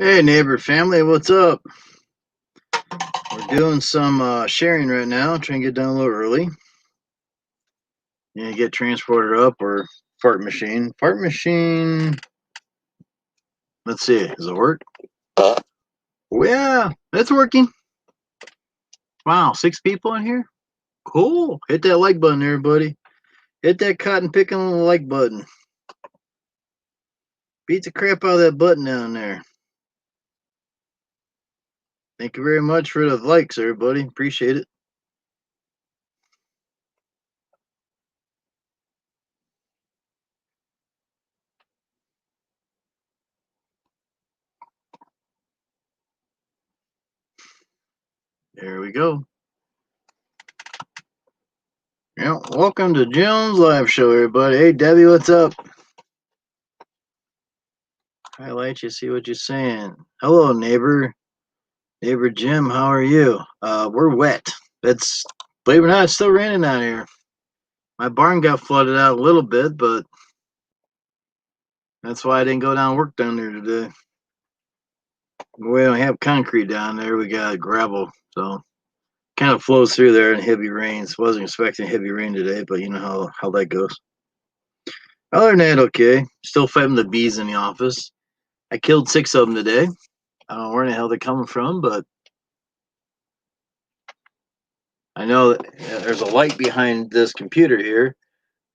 Hey neighbor family, what's up? We're doing some sharing right now, trying to get done a little early. You get transporter up or fart machine. Fart machine, let's see, does it work? Oh yeah, it's working. Wow, 6 people in here? Cool. Hit that like button, everybody. Hit that cotton picking like button. Beat the crap out of that button down there. Thank you very much for the likes, everybody. Appreciate it. There we go. Yeah, welcome to Jim's live show, everybody. Hey Debbie, what's up? Highlight you, see what you're saying. Hello, neighbor. Neighbor Jim, how are you? We're wet. It's, believe it or not, it's still raining out here. My barn got flooded out a little bit, but that's why I didn't go down and work down there today. We don't have concrete down there. We got gravel, so kind of flows through there in heavy rains. Wasn't expecting heavy rain today, but you know how that goes. Other than that, okay. Still fighting the bees in the office. I killed 6 of them today. I don't know where the hell they're coming from, but I know that there's a light behind this computer here,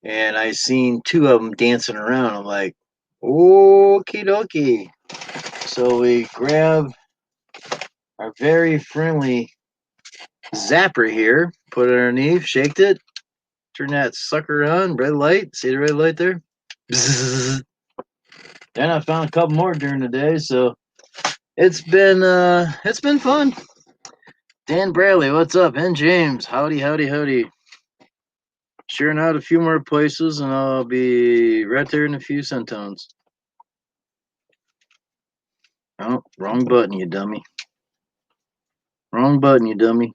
and I seen 2 of them dancing around. I'm like, okie dokie. So we grab our very friendly zapper here, put it underneath, shaked it, turn that sucker on, red light. See the red light there? Bzzz. Then I found a couple more during the day, so it's been fun. Dan Bradley, what's up? And James, howdy, howdy, howdy. Sharing out a few more places, and I'll be right there in a few centons. Oh, wrong button, you dummy. Wrong button, you dummy.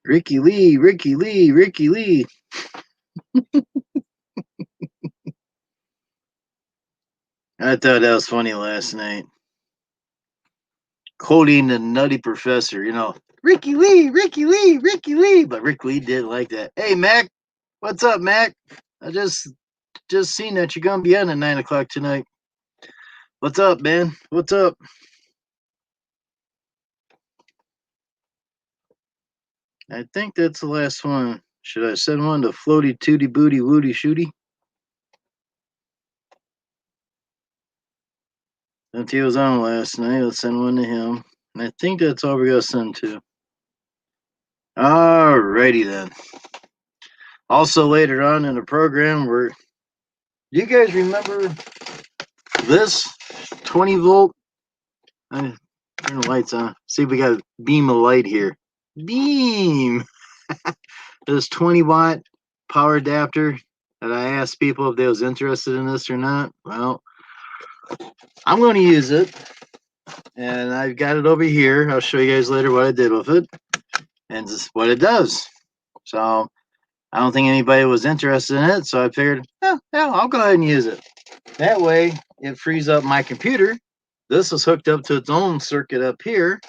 Ricky Lee, Ricky Lee, Ricky Lee. I thought that was funny last night. Quoting the Nutty Professor, Ricky Lee, Ricky Lee, Ricky Lee. But Rick Lee didn't like that. Hey, Mac, what's up, Mac? I just seen that you're gonna be on at 9 o'clock tonight. What's up, man? What's up? I think that's the last one. Should I send one to Floaty Tooty Booty Woody Shooty? Since he was on last night, let's send one to him. And I think that's all we're gonna send to. Alrighty then. Also later on in the program, do you guys remember this 20 volt? Turn the lights on. See if we got a beam of light here. Beam. This 20-watt power adapter that I asked people if they was interested in this or not. Well, I'm going to use it, and I've got it over here. I'll show you guys later what I did with it and just what it does. So I don't think anybody was interested in it, so I figured, yeah, I'll go ahead and use it. That way, it frees up my computer. This is hooked up to its own circuit up here,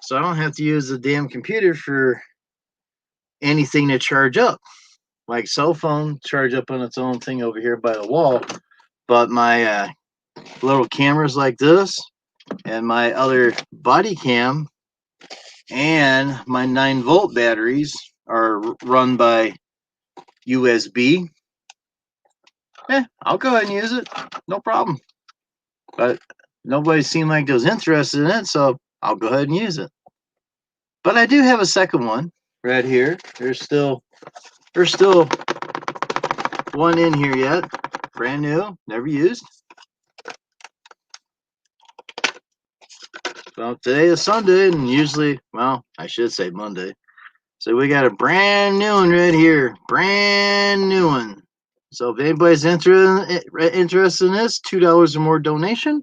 so I don't have to use the damn computer for anything to charge up. Like cell phone, charge up on its own thing over here by the wall. But my little cameras like this, and my other body cam, and my 9-volt batteries are run by USB. I'll go ahead and use it. No problem. But nobody seemed like they was interested in it, so I'll go ahead and use it. But I do have a second one right here. There's still one in here yet. Brand new, never used. Well, today is Sunday, and usually, well, I should say Monday. So we got a brand new one right here. Brand new one. So if anybody's interested in this, $2 or more donation,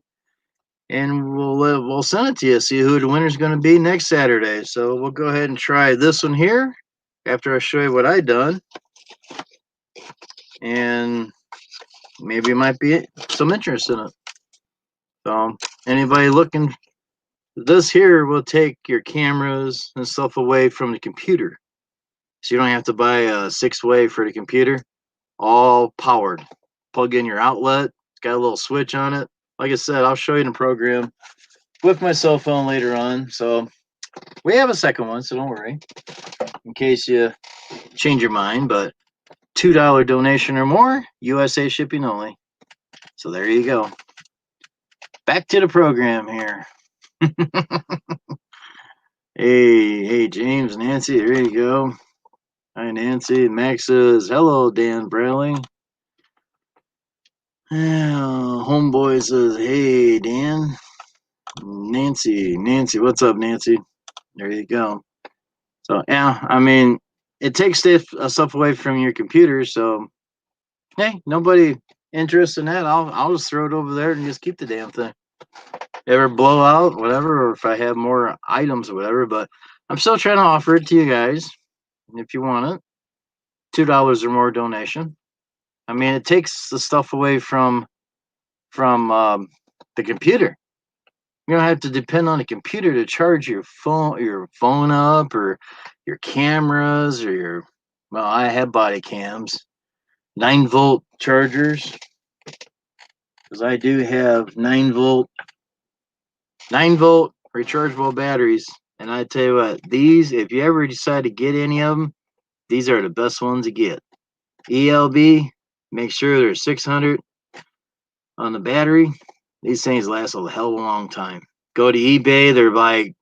and we'll send it to you. See who the winner's going to be next Saturday. So we'll go ahead and try this one here after I show you what I done. And maybe it might be some interest in it. So anybody looking, this here will take your cameras and stuff away from the computer. So you don't have to buy a 6-way for the computer. All powered. Plug in your outlet. It's got a little switch on it. Like I said, I'll show you the program with my cell phone later on. So we have a second one, so don't worry. In case you change your mind, but $2 donation or more, USA shipping only. So there you go. Back to the program here. Hey, James, Nancy, there you go. Hi, Nancy. Max says, hello, Dan Bradley. Homeboy says, hey, Dan. Nancy, what's up, Nancy? There you go. So, yeah, I mean, it takes stuff away from your computer, so, hey, nobody interested in that, I'll just throw it over there and just keep the damn thing. Ever blow out, whatever, or if I have more items or whatever, but I'm still trying to offer it to you guys if you want it. $2 or more donation. I mean, it takes the stuff away from the computer. You don't have to depend on a computer to charge your phone up, or your cameras, or your, well, I have body cams, 9-volt chargers, because I do have 9-volt rechargeable batteries. And I tell you what, these, if you ever decide to get any of them, these are the best ones to get. ELB, make sure they're 600 on the battery. These things last a hell of a long time. Go to eBay, they're like,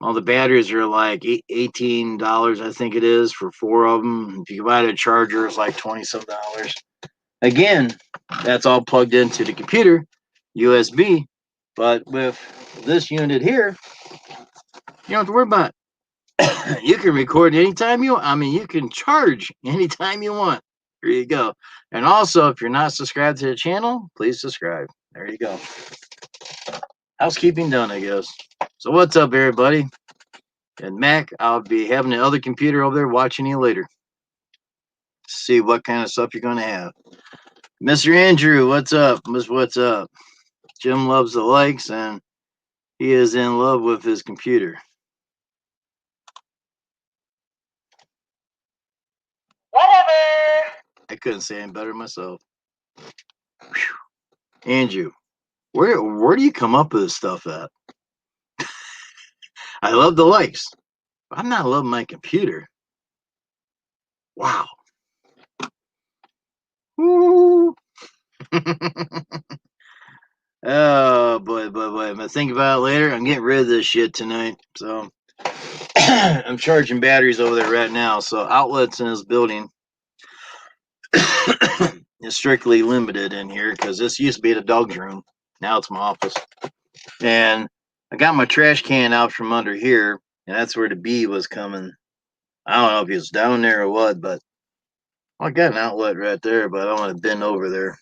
all the batteries are like $18, I think it is, for 4 of them. If you buy the charger, it's like $20-some. Again, that's all plugged into the computer, USB. But with this unit here, you don't have to worry about it. You can record anytime you want. I mean, you can charge anytime you want. There you go. And also, if you're not subscribed to the channel, please subscribe. There you go. Housekeeping done, I guess. So what's up, everybody? And Mac, I'll be having the other computer over there watching you later. See what kind of stuff you're going to have. Mr. Andrew, what's up? What's up? Jim loves the likes, and he is in love with his computer. Whatever. I couldn't say any better myself. Whew. Andrew, where do you come up with this stuff at? I love the likes. But I'm not loving my computer. Wow. Woo. Oh boy. I'm gonna think about it later. I'm getting rid of this shit tonight. So I'm charging batteries over there right now. So outlets in this building is strictly limited in here, because this used to be the dog's room. Now it's my office. And I got my trash can out from under here, and that's where the bee was coming. I don't know if he was down there or what, but I got an outlet right there, but I don't want to bend over there.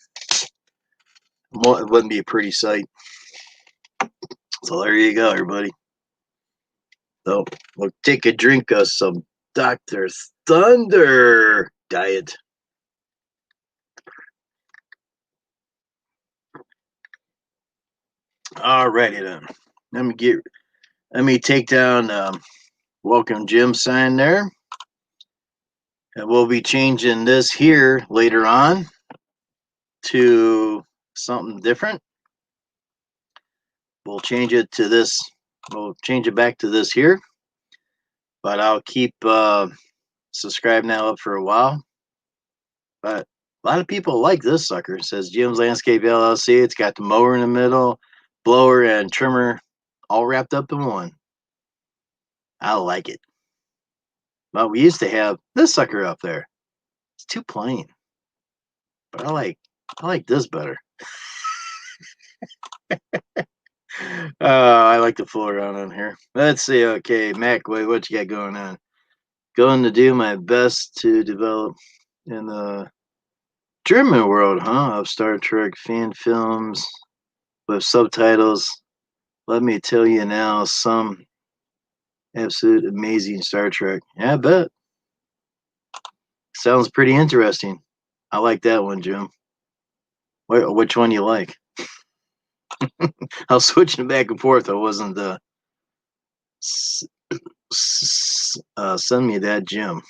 It wouldn't be a pretty sight. So there you go, everybody. So we'll take a drink of some Dr. Thunder diet. Alrighty then. Let me take down welcome Jim sign there. And we'll be changing this here later on to something different. We'll change it to this. We'll change it back to this here. But I'll keep subscribe now up for a while. But a lot of people like this sucker. It says Jim's Landscape LLC. It's got the mower in the middle, blower and trimmer all wrapped up in one. I like it. But we used to have this sucker up there. It's too plain. But I like this better. I like to fool around on here. Let's see. Okay, Mac, what you got going on? Going to do my best to develop in the German world, of Star Trek fan films with subtitles. Let me tell you now, some absolute amazing Star Trek. Yeah, I bet. Sounds pretty interesting. I like that one, Jim. Which one you like? I was switching back and forth. I wasn't send me that, Jim.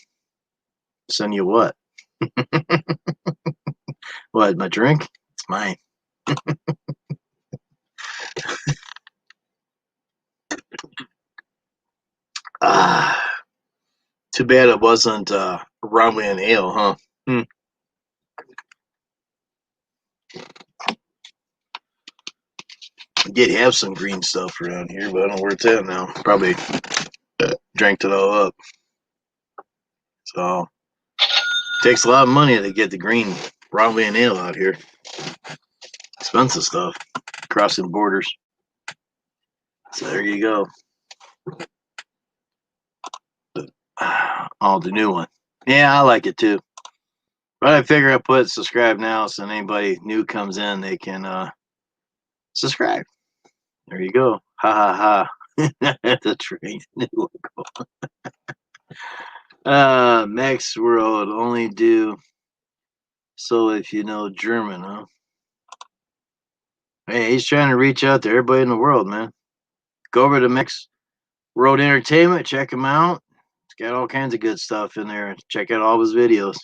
Send you what? What, my drink? It's mine. Too bad it wasn't rum and ale, huh? I did have some green stuff around here, but I don't know where it's at now. Probably drank it all up. So takes a lot of money to get the green Broadway and ale out here. Expensive stuff. Crossing borders. So there you go. Oh, the new one. Yeah, I like it too. But I figure I put subscribe now, so anybody new comes in, they can subscribe. There you go. Ha ha ha. The train. Max World only do so if you know German, huh? Hey, he's trying to reach out to everybody in the world, man. Go over to Max World Entertainment, check him out. He's got all kinds of good stuff in there. Check out all his videos.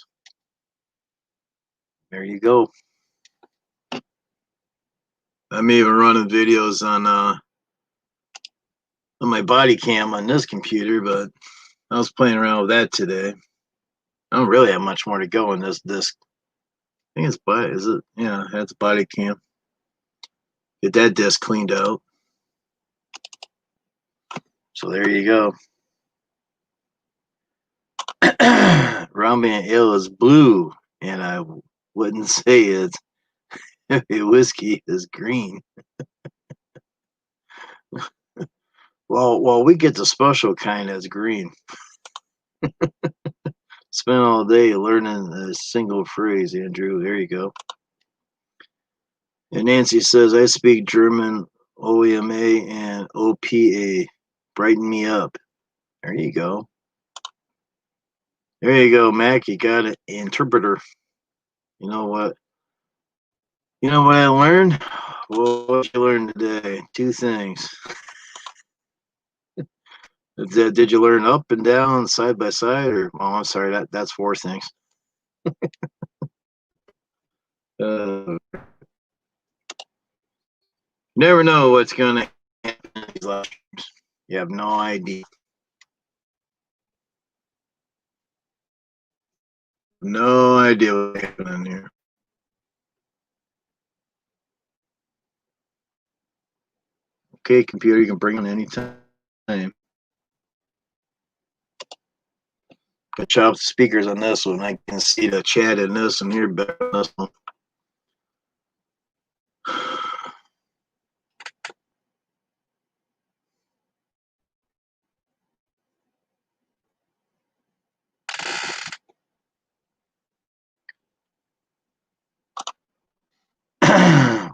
There you go. I'm even running videos on my body cam on this computer, but I was playing around with that today. I don't really have much more to go in this disc. I think it's body, is it? Yeah, that's body cam. Get that disc cleaned out. So there you go. Rombay Ale is blue, and I wouldn't say it's whiskey is green. Well, we get the special kind that's green. Spend all day learning a single phrase, Andrew. There you go. And Nancy says, I speak German, OEMA and OPA. Brighten me up. There you go. There you go, Mac. You got an interpreter. You know what? You know what I learned? What you learned today? Two things. Did you learn up and down, side by side, or? Oh, I'm sorry. That's four things. Never know what's gonna happen in these live streams. You have no idea. No idea what's happening here. Okay, computer, you can bring it anytime. Got chop the speakers on this one. I can see the chat in this and hear better on this one.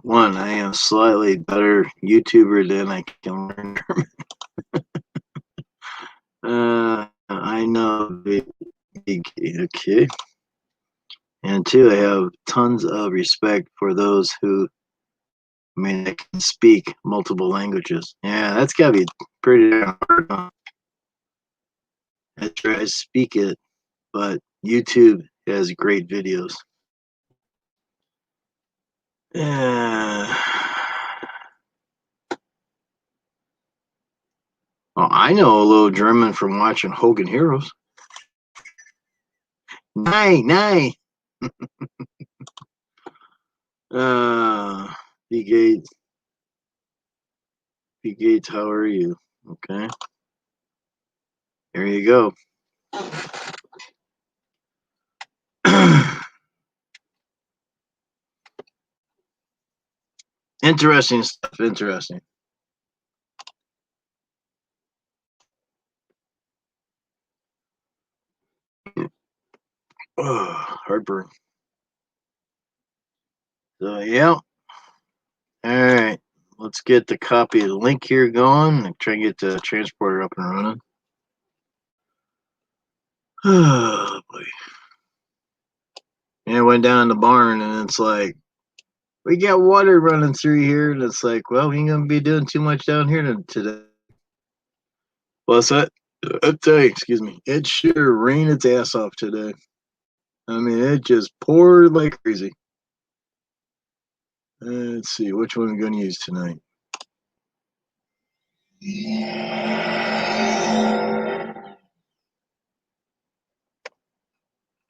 One, I am slightly better YouTuber than I can learn German. I know big, okay. And two, I have tons of respect for those who, that can speak multiple languages. Yeah, that's gotta be pretty hard. Huh? I try to speak it, but YouTube has great videos. Well, I know a little German from watching Hogan Heroes. Nein. B Gates. B Gates, how are you? Okay. There you go. Interesting stuff. Interesting. Heartburn. So, yeah. All right. Let's get the copy of the link here going and try and get the transporter up and running. Oh, boy. And I went down in the barn and it's like we got water running through here, and it's like, well, we ain't gonna be doing too much down here today. Plus, I tell you, excuse me, it sure rained its ass off today. I mean, it just poured like crazy. Let's see, which one we're gonna use tonight.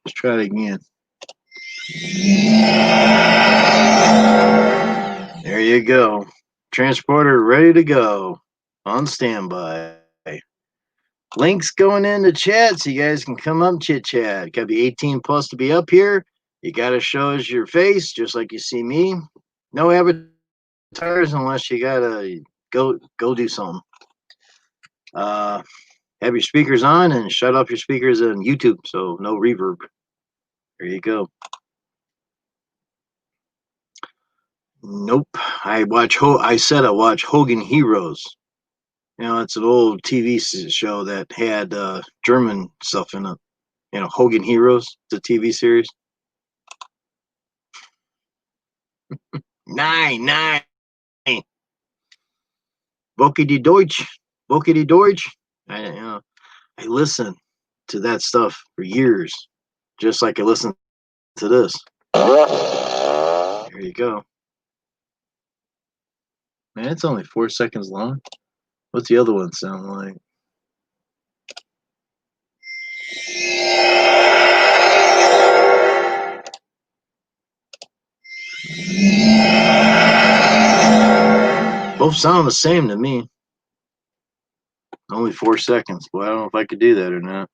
Let's try it again. There you go. Transporter ready to go. On standby. Links going in the chat so you guys can come up chit chat. Got to be 18 plus to be up here. You got to show us your face just like you see me. No avatars unless you got to go do something. Have your speakers on and shut off your speakers on YouTube so no reverb. There you go. Nope. I said I watch Hogan Heroes. You know, it's an old TV show that had German stuff in it. You know, Hogan Heroes, the TV series. Nine. Boki die Deutsch. Boki die Deutsch. I listened to that stuff for years, just like I listened to this. There you go. Man, it's only 4 seconds long. What's the other one sound like? Both sound the same to me. Only 4 seconds. Well, I don't know if I could do that or not.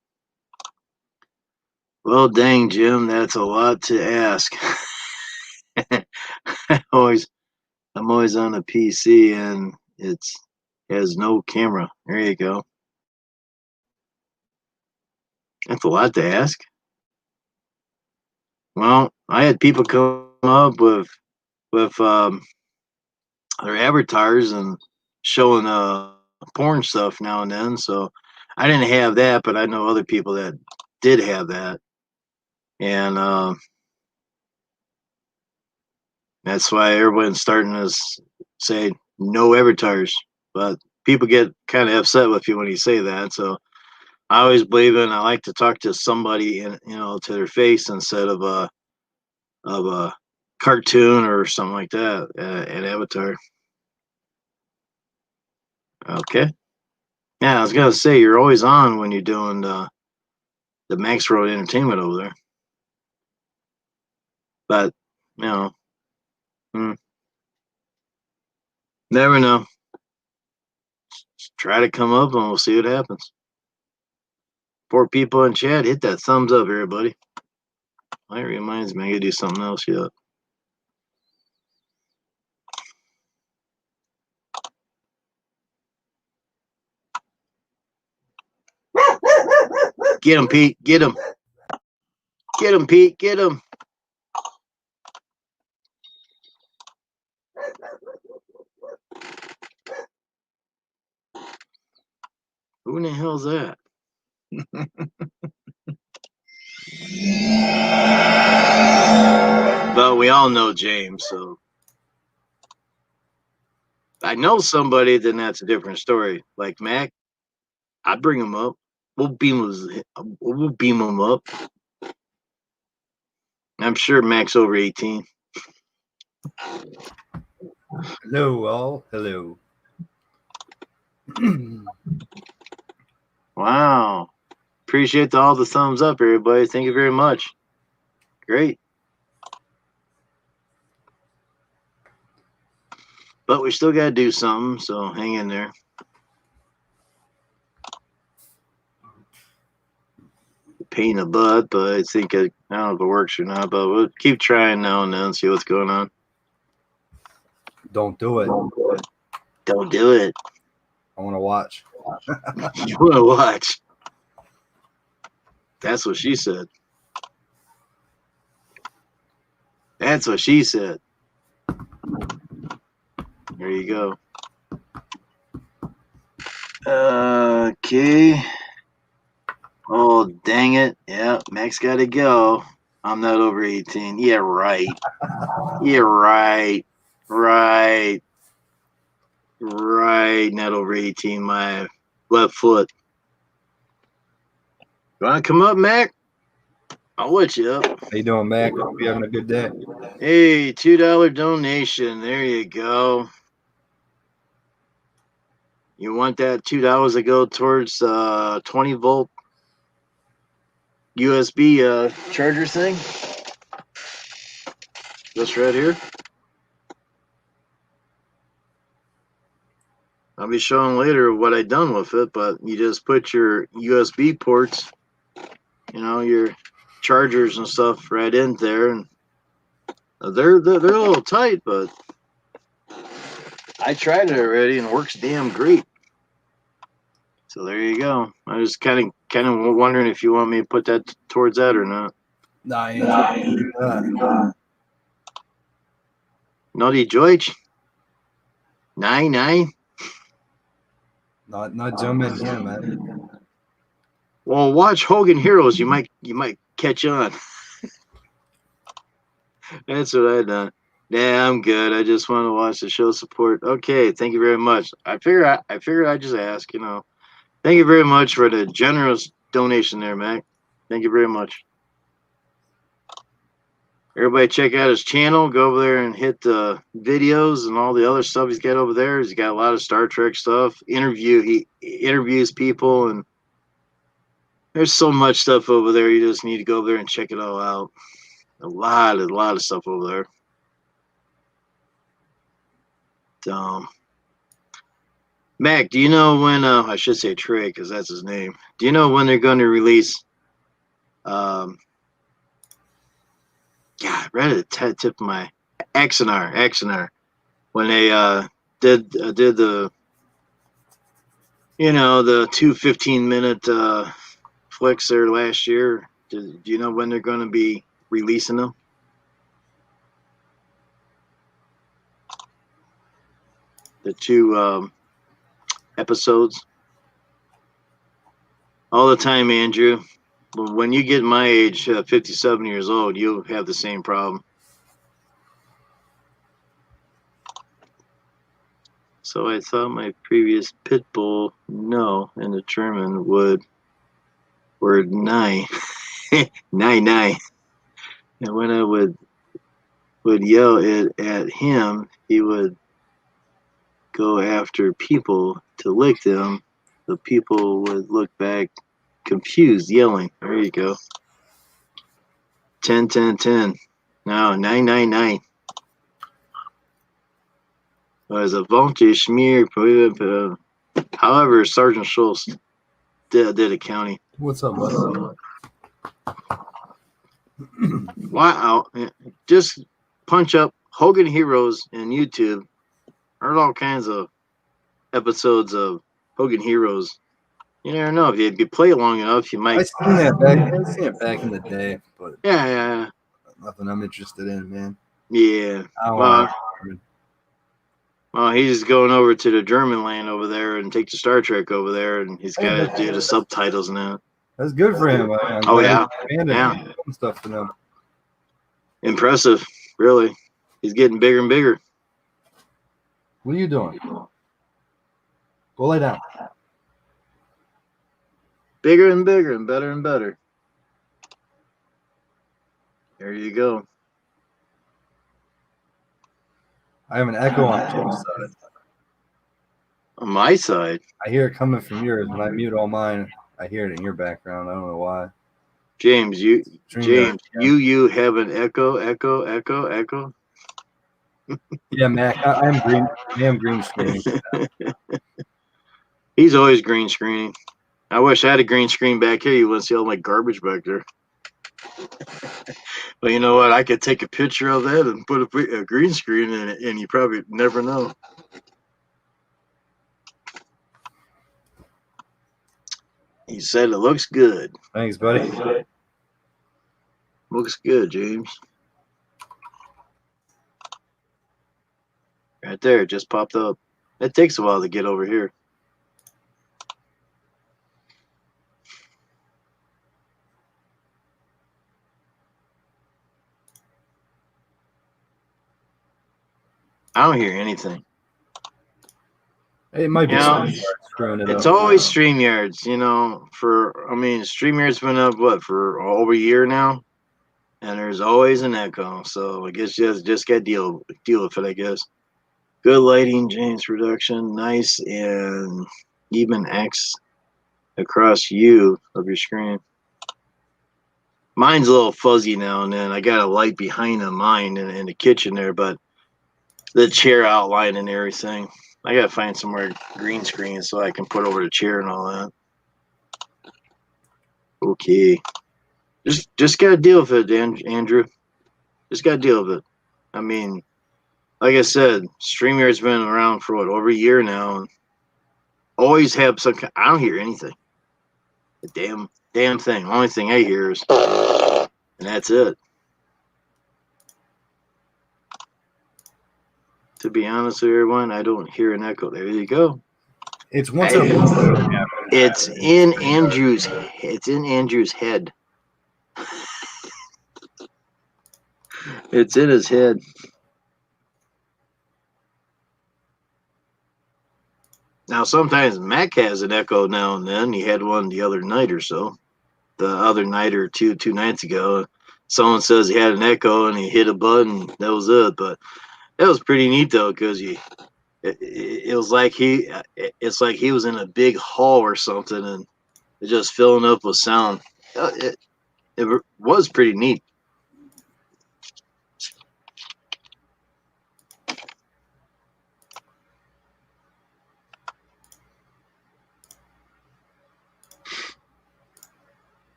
Well, dang, Jim, that's a lot to ask. I'm always on a PC and it has no camera. There you go. That's a lot to ask. Well, I had people come up with their avatars and showing porn stuff now and then. So I didn't have that, but I know other people that did have that, and that's why everyone's starting to say no avatars. But people get kind of upset with you when you say that. So I always believe in I like to talk to somebody and to their face instead of a cartoon or something like that, an avatar. Okay. Yeah, I was gonna say you're always on when you're doing the Max Road Entertainment over there, but hmm, never know. Just try to come up and we'll see what happens. 4 people in chat, hit that thumbs up, everybody. That reminds me, I gotta do something else yet. Get him, Pete. Get him. Get him, Pete. Get him. Who in the hell's that? But we all know James, so I know somebody, then that's a different story. Like Mac, I'd bring him up. We'll beam him up. I'm sure Mac's over 18. Hello, all. Hello. Wow. Appreciate all the thumbs up, everybody. Thank you very much. Great. But we still got to do something, so hang in there. Pain in the butt, but I think I don't know if it works or not, but we'll keep trying now and then, see what's going on. Don't do it. Don't do it. I want to watch. You want to watch? That's what she said. That's what she said. There you go. Okay. Oh, dang it. Yeah, Max got to go. I'm not over 18. Yeah, right. Yeah, right. Right. Right. Not over 18. My left foot. You want to come up, Mac? I'll let you up. How you doing, Mac? Hope you having a good day. Hey, $2 donation. There you go. You want that $2 to go towards 20-volt USB charger thing? This right here. I'll be showing later what I done with it, but you just put your USB ports, your chargers and stuff right in there, and they're a little tight, but I tried it already and it works damn great. So there you go. I was kind of wondering if you want me to put that towards that or not. Naughty George? Nine? Not jumping here, man. Well, watch Hogan Heroes. You might catch on. That's what I done. Yeah, I'm good. I just want to watch the show support. Okay, thank you very much. I figured I'd just ask. Thank you very much for the generous donation there, Mac. Thank you very much. Everybody check out his channel. Go over there and hit the videos and all the other stuff he's got over there. He's got a lot of Star Trek stuff. He interviews people, and there's so much stuff over there. You just need to go over there and check it all out. A lot of stuff over there. Mac, do you know when? I should say Trey because that's his name. Do you know when they're going to release? God, right at the tip of my Axonar. When they did the the 2 15-minute flicks there last year. Do you know when they're going to be releasing them? The two episodes. All the time, Andrew. When you get my age, 57 years old, you'll have the same problem. So I thought my previous pit bull no in the German were nine. nine. And when I would yell at him, he would go after people to lick them. The people would look back confused, yelling. There you go. 10. No, 9. As a voltage smear, however, Sergeant Schultz did a county. What's up, bud? Wow. Just punch up Hogan Heroes in YouTube. There's all kinds of episodes of Hogan Heroes. You never know. If you play long enough, you might. I seen it back in the day, but Yeah. nothing I'm interested in, man. Yeah. Well, he's going over to the German land over there and take the Star Trek over there, and he's got to do the subtitles now. That's good for him. Yeah. Stuff for them. Impressive, really. He's getting bigger and bigger. What are you doing? Go lay down. Bigger and bigger and better and better. There you go. I have an echo on Jim's side. On my side? I hear it coming from yours. When I mute all mine, I hear it in your background. I don't know why. James, you have an echo. Yeah, Mac, I am green screening. He's always green screening. I wish I had a green screen back here. You wouldn't see all my garbage back there. But you know what? I could take a picture of that and put a green screen in it, and you probably never know. He said it looks good. Thanks, buddy. Looks good, James. Right there, it just popped up. It takes a while to get over here. I don't hear anything. It might be You know, screwing it it's up. always StreamYards, StreamYards been up, for over a year now? And there's always an echo. So I guess just got to deal with it, I guess. Good lighting, James reduction, nice, and even X across U of your screen. Mine's a little fuzzy now and then. I got a light behind mine in the kitchen there, but the chair outline and everything. I gotta find somewhere green screen so I can put over the chair and all that. Okay. Just gotta deal with it, Andrew. Just gotta deal with it. I mean, like I said, StreamYard's been around for over a year now. And always have some. I don't hear anything. The damn thing. Only thing I hear is, and that's it. To be honest with everyone, I don't hear an echo. There you go. It's once in a blue. It's in Andrew's. It's in Andrew's head. It's in his head. Now sometimes Mac has an echo now and then. He had one the other night or so. The other night or two nights ago, someone says he had an echo and he hit a button. That was it. But that was pretty neat though, because it was like it's like he was in a big hall or something, and it just filling up with sound. It was pretty neat.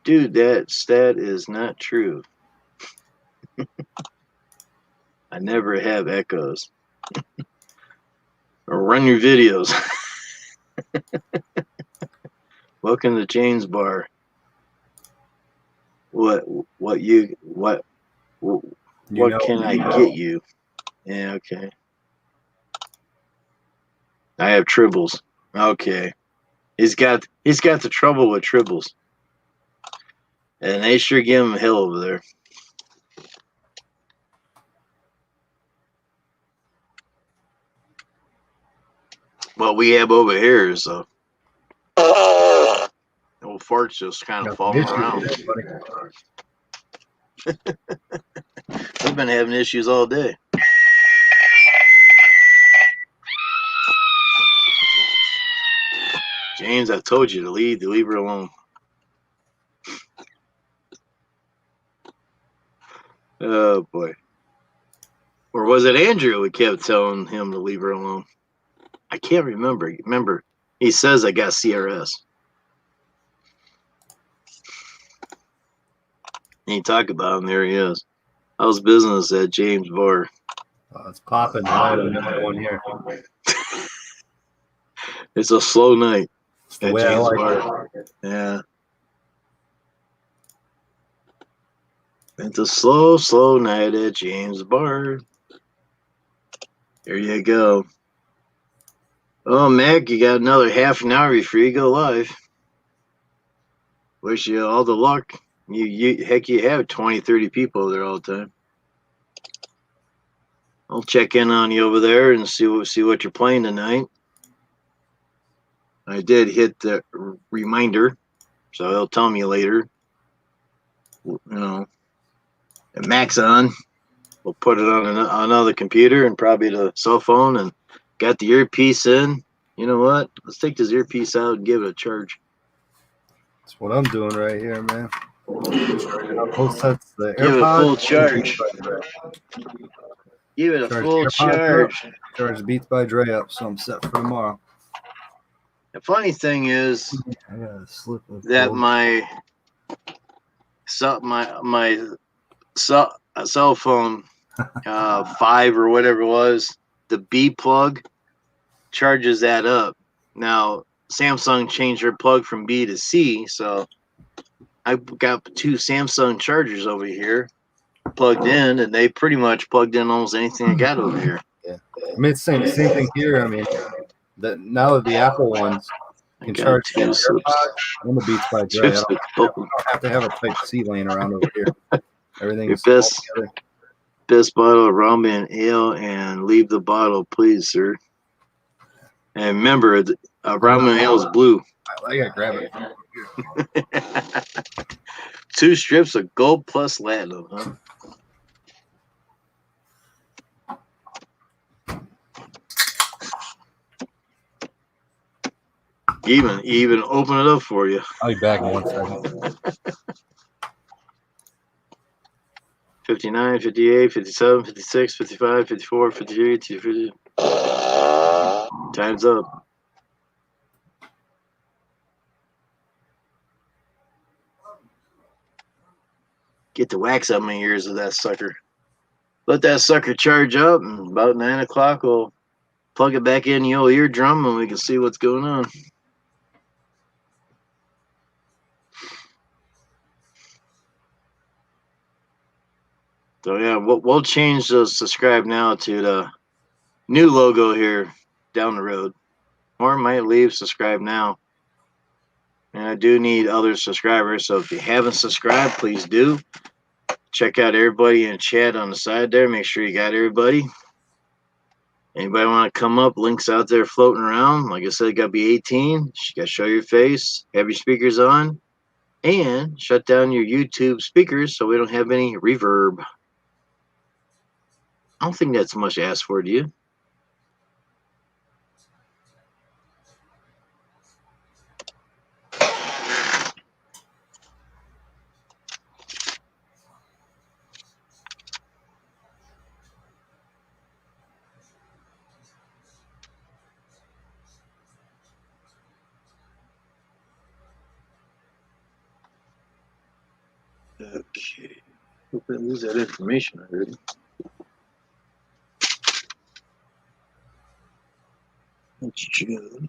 Dude, that stat is not true. I never have echoes. Or run your videos. Welcome to James Bar. What can I get you? Yeah, okay. I have tribbles. Okay. He's got the trouble with tribbles. And they sure give him hell over there. What we have over here is old farts just kind of falling around. We've been having issues all day. James, I told you to leave her alone. Oh boy. Or was it Andrew who kept telling him to leave her alone? I can't remember. Remember, he says I got CRS. And you talk about him, there he is. How's business at James Bar? It's popping. I have another one here. It's a slow night at James Bar. Yeah. It's a slow night at James Bar. There you go. Oh, Mac, you got another half an hour before you go live. Wish you all the luck. You have 20, 30 people there all the time. I'll check in on you over there and see what you're playing tonight. I did hit the reminder, so he'll tell me later. And Mac's on. We'll put it on another computer and probably the cell phone, and got the earpiece in. You know what? Let's take this earpiece out and give it a charge. That's what I'm doing right here, man. Both sets, the give AirPods, it a full charge. Give it a full charge. Charge the Beats by Dre up, so I'm set for tomorrow. The funny thing is I gotta slip that my cell phone 5 or whatever it was, the B plug charges that up. Now Samsung changed their plug from B to C, so I've got 2 Samsung chargers over here plugged in, and they pretty much plugged in almost anything I got over here. Yeah, I mean, it's same thing here. I mean, now that the Apple ones can charge the AirPods and the Beats by Dre, I don't have to have a Type-C laying around over here. Everything's Your all best together. best bottle of rum and ale, and leave the bottle, please, sir. And remember, rum and ale is blue. I gotta grab it from here. 2 strips of gold plus latinum, huh? Even open it up for you. I'll be back in 1 second. 59, 58, 57, 56, 55, 54, 58, 50. Time's up. Get the wax out my ears of that sucker. Let that sucker charge up, and about 9 o'clock, we'll plug it back in the old eardrum, and we can see what's going on. So yeah, we'll change the subscribe now to the new logo here down the road. Or might leave subscribe now. And I do need other subscribers, so if you haven't subscribed, please do. Check out everybody in chat on the side there. Make sure you got everybody. Anybody want to come up? Links out there floating around. Like I said, you got to be 18. You got to show your face, have your speakers on, and shut down your YouTube speakers so we don't have any reverb. I don't think that's much to ask for, do you? Okay. Hope I lose that information already. That's June.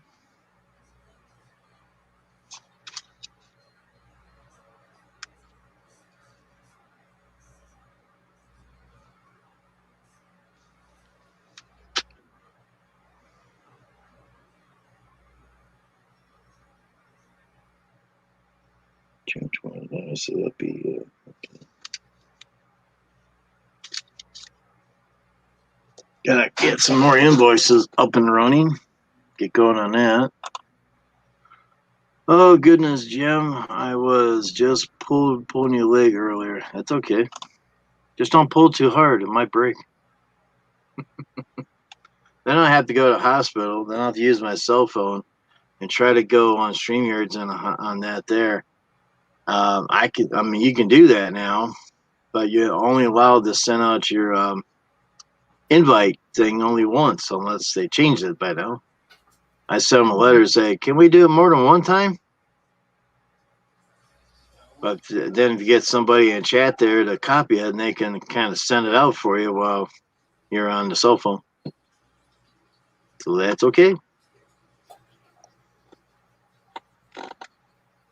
June 29th, so that'll be okay. Gotta get some more invoices up and running. Get going on that. Oh goodness, Jim, I was just pulling your leg earlier. That's okay. Just don't pull too hard; it might break. Then I have to go to the hospital. Then I have to use my cell phone and try to go on StreamYards on that there. I mean, you can do that now, but you're only allowed to send out your invite thing only once, unless they changed it by now. I sent them a letter say, "Can we do it more than one time?" But then if you get somebody in chat there to copy it, and they can kind of send it out for you while you're on the cell phone. So that's okay.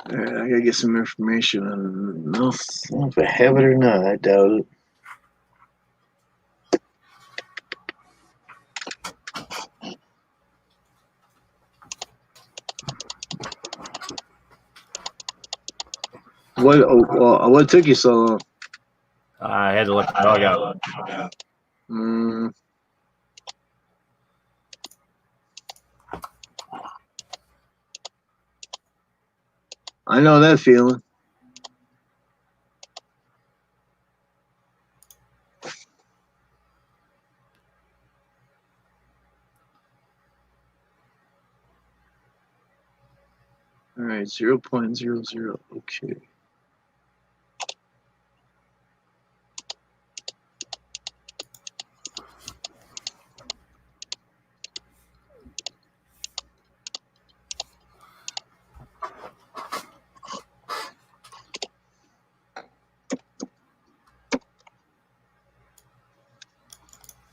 All right, I gotta get some information on. I don't know if I have it or not. I doubt it. What took you so long? I had to let the dog out. I know that feeling. All right, 0.00. Okay.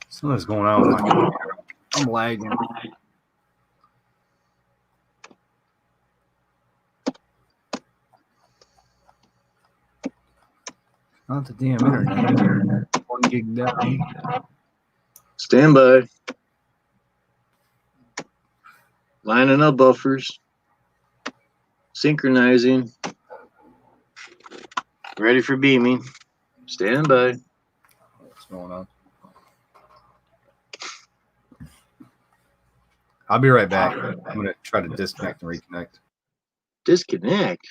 Something's going on with my computer. I'm lagging. Not the damn internet. 1 gig down. Stand by. Lining up buffers. Synchronizing. Ready for beaming. Stand by. What's going on? I'll be right back. I'm gonna try to disconnect and reconnect. Disconnect.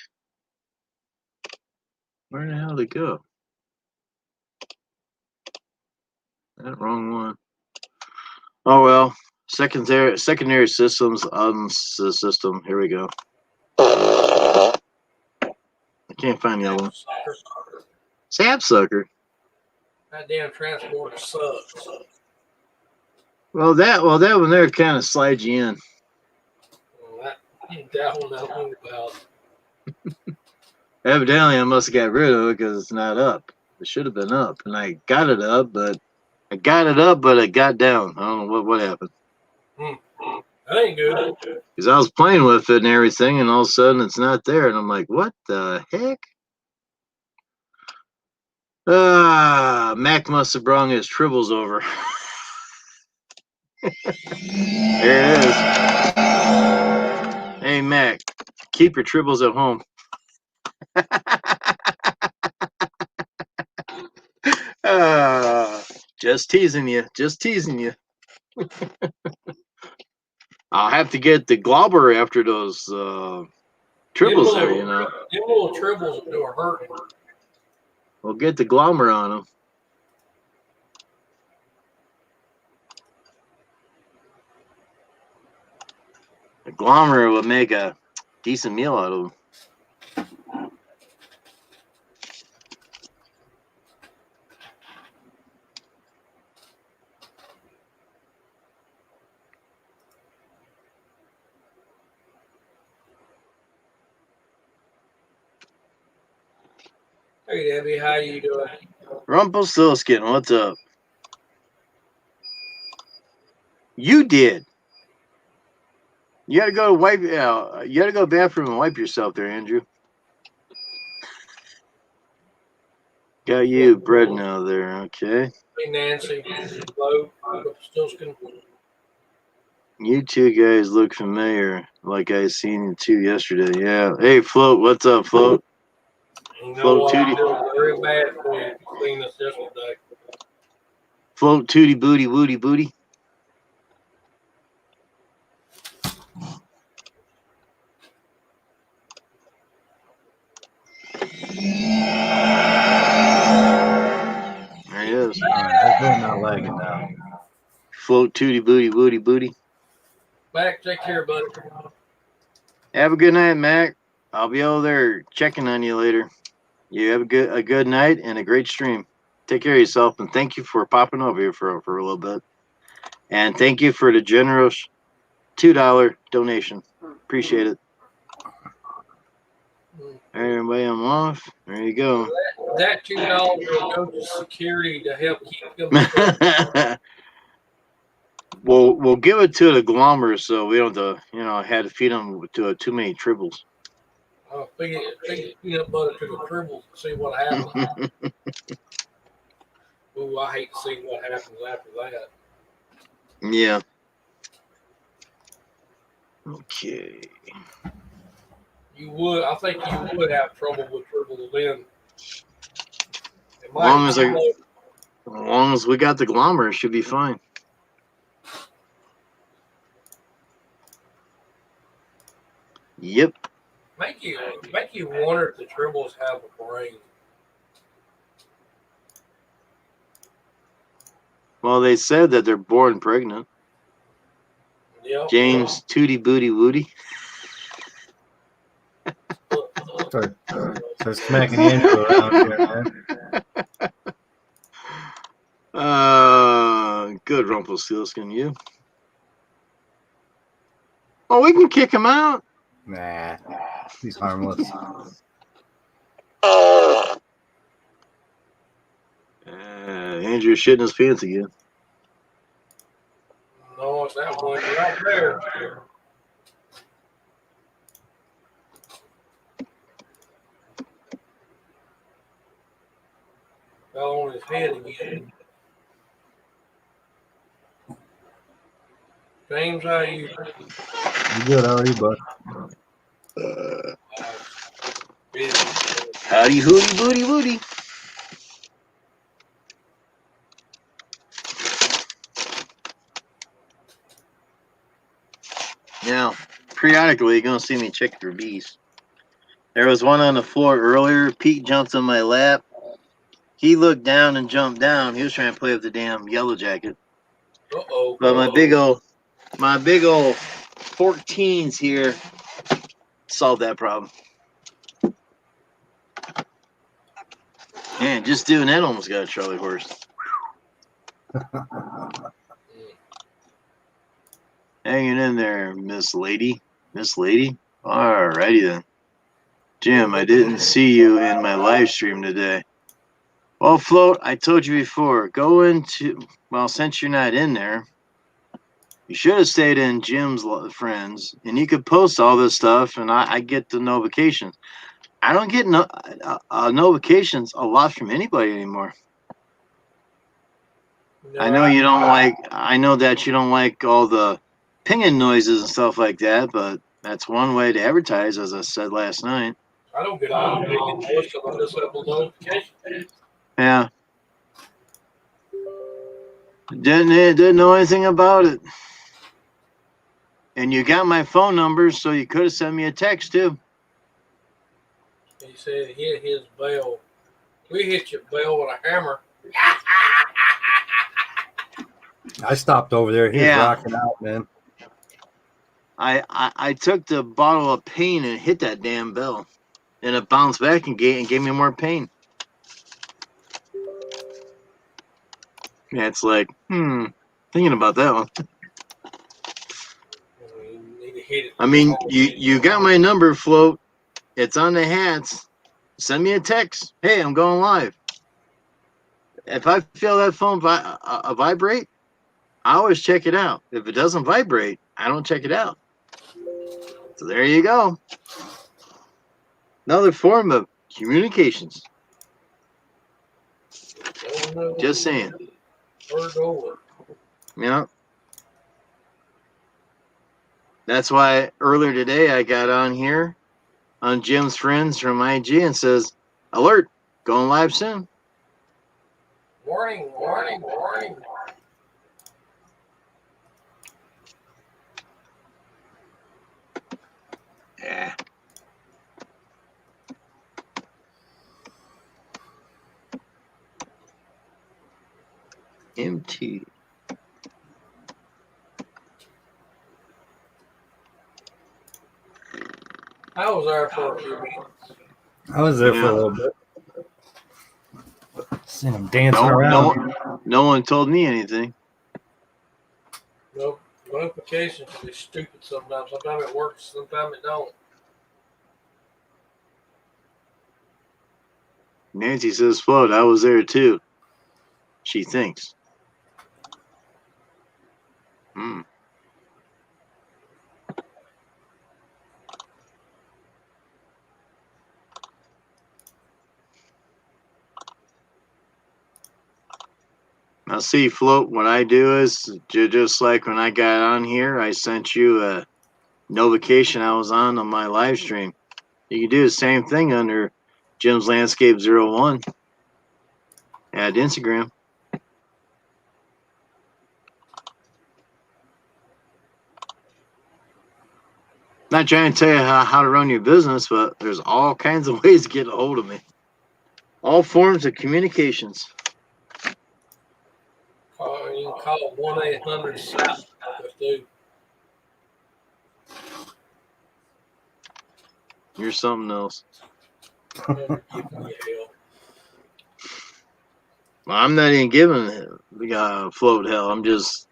Where the hell did it go? That wrong one. Oh well. Secondary systems on the system. Here we go. I can't find the other one. Sapsucker. That damn transporter sucks. Well, that one there kind of slides you in. Well, that one I think about. Evidently, I must have got rid of it because it's not up. It should have been up, and I got it up, but it got down. I don't know what happened. That ain't good. Because I was playing with it and everything, and all of a sudden it's not there, and I'm like, what the heck? Mac must have brung his tribbles over. There it is. Hey, Mac, keep your tribbles at home. Just teasing you. Just teasing you. I'll have to get the globber after those tribbles there, you know. Them little tribbles are hurting. We'll get the glommer on them. The glommer will make a decent meal out of them. Hey Debbie, how you doing? Rumpelstiltskin, what's up? You did. You gotta go wipe. You gotta go to the bathroom and wipe yourself there, Andrew. Got you bread now there, okay. Hey Nancy, hello, Rumpelstiltskin. You two guys look familiar, like I seen you two yesterday. Yeah. Hey, Float, what's up, Float? You know Float what? Tootie. I feel very bad for you. Clean this yesterday. Float Tootie Booty Woody Booty. There he is. Hopefully I'm not lagging now. Float Tootie Booty Woody Booty. Back, take care, buddy. Have a good night, Mac. I'll be over there checking on you later. You have a good night and a great stream. Take care of yourself, and thank you for popping over here for a little bit. And thank you for the generous $2 donation. Appreciate it. Everybody, I'm off. There you go. That $2 will go to security to help keep them. We'll give it to the glommers so we don't have to, had to feed them to too many tribbles. Feed peanut butter to the tribbles and see what happens. Ooh, I hate to see what happens after that. Yeah. Okay. I think you would have trouble with tribbles then. As long as we got the glommer, it should be fine. Yep. Make you wonder if the tribbles have a brain. Well, they said that they're born pregnant. Yep. James Tootie Booty Woody. So smacking Andrew around here, man. Good Rumpelstiltskin, you. Oh, we can kick him out. Nah, he's harmless. Andrew's shitting his pants again. No, it's that one right there. Fell on his head again. James, how are you? You good? How are you, bud? Howdy, hooty, booty, woody. periodically you're gonna see me check for bees. There was one on the floor earlier. Pete jumped on my lap. He looked down and jumped down. He was trying to play with the damn yellow jacket. Uh-oh. But my big old 14s here solved that problem. Man, just doing that almost got a Charlie horse. Hanging in there, Miss Lady. Miss Lady? Alrighty then. Jim, I didn't see you in my live stream today. Well, Float, I told you before, go into, well, since you're not in there, you should have stayed in Jim's friends, and you could post all this stuff, and I get the notifications. I don't get notifications a lot from anybody anymore. No, I know you don't like, I know that you don't like all the pinging noises and stuff like that, but that's one way to advertise, as I said last night. I don't get a notification till I just have a notification. Yeah. Didn't know anything about it. And you got my phone number, so you could have sent me a text too. He said he hit his bell. We hit your bell with a hammer. I stopped over there. He was Yeah. rocking out, man. I took the bottle of pain and hit that damn bell, and it bounced back and gave me more pain. Yeah, it's like, thinking about that one. You need to hit it. I mean, you got my number, Float. It's on the hats. Send me a text. Hey, I'm going live. If I feel that phone vibrate, I always check it out. If it doesn't vibrate, I don't check it out. So there you go. Another form of communications. Just saying. Word over. Yeah. That's why earlier today I got on here on Jim's friends from IG and says, alert, going live soon. Warning, warning, warning. Yeah. MT. I was there for a few minutes. I was there for Yeah. a little bit. Seen him dancing around. No one told me anything. No notifications can be stupid sometimes. Sometimes it works, sometimes it don't. Nancy says, Float, I was there too. She thinks. Now, see, Float, what I do is just like when I got on here, I sent you a notification I was on my live stream. You can do the same thing under Jim's Landscape 01 at Instagram. Not trying to tell you how to run your business, but there's all kinds of ways to get a hold of me. All forms of communications. You can call 1-800-SAP. You're something else. Never give me hell. Well, I'm not even giving Float hell. I'm just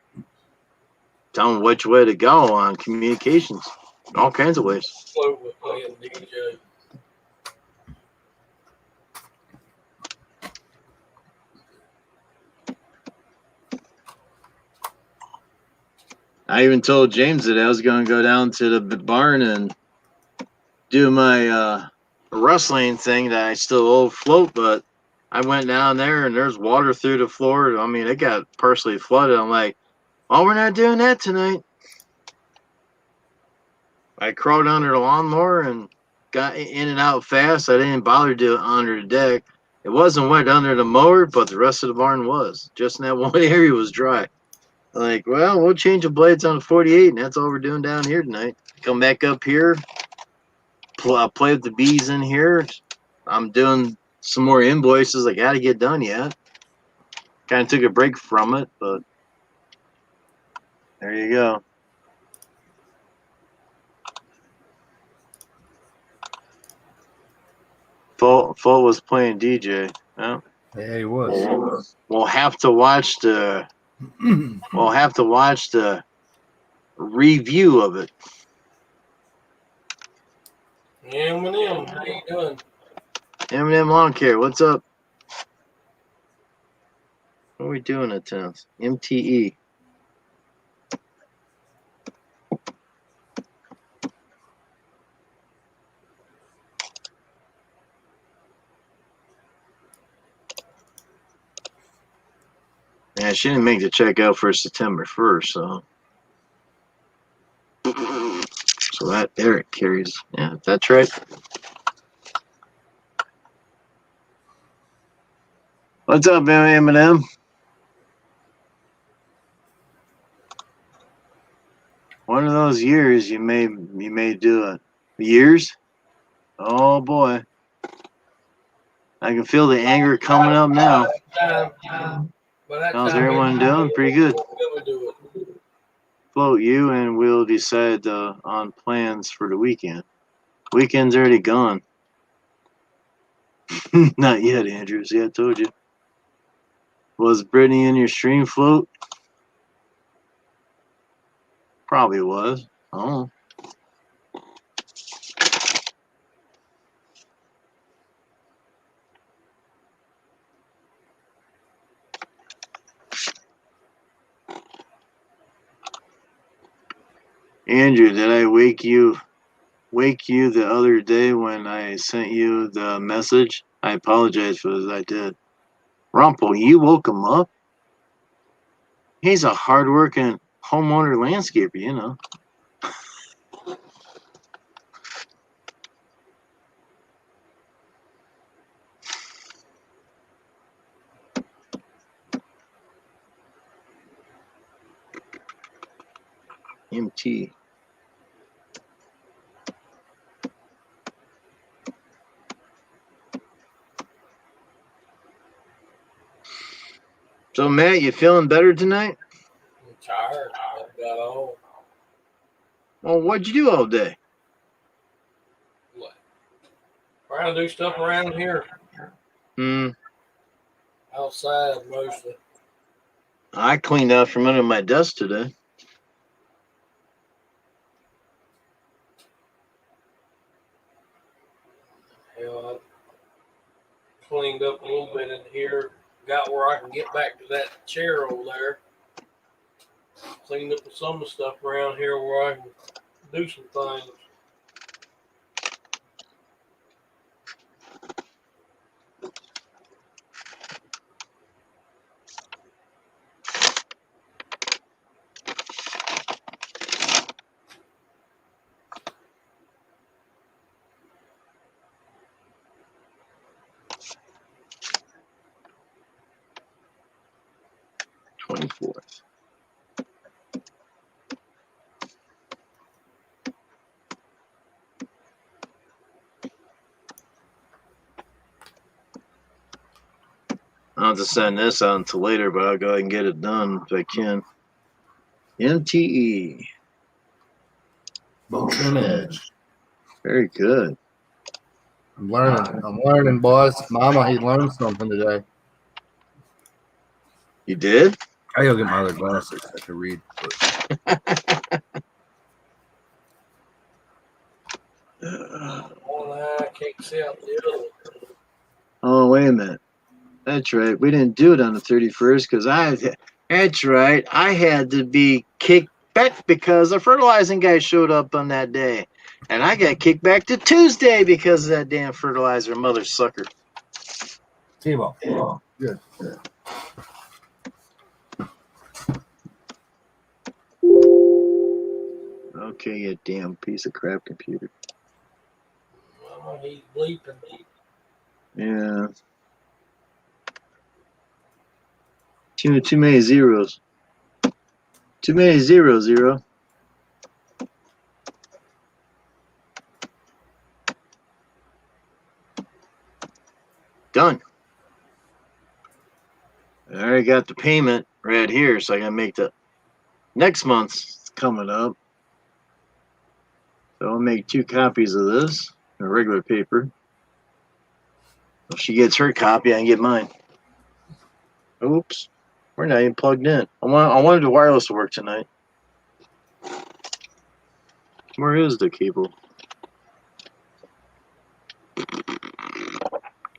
telling which way to go on communications. All kinds of ways. Float with me and DJ. I even told James that I was going to go down to the barn and do my wrestling thing that I still owe Float, but I went down there and there's water through the floor. I mean, it got partially flooded. I'm like, well, we're not doing that tonight. I crawled under the lawnmower and got in and out fast. I didn't bother to do it under the deck. It wasn't wet under the mower, but the rest of the barn was. Just in that one area was dry. Like, well, we'll change the blades on the 48, and that's all we're doing down here tonight. come back up here, play with the bees in here. I'm doing some more invoices I got to get done yet. Kind of took a break from it, but there you go. Full was playing DJ. Yeah. Yeah, he was. We'll have to watch the. We'll have to watch the review of it. Eminem, how you doing? Eminem Lawn Care, what's up? What are we doing at 10th? MTE. Yeah, she didn't make the check out for September 1st, so that Eric carries. Yeah, that's right. What's up, Eminem? One of those years you may do it. Years? Oh boy. I can feel the anger coming up now. How's everyone doing? Pretty good. Float you and we'll decide on plans for the weekend. Weekend's already gone. Not yet, Andrew. See, I told you. Was Brittany in your stream, Float? Probably was. Oh. Andrew, did I wake you the other day when I sent you the message? I apologize for that. I did. Rumpel, you woke him up? He's a hardworking homeowner landscaper, you know. MT. So, Matt, you feeling better tonight? I'm tired. I got old. Well, what'd you do all day? What? Trying to do stuff around here. Outside mostly. I cleaned out from under my desk today. Hell, I cleaned up a little bit in here. Got where I can get back to that chair over there. Cleaned up some of the stuff around here where I can do some things. $24th. I'll have to send this out until later, but I'll go ahead and get it done if I can. MTE. Motion Edge. Very good. I'm learning, boys. Mama, he learned something today. You did? I gotta get my other glasses. I can read. One eye can't see out the other. Oh, wait a minute. That's right. We didn't do it on the 31st because that's right. I had to be kicked back because the fertilizing guy showed up on that day. And I got kicked back to Tuesday because of that damn fertilizer mother sucker. T-ball. Good. Okay, you damn piece of crap computer. Oh, he's bleeping. Yeah. Too many zeros. Too many zeros, Zero. Done. I already got the payment right here, so I gotta make the next month's coming up. So I'll make 2 copies of this, a regular paper. If she gets her copy, I can get mine. Oops, we're not even plugged in. I wanted the wireless to work tonight. Where is the cable?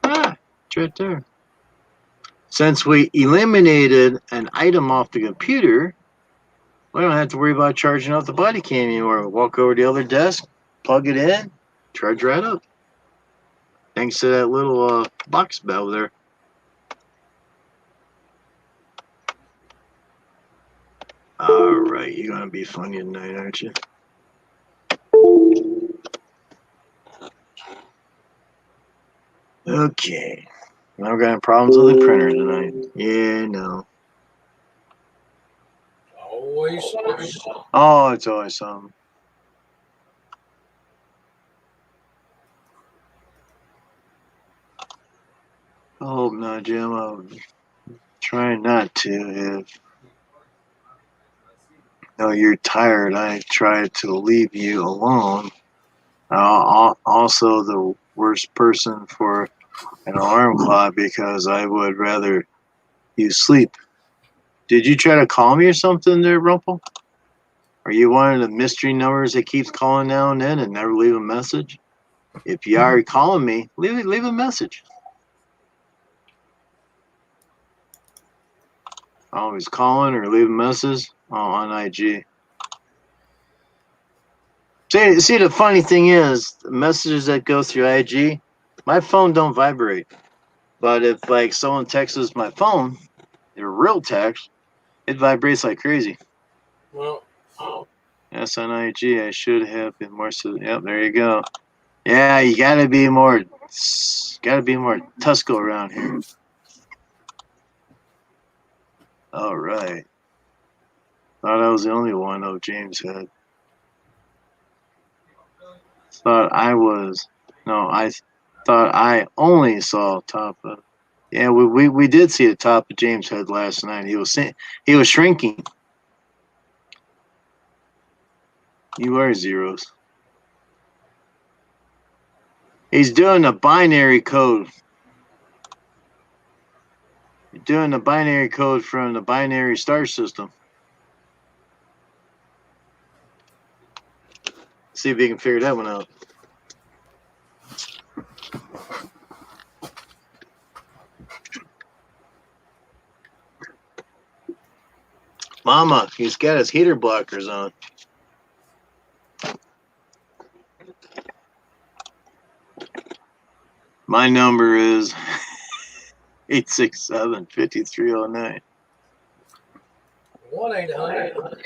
Ah, it's right there. Since we eliminated an item off the computer, we don't have to worry about charging off the body cam anymore. Walk over to the other desk, plug it in, charge right up. Thanks to that little box valve there. All right, you're gonna be funny tonight, aren't you? Okay. Now we're having problems with the printer tonight. Yeah, no. Always something. Oh, it's always something. I hope not, Jim. I'm trying not to. If you're tired, I try to leave you alone. Also, the worst person for an alarm clock because I would rather you sleep. Did you try to call me or something there, Rumple? Are you one of the mystery numbers that keeps calling now and then and never leave a message? If you are calling me, leave a message. Always calling or leave a message on IG. See, the funny thing is, the messages that go through IG, my phone don't vibrate. But if like someone texts my phone, their real text, it vibrates like crazy. Well, Yes, on IG, I should have been more. Yep, there you go. Yeah, you gotta be more Tusco around here. All right. Thought I was the only one. Oh, James had. I thought I only saw top of. Yeah, we did see the top of James' head last night. He was shrinking. You are zeros. He's doing a binary code. Doing the binary code from the binary star system. See if he can figure that one out. Mama, he's got his heater blockers on. My number is 867-5309. 1-800.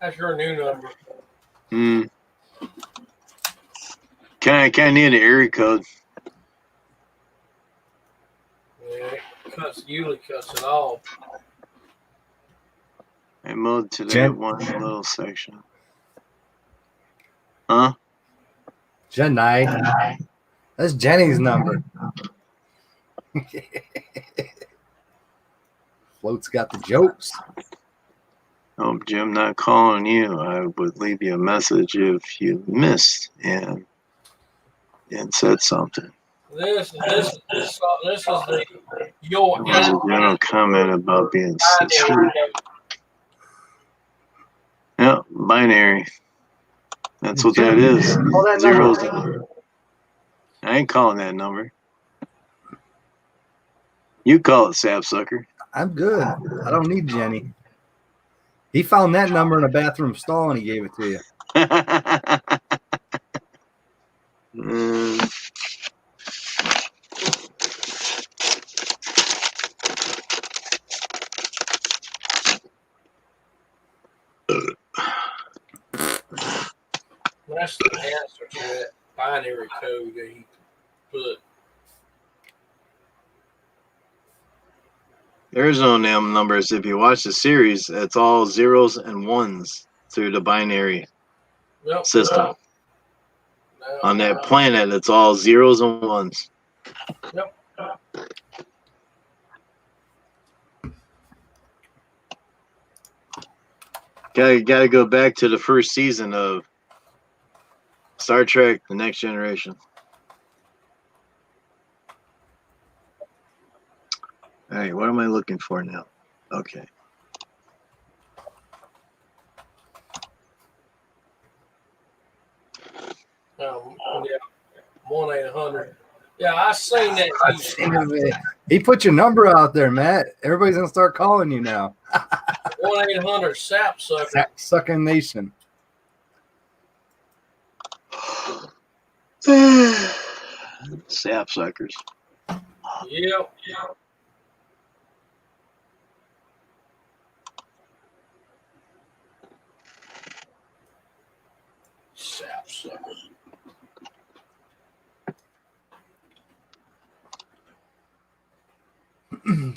That's your new number. Kind of need an area code. Yeah, usually cuts it off. I mowed to that Jen? one little section. Huh? Jenny. That's Jenny's number. Float's got the jokes. Oh, Jim, not calling you. I would leave you a message if you missed and said something. This is the your There's a general comment about being sincere. Yeah, binary. That's what that is. Call that Zeros. number. I ain't calling that number. You call it, sapsucker. I'm good. I don't need Jenny. He found that number in a bathroom stall and he gave it to you. That's the answer to that binary code that he put. There's no damn numbers. If you watch the series, it's all zeros and ones through the binary system. on that planet. It's all zeros and ones. Yep. Gotta go back to the first season of Star Trek: The Next Generation. All right, what am I looking for now? Okay. Yeah, 1-800. Yeah, I seen that. I seen it, man. He put your number out there, Matt. Everybody's gonna start calling you now. 1-800 sapsucker. Sucking Nation. Sapsuckers. Yep. Sapsucker.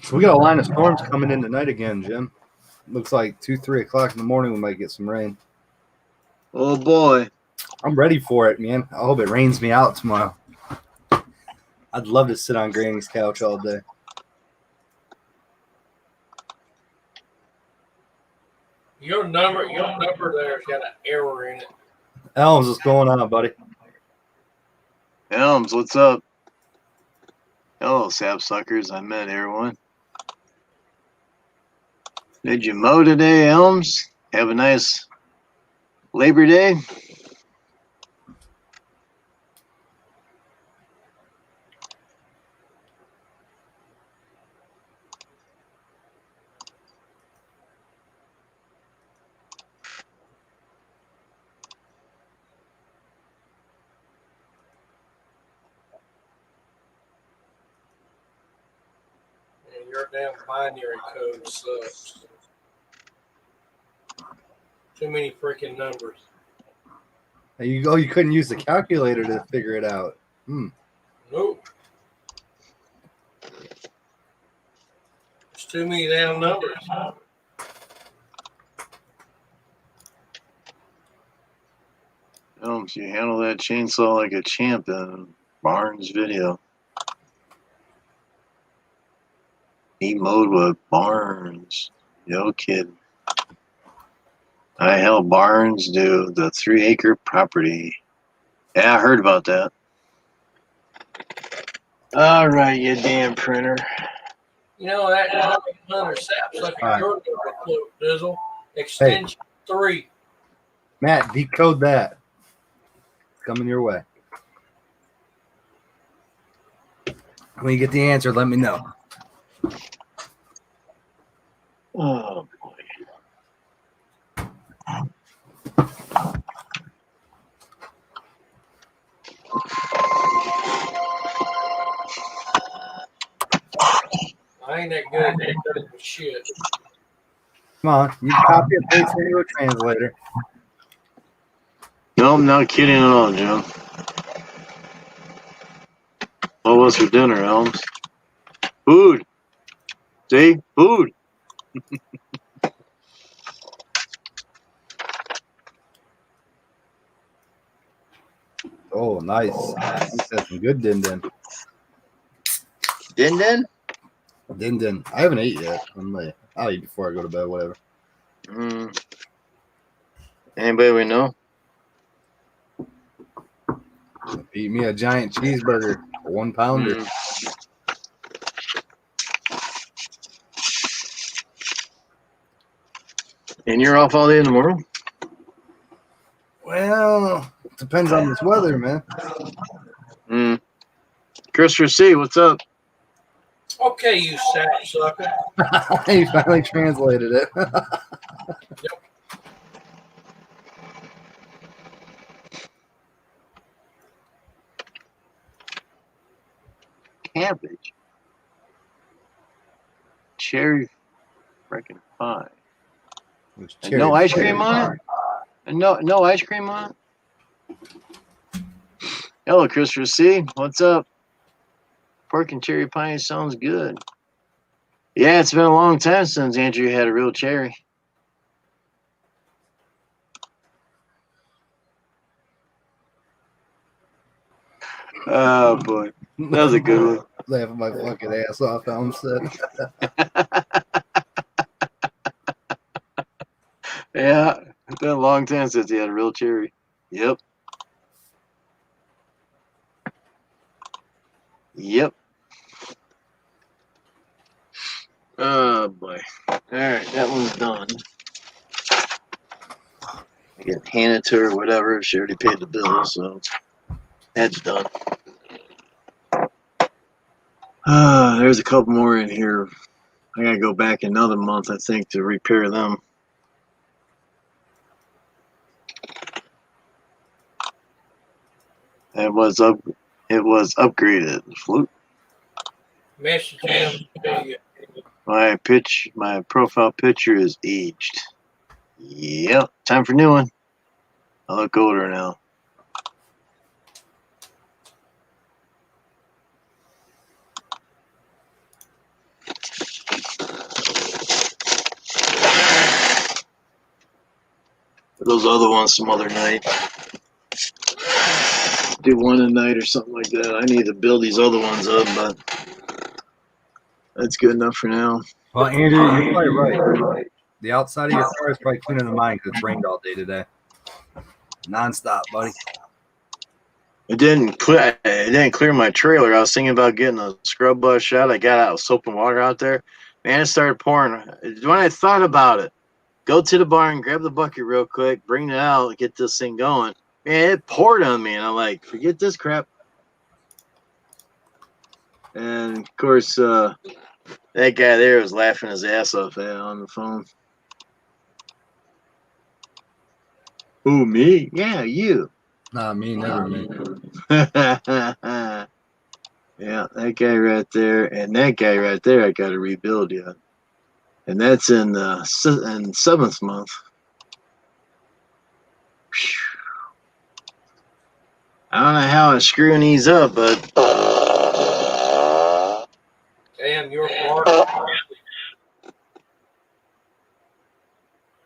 So we got a line of storms coming in tonight again, Jim. Looks like 2-3 o'clock in the morning we might get some rain. Oh boy. I'm ready for it, man. I hope it rains me out tomorrow. I'd love to sit on Granny's couch all day. Your number there's got an error in it. Elms, what's going on, buddy? Elms, what's up? Hello, sapsuckers. I met everyone. Did you mow today, Elms? Have a nice Labor Day. And your damn binary code sucks. Too many freaking numbers. You couldn't use the calculator to figure it out. Nope. There's too many damn numbers. Elms, you handle that chainsaw like a champ in Barnes video. He mowed with Barnes. No kidding. I helped Barnes do the 3-acre property. Yeah, I heard about that. All right, you damn printer. You know that 1-800 sapsucker. Alright. Your number, Cloak Dizzle. Extension 3. Matt, decode that. It's coming your way. When you get the answer, let me know. Oh boy. I ain't that good at that shit. Come on, you copy and paste into a translator. No, I'm not kidding at all, Jim. What was for dinner, Elms? Food. See? Food. Oh, nice. He said some good din-din. Din? Din-din. I haven't ate yet. I'll eat before I go to bed, whatever. Anybody we know? Eat me a giant cheeseburger, a 1-pounder. And you're off all day in the morning? Well, depends on this weather, man. Christopher C., what's up? Okay, you sapsucker. He finally translated it. Cabbage. Cherry freaking pie. And no ice cream on it? And no ice cream on it? Hello, Christopher C. What's up? Pork and cherry pie sounds good. Yeah, it's been a long time since Andrew had a real cherry. Oh boy, that was a good one. Laughing my fucking ass off. I'm sitting. Yeah, it's been a long time since he had a real cherry. Yep. Yep. Oh boy. All right, that one's done. I can hand it to her, whatever. She already paid the bill, so that's done. There's a couple more in here. I gotta go back another month, I think, to repair them. It was upgraded. Flute. Message him. My profile picture is aged. Yep. Time for new one. I look older now. Those other ones some other night. Do one a night or something like that. I need to build these other ones up, but that's good enough for now. Well, Andrew, you're probably right. The outside of your car is probably cleaner than mine because it's rained all day today. Non-stop, buddy. It didn't clear my trailer. I was thinking about getting a scrub bus shot. I got out soap and water out there. Man, it started pouring. When I thought about it, go to the barn, grab the bucket real quick, bring it out, get this thing going. Man, it poured on me, and I'm like, forget this crap. And of course, that guy there was laughing his ass off on the phone. Who, me? Yeah, you. Nah, me, never me. Yeah, that guy right there, and that guy right there, I got to rebuild yet, and that's in 7th month. Whew. I don't know how I'm screwing these up, but Damn, your fart.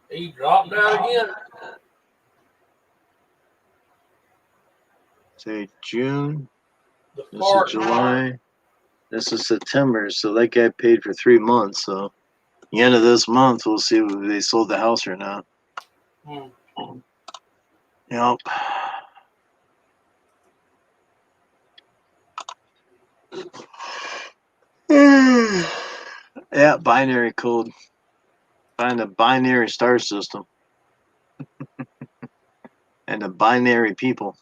He dropped out again. say June, The this fart. is July, this is September, so that guy paid for 3 months. So the end of this month, we'll see if they sold the house or not. Yep. Yeah, binary code. Find a binary star system and a binary people,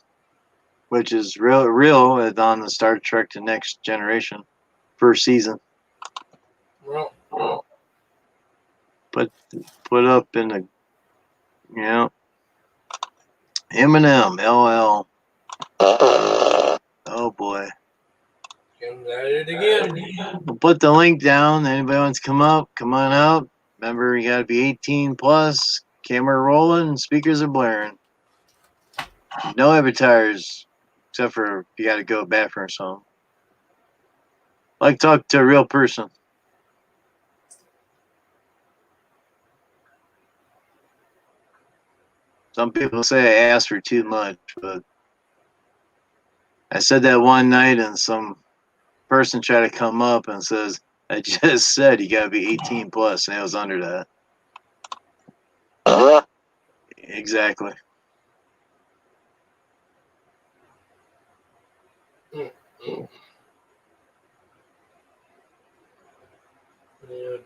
which is real on the Star Trek The Next Generation first season. Well, Put up in the, you know, Eminem, LL. Oh boy. Kim's at it again. We'll put the link down. Anybody wants to come up, come on out. Remember, you got to be 18 plus, camera rolling, and speakers are blaring. No avatars, except for if you got to go to the bathroom or something. Like talk to a real person. Some people say I ask for too much, but I said that one night and some person tried to come up and says, I just said you got to be 18 plus, and I was under that. Exactly.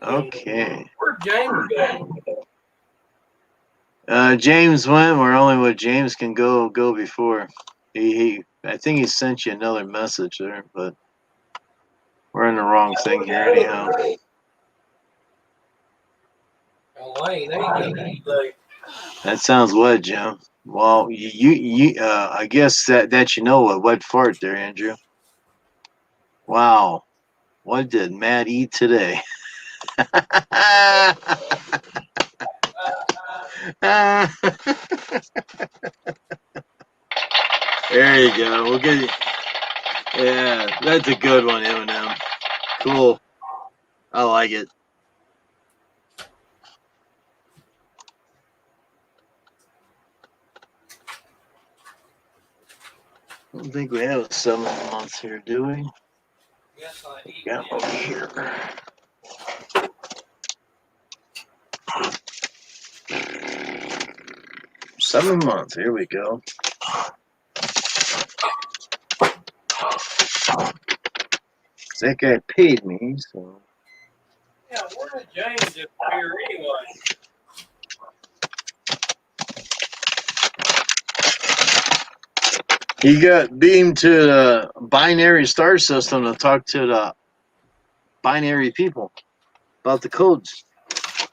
Okay. Where'd James go? James went where only what James can go before. I think he sent you another message there, but we're in the wrong thing here anyhow. Elaine, ain't like. That sounds wet, Jim. Well, I guess that you know what wet fart there, Andrew. Wow, what did Matt eat today? There you go. We'll get you. Yeah, that's a good one, Eminem. Cool. I like it. I don't think we have a 7 months here, do we? Yes, I eat. Got one here. Seven months. Here we go. That guy paid me, so. Yeah, where did James disappear anyway? He got beamed to the binary star system to talk to the binary people about the codes.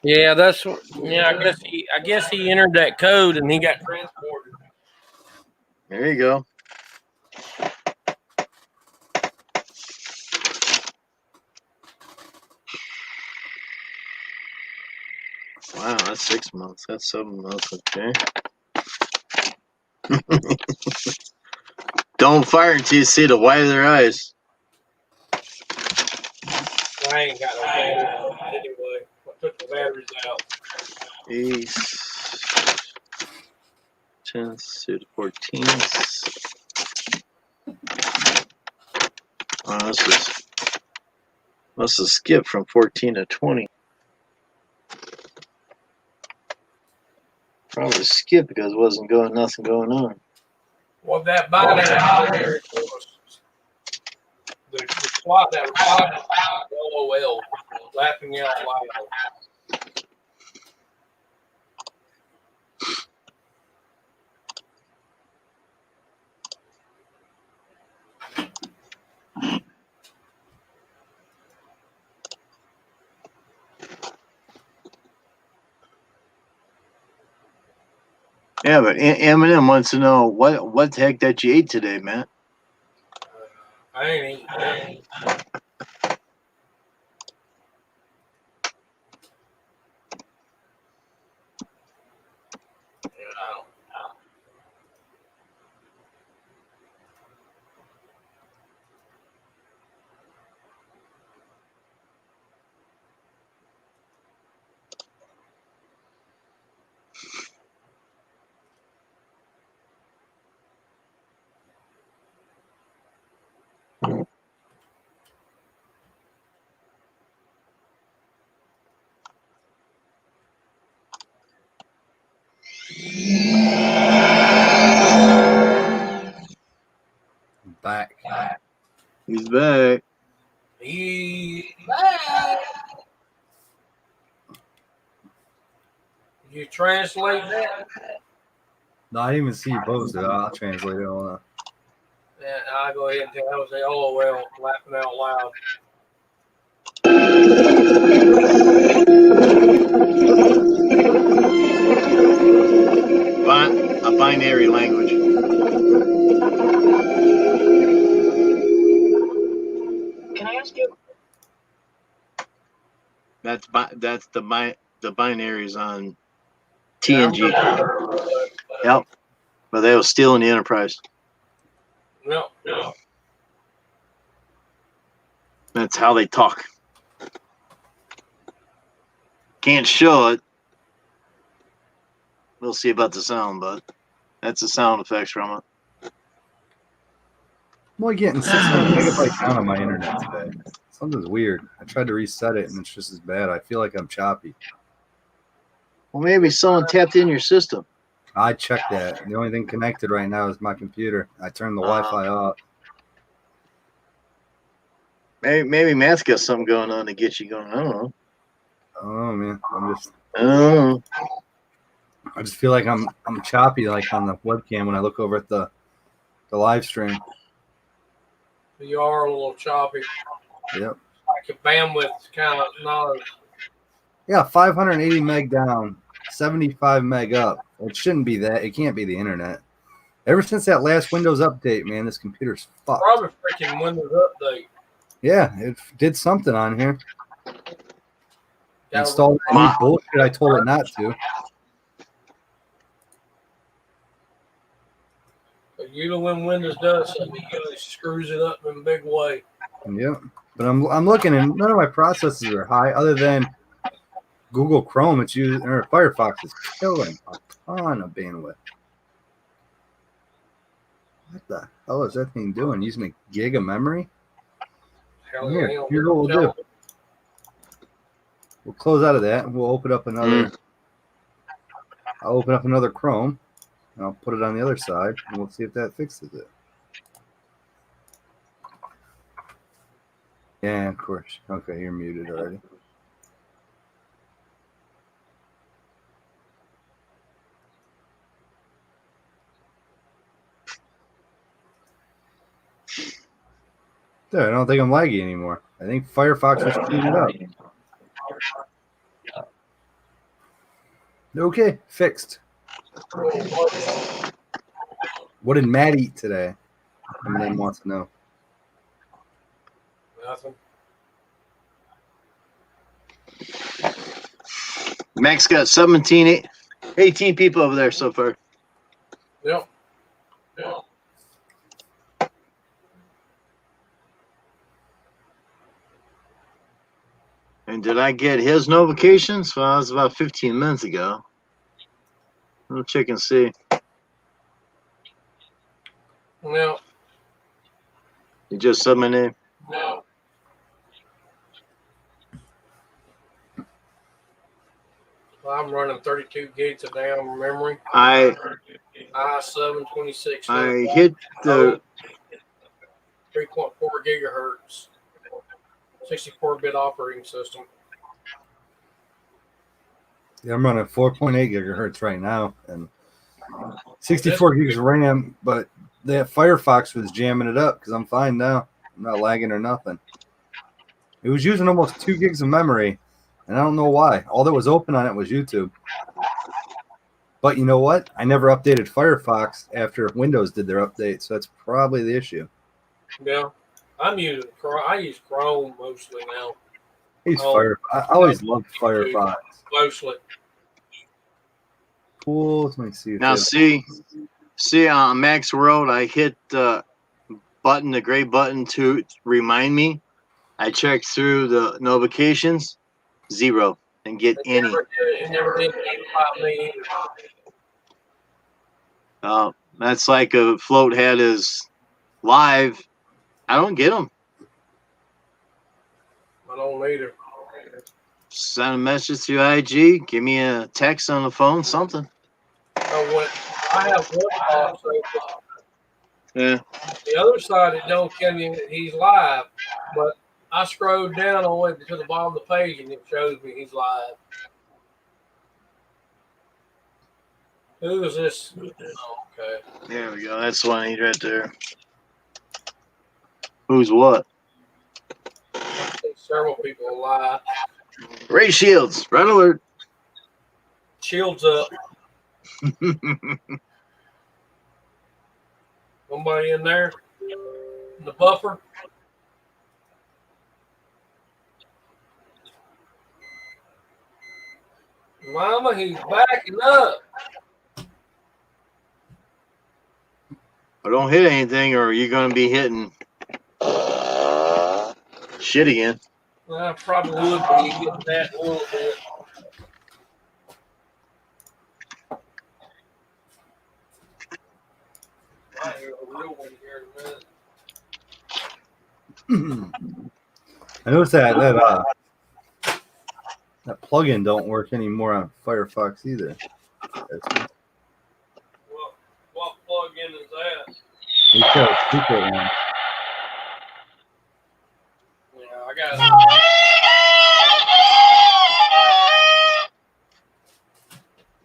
Yeah, that's yeah. I guess he entered that code and he got transported. There you go. Wow, that's 6 months. That's 7 months. Okay. Don't fire until you see the white of their eyes. I ain't got no batteries anyway. I took the batteries out. Ace. 10s to the 14s. Oh, this must have skipped from 14 to 20. Probably skipped because it wasn't nothing going on. Well, that binary was the plot that was LOL, laughing out loud. Yeah, but Eminem wants to know what the heck that you ate today, man. I ain't eating. Back. He's back. He's back. You translate that? No, I didn't even see you post it. I'll translate it on. Yeah, I'll go ahead and tell. I was say, LOL, laughing out loud. A binary language. Can I ask you? That's the binaries on TNG. Yep. But they were stealing the Enterprise. No. That's how they talk. Can't show it. We'll see about the sound, but that's the sound effects from it. I'm only getting 600 megabytes down on my internet today. Something's weird. I tried to reset it and it's just as bad. I feel like I'm choppy. Well, maybe someone tapped in your system. I checked that. The only thing connected right now is my computer. I turned the Wi-Fi off. Maybe Matt's got something going on to get you going. I don't know. Oh man, I just feel like I'm choppy, like on the webcam when I look over at the live stream. You are a little choppy. Yep. Like your bandwidth's kind of not. Yeah, 580 meg down, 75 meg up. It shouldn't be that. It can't be the internet. Ever since that last Windows update, man, this computer's fucked. Probably freaking Windows update. Yeah, it did something on here. Gotta Installed any bullshit I told it not to. But usually when Windows does something, it usually screws it up in a big way. Yep. But I'm looking and none of my processes are high other than Google Chrome. It's using or Firefox is killing a ton of bandwidth. What the hell is that thing doing? Using a gig of memory? Hell, Here, hell, here's what we'll do. tell- We'll close out of that and we'll open up another. I'll open up another Chrome and I'll put it on the other side and we'll see if that fixes it. Yeah, of course. Okay, you're muted already. There, I don't think I'm laggy anymore. I think Firefox was cleaning it up. Okay, fixed. What did Matt eat today? Everyone wants to know. Nothing. Max got 18 people over there so far. Yep. Yeah. And did I get his notifications? Well, that was about 15 minutes ago. We'll check and see. No. You just said my name. No. I'm running 32 gigs of damn memory. i7-26. I hit the 3.4 gigahertz, 64-bit operating system. Yeah, I'm running 4.8 gigahertz right now and 64 gigs of RAM, but that Firefox was jamming it up because I'm fine now. I'm not lagging or nothing. It was using almost 2 gigs of memory, and I don't know why. All that was open on it was YouTube. But you know what? I never updated Firefox after Windows did their update, so that's probably the issue. Yeah, I use Chrome mostly now. I always loved Firefox. Mostly. Cool. Let me see. now. See on Max World, I hit the gray button to remind me. I checked through the notifications, 0, and get any. It never did notify me either. That's like a Float had his live. I don't get them. I don't either. Send a message to IG. Give me a text on the phone. Something. I have one box open. Yeah. The other side, it don't tell me that he's live, but I scrolled down all the way to the bottom of the page and it shows me he's live. Who is this? Oh, okay. There we go. That's the one I need right there. Who's what? I see several people are live. Ray Shields. Red alert. Shields up. Somebody in there? In the buffer? Mama, he's backing up. I don't hit anything, or you're going to be hitting shit again. I probably would be getting that a little bit. I hear a real one here in a minute. I noticed that plugin don't work anymore on Firefox either. What plug-in is that? It's got a secret one. Yeah, I got it.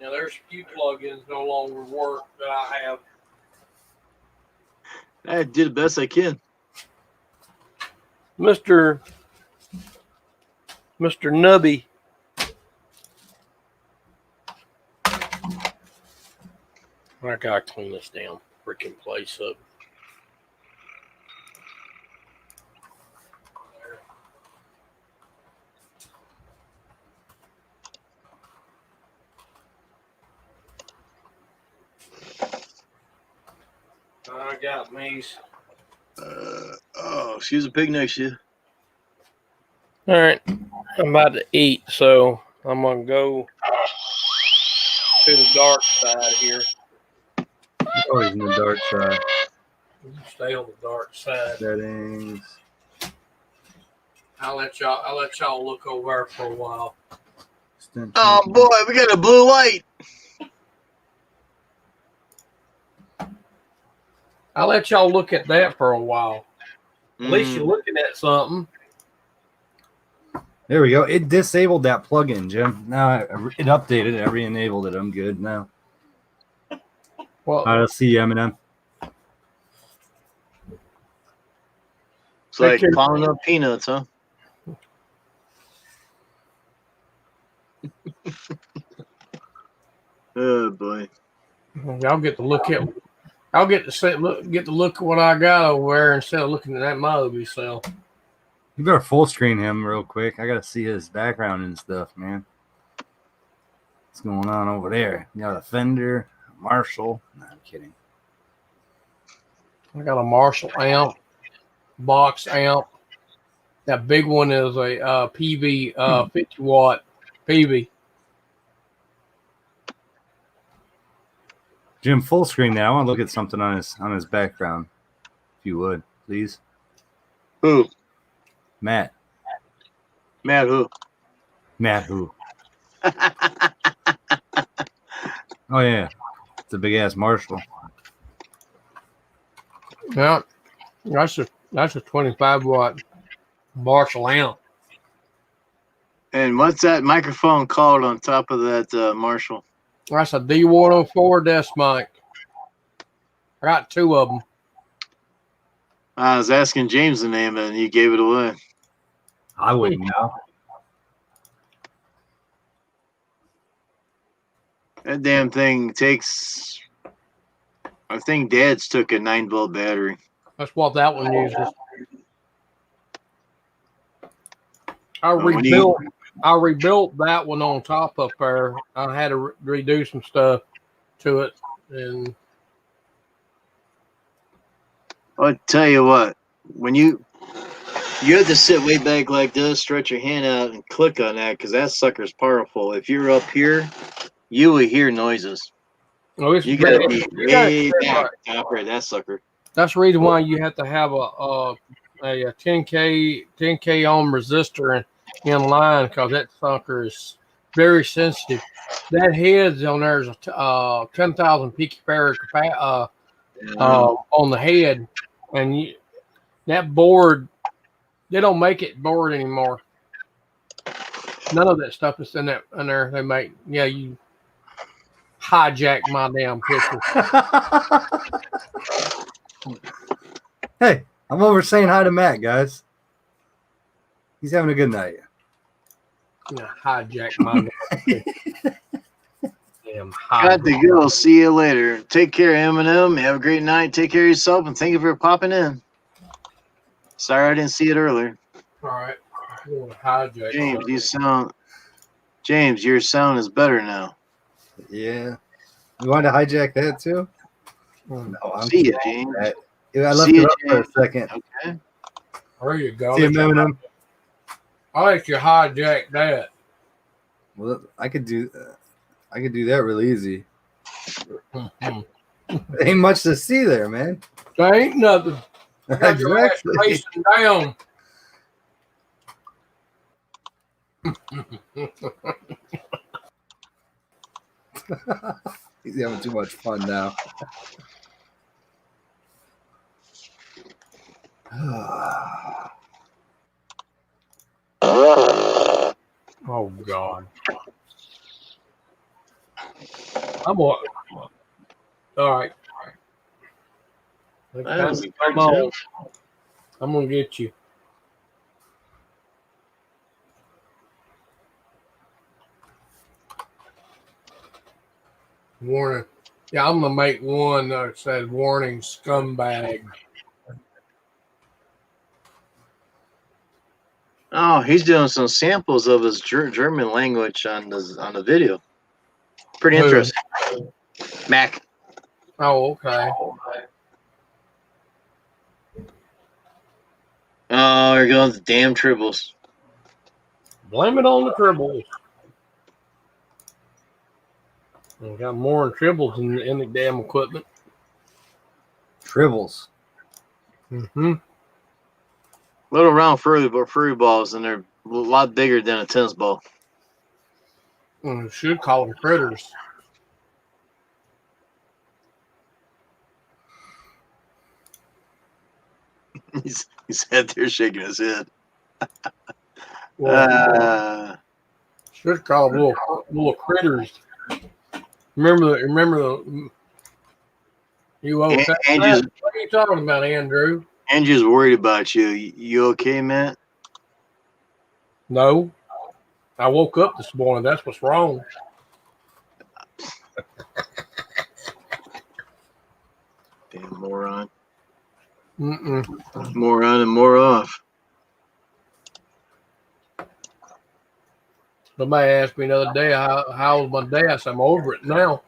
Now, there's a few plugins no longer work that I have. I did the best I can. Mr. Nubby. I gotta clean this damn freaking place up. I got me. Excuse the pig next to you. All right, I'm about to eat, so I'm gonna go to the dark side here. Always in the dark side. You stay on the dark side. Settings. I'll let y'all look over there for a while. Extension. Oh boy, we got a blue light. I'll let y'all look at that for a while. At least you're looking at something. There we go. It disabled that plugin, Jim. Now it updated it. I re-enabled it. I'm good now. Well, Let's see Eminem. It's like plowing up peanuts, huh? Oh boy. Y'all get to look at. I'll get to look at what I got over there instead of looking at that movie. So You better full screen him real quick. I gotta see his background and stuff, man. What's going on over there? You got a Fender, a Marshall. No, I'm kidding. I got a Marshall amp, box amp. That big one is a PV 50 watt PV. Jim, full screen now. I want to look at something on his background. If you would, please. Who? Matt. Matt who? Matt who? Oh yeah. It's a big ass Marshall. Yeah, that's a 25 watt Marshall amp. And what's that microphone called on top of that Marshall? That's a D104 desk mic. I got two of them. I was asking James the name and he gave it away. I wouldn't know. That damn thing takes. I think Dad's took a 9-volt battery. That's what that one uses. I when rebuilt that one on top of there. I had to redo some stuff to it, and I'll tell you what. When you have to sit way back like this, stretch your hand out, and click on that because that sucker's powerful. If you're up here, you will hear noises. You gotta be way back to operate that sucker. That's the reason why you have to have a 10K ohm resistor in line, because that sucker is very sensitive. That head's on there is 10,000 picofarad on the head, and that board, they don't make it board anymore. None of that stuff is in there. They make you hijack my damn picture. Hey, I'm over saying hi to Matt, guys. He's having a good night. Hijack my damn Got to go. See you later. Take care, Eminem. Have a great night. Take care of yourself, and thank you for popping in. Sorry I didn't see it earlier. All right. Hijack. James, your sound is better now. Yeah. You want to hijack that too? No, see you, James. I left it up for a second. Okay. There you go. See you, Eminem. I'll let you hijack that. Well, I could do that real easy. Ain't much to see there, man. There ain't nothing. Got your ass racing down. He's having too much fun now. Oh God. All right. I'm gonna get you. Warning. Yeah, I'm gonna make one that says "Warning, scumbag." Oh, he's doing some samples of his German language on the video. Pretty interesting. Mac. Oh, okay. Oh, here goes the damn tribbles. Blame it on the tribbles. We got more tribbles in the damn equipment. Tribbles. Mm-hmm. Little round furry balls, and they're a lot bigger than a tennis ball. Should call them critters. He's sat there shaking his head. Well, should call them little critters. Remember the you okay? Andrew's, What are you talking about, Andrew? Andrew's worried about you. You okay, Matt? No. I woke up this morning. That's what's wrong. Damn moron. Mm-mm. More on and more off. Somebody asked me the other day, how was my day? I said, I'm over it now.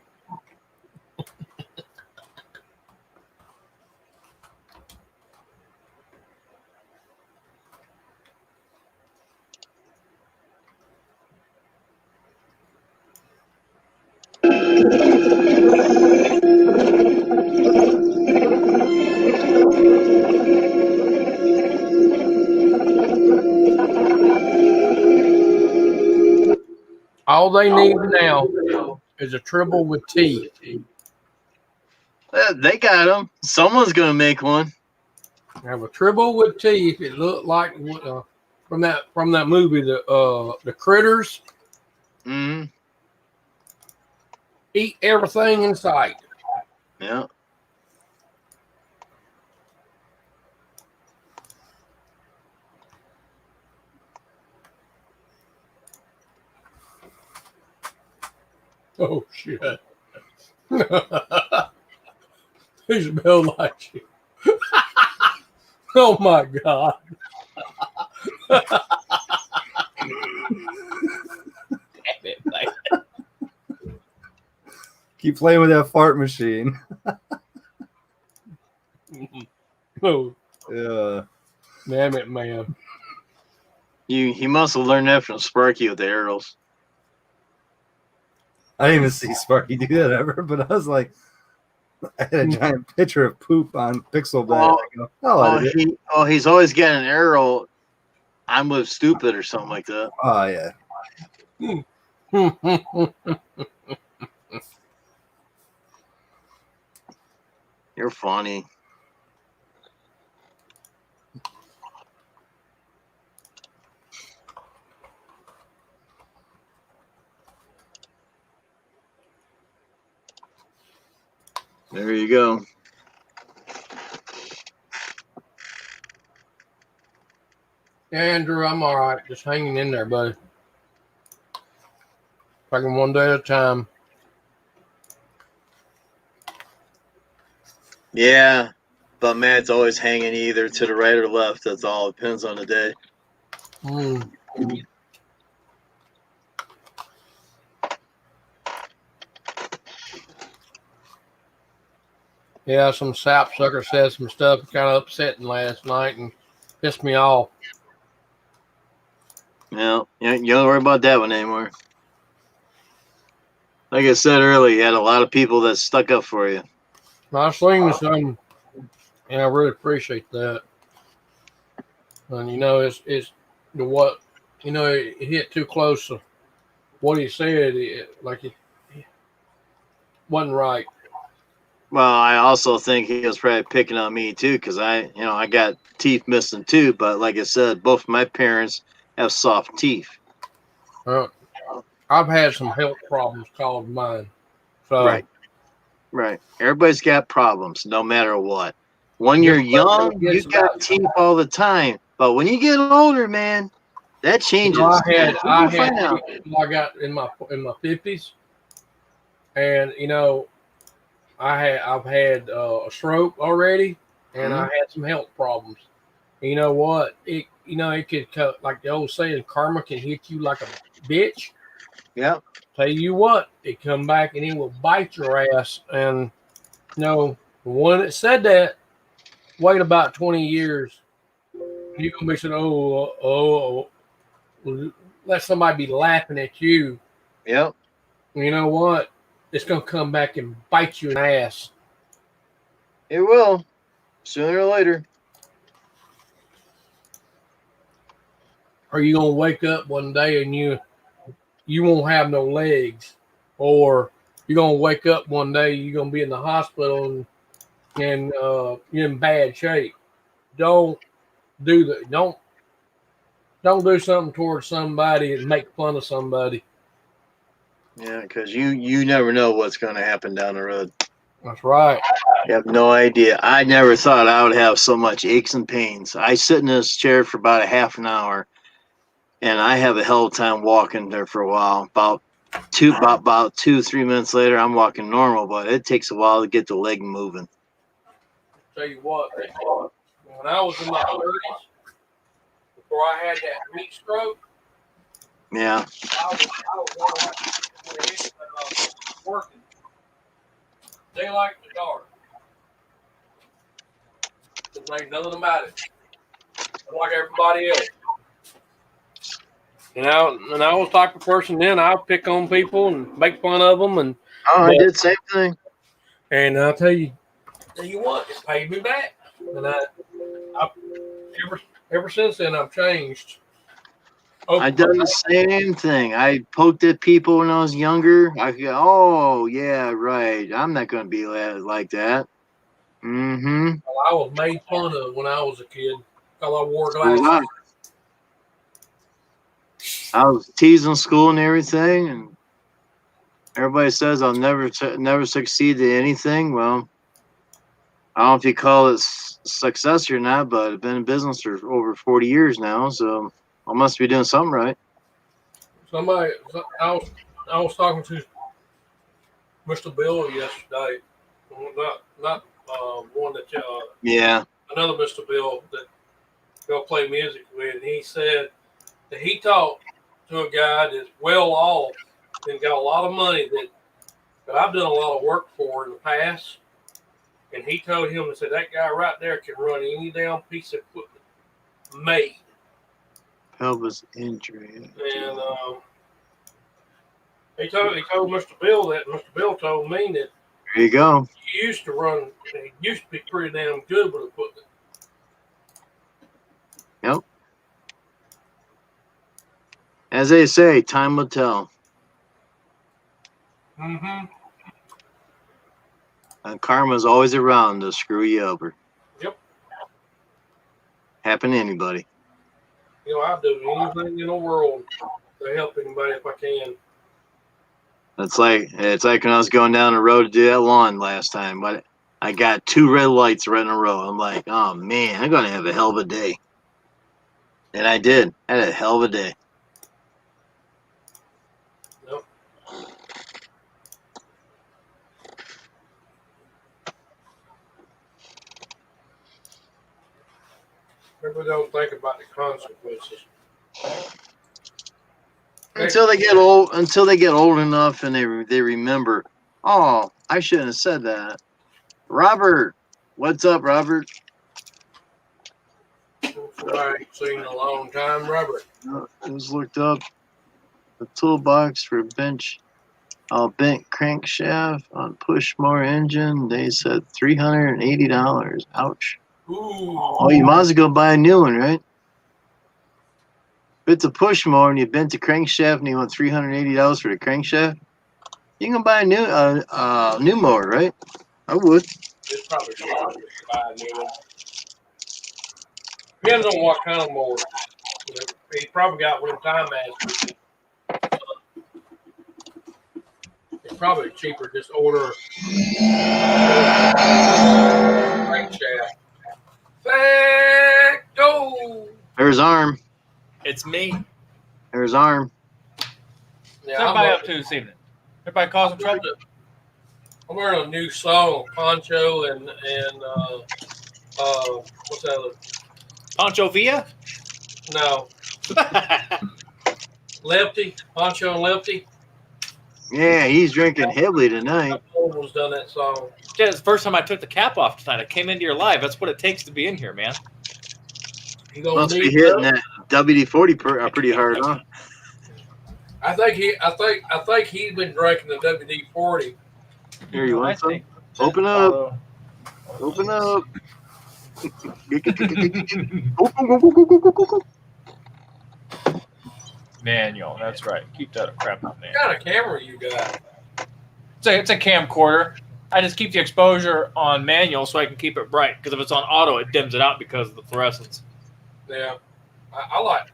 All they need now is a triple with teeth. They got him. Someone's gonna make one. Have a triple with teeth. It looked like from that movie, the critters Mm-hmm. eat everything in sight. Yeah. Oh shit! They smell like you. Oh my god! Damn it, man. Keep playing with that fart machine. Oh, Yeah. damn it, man. He must have learned that from Sparky with the arrows. I didn't even see Sparky do that ever, but I was like, I had a giant picture of poop on Pixelbed. He's always got an arrow. I'm with stupid or something like that. Oh yeah. You're funny. There you go. Andrew, I'm all right. Just hanging in there, buddy. Taking one day at a time. Yeah, but Matt's always hanging either to the right or left. That's all. It depends on the day. Mm. Yeah, some sapsucker said some stuff kind of upsetting last night and pissed me off. Yeah, you don't worry about that one anymore. Like I said earlier, you had a lot of people that stuck up for you. I seen some, and I really appreciate that. And it's the what it hit too close to what he said. It wasn't right. Well, I also think he was probably picking on me too, because I got teeth missing too. But like I said, both my parents have soft teeth. I've had some health problems called mine. So Right. Everybody's got problems, no matter what. When you're young, you got teeth all the time. But when you get older, man, that changes. I got in my 50s, and I've had a stroke already, and I had some health problems. And you know what? It could like the old saying, karma can hit you like a bitch. Yep. Tell you what, it come back and it will bite your ass. And the one that said that, wait about 20 years, you're gonna be saying, let somebody be laughing at you. Yep. You know what? It's gonna come back and bite you in the ass. It will, sooner or later. are you gonna wake up one day and you won't have no legs, or you're gonna wake up one day you're gonna be in the hospital and you're in bad shape. Don't do that. Don't do something towards somebody and make fun of somebody. Yeah, because you never know what's going to happen down the road. That's right. You have no idea. I never thought I would have so much aches and pains. I sit in this chair for about a half an hour, and I have a hell of a time walking there for a while. About 2, 3 minutes later, I'm walking normal, but it takes a while to get the leg moving. Tell you what, when I was in my 30s, before I had that heat stroke, Yeah. I was working daylight to dark. There ain't nothing about it. I'm like everybody else. And I was the type of person then I'd pick on people and make fun of them, and Oh, I did the same thing. I'll tell you what, it paid me back. And I ever since then I've changed. I done the same thing. I poked at people when I was younger. I go, oh yeah, right. I'm not gonna be like that. Mm-hmm. I was made fun of when I was a kid because I wore So was glasses. I was teasing school and everything, and everybody says I'll never succeed at anything. Well, I don't know if you call it success or not, but I've been in business for over 40 years now, so I must be doing something right. I was talking to Mr. Bill yesterday. Not one that Yeah. another Mr. Bill that y'all play music with. And he said that he talked to a guy that's well off and got a lot of money that I've done a lot of work for in the past. And he told him and said that guy right there can run any damn piece of equipment made. Pelvis injury. And he told Mr. Bill that. Mr. Bill told me that There you go. he used to be pretty damn good with equipment. Yep. As they say, time will tell. Mm-hmm. And karma's always around to screw you over. Yep. Happen to anybody. You know, I'll do anything in the world to help anybody if I can. It's like when I was going down the road to do that lawn last time, but I got 2 red lights right in a row. I'm like, oh man, I'm gonna have a hell of a day. And I did. I had a hell of a day. Yep. People don't think about the consequences. Until they get old enough and they remember, oh, I shouldn't have said that. Robert, what's up, Robert? I ain't seen in a long time, Robert. It was looked up. The toolbox for bent crankshaft on push mower engine. They said $380. Ouch. Ooh. Oh, you might as well go buy a new one, right? If it's a push mower and you bent the crankshaft and you want $380 for the crankshaft, you can buy a new mower, right? I would. It's probably cheaper to buy a new one. Depends on what kind of mower. He probably got one time masters. It's probably cheaper just order crankshaft. Back go. There's Arm. It's me. There's Arm. What's everybody up to this evening? Everybody causing trouble? I'm wearing a new song, Poncho and what's that other? Pancho Villa? No, Lefty, Poncho and Lefty. Yeah, he's drinking heavily tonight. Almost done that song. Yeah, it's the first time I took the cap off tonight. I came into your live. That's what it takes to be in here, man. You gonna Must be need hitting that? that WD-40 pretty hard, huh? I think he's been drinking the WD-40. Here, you I want some? think. Open up. Open up. Go, go, go, go, go, go, go, go. Manual. That's right. Keep that crap on What manual. kind of camera you got? It's a camcorder. I just keep the exposure on manual so I can keep it bright. Because if it's on auto, it dims it out because of the fluorescence. Yeah, I like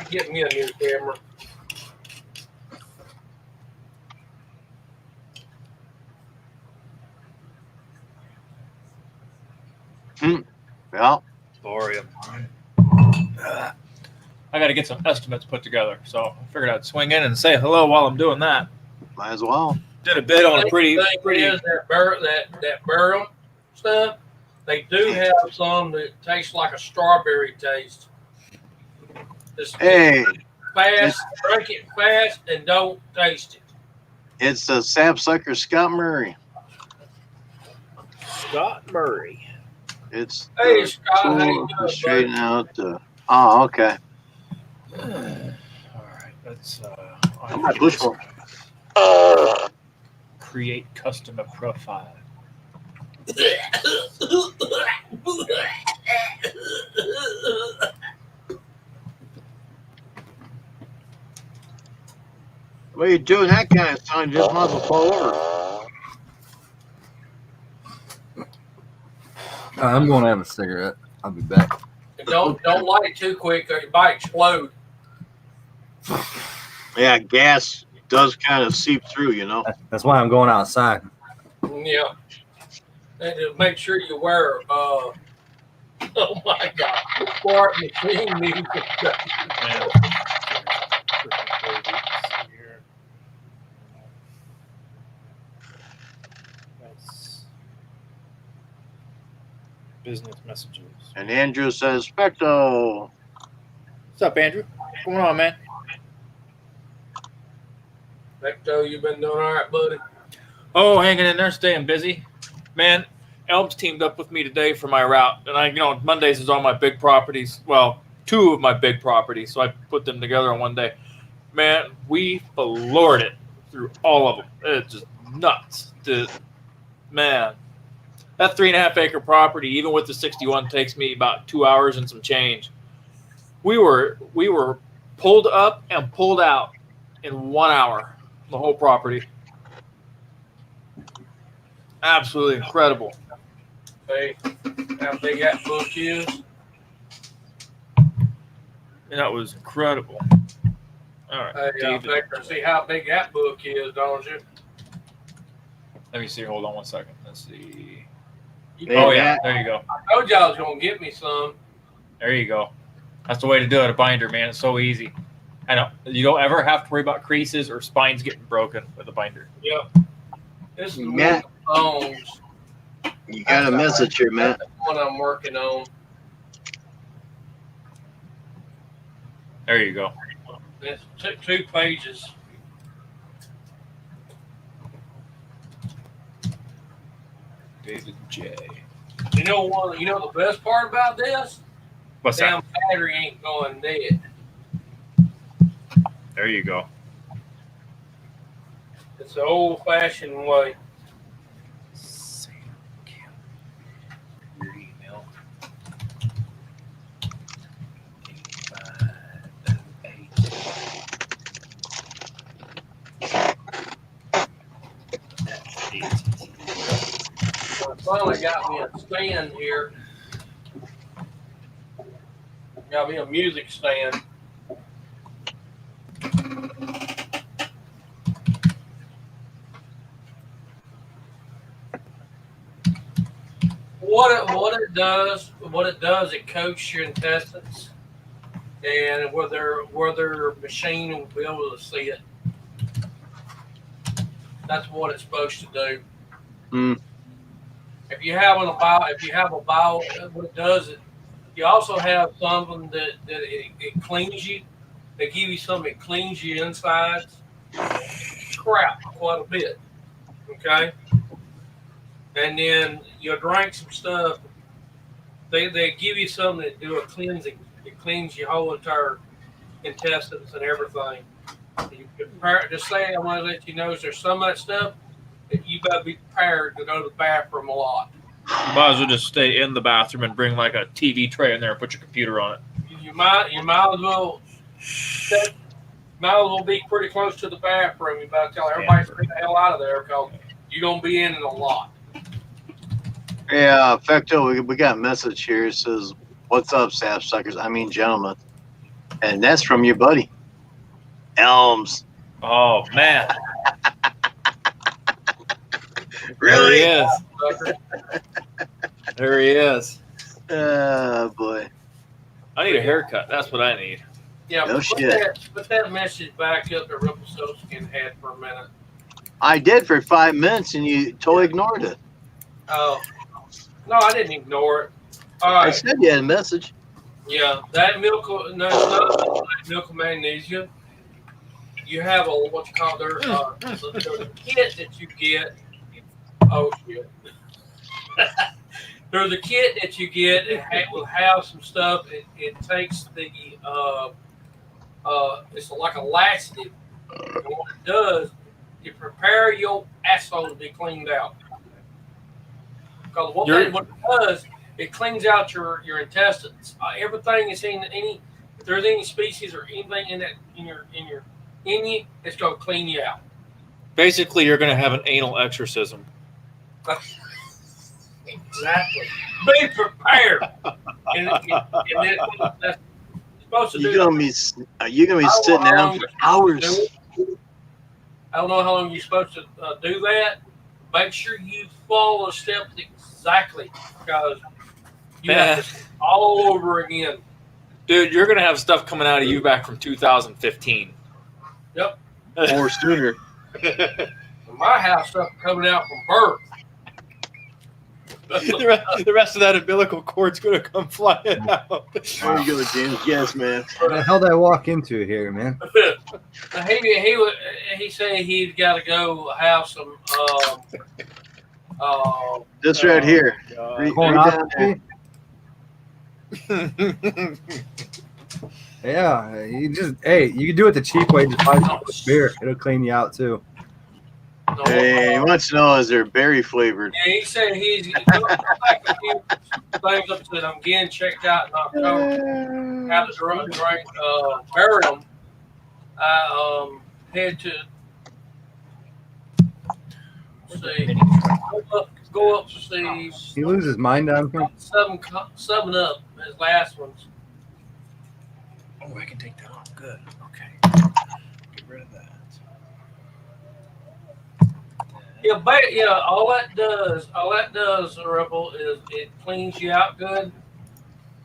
getting me a new camera. Yeah. Thorium. I got to get some estimates put together. So I figured I'd swing in and say hello while I'm doing that. Might as well. Did a bid on a pretty. Is that barrel stuff. They do have some that taste like a strawberry taste. Just Hey, fast, drink it fast, and don't taste it. it's the sapsucker Scott Murray. Scott Murray. It's Hey, the Scott, how you tool doing, to buddy? straighten out the. Oh, okay. All right. Let's I'm not bushwalk. create customer profile. What are you doing that kind of time? Just might as well fall over. I'm going to have a cigarette. I'll be back. And don't light it too quick, or it might explode. Yeah, gas does kind of seep through, you know. That's why I'm going outside. Yeah. And just make sure you wear oh my God, smart machine music. Business messages. And Andrew says, Specto. What's up, Andrew? What's going on, man? Vecto, you been doing all right, buddy? Oh, hanging in there, staying busy. Man, Elb's teamed up with me today for my route. And Mondays is all my big properties. Well, 2 of my big properties. So I put them together on one day. Man, we floored it through all of them. It's just nuts. Man, that 3.5 acre property, even with the 61, takes me about 2 hours and some change. We were pulled up and pulled out in 1 hour. The whole property. Absolutely incredible. Hey, how big that book is? And that was incredible. All right, Hey, David. Vector, see how big that book is, don't you? Let me see. Hold on one second. Let's see. Hey, Oh, yeah. Matt. There you go. I told you I was going to get me some. There you go. That's the way to do it. A binder, man. It's so easy. I know. You don't ever have to worry about creases or spines getting broken with a binder. Yep. This is Matt. one of the phones. You got a message here, Matt. That's the one I'm working on. There you go. It's 2 pages. David J. You know the best part about this? What's Damn that? battery ain't going dead. There you go. It's the old-fashioned way. Your email. So I finally got me a stand here. Got me a music stand. What it does, it coats your intestines, and whether machine will be able to see it. That's what it's supposed to do. Mm. If you have a bowel, what it does is you also have something that it cleans you. They give you something that cleans your insides. Crap, quite a bit. Okay. And then you drink some stuff. They give you something that do a cleansing. It cleans your whole entire intestines and everything. You just say I want to let you know there's some of that stuff that you got to be prepared to go to the bathroom a lot. You might as well just stay in the bathroom and bring like a TV tray in there and put your computer on it. You might as well might as well be pretty close to the bathroom. You better tell everybody to stay the hell out of there because you're gonna be in it a lot. Yeah, Fecto, we got a message here. It says, "What's up, sapsuckers? I mean, gentlemen." And that's from your buddy, Elms. Oh man, Really? There he is. There he is. Boy. I need a haircut. That's what I need. Yeah, No put that message back up that Rumpelstiltskin had for a minute. I did for 5 minutes, and you totally ignored it. Oh, no, I didn't ignore it. All I right. said you had a message. Yeah, that milk, no, it's not milk of magnesia. You have a what you call there's a kit that you get. Oh shit! There's a kit that you get. It will have some stuff. It takes the it's like a laxative. And what it does, it prepare your asshole to be cleaned out. Because what it does, it cleans out your intestines. Everything is in any. If there's any species or anything in that in you, it's gonna clean you out. Basically, you're gonna have an anal exorcism. Exactly. Be prepared. And that's supposed to do. You're gonna be sitting down for hours. I don't know how long you're supposed to do that. Make sure you follow the steps exactly because you have to all over again. Dude, you're gonna have stuff coming out of you back from 2015. Yep. Or sooner. In my house, stuff coming out from birth. The rest of that umbilical cord's gonna come flying out. There you go, James. Yes, man. What the hell did I walk into here, man? He said he's got to go have some. This right here. Read down there. Colonoscopy? Yeah, you can do it the cheap way. Just buy some beer. It'll clean you out too. Hey, he wants to know, is there berry flavored? Yeah, he said he's going back a few things up that I'm getting checked out in October. How to drink barium. I had to see go up to see He loses his mind down here. 7 Up, his last ones. Oh, I can take that off. Good. Okay. Get rid of that. Yeah, all that does, Rebel, is it cleans you out good.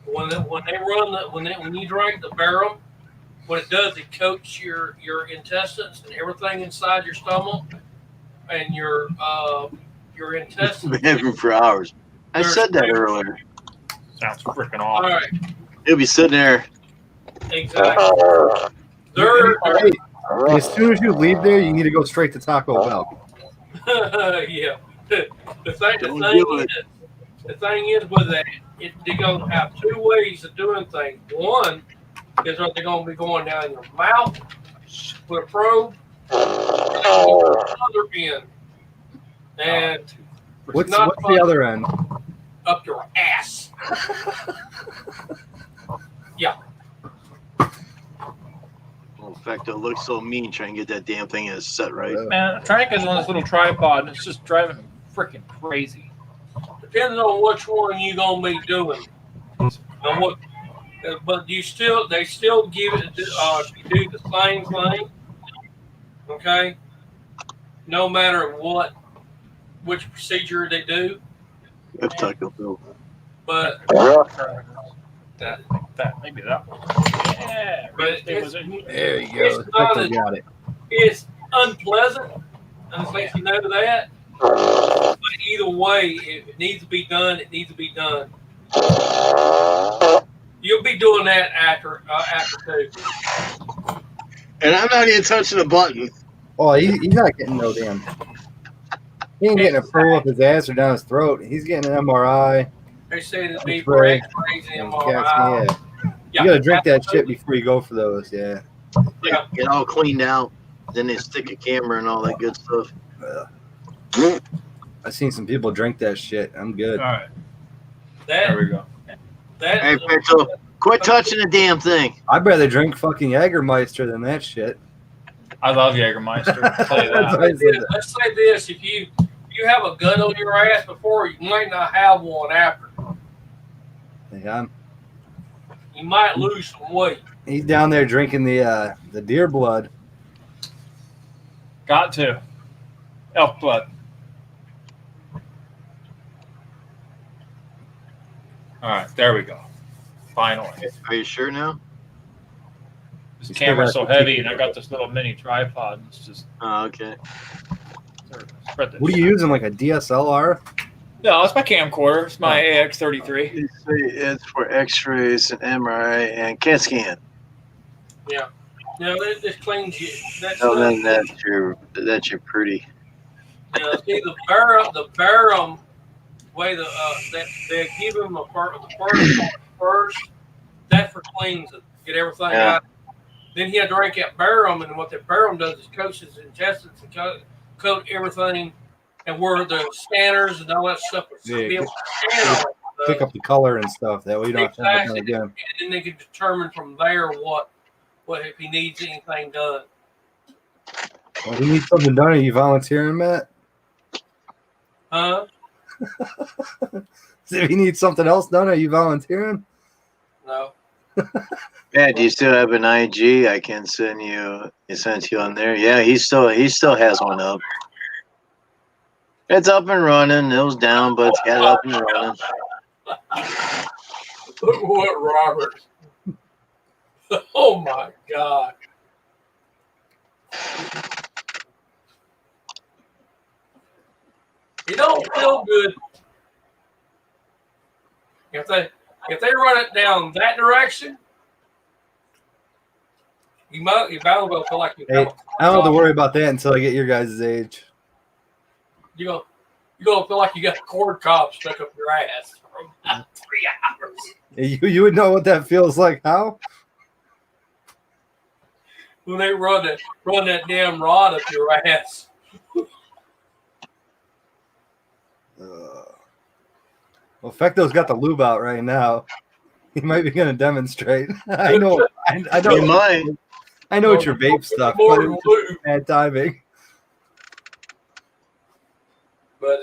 When you drink the barium, what it does, it coats your intestines and everything inside your stomach and your intestines. Been having for hours. I said that earlier. Sounds freaking All awesome. right, He'll be sitting there. exactly. They're Hey, as soon as you leave there, you need to go straight to Taco Bell. yeah. The thing Don't do it. is with that, they're going to have 2 ways of doing things. One is that they're going to be going down your mouth with a probe, the other end, and What's not the other end? up your ass. Yeah. In fact, it looks so mean trying to get that damn thing set right. Man, Tranca's on this little tripod, and it's just driving me freaking crazy. Depending on which one you're going to be doing. And what, but they still give it, you do the same thing. Okay? No matter which procedure they do. If Taco Bell. But Maybe that one. Yeah, But There you It's go. not Taco a- got it. it's unpleasant, unless you know that. But either way, if it needs to be done, it needs to be done. You'll be doing that after 2. And I'm not even touching the button. Oh, he's not getting no damn. He ain't getting a pull up his ass or down his throat. He's getting an MRI. They say it'd be Right. crazy And MRI. cats, yeah. You gotta drink that shit before you go for those. Yeah. Yeah. Get all cleaned out. Then they stick a camera and all that good stuff. I've seen some people drink that shit. I'm good. All right, That there we go. that Hey, Fecto, Quit touching the damn thing. I'd rather drink fucking Jägermeister than that shit. I love Jägermeister. I'll tell you That's that. why I said that. Let's say this: if you have a gut on your ass before, you might not have one after. Yeah, You might lose some weight. he's down there drinking the deer blood. Got to. Elk blood. All right, there we go. Finally. Are you sure now? This You still camera's got so to heavy, keep and I got this little mini tripod. And it's just Oh, okay. spread this. What are you using? Like a DSLR? No, it's my camcorder. It's my AX33. It's for X-rays and MRI and CAT scan. Yeah. No, this cleans you. That's No, then that's your pretty. see the Barum way that they give him the first. That for cleans it, get everything Yeah. out. Then he had to drink that Barum, and what the Barum does is coats his intestines and coat everything, and where the scanners and all that stuff would Yeah, be able to scan all that Pick stuff, up the color and stuff. That way you don't have to have it done Exactly. again. and then they can determine from there what if he needs anything done. Well, if you need something done, are you volunteering, Matt? Huh? If you need something else done, are you volunteering? No. Yeah, do you still have an IG? I can send you. He sent you on there. Yeah, he still has one up. It's up and running. It was down, but it's got it up and running. Look what Robert. Oh my God. You don't feel good if they run it down that direction. You might well feel like Hey, I don't have to worry about that until I get your guys' age. you're gonna feel like you got a cord cob stuck up your ass for about 3 hours. You would know what that feels like. How? When they run that damn rod up your ass. Well, Fecto's got the lube out right now. He might be going to demonstrate. I know. I know. You might. I know it's your vape stuff, More but than it's lube. just bad timing. But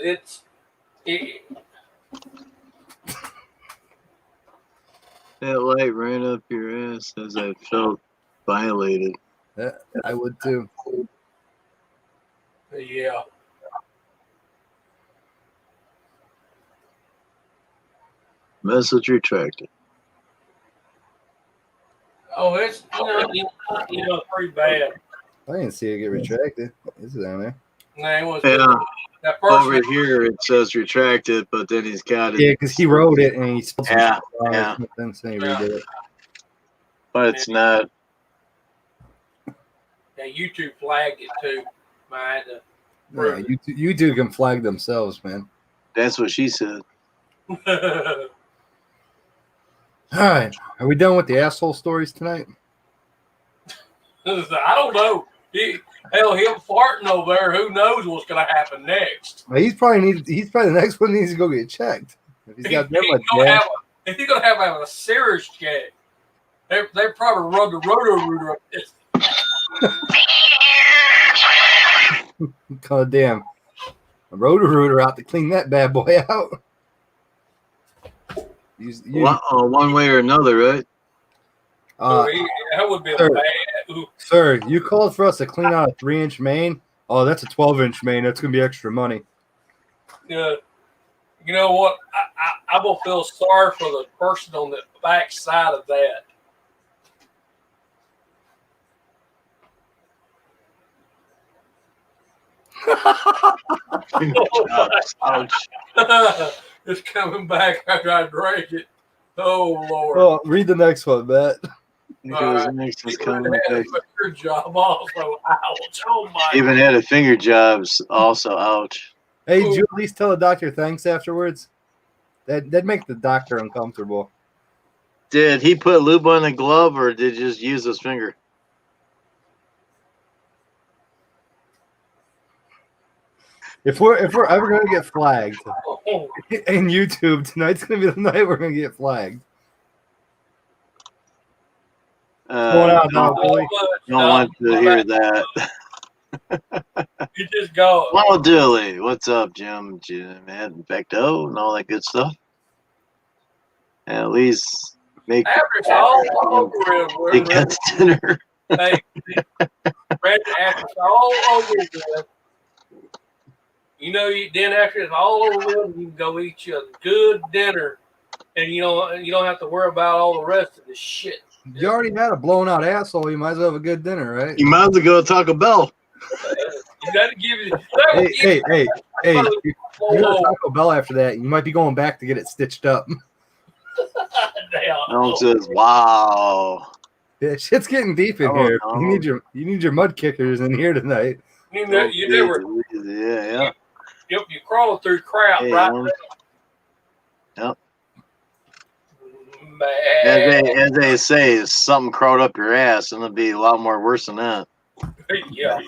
That light ran up your ass as I felt violated. I would too. yeah. Message retracted. Oh, it's pretty bad. I didn't see it get retracted. Is it down there? No, it was Yeah. that person. Over here it says retracted, but then he's got it. Yeah, because he wrote it and he spelled some Yeah, shit wrong or yeah. something, so he Yeah. redid it. But it's not. Yeah, YouTube flagged it too. I had to Yeah, you two can flag themselves, man. That's what she said. All right. Are we done with the asshole stories tonight? I don't know. Him farting over there. Who knows what's going to happen next? Well, he's probably the next one needs to go get checked. If he's got that much gas. If he's going to have a serious check, they probably run the roto-rooter up this. God damn. A rotor-rooter out to clean that bad boy out. One way or another, right? That would be sir. bad. Sir, you called for us to clean out a 3-inch main? Oh, that's a 12-inch main. That's going to be extra money. You know what? I will feel sorry for the person on the back side of that. Ouch. It's coming back after I drank it. Oh, Lord. Oh, read the next one, Matt. Because the next one's coming Had a back. finger job also. Ouch. Oh, my. Even had a finger jobs also. Ouch. Hey, did you at least tell the doctor thanks afterwards? That'd make the doctor uncomfortable. Did he put lube on the glove or did he just use his finger? If we're ever gonna get flagged Oh, in YouTube, tonight's gonna be the night we're gonna get flagged. Going out now, Don't, Billy. don't want to hear that. You just go. Well, Dilly, what's up, Jim? Jim, Becto, and all that good stuff. At least make After it's all over they with, got dinner. hey, Brad, after it's all over with, then after it's all over with, you can go eat you a good dinner, and you don't have to worry about all the rest of the shit. You already had a blown out asshole. You might as well have a good dinner, right? You might as well go to Taco Bell. You got to give it. Hey! You go to Oh, Taco Bell after that. You might be going back to get it stitched up. No one says, "Wow." Yeah, shit's getting deep in Oh, here. no. You need your mud kickers in here tonight. You never. Yeah. You're crawling through crap, Hey, right? Yep. Man. As they say, something crawled up your ass, and it'll be a lot more worse than that. Yeah.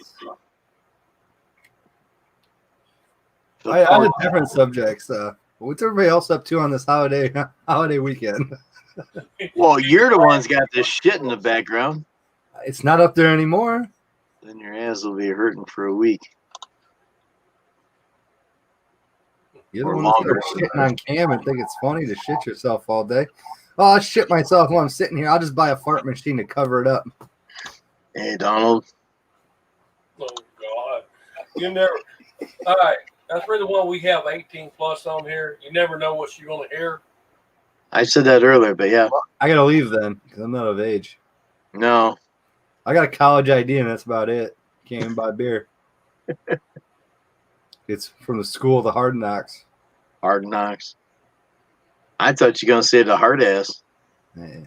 On a different subjects. What's everybody else up to on this holiday weekend? Well, you're the ones got this shit in the background. It's not up there anymore. Then your ass will be hurting for a week. You're the Or one that longer. started shitting on cam and think it's funny to shit yourself all day. Oh, I shit myself while I'm sitting here. I'll just buy a fart machine to cover it up. Hey, Donald. Oh God. You never. All right. That's really one we have 18 plus on here. You never know what you're gonna hear. I said that earlier, but yeah. I gotta leave then because I'm not of age. No. I got a college ID and that's about it. Can't even buy beer. It's from the school of the Hard Knocks. Hard Knocks. I thought you were going to say the hard ass. Yeah.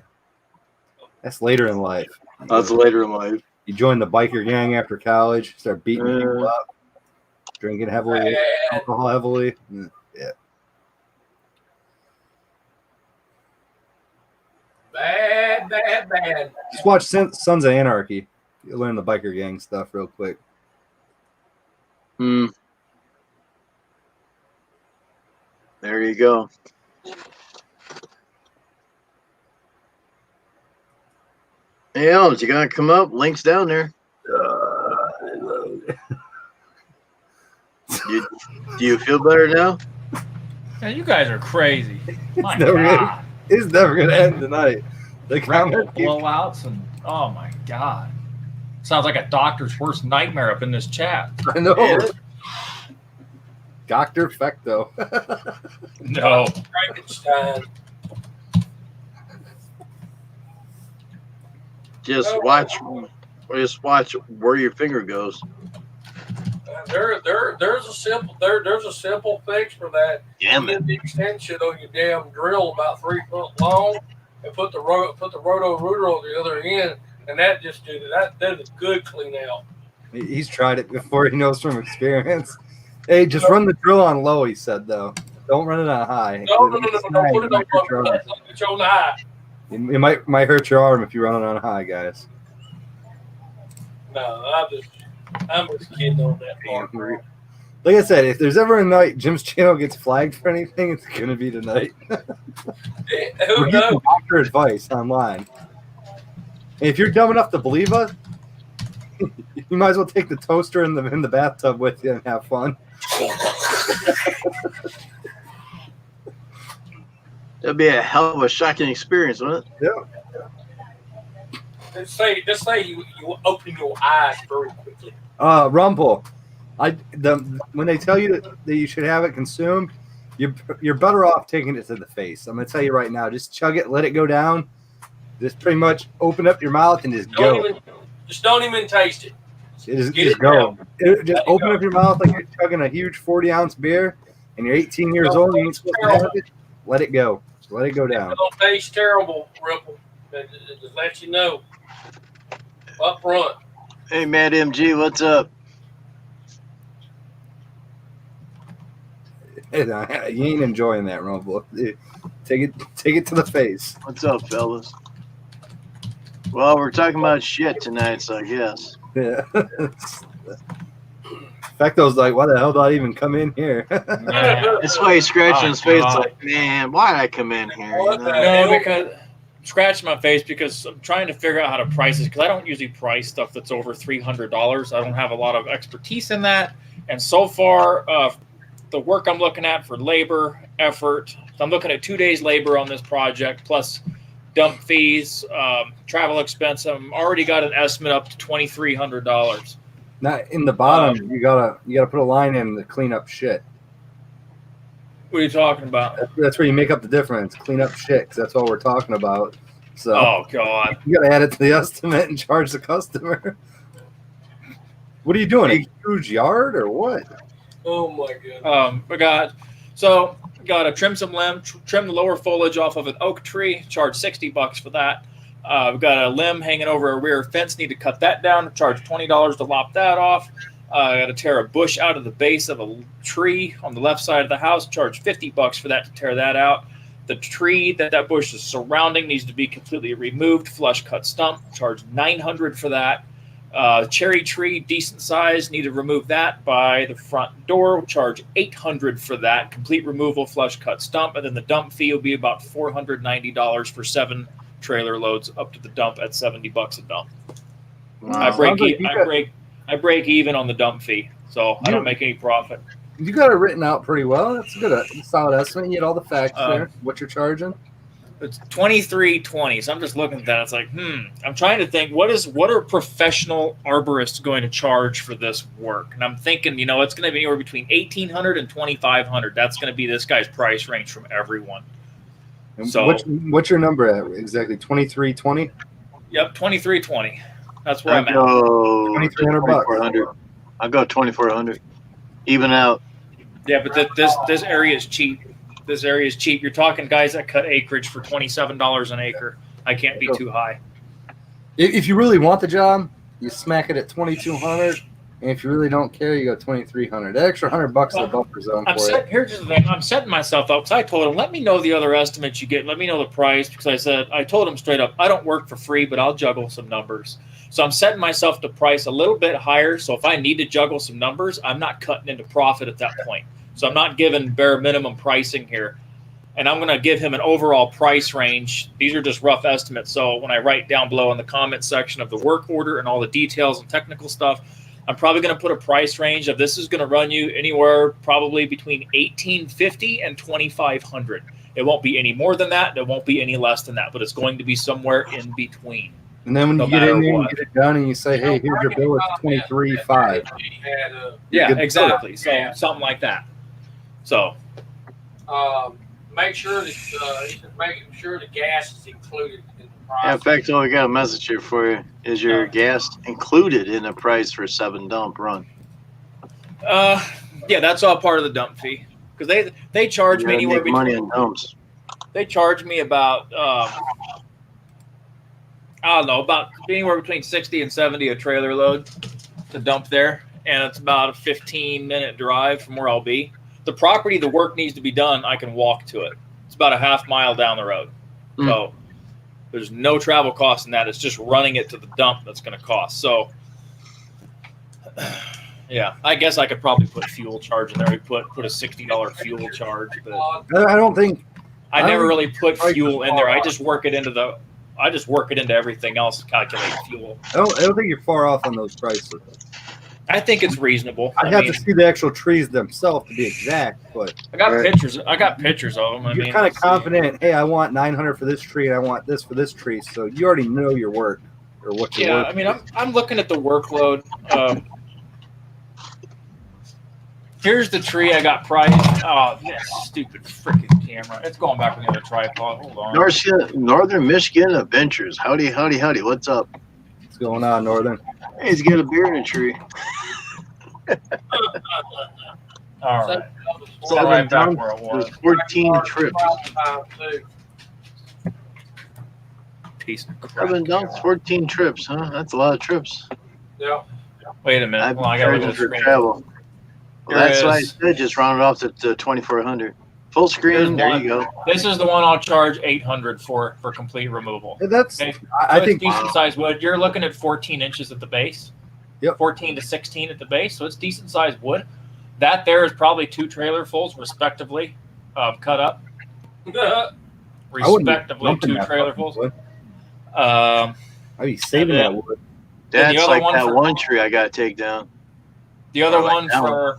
That's later in life. That's later in life. You join the biker gang after college, start beating people up, drinking heavily, alcohol heavily. Yeah. Bad. Just watch Sons of Anarchy. You'll learn the biker gang stuff real quick. There you go. Hey, Elms, you gonna come up? Link's down there. Do you feel better now? Yeah, you guys are crazy. My never God. It's never gonna end tonight. The Record comment keeps- blowouts and oh my God. Sounds like a doctor's worst nightmare up in this chat. I know. Yeah. Dr. Fecto. No. Frankenstein. Just watch where your finger goes. There's a simple fix for that. Damn Get it. the extension on your damn drill about 3 foot long, and put the roto rooter on the other end, and that just did it. That did a good clean out. He's tried it before. He knows from experience. Hey, just run the drill on low, he said, though. Don't run it on high. No, put it on the high. It might hurt your arm if you run it on high, guys. No, I'm just kidding on that part. Like I said, if there's ever a night Jim's channel gets flagged for anything, it's gonna be tonight. Who We're knows? getting doctor advice online. And if you're dumb enough to believe us, you might as well take the toaster in the bathtub with you and have fun. That'd be a hell of a shocking experience, wouldn't it? Yeah. Just say you open your eyes very quickly. Rumble. When they tell you that you should have it consumed, you're better off taking it to the face. I'm gonna tell you right now. Just chug it, let it go down. Just pretty much open up your mouth and just go. Don't even taste it. Just go. Just open up your mouth like you're chugging a huge 40-ounce beer, and you're 18 years old. And you're supposed to have it. Let it go. Just let it go down. It don't taste terrible, Ripple. Just let you know. Up front. Hey, Matt MG, what's up? You ain't enjoying that, Rumble. Take it to the face. What's up, fellas? Well, we're talking about shit tonight, so I guess. Yeah. Fecto's like, why the hell did I even come in here? That's why he's scratching Oh, his face God. like, man, why did I come in here? You What know? the No, scratching my face because I'm trying to figure out how to price this, because I don't usually price stuff that's over $300. I don't have a lot of expertise in that. And so far, the work I'm looking at for labor, effort, so I'm looking at 2 days labor on this project, plus dump fees, travel expense. I'm already got an estimate up to $2,300. Now in the bottom, you gotta put a line in to clean up shit. What are you talking about? That's where you make up the difference. Clean up shit, 'cause that's what we're talking about. So Oh, God. you gotta add it to the estimate and charge the customer. What are you doing? A huge yard or what? Oh my god. Got to trim some limb, trim the lower foliage off of an oak tree, charge $60 for that. We've got a limb hanging over a rear fence, need to cut that down, charge $20 to lop that off. I got to tear a bush out of the base of a tree on the left side of the house, charge $50 for that to tear that out. The tree that bush is surrounding needs to be completely removed, flush cut stump, charge $900 for that. Cherry tree, decent size, need to remove that by the front door, charge $800 for that, complete removal, flush cut stump, and then the dump fee will be about $490 for 7 trailer loads up to the dump at $70 a dump. I break even on the dump fee, so I don't make any profit. You got it written out pretty well. That's a good, solid estimate. You get all the facts there. What you're charging? It's $23.20. So I'm just looking at that. It's like, I'm trying to think what are professional arborists going to charge for this work? And I'm thinking, it's going to be anywhere between $1,800 and $2,500. That's going to be this guy's price range from everyone. And So what's your number at exactly? 2320? Yep, $23.20. That's where I I'm at. go $2,300. $2,400. I'll go $2,400. Even out. Yeah, but this area is cheap. This area is cheap. You're talking guys that cut acreage for $27 an acre. I can't be too high. If you really want the job, you smack it at 2,200. And if you really don't care, you go 2,300. That extra $100 in the buffer zone for it. Here's the thing. I'm setting myself up because I told him, let me know the other estimates you get. Let me know the price, because I told him straight up, I don't work for free, but I'll juggle some numbers. So I'm setting myself to price a little bit higher. So if I need to juggle some numbers, I'm not cutting into profit at that point. So I'm not giving bare minimum pricing here. And I'm going to give him an overall price range. These are just rough estimates. So when I write down below in the comment section of the work order and all the details and technical stuff, I'm probably going to put a price range of this is going to run you anywhere probably between $1,850 and $2,500. It won't be any more than that. It won't be any less than that, but it's going to be somewhere in between. And then when No you get in there, matter you get it done, and you say, "Hey, here's your bill. It's 23.5." Yeah, Good. exactly. So something like that. So Make sure that he's just making sure the gas is included in the Yeah, in price. fact, I got a message here for you. Is your gas included in the price for 7 dump run? yeah, that's all part of the dump fee, because they charge You me gotta anywhere make money between. on dumps. They charge me about I don't know, about anywhere between 60 and 70 a trailer load to dump there, and it's about a 15-minute drive from where I'll be. The property, the work needs to be done, I can walk to it. It's about a half mile down the road. So there's no travel cost in that. It's just running it to the dump that's going to cost. So, yeah, I guess I could probably put fuel charge in there. We put a $60 fuel charge, but I don't think. I never really put fuel in there. I just work it into everything else to calculate fuel. I don't think you're far off on those prices. I think it's reasonable. I'd have to see the actual trees themselves to be exact, but I got pictures. I got pictures of them. you're kind of confident. Hey, I want 900 for this tree, and I want this for this tree. So you already know your work or what you're Yeah, working. I mean, I'm looking at the workload. Here's the tree I got priced. Oh, this stupid freaking camera! It's going back on the other tripod. Hold on. Northern Michigan Adventures. Howdy, howdy, howdy. What's up? What's going on, Northern? Hey, he's got a beer in a tree. All right. So All right, back dump where it was. is 14 trips. Piece of crap. 7 dumps, 14 trips, huh? That's a lot of trips. Yeah. Wait a minute. I've Hold on, I got to charging look for at the screen. travel. Well, There that's why I is- said just round it off to 2,400. Full screen. There's There you go. This is the one I'll charge $800 for complete removal. That's. Okay. I So think. it's decent sized wood. You're looking at 14 inches at the base. Yep. 14 to 16 at the base. So it's decent sized wood. That there is probably 2 trailer fulls respectively cut up. I wouldn't be respectively dumping 2 that trailerfuls. fucking wood. Um, I'd be saving And then- that wood. Then the That's other like one that for- one tree I got to take down. the other I like one that for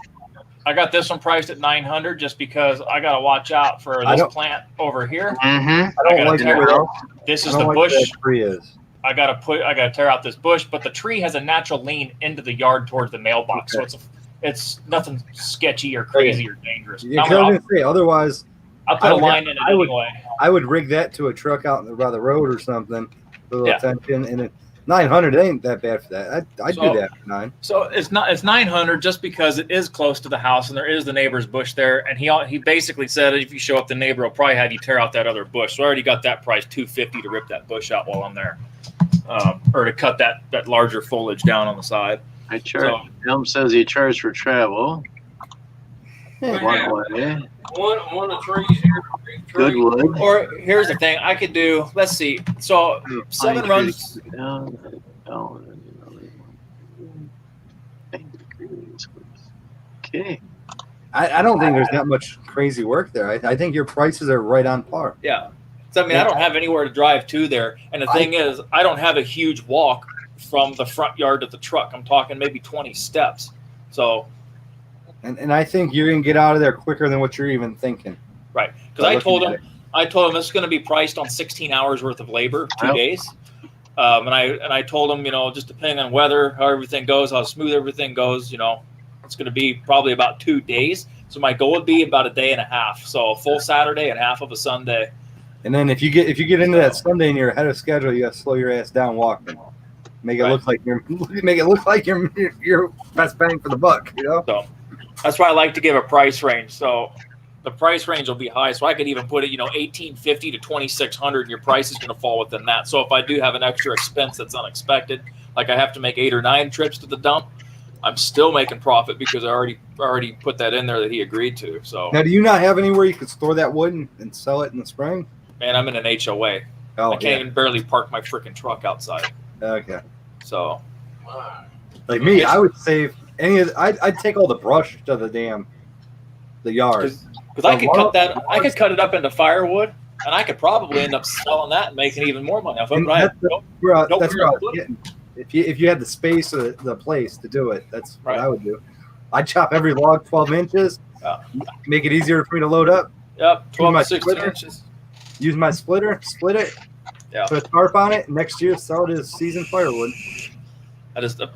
I got this one priced at 900 just because I got to watch out for I this don't- plant over here. Mm-hmm. I I don't gotta like tear where out. This I is don't the like bush. where that tree is. I gotta tear out this bush, but the tree has a natural lean into the yard towards the mailbox, Okay. so it's nothing sketchy or crazy or dangerous. Yeah, I'm 'cause I was gonna- gonna say, otherwise, I'll put I a would line have- in it I would- anyway. I would rig that to a truck out by the road or something. For a little Yeah. tension, and 900 ain't that bad for that. I'd So- do that for 9. So it's 900 just because it is close to the house and there is the neighbor's bush there, and he basically said if you show up, the neighbor will probably have you tear out that other bush. So I already got that price $250 to rip that bush out while I'm there, or to cut that larger foliage down on the side. I charge. Elm says he charged for travel. Yeah. One way. One of the trees here. Big tree. Good wood. Or here's the thing, I could do. Let's see. So Pine 7 tree runs. down, down, okay. I don't think there's that much crazy work there. I think your prices are right on par. Yeah. So I mean, I don't have anywhere to drive to there, and the thing is, I don't have a huge walk from the front yard to the truck. I'm talking maybe 20 steps. So And I think you're gonna get out of there quicker than what you're even thinking. right, because I told Looking him this is going to be priced on 16 hours worth of labor, 2 Yep. days. And I told him, just depending on weather, how everything goes, how smooth everything goes, it's going to be probably about 2 days. So my goal would be about a day and a half. So a full Saturday and half of a Sunday. And then if you get into that Sunday and you're ahead of schedule, you gotta slow your ass down walking. Make it Right. look like you're best bang for the buck, So that's why I like to give a price range. So the price range will be high. So I could even put it, $1,850 to $2,600, and your price is going to fall within that. So if I do have an extra expense that's unexpected, like I have to make 8 or 9 trips to the dump, I'm still making profit because I already put that in there that he agreed to. So Now, do you not have anywhere you could store that wood and sell it in the spring? man, I'm in an HOA. Oh, I can't even barely park my freaking truck outside. Okay. So Like me, I would save I'd take all the brush to the yard. because I could cut it up into firewood, and I could probably end up selling that and making even more money off of it. And But I have that's no- Bro, Nope, that's you're what I was not. getting. If you had the space or the place to do it, that's what Right. I would do. I'd chop every log 12 inches, Yeah. make it easier for me to load up, Yep, 12 my to 16 splitter. inches. use my splitter, split it, Yeah. put a tarp on it, and next year sell it as seasoned firewood.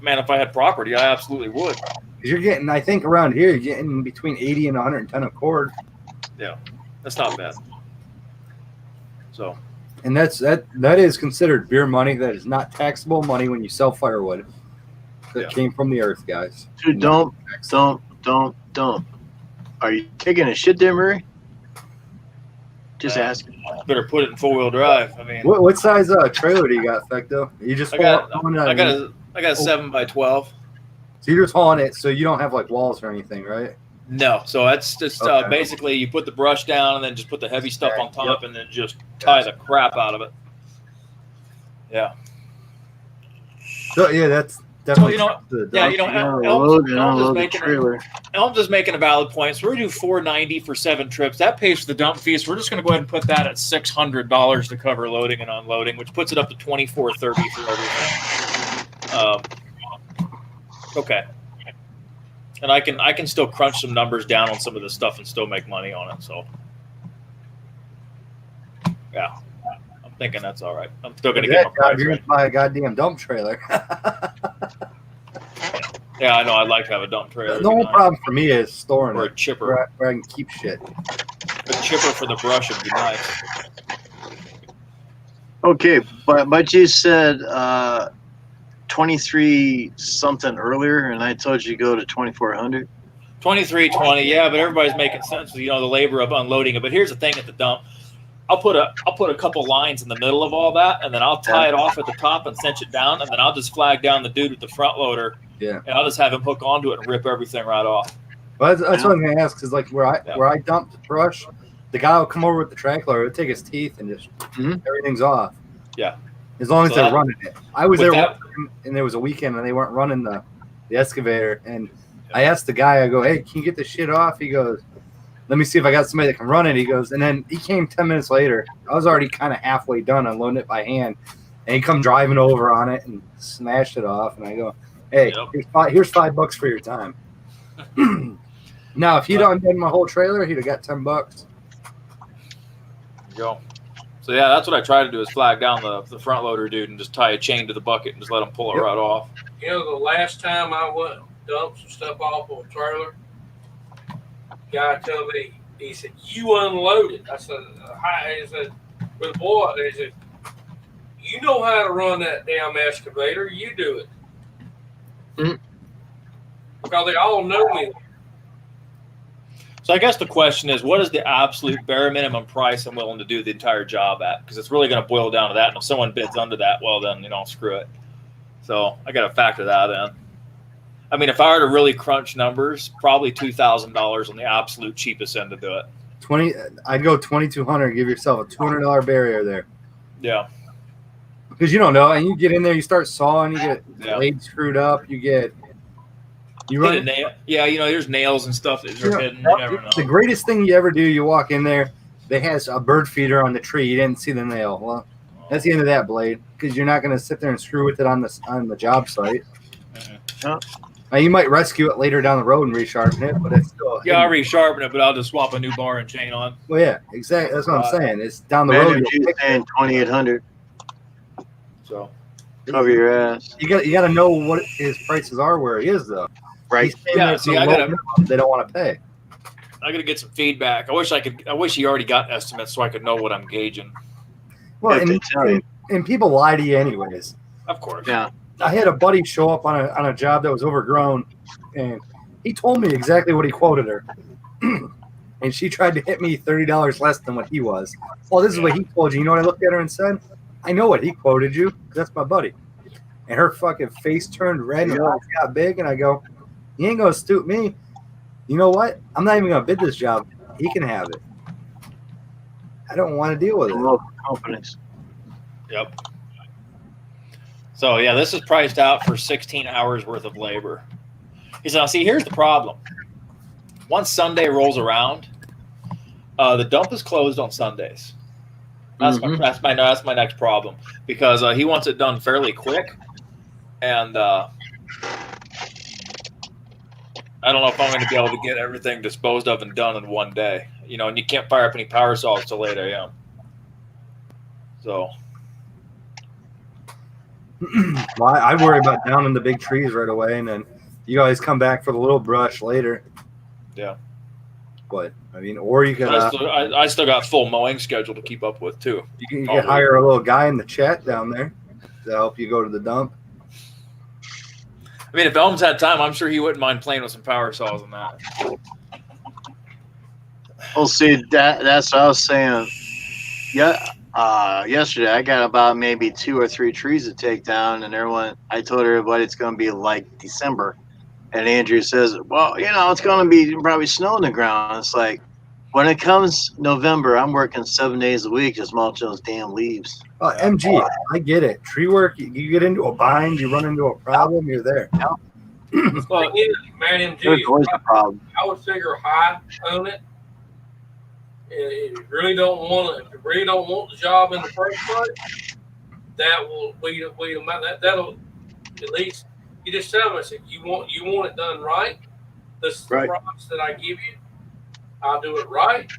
Man, if I had property, I absolutely would. 'Cause you're getting, I think around here, you're getting between 80 and 110 a cord. That's not bad. So, And that is considered beer money. That is not taxable money when you sell firewood. That Yeah. came from the earth, guys. Dude, don't. Are you taking a shit there, Murray? Just Uh, ask. better put it in 4-wheel drive. I mean, What size trailer do you got, Fecto? You just I got hauling it I on- got a 7x12. So you're just hauling it, so you don't have like walls or anything, right? No, so that's just Okay. basically you put the brush down and then just put the heavy stuff on top and then just tie the crap out of it. Yeah. So yeah, that's definitely. you know- the Yeah, dump. Load and Elm's unload the making it. trailer. Elm's just making a valid point. So we're gonna do $490 for 7 trips. That pays for the dump fee. So we're just gonna go ahead and put that at $600 to cover loading and unloading, which puts it up to $2,430 for everything. Okay. And I can still crunch some numbers down on some of this stuff and still make money on it. So yeah, I'm thinking that's all right. I'm still gonna get my That price job, you're right. gonna buy a goddamn dump trailer. Yeah, I know. I'd like to have a dump trailer. The It'd be only nice. problem for me is storing Or a it chipper. where I can keep shit. A chipper for the brush would be nice. Okay, but you said 23 something earlier, and I told you to go to 2400. 2320, yeah, but everybody's making sense with the labor of unloading it. But here's the thing at the dump. I'll put a couple lines in the middle of all that, and then I'll tie it off at the top and cinch it down, and then I'll just flag down the dude with the front loader. Yeah. And I'll just have him hook onto it and rip everything right off. Well, that's what I'm gonna ask. Is like where I dumped the brush, the guy will come over with the track loader, he'll take his teeth and just everything's off. Yeah. As long as So they're that- running it. I was with there that- working, and there was a weekend and they weren't running the excavator, and I asked the guy, I go, hey, can you get this shit off? He goes, let me see if I got somebody that can run it. He goes, and then he came 10 minutes later. I was already kind of halfway done unloading it by hand. And he come driving over on it and smashed it off. And I go, hey, here's $5 for your time. Now, if he'd undone my whole trailer, he'd have got $10. There you go. So yeah, that's what I try to do is flag down the front loader dude and just tie a chain to the bucket and just let him pull it right off. You know, the last time I went and dumped some stuff off of a trailer, guy told me, he said, "You unloaded." I said, "Hi." He said, "With boy," he said, "You know how to run that damn excavator. You do it." Because they all know me. So I guess the question is, what is the absolute bare minimum price I'm willing to do the entire job at? Because it's really going to boil down to that. And if someone bids under that, well, then, screw it. So I got to factor that in. I mean, if I were to really crunch numbers, probably $2,000 on the absolute cheapest end to do it. I'd go $2,200. Give yourself a $200 barrier there. Yeah. Because you don't know, and you get in there, you start sawing, you get blades screwed up, you run hit a nail. Yeah, there's nails and stuff that are hidden. You never know. The greatest thing you ever do, you walk in there, they has a bird feeder on the tree. You didn't see the nail. Well, that's the end of that blade because you're not going to sit there and screw with it on the job site. Now, you might rescue it later down the road and resharpen it, but it's still I'll resharpen it, but I'll just swap a new bar and chain on. Well, yeah, exactly. That's what I'm saying. It's down the road. You're paying $2,800. So cover your ass. You got to know what his prices are where he is though. Right. Yeah. See, they don't want to pay. I gotta get some feedback. I wish he already got estimates so I could know what I'm gauging. Well, and people lie to you anyways. Of course. Yeah. I had a buddy show up on a job that was overgrown, and he told me exactly what he quoted her. And she tried to hit me $30 less than what he was. Well, this is what he told you. You know what I looked at her and said? I know what he quoted you because that's my buddy. And her fucking face turned red and her eyes got big, and I go, he ain't going to stoop me. You know what? I'm not even going to bid this job. He can have it. I don't want to deal with it. Local companies. Yep. So, yeah, this is priced out for 16 hours worth of labor. He said, see, here's the problem. Once Sunday rolls around, the dump is closed on Sundays. That's my next problem because he wants it done fairly quick. And I don't know if I'm going to be able to get everything disposed of and done in one day. And you can't fire up any power saws till 8 a.m. So. Well, I worry about downing the big trees right away, and then you guys come back for the little brush later. Yeah. But, I mean, or you could. I still got full mowing schedule to keep up with, too. You can hire a little guy in the chat down there to help you go to the dump. I mean, if Elms had time, I'm sure he wouldn't mind playing with some power saws and that. Well, see, that's what I was saying. Yeah, yesterday I got about maybe 2 or 3 trees to take down, and I told everybody it's going to be like December. And Andrew says, well, it's going to be probably snow on the ground. It's like, when it comes November, I'm working 7 days a week just mulching those damn leaves. MG, I get it. Tree work, you get into a bind, you run into a problem, you're there. Well, man, MG, There's always a problem. I would figure high on it. If you really don't want the job in the first place, that will that'll at least you just tell me, you want it done right. This is the price that I give you. I'll do it right.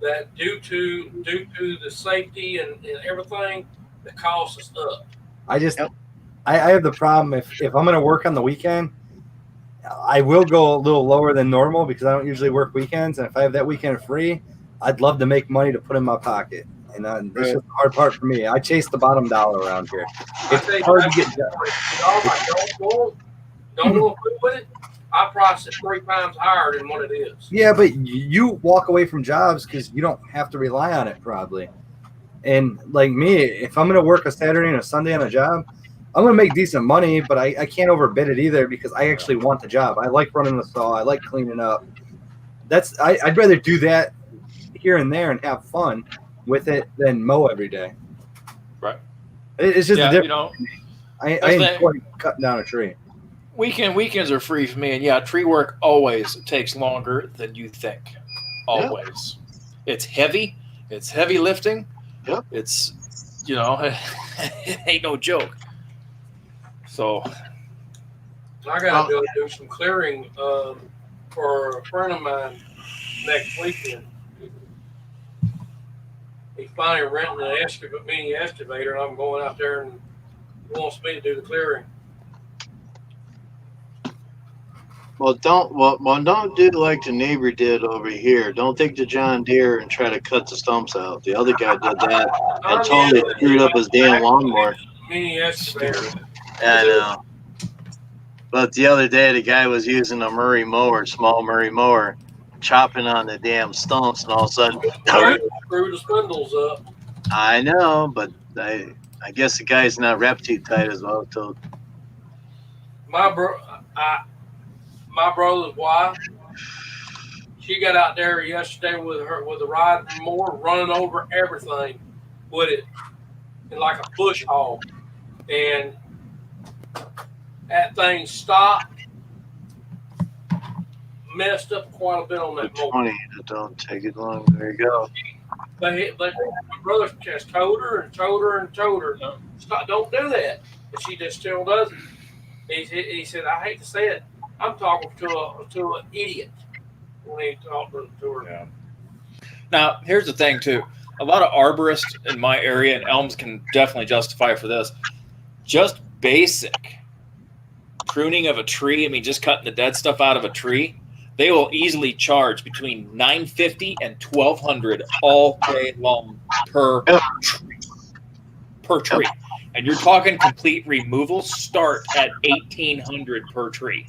That due to the safety and everything, the cost is up. I have the problem if I'm going to work on the weekend, I will go a little lower than normal because I don't usually work weekends. And if I have that weekend free, I'd love to make money to put in my pocket. And this is the hard part for me. I chase the bottom dollar around here. It's hard to get done. Don't want to with it. I price it 3 times higher than what it is. Yeah, but you walk away from jobs because you don't have to rely on it probably. And like me, if I'm going to work a Saturday and a Sunday on a job, I'm going to make decent money, but I can't overbid it either because I actually want the job. I like running the saw. I like cleaning up. I'd rather do that here and there and have fun with it than mow every day. Right. It's just a difference. I enjoy cutting down a tree. Weekends are free for me, and tree work always takes longer than you think. always. It's heavy. It's heavy lifting. Yep. It's, you know, it ain't no joke. So I gotta go do some clearing for a friend of mine next weekend. He's finally renting an mini excavator, and I'm going out there, and he wants me to do the clearing. Well, don't do like the neighbor did over here. Don't take the John Deere and try to cut the stumps out. The other guy did that and totally screwed up his damn lawnmower. Mini excavator. I know. But the other day, the guy was using a Murray mower, small Murray mower, chopping on the damn stumps, and all of a sudden, Screw the spindles up. I know, but I guess the guy's not wrapped too tight as well. So My brother's wife, she got out there yesterday with a riding mower, running over everything with it, in like a bush hog, and that thing stopped, messed up quite a bit on that mower. 20, it don't take it long. There you go. But my brother just told her and told her and told her, stop, don't do that. But she just still does it. He said, I hate to say it, I'm talking to an idiot when he talked to her. yeah. Now, here's the thing, too. A lot of arborists in my area, and Elms can definitely justify for this, just basic pruning of a tree, I mean, just cutting the dead stuff out of a tree, they will easily charge between $950 and $1,200 all day long per tree. Per tree. And you're talking complete removals start at $1,800 per tree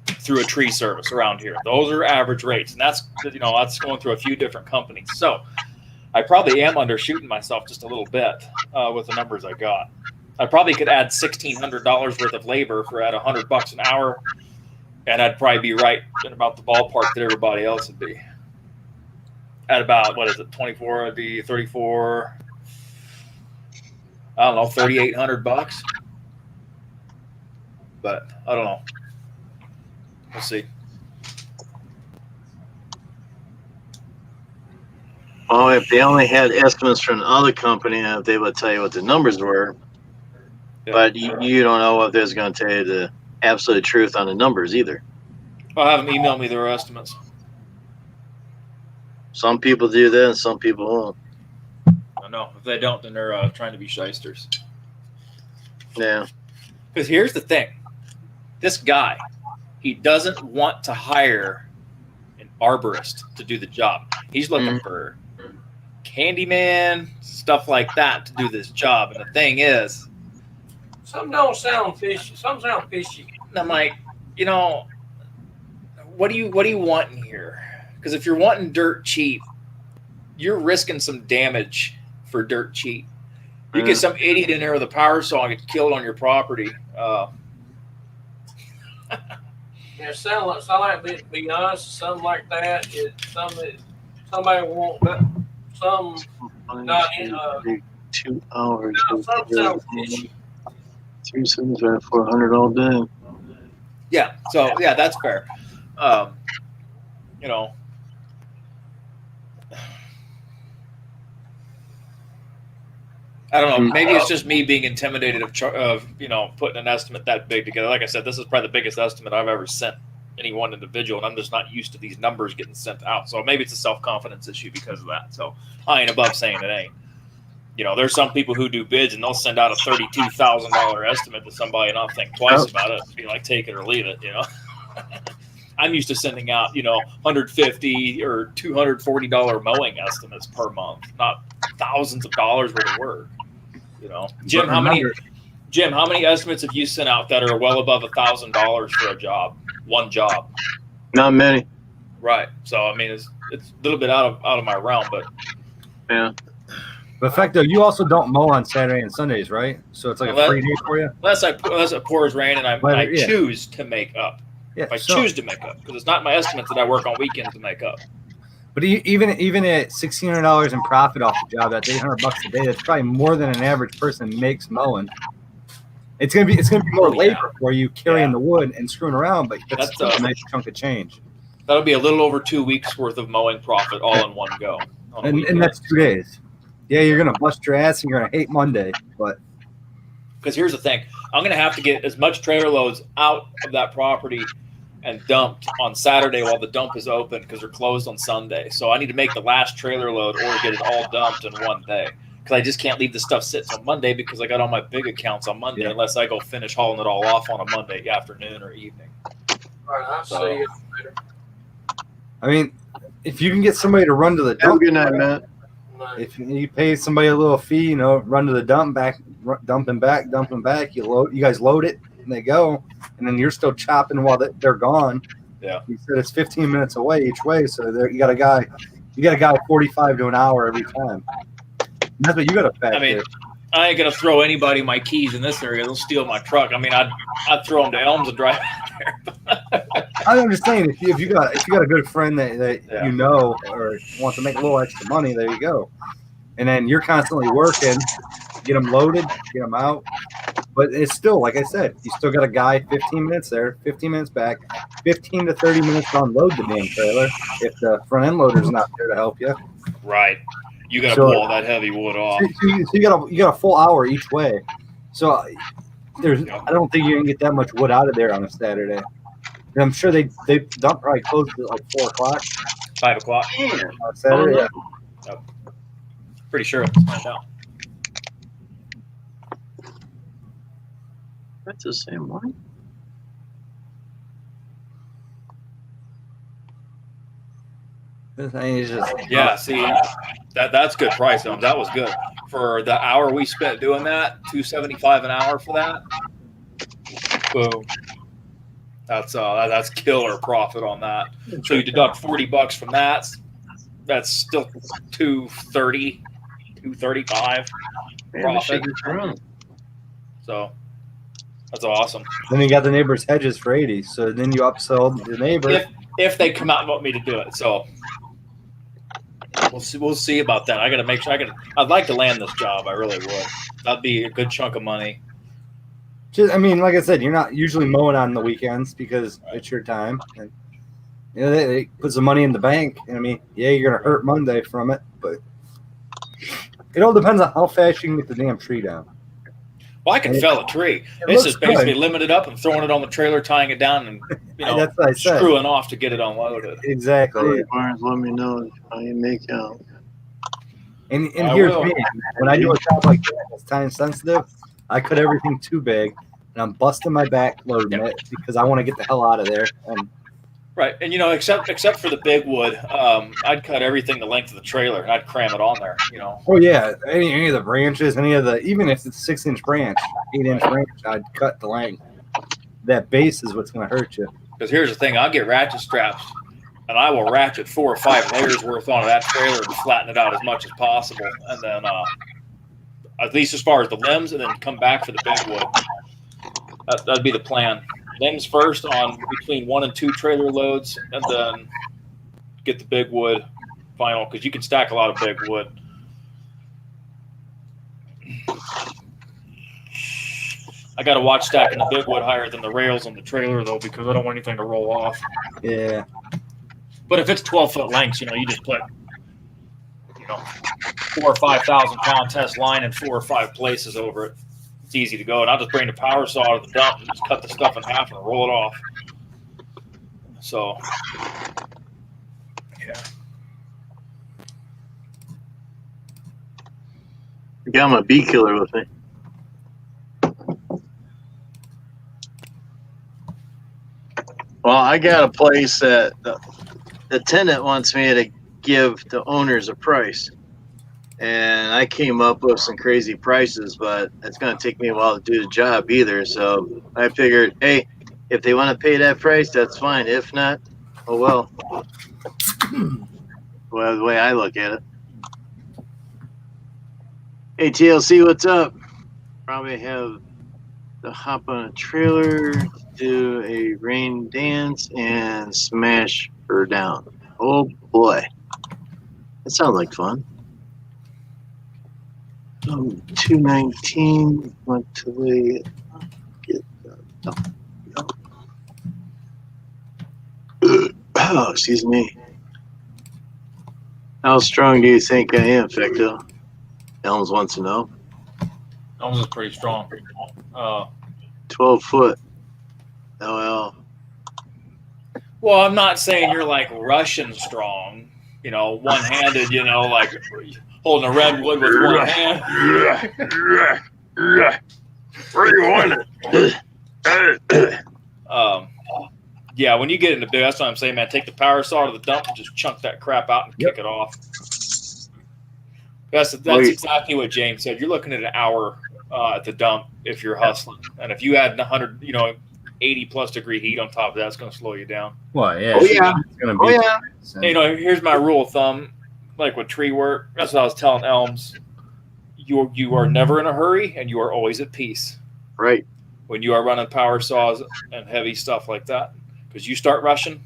through a tree service around here. Those are average rates, and that's going through a few different companies. So I probably am undershooting myself just a little bit with the numbers I got. I probably could add $1,600 worth of labor for at $100 an hour, and I'd probably be right in about the ballpark that everybody else would be. At about, 24, it'd be 34, I don't know, $3,800. But I don't know. We'll see. Well, if they only had estimates from the other company, they would tell you what the numbers were. Yeah. But you don't know if they're going to tell you the absolute truth on the numbers either. I'll have them email me their estimates. Some people do that, and some people won't. I know. If they don't, then they're trying to be shysters. Yeah. Because here's the thing. This guy, he doesn't want to hire an arborist to do the job. He's looking for handyman, stuff like that to do this job. And the thing is, Some don't sound fishy. Some sound fishy. and I'm like, what do you want in here? Because if you're wanting dirt cheap, you're risking some damage for dirt cheap. You get some idiot in there with a power saw and get killed on your property. Yeah, sound like to be honest, something like that. Somebody won't. Some not in. 2 hours. No, some sound fishy. 375, 400 all day. Yeah. So yeah, that's fair. I don't know. Maybe it's just me being intimidated of putting an estimate that big together. Like I said, this is probably the biggest estimate I've ever sent any one individual, and I'm just not used to these numbers getting sent out. So maybe it's a self-confidence issue because of that. So I ain't above saying it ain't. There's some people who do bids and they'll send out a $32,000 estimate to somebody and not think twice about it. Be like, take it or leave it. I'm used to sending out, $150 or $240 mowing estimates per month, not thousands of dollars worth of work. Jim, how many estimates have you sent out that are well above $1,000 for a job, one job? Not many. Right. So I mean, it's a little bit out of my realm, but Yeah. But Fecto, you also don't mow on Saturday and Sundays, right? So it's like a free day for you. unless it pours rain and I Yeah. choose to make up. Yeah. If I choose to make up, because it's not my estimates that I work on weekends to make up. But even at $1,600 in profit off the job, that's $800 a day. That's probably more than an average person makes mowing. It's gonna be more labor for you carrying the wood and screwing around, but that's still a nice chunk of change. That'll be a little over 2 weeks worth of mowing profit all in one go. And that's 2 days. Yeah, you're gonna bust your ass and you're gonna hate Monday, but Because here's the thing, I'm going to have to get as much trailer loads out of that property and dumped on Saturday while the dump is open because they're closed on Sunday. So I need to make the last trailer load or get it all dumped in one day. Because I just can't leave the stuff sitting on Monday because I got all my big accounts on Monday unless I go finish hauling it all off on a Monday afternoon or evening. All right, I'll see you later. I mean, if you can get somebody to run to the Have a dump, good night, Matt. if you pay somebody a little fee, run to the dump, dump and back. You guys load it, and they go, and then you're still chopping while they're gone. Yeah. You said it's 15 minutes away each way, so you got a guy 45 to an hour every time. And that's what you got to factor. I mean, I ain't gonna throw anybody my keys in this area. They'll steal my truck. I mean, I'd throw them to Elms and drive out there. I'm just saying, if you got a good friend that you know or wants to make a little extra money, there you go. And then you're constantly working, get them loaded, get them out. But it's still, like I said, you still got a guy 15 minutes there, 15 minutes back, 15 to 30 minutes to unload the damn trailer if the front end loader's not there to help you. Right. You got to So- pull all that heavy wood off. So you got a full hour each way. So I don't think you can get that much wood out of there on a Saturday. And I'm sure they dump probably close at like 4 o'clock 5 o'clock. on Saturday. Yeah. Pretty sure. Let's find out. That's the same one. It's just, Yeah, see, that's good price. That was good for the hour we spent doing that. $275 an hour for that. Boom. That's killer profit on that. So you deduct $40 from that. That's still $230, $235 profit. So that's awesome. then you got the neighbor's hedges for 80. So then you upsell the neighbor. If they come out and want me to do it, so we'll see about that. I got to make sure I'd like to land this job. I really would. That'd be a good chunk of money. Just, I mean, like I said, you're not usually mowing on the weekends because it's your time. And they put some money in the bank. And I mean, yeah, you're gonna hurt Monday from it, but it all depends on how fast you can get the damn tree down. Well, I can fell a tree. It's looks just basically good. limiting it up and throwing it on the trailer, tying it down, and That's what I said. screwing off to get it unloaded. Exactly. Barnes, let me know how you make out. And I here's will. me. When I do a job like that, it's time sensitive. I cut everything too big, and I'm busting my back loading it because I want to get the hell out of there. And Right, and except for the big wood, I'd cut everything the length of the trailer and I'd cram it on there. oh yeah, any of the branches, even if it's a 6-inch branch, 8-inch branch, I'd cut the length. That base is what's going to hurt you. Because here's the thing, I'll get ratchet straps and I will ratchet 4 or 5 layers worth onto that trailer and flatten it out as much as possible, and then at least as far as the limbs, and then come back for the big wood. That'd be the plan. Limbs first on between 1 and 2 trailer loads, and then get the big wood final, because you can stack a lot of big wood. I got to watch stacking the big wood higher than the rails on the trailer, though, because I don't want anything to roll off. Yeah. But if it's 12-foot lengths, you just put 4,000 or 5,000 pound test line in 4 or 5 places over it. It's easy to go, and I'll just bring the power saw to the dump and just cut the stuff in half and roll it off. So, yeah. I got my bee killer with me. Well, I got a place that the tenant wants me to give the owners a price. And I came up with some crazy prices, but it's going to take me a while to do the job either. So I figured, hey, if they want to pay that price, that's fine. If not, oh well. Well, the way I look at it. Hey, TLC, what's up? Probably have to hop on a trailer, do a rain dance, and smash her down. Oh, boy. That sounds like fun. 219 went to the get Oh, excuse me. How strong do you think I am, Fecto? Elms wants to know. Elms is pretty strong. 12 foot. LL. Well, I'm not saying you're like Russian strong, you know, one-handed, you know, like holding a redwood with one hand. Where do you want it? Yeah, when you get into big, that's what I'm saying, man. Take the power saw to the dump and just chunk that crap out and kick it off. That's exactly what James said. You're looking at an hour at the dump if you're hustling, and if you add 100, 80 plus degree heat on top of that, it's going to slow you down. Well, yeah. Oh, yeah. It's gonna Oh, be yeah. Here's my rule of thumb. Like with tree work, that's what I was telling Elms. You are never in a hurry, and you are always at peace Right. when you are running power saws and heavy stuff like that. Because you start rushing,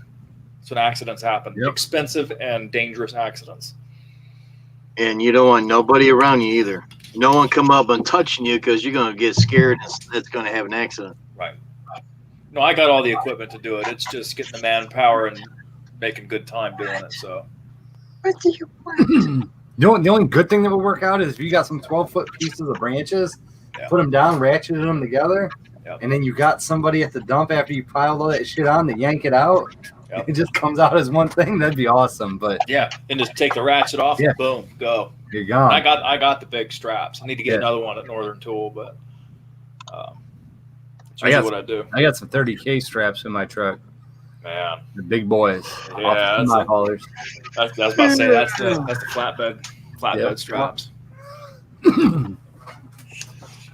that's when accidents happen. Yep. Expensive and dangerous accidents. And you don't want nobody around you either. No one come up and touching you because you're going to get scared and it's going to have an accident. Right. No, I got all the equipment to do it. It's just getting the manpower and making good time doing it. So The only good thing that would work out is if you got some 12-foot pieces of branches, put them down, ratcheted them together, and then you got somebody at the dump after you piled all that shit on to yank it out. Yep. It just comes out as one thing. That'd be awesome. But yeah, and just take the ratchet off Yeah. and boom, go. you're gone. I got the big straps. I need to get Yeah. another one at Northern Tool, but that's I got usually what I do. I got some 30K straps in my truck. Man, The big boys. Yeah, Off that's my it. haulers. I was about to say that's the flatbed Yep. straps.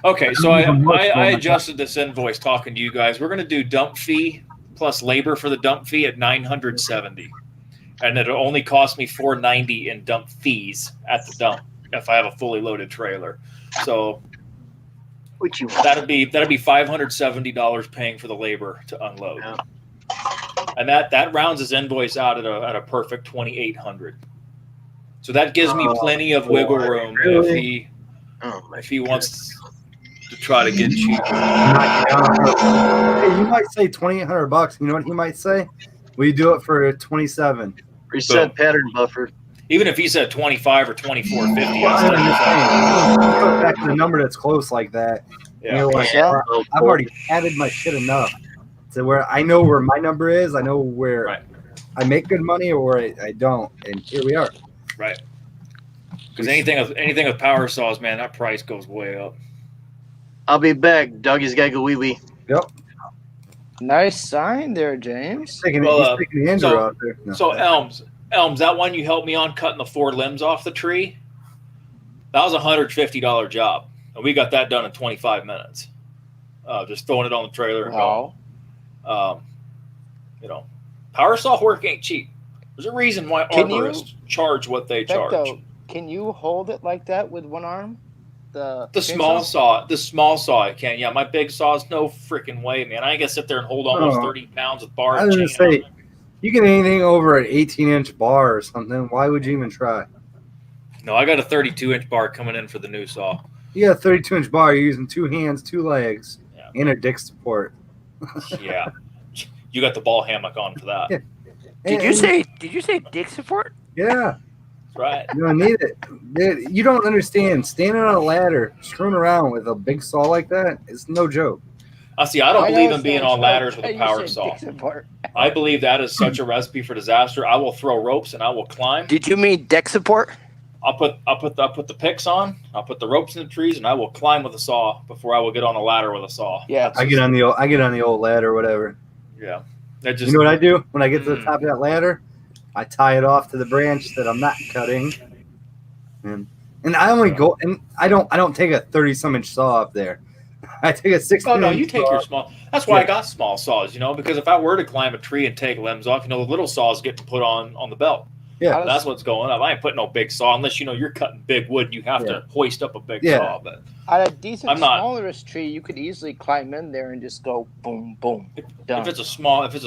Okay, so I adjusted this invoice talking to you guys. We're going to do dump fee plus labor for the dump fee at $970, and it'll only cost me $490 in dump fees at the dump if I have a fully loaded trailer. So What you that'd be $570 paying for the labor to unload, Yeah. and that rounds his invoice out at a perfect $2,800. So that gives me plenty of wiggle room really? if he wants to try to get cheap. Hey, you might say $2,800. You know what he might say? We do it for 27. Reset pattern buffer. Even if he said 25 or 24.50, Well, I'd I'm say just saying, you go back to the number that's close like that. yeah. You're like, Yeah. I've already added my shit enough to where I know where my number is. I know where Right. I make good money or where I don't. And here we are. Right. Because anything with power saws, man, that price goes way up. I'll be back. Doggy's got to go wee wee. Nice sign there, James. He's taking, Well, he's taking the Andrew so- out there. No. So Elms, that one you helped me on cutting the 4 limbs off the tree, that was a $150 job, and we got that done in 25 minutes. Just throwing it on the trailer and Wow. going. Power saw work ain't cheap. There's a reason why Can you- arborists charge what they charge. Becto, can you hold it like that with one arm? The The small saw I can. Yeah, my big saw's no freaking way, man. I ain't gonna sit there and hold almost Oh. 30 pounds of bar I and was chain. gonna say, on it. you get anything over an 18-inch bar or something, why would you even try? No, I got a 32-inch bar coming in for the new saw. You got a 32-inch bar, you're using 2 hands, 2 legs, Yeah. and a dick support. Yeah, you got the ball hammock on for that. Yeah. Did you say dick support? Yeah, That's right. you don't need it. Dude, you don't understand. Standing on a ladder, screwing around with a big saw like that, it's no joke. See, I don't I believe know in being it on sounds ladders like with a you power said saw. dick support. I believe that is such a recipe for disaster. I will throw ropes and I will climb. Did you mean deck support? I'll put the picks on. I'll put the ropes in the trees, and I will climb with a saw before I will get on a ladder with a saw. Yeah. I get on the old ladder, whatever. Yeah. That just You know what I do when I get to the top of that ladder? I tie it off to the branch that I'm not cutting, and I only go and I don't take a 30-some inch saw up there. I take a 16. Oh no, you take saw. your small. That's why I Yeah. got small saws, because if I were to climb a tree and take limbs off, the little saws get put on the belt. Yeah. That's what's going up. I ain't putting no big saw unless you're cutting big wood and you have to hoist up a big Yeah. saw. But At a decent I'm not- smallerest tree, you could easily climb in there and just go boom, boom. Done. if it's a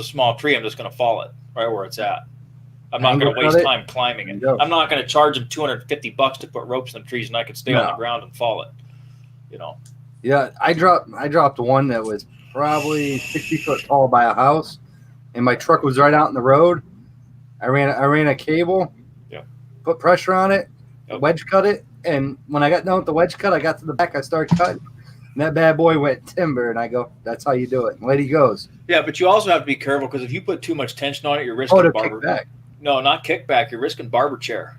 small tree, I'm just going to fall it right where it's at. I'm not Angle going to waste cut it. time climbing it. Go. I'm not going to charge them $250 to put ropes in the trees and I can stay on No. the ground and fall it. Yeah, I dropped one that was probably 60 foot tall by a house, and my truck was right out in the road. I ran a cable, Yeah. put pressure on it, Yep. wedge cut it, and when I got done with the wedge cut, I got to the back, I started cutting. And that bad boy went timber, and I go, that's how you do it. And away he goes. Yeah, but you also have to be careful because if you put too much tension on it, you're risking Oh, to barber. kick back. No, not kickback. You're risking barber chair.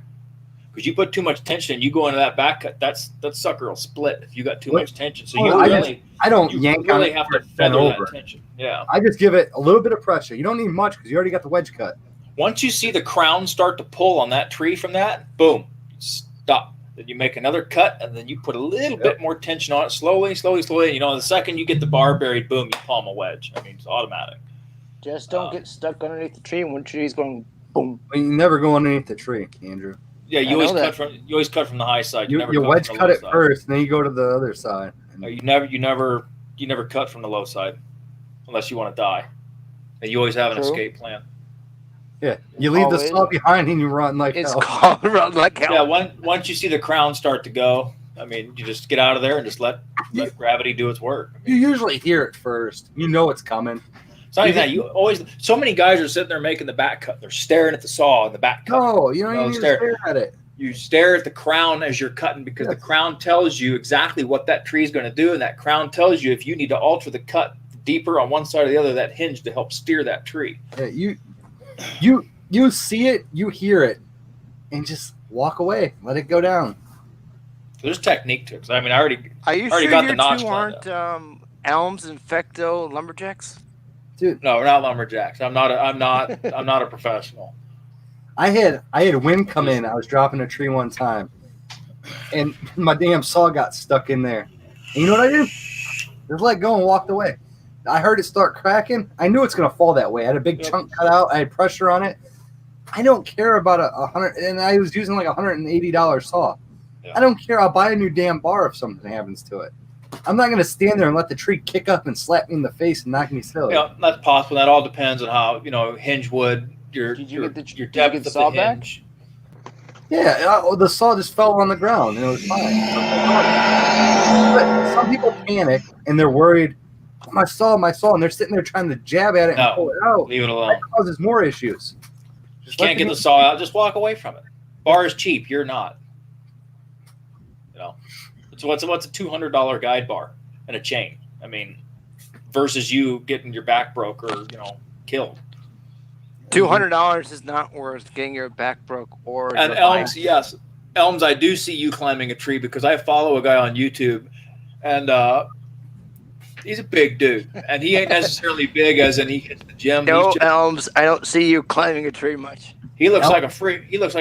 Because you put too much tension, you go into that back cut. That sucker will split if you got too What? much tension. So Oh, you I really, I don't you yank on really it have to before it's feather over. that tension. Yeah. I just give it a little bit of pressure. You don't need much because you already got the wedge cut. Once you see the crown start to pull on that tree from that, boom, stop. Then you make another cut, and then you put a little bit more tension on it, slowly. And, the second you get the bar buried, boom, you palm a wedge. I mean, it's automatic. Just don't get stuck underneath the tree when the tree's going boom. But you never go underneath the tree, Andrew. Yeah, I you always know cut from the high side. You never wedge from the cut low it side. first, and then you go to the other side. No, you never cut from the low side, unless you want to die, and you always have an True. escape plan. Yeah, you leave the Always. saw behind and you run like It's hell. called run like hell. Yeah, once you see the crown start to go, I mean, you just get out of there and just let gravity do its work. I You mean, usually hear it first. You know it's coming. it's not even that. You always. So many guys are sitting there making the back cut. They're staring at the saw in the back cut. No, you don't No, even need to stare. stare at it. You stare at the crown as you're cutting because the Yes. crown tells you exactly what that tree is going to do, and that crown tells you if you need to alter the cut deeper on one side or the other of that hinge to help steer that tree. Yeah, you see it, you hear it, and just walk away. Let it go down. There's technique to it. 'Cause I mean, I already Are you already sure got the your notch two lined aren't Elms and Fecto lumberjacks? no, we're not lumberjacks. I'm not a professional. I had wind come in. I was dropping a tree one time, and my damn saw got stuck in there. And you know what I did? Just let go and walked away. I heard it start cracking. I knew it's gonna fall that way. I had a big Yep. chunk cut out. I had pressure on it. I don't care about a hundred, and I was using like $180 saw. Yeah. I don't care. I'll buy a new damn bar if something happens to it. I'm not gonna stand there and let the tree kick up and slap me in the face and knock me silly. Yeah, that's possible. That all depends on how hinge wood, your Did you your, get the- your did you get depth the of saw the back? hinge. Yeah, the saw just fell on the ground and it was fine. But some people panic and they're worried. My saw, and they're sitting there trying to jab at it and No. pull it out. Leave it alone. That causes more issues. You can't get the saw out. Just walk away from it. Bar is cheap. You're not. So what's a $200 guide bar and a chain? I mean, versus you getting your back broke or killed. $200 is not worth getting your back broke or And your Elms, bike. yes, Elms. I do see you climbing a tree because I follow a guy on YouTube, and he's a big dude, and he ain't necessarily big as in he hits the gym. No, He's just- Elms, I don't see you climbing a tree much. He looks Nope. like a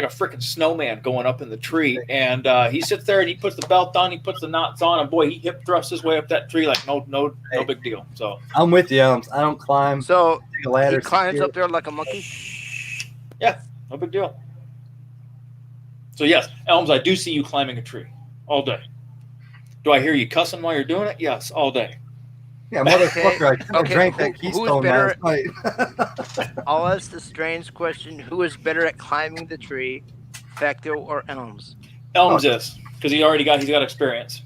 freaking snowman going up in the tree, and he sits there and he puts the belt on, he puts the knots on, and boy, he hip thrusts his way up that tree like no big deal. So I'm with you, Elms. I don't climb. So Take a ladder. he climbs secure up there like a monkey. no big deal. So yes, Elms, I do see you climbing a tree all day. Do I hear you cussing while you're doing it? Yes, all day. Yeah, motherfucker. I could've Okay, drank that who's Keystone better last night. I'll ask the strange question: who is better at climbing the tree, Fecto or Elms? Elms is because he's got experience.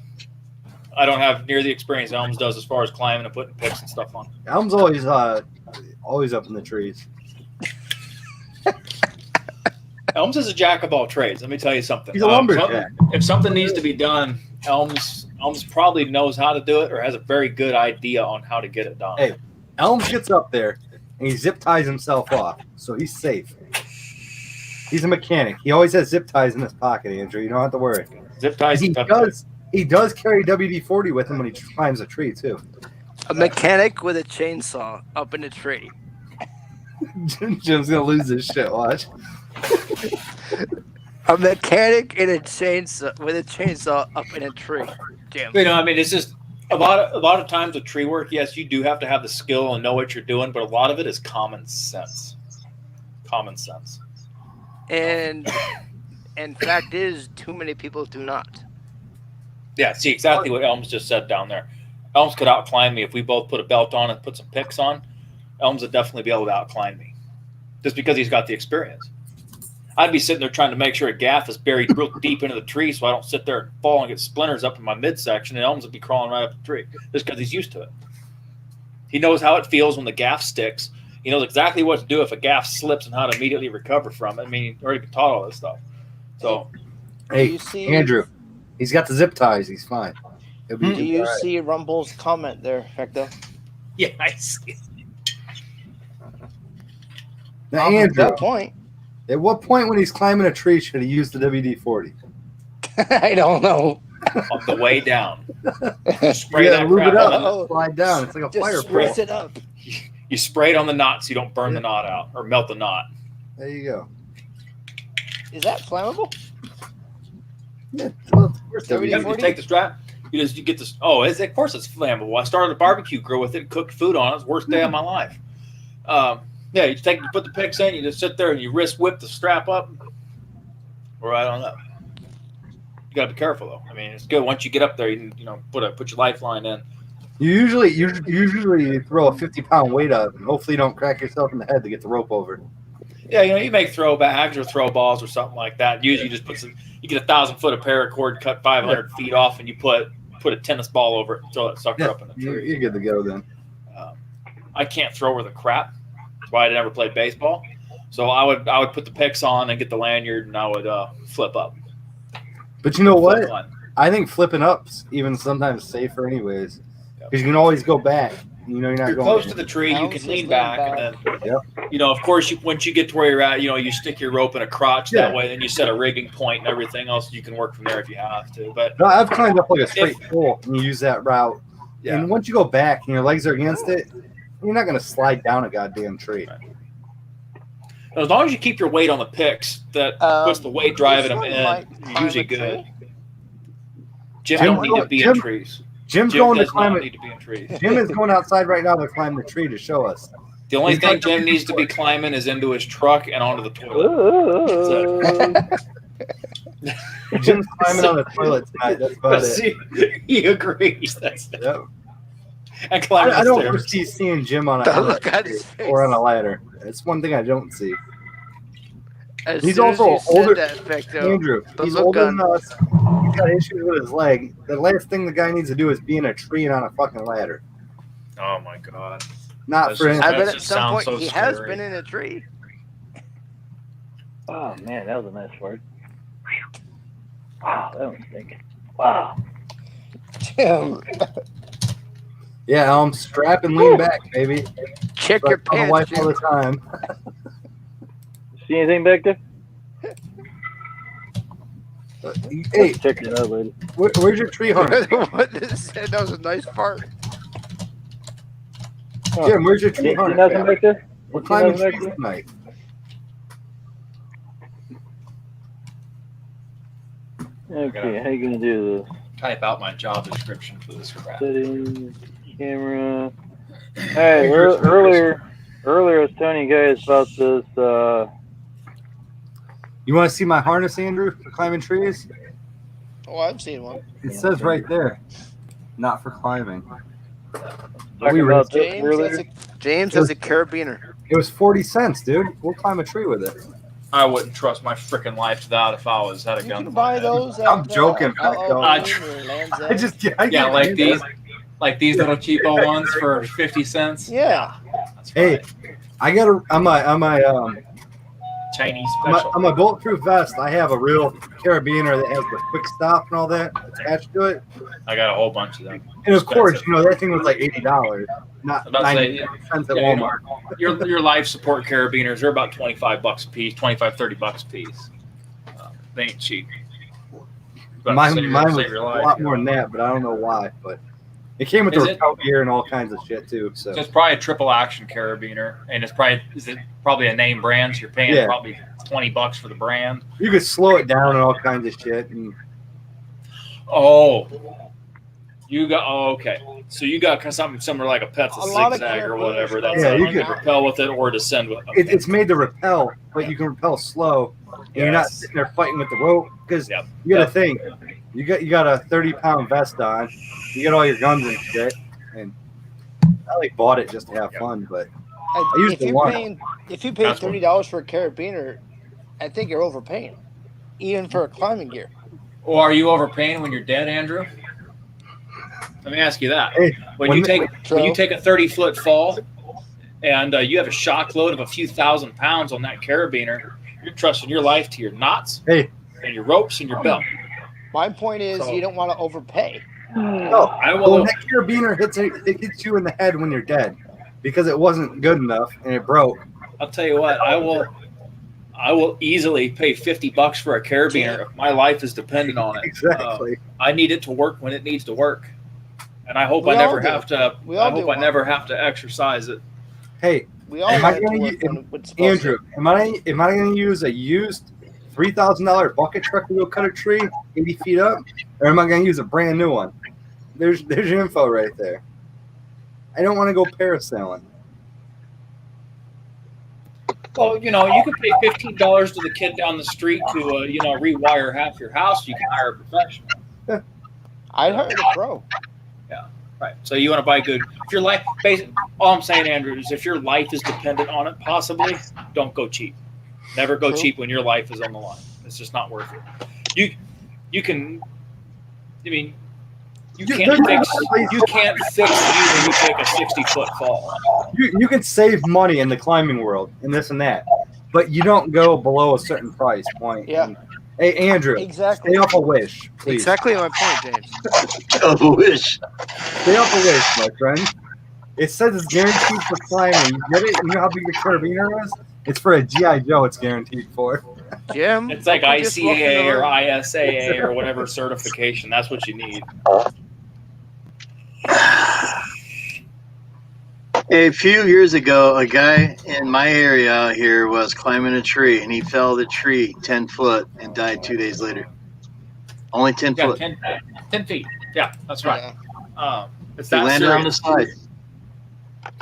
I don't have near the experience Elms does as far as climbing and putting picks and stuff on. Elms always up in the trees. Elms is a jack of all trades. Let me tell you something. He's a lumberjack. If something needs to be done, Elms probably knows how to do it or has a very good idea on how to get it done. Hey. Elms gets up there and he zip ties himself off, so he's safe. He's a mechanic. He always has zip ties in his pocket, Andrew. You don't have to worry. Zip ties. He and tough does. He does carry WD-40 with him when he climbs a tree too. A mechanic with a chainsaw up in a tree. Jim's gonna lose his shit. Watch. A mechanic in a chainsaw with a chainsaw up in a tree. Jim. I mean, it's just a lot of times with tree work. Yes, you do have to have the skill and know what you're doing, but a lot of it is common sense. Common sense. And fact is, too many people do not. Yeah, see exactly what Elms just said down there. Elms could outclimb me if we both put a belt on and put some picks on. Elms would definitely be able to outclimb me, just because he's got the experience. I'd be sitting there trying to make sure a gaff is buried real deep into the tree so I don't sit there and fall and get splinters up in my midsection, and Elms would be crawling right up the tree just because he's used to it. He knows how it feels when the gaff sticks. He knows exactly what to do if a gaff slips and how to immediately recover from it. I mean, he already been taught all this stuff. So, Do Hey, you see Andrew, he's got the zip ties. He's fine. He'll be Do you all right. see Rumble's comment there, Fecto? yeah, I see. Now, At Andrew, that point, at what point when he's climbing a tree should he use the WD-40? I don't know. On the way down. You Spray gotta that lube crap it on up, the, and slide down. It's like a fire Just pole. spritz it up. you spray it on the knot so you don't burn the knot out or melt the knot. There you go. Is that flammable? Yeah, well, of course WD-40? You take the strap. You get this. Oh, of course it's flammable. I started a barbecue grill with it, cooked food on it. It's the worst day of my life. Yeah, you put the picks in, you just sit there and you wrist whip the strap up. Or I don't know. You gotta be careful though. I mean, it's good once you get up there. You can, put your lifeline in. You usually throw a 50-pound weight up, and hopefully you don't crack yourself in the head to get the rope over. Yeah, you make throw bags or throw balls or something like that. Usually, you just you get 1,000 foot of paracord, cut 500 feet off, and you put a tennis ball over it, and throw that sucker up in the tree. You're good to go then. I can't throw with a crap. That's why I never played baseball. So I would put the picks on and get the lanyard, and I would flip up. But you know what? Flip one. I think flipping up's even sometimes safer anyways. Because you can always go back. You know you're not You're going close to the tree, you Bounce can his lean limb back, back. and then, of course, once you get to where you're at, you stick your rope in a crotch that Yeah. way, then you set a rigging point and everything else. You can work from there if you have to. But No, I've climbed up like a straight pole and you use that route. yeah, And once you go back and your legs are against it, you're not going to slide down a goddamn tree. as long as you keep your weight on the picks, that puts the weight driving them in. You're usually good. Jim don't need to be in trees. Jim's Jim going to does climb not it. need to be in trees. Jim is going outside right now to climb the tree to show us. The only He's thing like- Jim needs to be climbing is into his truck and onto the toilet. Jim's climbing on the toilet tonight. That's about it. See, he agrees. That's it. Yep. And climbing I the don't stairs. foresee seeing Jim on Don't a look at his face. or on a ladder. It's one thing I don't see. As He's soon as also you said older- that, Fecto, Andrew, the he's look older on- than us. He's got issues with his leg. The last thing the guy needs to do is be in a tree and on a fucking ladder. Oh my god. Not That's for him. I That bet at just some sounds point so he has scary. been in a tree. Oh man, that was a nice word. Wow, that was stinking. Wow. Jim, Yeah, strap and lean back, baby. check But your I tell my pants, wife all Jim. the time. See anything back there? Hey, Check it out, lady. where's your tree harness? What this said, that was a nice part. Jim, where's your See, tree see harness? nothing back there? We're See climbing nothing back trees there? tonight. Okay, how you gonna do this? Type out my job description for this crap. Settings, camera. Hey, earlier I was telling you guys about this. You want to see my harness, Andrew, for climbing trees? Oh, I've seen one. It says right there, not for climbing. Talking were- about this James, earlier. James has a carabiner. It was 40 cents, dude. We'll climb a tree with it. I wouldn't trust my freaking life to that if I had a You gun. can to my buy head. those. I'm at, joking, L.O. Fecto. Green or Land's I End. just, Yeah, like these little cheapo ones for 50 cents. Yeah. That's Hey, fine. I got on my Chinese on my, special. on my bulletproof vest. I have a real carabiner that has the quick stop and all that attached to it. I got a whole bunch of them. And of course, that thing was like $80, not About to say, 90 cents at yeah, Walmart. Your life support carabiners are about $25 a piece, $25-$30 a piece. They ain't cheap. But Mine save was your a life, lot more than that, but I don't know why. But it came with Is the it? repel gear and all kinds of shit too. So So it's probably a triple action carabiner, and it's probably a name brand. So you're paying Yeah. probably $20 for the brand. you could slow it down and all kinds of shit. And Oh, okay. So you got something similar like a Petzl A lot of zigzag or carabiners whatever. slow That's Yeah, you you can could- repel with it or descend with it. it's made to repel, but you can repel slow. And you're not Yes. sitting there fighting with the rope because Yep. you got to think. You got a 30-pound vest on. You got all your guns and shit. And I bought it just to have fun, but use If the you're one. paying, if you pay That's what- $30 for a carabiner, I think you're overpaying, even for a climbing gear. Or are you overpaying when you're dead, Andrew? Let me ask you that. Hey, When when you take a 30-foot fall, and you have a shock load of a few thousand pounds on that carabiner, you're trusting your life to your knots, Hey. and your ropes, and your belt. My point is, So- you don't want to overpay. No, I well, will. that carabiner it hits you in the head when you're dead because it wasn't good enough and it broke. I'll tell you what. I will easily pay $50 for a carabiner if my life is dependent on it. Exactly. I need it to work when it needs to work, and I hope We I all never do. have to. We all I hope do. I never have to exercise it. Hey, We all Am I want it to gonna work u- when it's supposed Andrew, am I going to use a used $3,000 bucket truck to go cut a tree 80 feet up, or am I going to use a brand new one? There's your info right there. I don't want to go parasailing. Well, you can pay $15 to the kid down the street to rewire half your house. You can hire a professional. to. I'd hire the pro. Right. So you want to buy good. If your life, all I'm saying, Andrew, is if your life is dependent on it, possibly, don't go cheap. Never go True. cheap when your life is on the line. It's just not worth it. You can. I mean, you can't fix you when you take a 60-foot fall. You can save money in the climbing world and this and that, but you don't go below a certain price point. Yeah. And, hey, Andrew, Exactly. stay off a Wish, please. Exactly my point, James. I wish. Stay off a Wish, my friend. It says it's guaranteed for climbing. You get it? You know how big the carabiner is? It's for a GI Joe. It's guaranteed for. Jim, It's like don't you just walk in the ICAA or room? ISAA or whatever certification. That's what you need. A few years ago, a guy in my area out here was climbing a tree, and he fell the tree 10 foot and died 2 days later. Only 10 Yeah, foot. 10 feet. Yeah, that's right. Yeah. It's He that landed on the serious. side.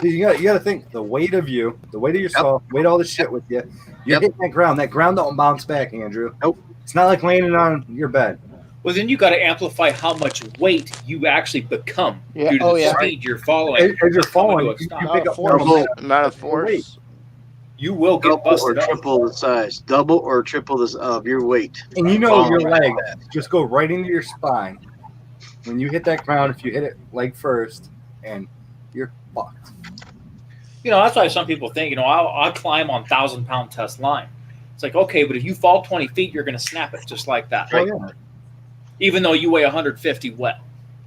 You got to think the weight of you, the weight of yourself, weight of all the shit with you. You're Yep. hitting that ground. That ground don't bounce back, Andrew. Nope. It's not like landing on your bed. Well, then you got to amplify how much weight you actually become Yeah. due to Oh, the yeah. speed you're following. As you're falling, Coming to a you stop. pick Amount up of force. more Amount of weight. force. You will get Double or busted up. triple the size. Double or triple this of your weight. And you know Falling your like legs just go right into your spine. When you hit that ground, if you hit it leg first, and you're fucked. That's why some people think, I'll climb on 1,000-pound test line. It's like, okay, but if you fall 20 feet, you're going to snap it just like that. Oh, yeah. Even though you weigh 150 wet,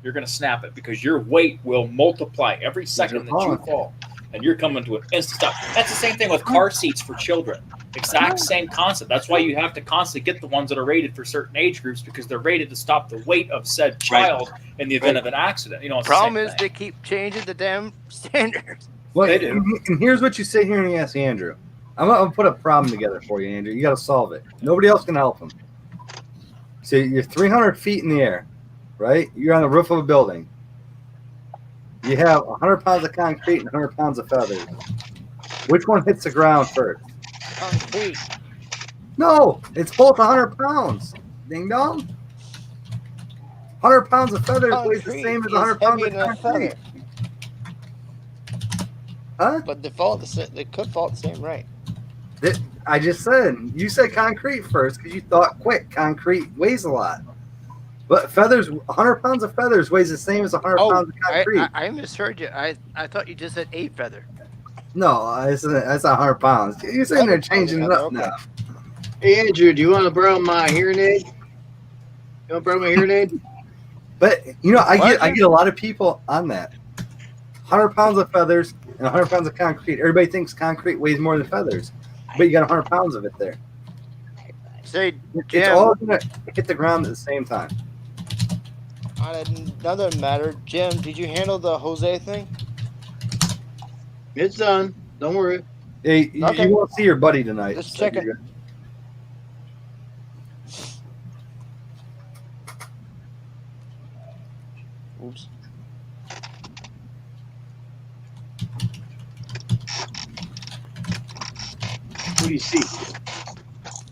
you're going to snap it because your weight will multiply every second that you fall. And you're coming to an instant stop. That's the same thing with car seats for children. Exact same concept. That's why you have to constantly get the ones that are rated for certain age groups because they're rated to stop the weight of said child in the event of an accident. It's the Problem same is, thing. they keep changing the damn standards. Well, They do. and here's what you sit here and you ask Andrew. I'm gonna put a problem together for you, Andrew. You got to solve it. Nobody else can help him. So you're 300 feet in the air, right? You're on the roof of a building. You have 100 pounds of concrete and 100 pounds of feathers. Which one hits the ground first? Concrete. No, it's both 100 pounds. Ding dong. 100 pounds of feathers weighs the Concrete same as is 100 pounds heavier of than a concrete. feather. Huh? But they could fall the same rate. I just said, you said concrete first because you thought quick. Concrete weighs a lot. But feathers, 100 pounds of feathers weighs the same as 100 pounds of concrete. I misheard you. I thought you just said a feather. No, that's 100 pounds. You're saying they're changing it up Okay. now. Hey, Andrew, do you want to borrow my hearing aid? You want to borrow my hearing aid? But, I What? get a lot of people on that. 100 pounds of feathers and 100 pounds of concrete. Everybody thinks concrete weighs more than feathers. But you got 100 pounds of it there. Say, It's Jim, all going to hit the ground at the same time. on another matter, Jim, did you handle the Jose thing? It's done. Don't worry. Hey, Okay. you won't see your buddy tonight. Just so checking. you're good. Oops. Who do you see?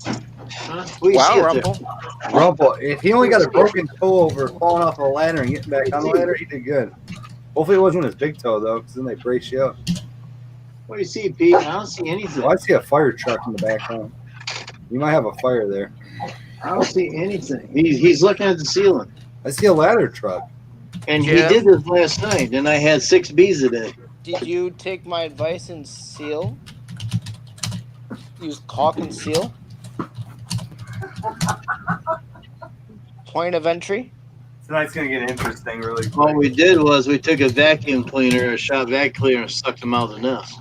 Huh? Who do you see Wow, up there? Rumble. Rumble, if he only got a broken toe over falling off a ladder and getting back on the ladder, he did good. Hopefully it wasn't his big toe, though, because then they brace you up. What do you see, Pete? I don't see anything. Oh, I see a fire truck in the background. You might have a fire there. I don't see anything. He's looking at the ceiling. I see a ladder truck. And Yeah. he did this last night, and I had 6 bees today. Did you take my advice and seal? Use caulk and seal? Point of entry? Tonight's gonna get interesting really quick. What we did was we took a vacuum cleaner, a shop vac cleaner, and sucked them out of the nest.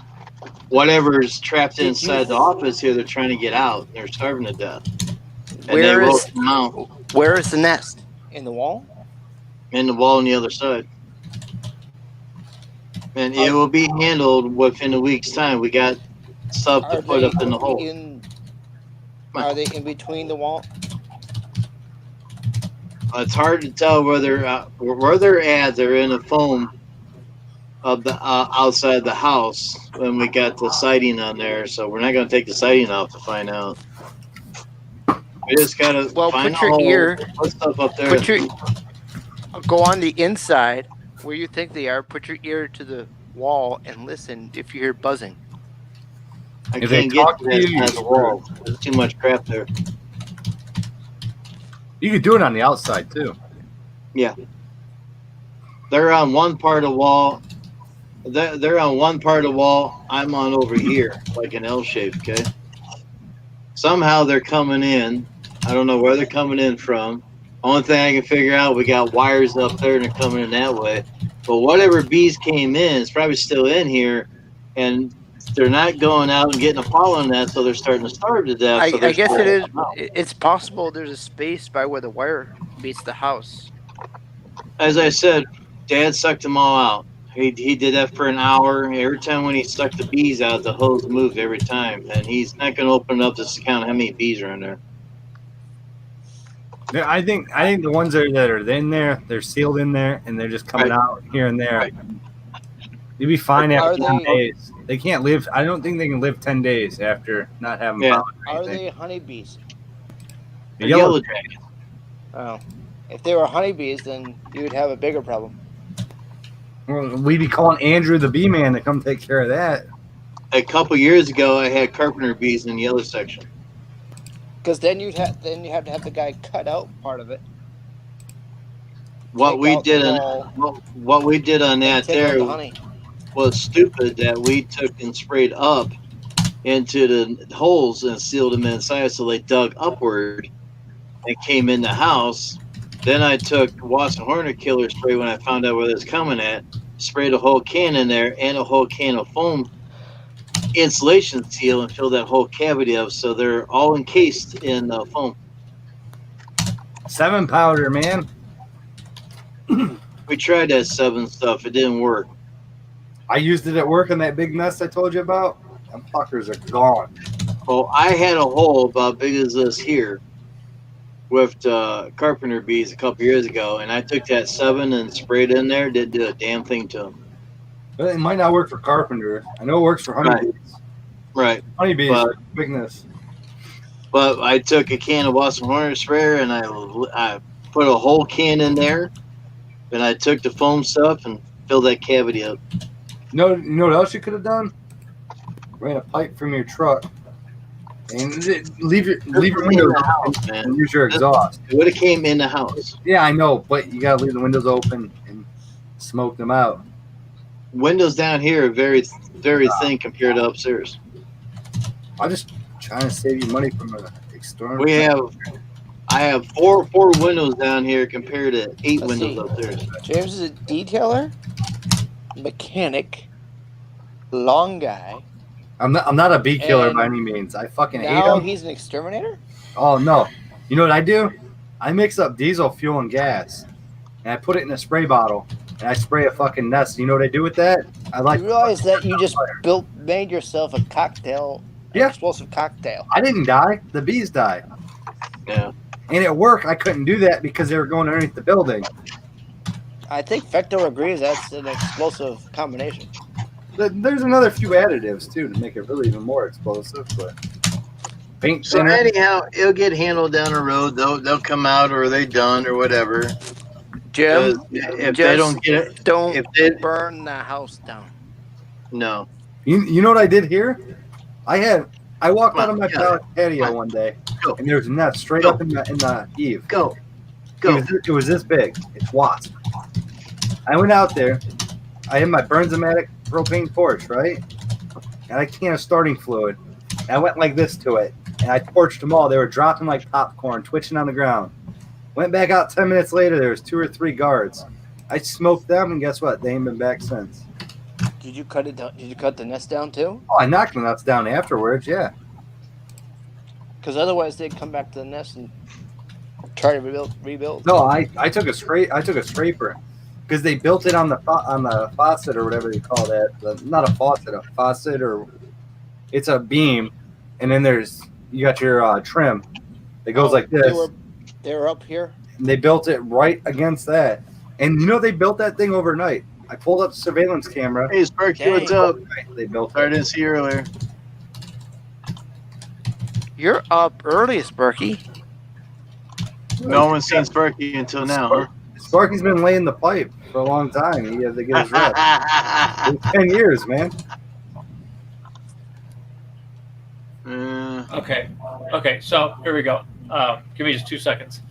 Whatever's trapped inside the office here, they're trying to get out. They're starving to death. And they Where rolled is them out where is the nest? In the wall? in the wall on the other side. And it will be handled within a week's time. We got stuff to put up in the hole. Are they in between the wall? It's hard to tell where they're at. They're in the foam of the outside the house when we got the siding on there. So we're not going to take the siding off to find out. We just got to find put your the hole, ear. put stuff up there. Go on the inside where you think they are. Put your ear to the wall and listen if you hear buzzing. I If they can't get talk to to that you, side of the wall. There's too much crap there. You could do it on the outside too. They're on one part of the wall. They're on one part of the wall. I'm on over here, like an L shape. Okay. Somehow they're coming in. I don't know where they're coming in from. Only thing I can figure out, we got wires up there and they're coming in that way. But whatever bees came in, it's probably still in here, and they're not going out and getting a pollen net, so they're starting to starve to death. I guess it is. Out. It's possible there's a space by where the wire meets the house. As I said, Dad sucked them all out. He did that for an hour. Every time when he stuck the bees out, the hose moved every time, and he's not going to open it up just to count how many bees are in there. Yeah, I think the ones that are in there, they're sealed in there, and they're just coming out here and there. Right. You'd be fine Are after 10 they- days. They can't live. I don't think they can live 10 days after not having Yeah. pollen or Are anything. they honeybees? The yellow jacket. Oh, if they were honeybees, then you would have a bigger problem. Well, we'd be calling Andrew the bee man to come take care of that. A couple years ago, I had carpenter bees in the yellow section. Because then you have to have the guy cut out part of it. What Take we out did the on wall, what we did on that take out there the honey. was stupid that we took and sprayed up into the holes and sealed them inside, so they dug upward and came in the house. Then I took wasp and hornet killer spray when I found out where it was coming at, sprayed a whole can in there and a whole can of foam insulation seal and filled that whole cavity up, so they're all encased in foam. 7 powder, man. We tried that 7 stuff, it didn't work. I used it at work on that big nest I told you about. Them fuckers are gone. Well, I had a hole about big as this here with carpenter bees a couple years ago, and I took that 7 and sprayed in there. Didn't do a damn thing to them. But it might not work for carpenter. I know it works for honeybees. Right. Honeybees, But- big nest. But I took a can of wasp and hornet sprayer and I put a whole can in there, and I took the foam stuff and filled that cavity up. You know what else you could have done? Ran a pipe from your truck and leave your windows open Man, and use your exhaust. it would have came in the house. Yeah, I know, but you gotta leave the windows open and smoke them out. Windows down here are very, very thin compared to upstairs. I'm just trying to save you money from an external. I have four windows down here compared to 8 Let's windows see. upstairs. James is a detailer, mechanic, long guy. I'm not a bee killer And by any means. I fucking hate Now them. he's an exterminator? Oh no! You know what I do? I mix up diesel fuel and gas, and I put it in a spray bottle, and I spray a fucking nest. You know what I do with that? I like. You realize that you just made yourself a cocktail, Yeah. explosive cocktail. I didn't die. The bees died. Yeah. And at work, I couldn't do that because they were going underneath the building. I think Fecto agrees that's an explosive combination. There's another few additives too to make it really even more explosive, but paint So thinner. anyhow, it'll get handled down the road. They'll come out, or they done, or whatever. Jim, If they don't get it, don't if they burn the house down. no. You know what I did here? I walked Come out on, of my go. patio Come one day, Go. and there was a nest straight Go. up in the eave. Go. Go. It was this big. It's wasp. I went out there. I had my Bernzomatic propane torch, right? And I can of starting fluid. And I went like this to it, and I torched them all. They were dropping like popcorn, twitching on the ground. Went back out 10 minutes later. There was 2 or 3 guards. I smoked them, and guess what? They ain't been back since. Did you cut it down? Did you cut the nest down too? Oh, I knocked the nuts down afterwards. Yeah. Because otherwise they'd come back to the nest and try to rebuild. No, I took a scraper because they built it on the faucet or whatever you call that. Not a faucet, or it's a beam, and then you got your trim that goes like this. They were up here. And they built it right against that, and they built that thing overnight. I pulled up the surveillance camera. Hey, Sparky, what's up? They built Sorry, I it. didn't see you earlier. You're up early, Sparky. No one's seen Sparky until now, huh? Sparky's been laying the pipe for a long time. He had to get his rep. It's 10 years, man. Okay. So here we go. Give me just 2 seconds.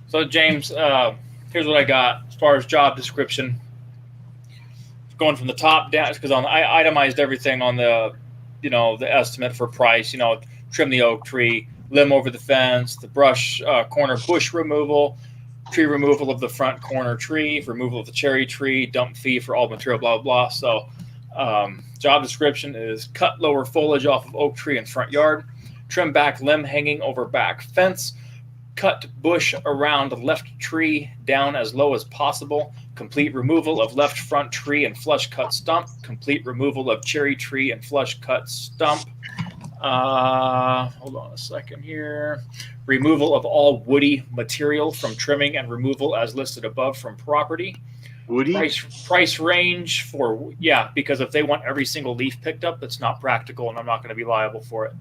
So James, here's what I got as far as job description. Going from the top down, because I itemized everything on the estimate for price. Trim the oak tree, limb over the fence, the brush corner bush removal, tree removal of the front corner tree, removal of the cherry tree, dump fee for all material, blah, blah, blah. So job description is cut lower foliage off of oak tree in front yard, trim back limb hanging over back fence, cut bush around left tree down as low as possible, complete removal of left front tree and flush cut stump, complete removal of cherry tree and flush cut stump. Hold on a second here. Removal of all woody material from trimming and removal as listed above from property. Woody? Price range for, because if they want every single leaf picked up, that's not practical and I'm not going to be liable for it.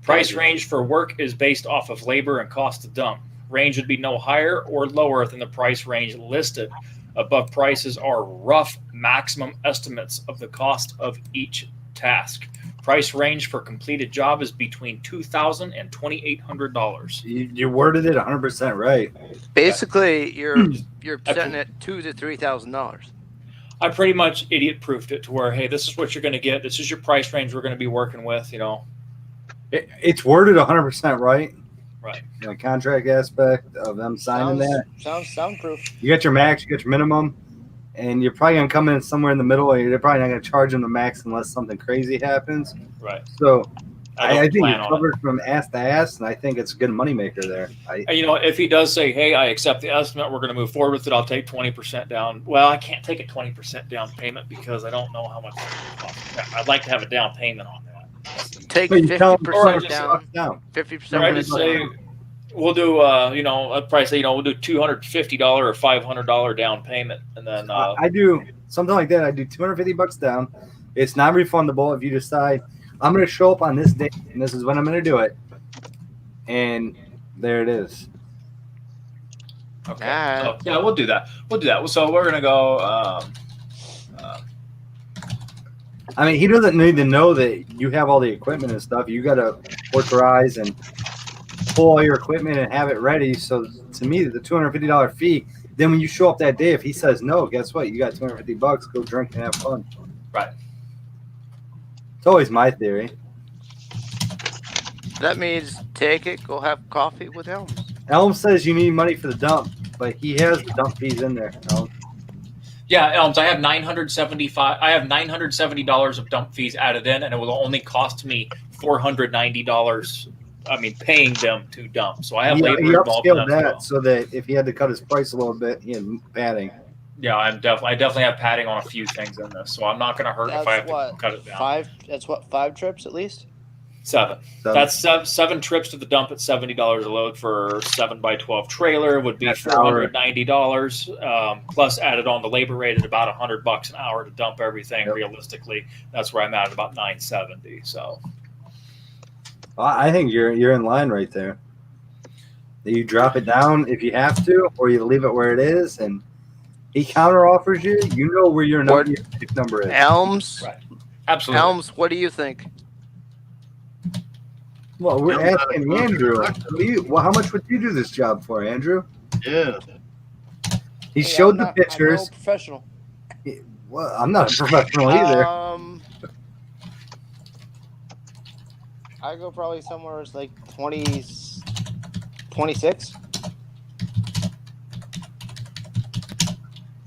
Price range for work is based off of labor and cost to dump. Range would be no higher or lower than the price range listed. Above prices are rough maximum estimates of the cost of each task. Price range for completed job is between $2,000 and $2,800. You worded it 100% right. Basically, you're setting it $2,000 to $3,000. I pretty much idiot proofed it to where, hey, this is what you're going to get. This is your price range we're going to be working with. It's worded 100% right. Right. The contract aspect of them signing that. Sounds soundproof. You got your max, you got your minimum, and you're probably going to come in somewhere in the middle. And you're probably not going to charge them the max unless something crazy happens. Right. So I think plan you're on covered from ass to ass, and I think it's a good moneymaker there. If he does say, hey, I accept the estimate, we're going to move forward with it, I'll take 20% down. Well, I can't take a 20% down payment because I don't know how much it's going to cost. I'd like to have a down payment on that. Take But you tell them 50% down. 50% Right, just say we'll do I'd probably say we'll do $250 or $500 down payment, and then I do something like that. I do $250 down. It's not refundable if you decide I'm going to show up on this date and this is when I'm going to do it, and there it is. okay. Ah. So, yeah, we'll do that. So we're gonna go. I mean, he doesn't need to know that you have all the equipment and stuff. You got to authorize and pull all your equipment and have it ready. So to me, the $250 fee. Then when you show up that day, if he says no, guess what? You got $250. Go drink and have fun. Right. It's always my theory. That means take it, go have coffee with Elms. Elm says you need money for the dump, but he has the dump fees in there. Elm. Yeah, Elms. I have $970 of dump fees added in, and it will only cost me $490. I mean, paying them to dump. So I have labor He involved in upscaled that. that so that if he had to cut his price a little bit, he had padding. Yeah, I definitely have padding on a few things in this, so I'm not going to hurt if I have to cut it down. 5? That's what, 5 trips at least. 7. That's 7 trips to the dump at $70 a load for 7x12 trailer would be $490. Plus added on the labor rate at about $100 an hour to dump everything. Yep. Realistically, that's where I'm at about $970. So I think you're in line right there. You drop it down if you have to, or you leave it where it is, and he counter offers you. You know where your number is. Elms. Right. Absolutely. Elms. What do you think? Well, we're asking Andrew. How much would you do this job for, Andrew? Yeah. He showed I'm the not- I'm no pictures. professional. Well, I'm not a professional either. I go probably somewhere it's like 20, 26.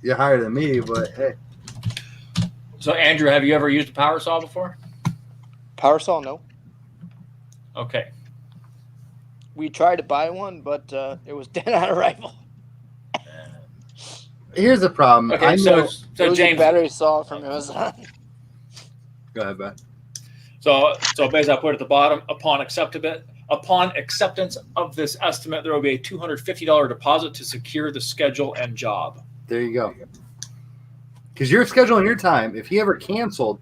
You're higher than me, but hey. So, Andrew, have you ever used a power saw before? Power saw, no. Okay. We tried to buy one, but it was dead on arrival. Here's the problem. Okay, I know. It so was a James, battery saw from Amazon. Go ahead, Ben. so basically I put at the bottom, upon acceptance of this estimate, there will be a $250 deposit to secure the schedule and job. There you go. Because you're scheduling your time. If he ever canceled,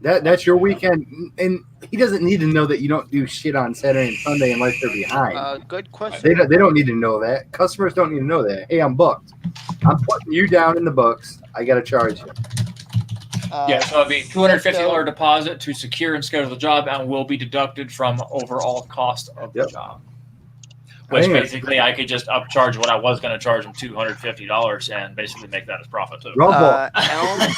that's your weekend, and he doesn't need to know that you don't do shit on Saturday and Sunday unless they're behind. Good question. They don't need to know that. Customers don't need to know that. Hey, I'm booked. I'm putting you down in the books. I got to charge you. Yeah, so it'll be $250 deposit to secure and schedule the job and will be deducted from overall cost of the Yep. job. Which Hang on. basically I could just upcharge what I was going to charge him $250 and basically make that as profit too. Rumple. Elms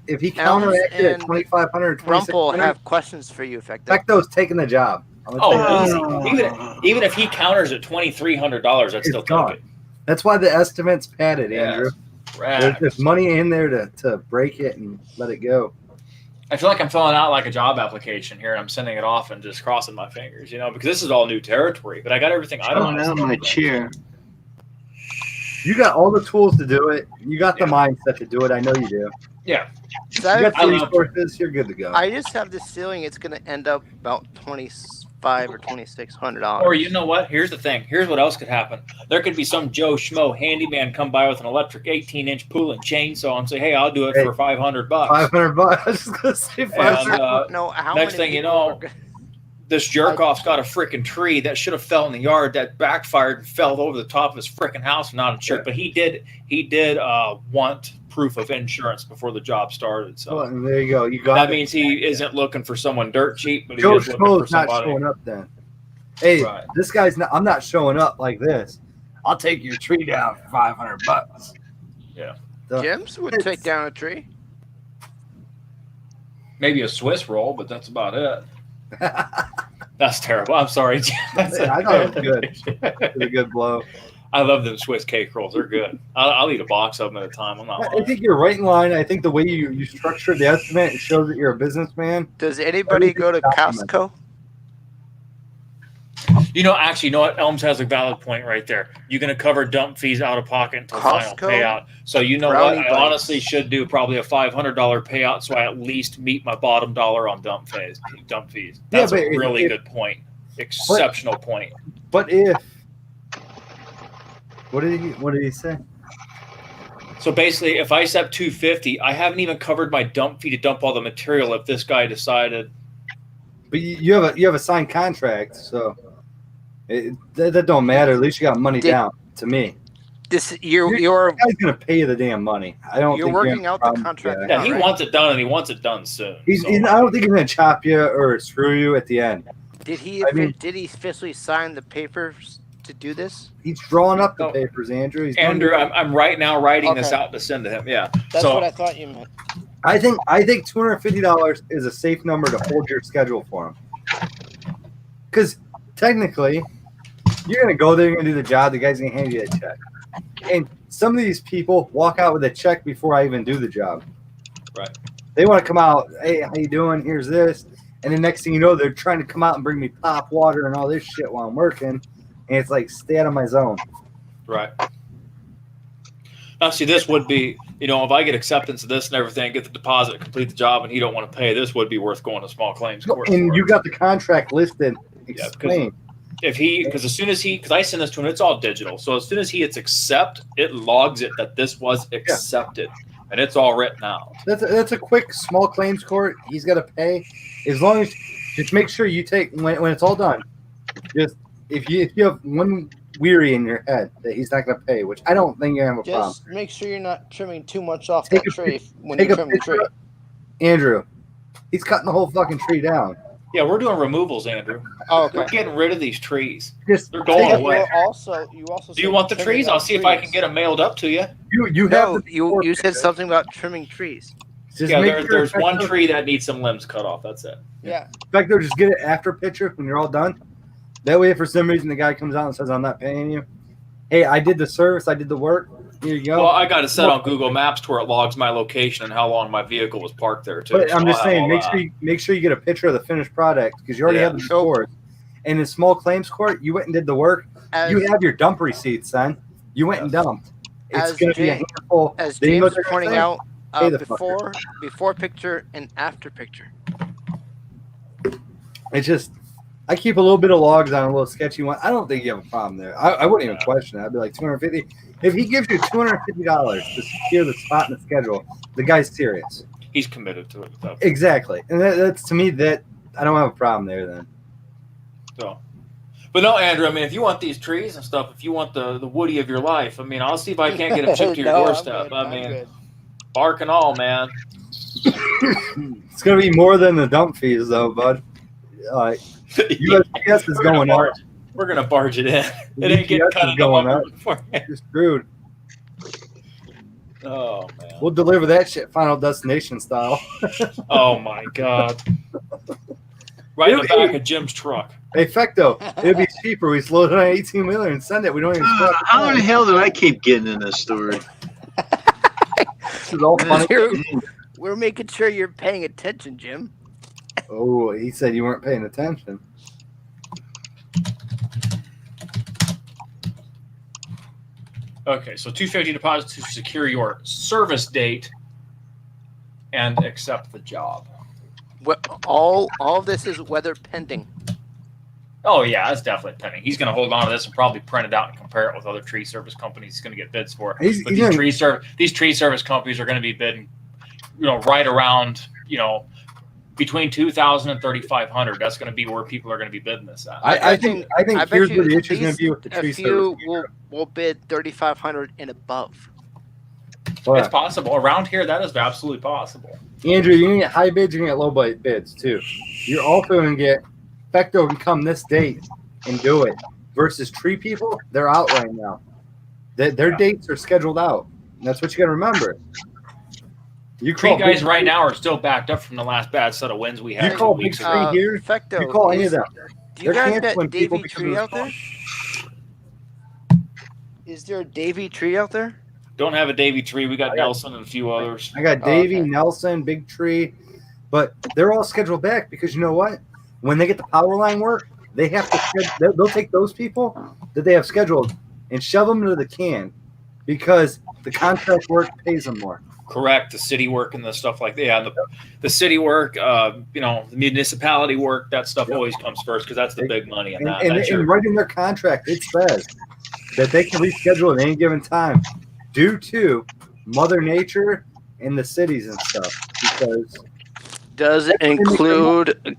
If he counteracted at and 2,500, Rumple 2,600, have questions for you, Effective. Effecto's taking the job. I'm gonna tell you that. Easy. Even if he counters at $2,300, I'd still It's gone. take it. That's why the estimate's padded, Yeah. Andrew. Rad. There's money in there to break it and let it go. I feel like I'm filling out like a job application here and I'm sending it off and just crossing my fingers, because this is all new territory. But I got everything Falling itemized. out my chair. You got all the tools to do it. You got the mindset to do it. I know you do. Yeah. You got I the love- resources. You're good to go. I just have this feeling it's going to end up about $2,500 or $2,600. Or you know what? Here's the thing. Here's what else could happen. There could be some Joe Schmo handyman come by with an electric 18-inch pulling chainsaw and say, "Hey, I'll do it Hey, for $500." $500. I was just gonna say And, 500. No, how next many thing you people know, are gonna- this jerk off's got a freaking tree that should have fell in the yard that backfired and fell over the top of his freaking house. Not insured, but he did want proof of insurance before the job started. So Well, and there you go. You got that it. means he isn't looking for someone dirt cheap, but he Joe is looking for Schmo's not somebody. showing up then. Hey, Right. this guy's not. I'm not showing up like this. I'll take your tree down for $500. Yeah. Jim's would take down a tree. Maybe a Swiss roll, but that's about it. That's terrible. I'm sorry, Jim. That's I thought it was good. It was a good blow. I love them Swiss cake rolls. They're good. I'll eat a box of them at a time. I'm not I lying. think you're right in line. I think the way you structured the estimate, it shows that you're a businessman. Does anybody go to Everything's Costco? Actually, you know what? Elms has a valid point right there. You're going to cover dump fees out of pocket until final Costco? payout. So you know Brownie what? I bites. honestly should do probably a $500 payout so I at least meet my bottom dollar on dump fees. That's Yeah, a but really if- good point. Exceptional point. But if what did he say? So basically, if I accept $250, I haven't even covered my dump fee to dump all the material. If this guy decided, But you have a signed contract, so that don't matter. At least you got money Did- down. To me, This you're the guy's gonna pay you the damn money. I don't. You're think working have out a the problem with contract that. now. yeah, he right. wants it done and he wants it done soon. So- I don't think he's gonna chop you or screw you at the end. did he I mean- did he officially sign the papers to do this? He's drawing up the No. papers, Andrew. He's Andrew, doing- I'm right now writing this Okay. out to send to him. Yeah. That's so what I thought you meant. I think $250 is a safe number to hold your schedule for him. Because technically, you're gonna go there, you're gonna do the job. The guy's gonna hand you a check, and some of these people walk out with a check before I even do the job. Right. They want to come out. Hey, how you doing? Here's this, and the next thing you know, they're trying to come out and bring me pop water and all this shit while I'm working, and it's like, stay out of my zone. right. Now, see, this would be, if I get acceptance of this and everything, get the deposit, complete the job, and he don't want to pay, this would be worth going to small claims court. And for. you got the contract listed. Yeah, Explain. because as soon as because I send this to him, it's all digital. So as soon as he hits accept, it logs it that this was accepted, and it's all written out. That's a quick small claims court. He's got to pay as long as just make sure you take when it's all done. Just if you have one weary in your head that he's not going to pay, which I don't think you have a problem. Just make sure you're not trimming too much off Take that a tree when take you a trim the tree. picture. Andrew, he's cutting the whole fucking tree down. Yeah, we're doing removals, Andrew. Oh, We're okay. getting rid of these trees. Just They're going take it. away. You also. Do you want the trees? I'll see if I can get them mailed up to you. You have No, the you said something about trimming trees. Just Yeah, make there's sure one Fecto- tree that needs some limbs cut off. That's it. Yeah. Fecto, just get it after picture when you're all done. That way, if for some reason the guy comes out and says, "I'm not paying you," hey, I did the service, I did the work. Here you go. Well, I got it set on Google Maps to where it logs my location and how long my vehicle was parked there too. But So I'm just I'll have saying, all that. make sure you get a picture of the finished product because you already Yeah. have the scores. And in small claims court, you went and did the work. As, You have your dump receipts, son. You went and dumped. It's As going to be a James- handful. as Then you know James what is they're pointing gonna say? out, Pay the fucker. before picture and after picture. It's just, I keep a little bit of logs on a little sketchy one. I don't think you have a problem there. I wouldn't even question it. I'd be like $250. If he gives you $250 to secure the spot in the schedule, the guy's serious. He's committed to it. Though. Exactly. And that's to me that I don't have a problem there then. So, but no, Andrew. I mean, if you want these trees and stuff, if you want the woody of your life, I mean, I'll see if I can't get them shipped to your No, I'm doorstep. good, I I'm mean, good. bark and all, man. It's going to be more than the dump fees though, bud. USPS is going up. We're gonna barge it in. It ain't getting UPS cut is in going up. beforehand. You're screwed. Oh man. We'll deliver that shit Final Destination style. Oh my god. Right in the back of Jim's truck. Hey, Fecto, it'd be cheaper. We just load it on an 18-wheeler and send it. We don't even scrap the How in the tag. hell did I keep getting in this story? This is all funny. We're making sure you're paying attention, Jim. Oh, he said you weren't paying attention. Okay, so $250 deposit to secure your service date and accept the job. All of this is weather pending. Oh yeah, that's definitely pending. He's going to hold on to this and probably print it out and compare it with other tree service companies. He's going to get bids for. But He's these gonna- these tree service companies are going to be bidding, right around, between $2,000 and $3,500. That's going to be where people are going to be bidding this at. I think I bet here's you where the issue is at going to be with the least tree a few service. will bid 3,500 and above. It's possible around here. That is absolutely possible. Andrew, you're going to get high bids, you're going to get low bids too. You're also going to get Fecto can come this date and do it. Versus tree people, they're out right now. Their dates are scheduled out. And that's what you got to remember. You Tree call guys big- right now are still backed up from the last bad set of wins we had You 2 call weeks big ago. tree here. Fecto, You call any of them. do you They're guys got canceling people Davy because Tree of out the there? Is there a Davy Tree out there? Don't have a Davy Tree. We got I got- Nelson and a few others. I got Davey, okay. Nelson, Big Tree, but they're all scheduled back because you know what? When they get the power line work, they have to. They'll take those people that they have scheduled and shove them into the can because the contract work pays them more. Correct. The city work and the stuff like that. Yeah, the city work, the municipality work, that stuff always comes first because that's the big money in that. That's your- And right in their contract, it says that they can reschedule at any given time due to Mother Nature and the cities and stuff. Because Does it include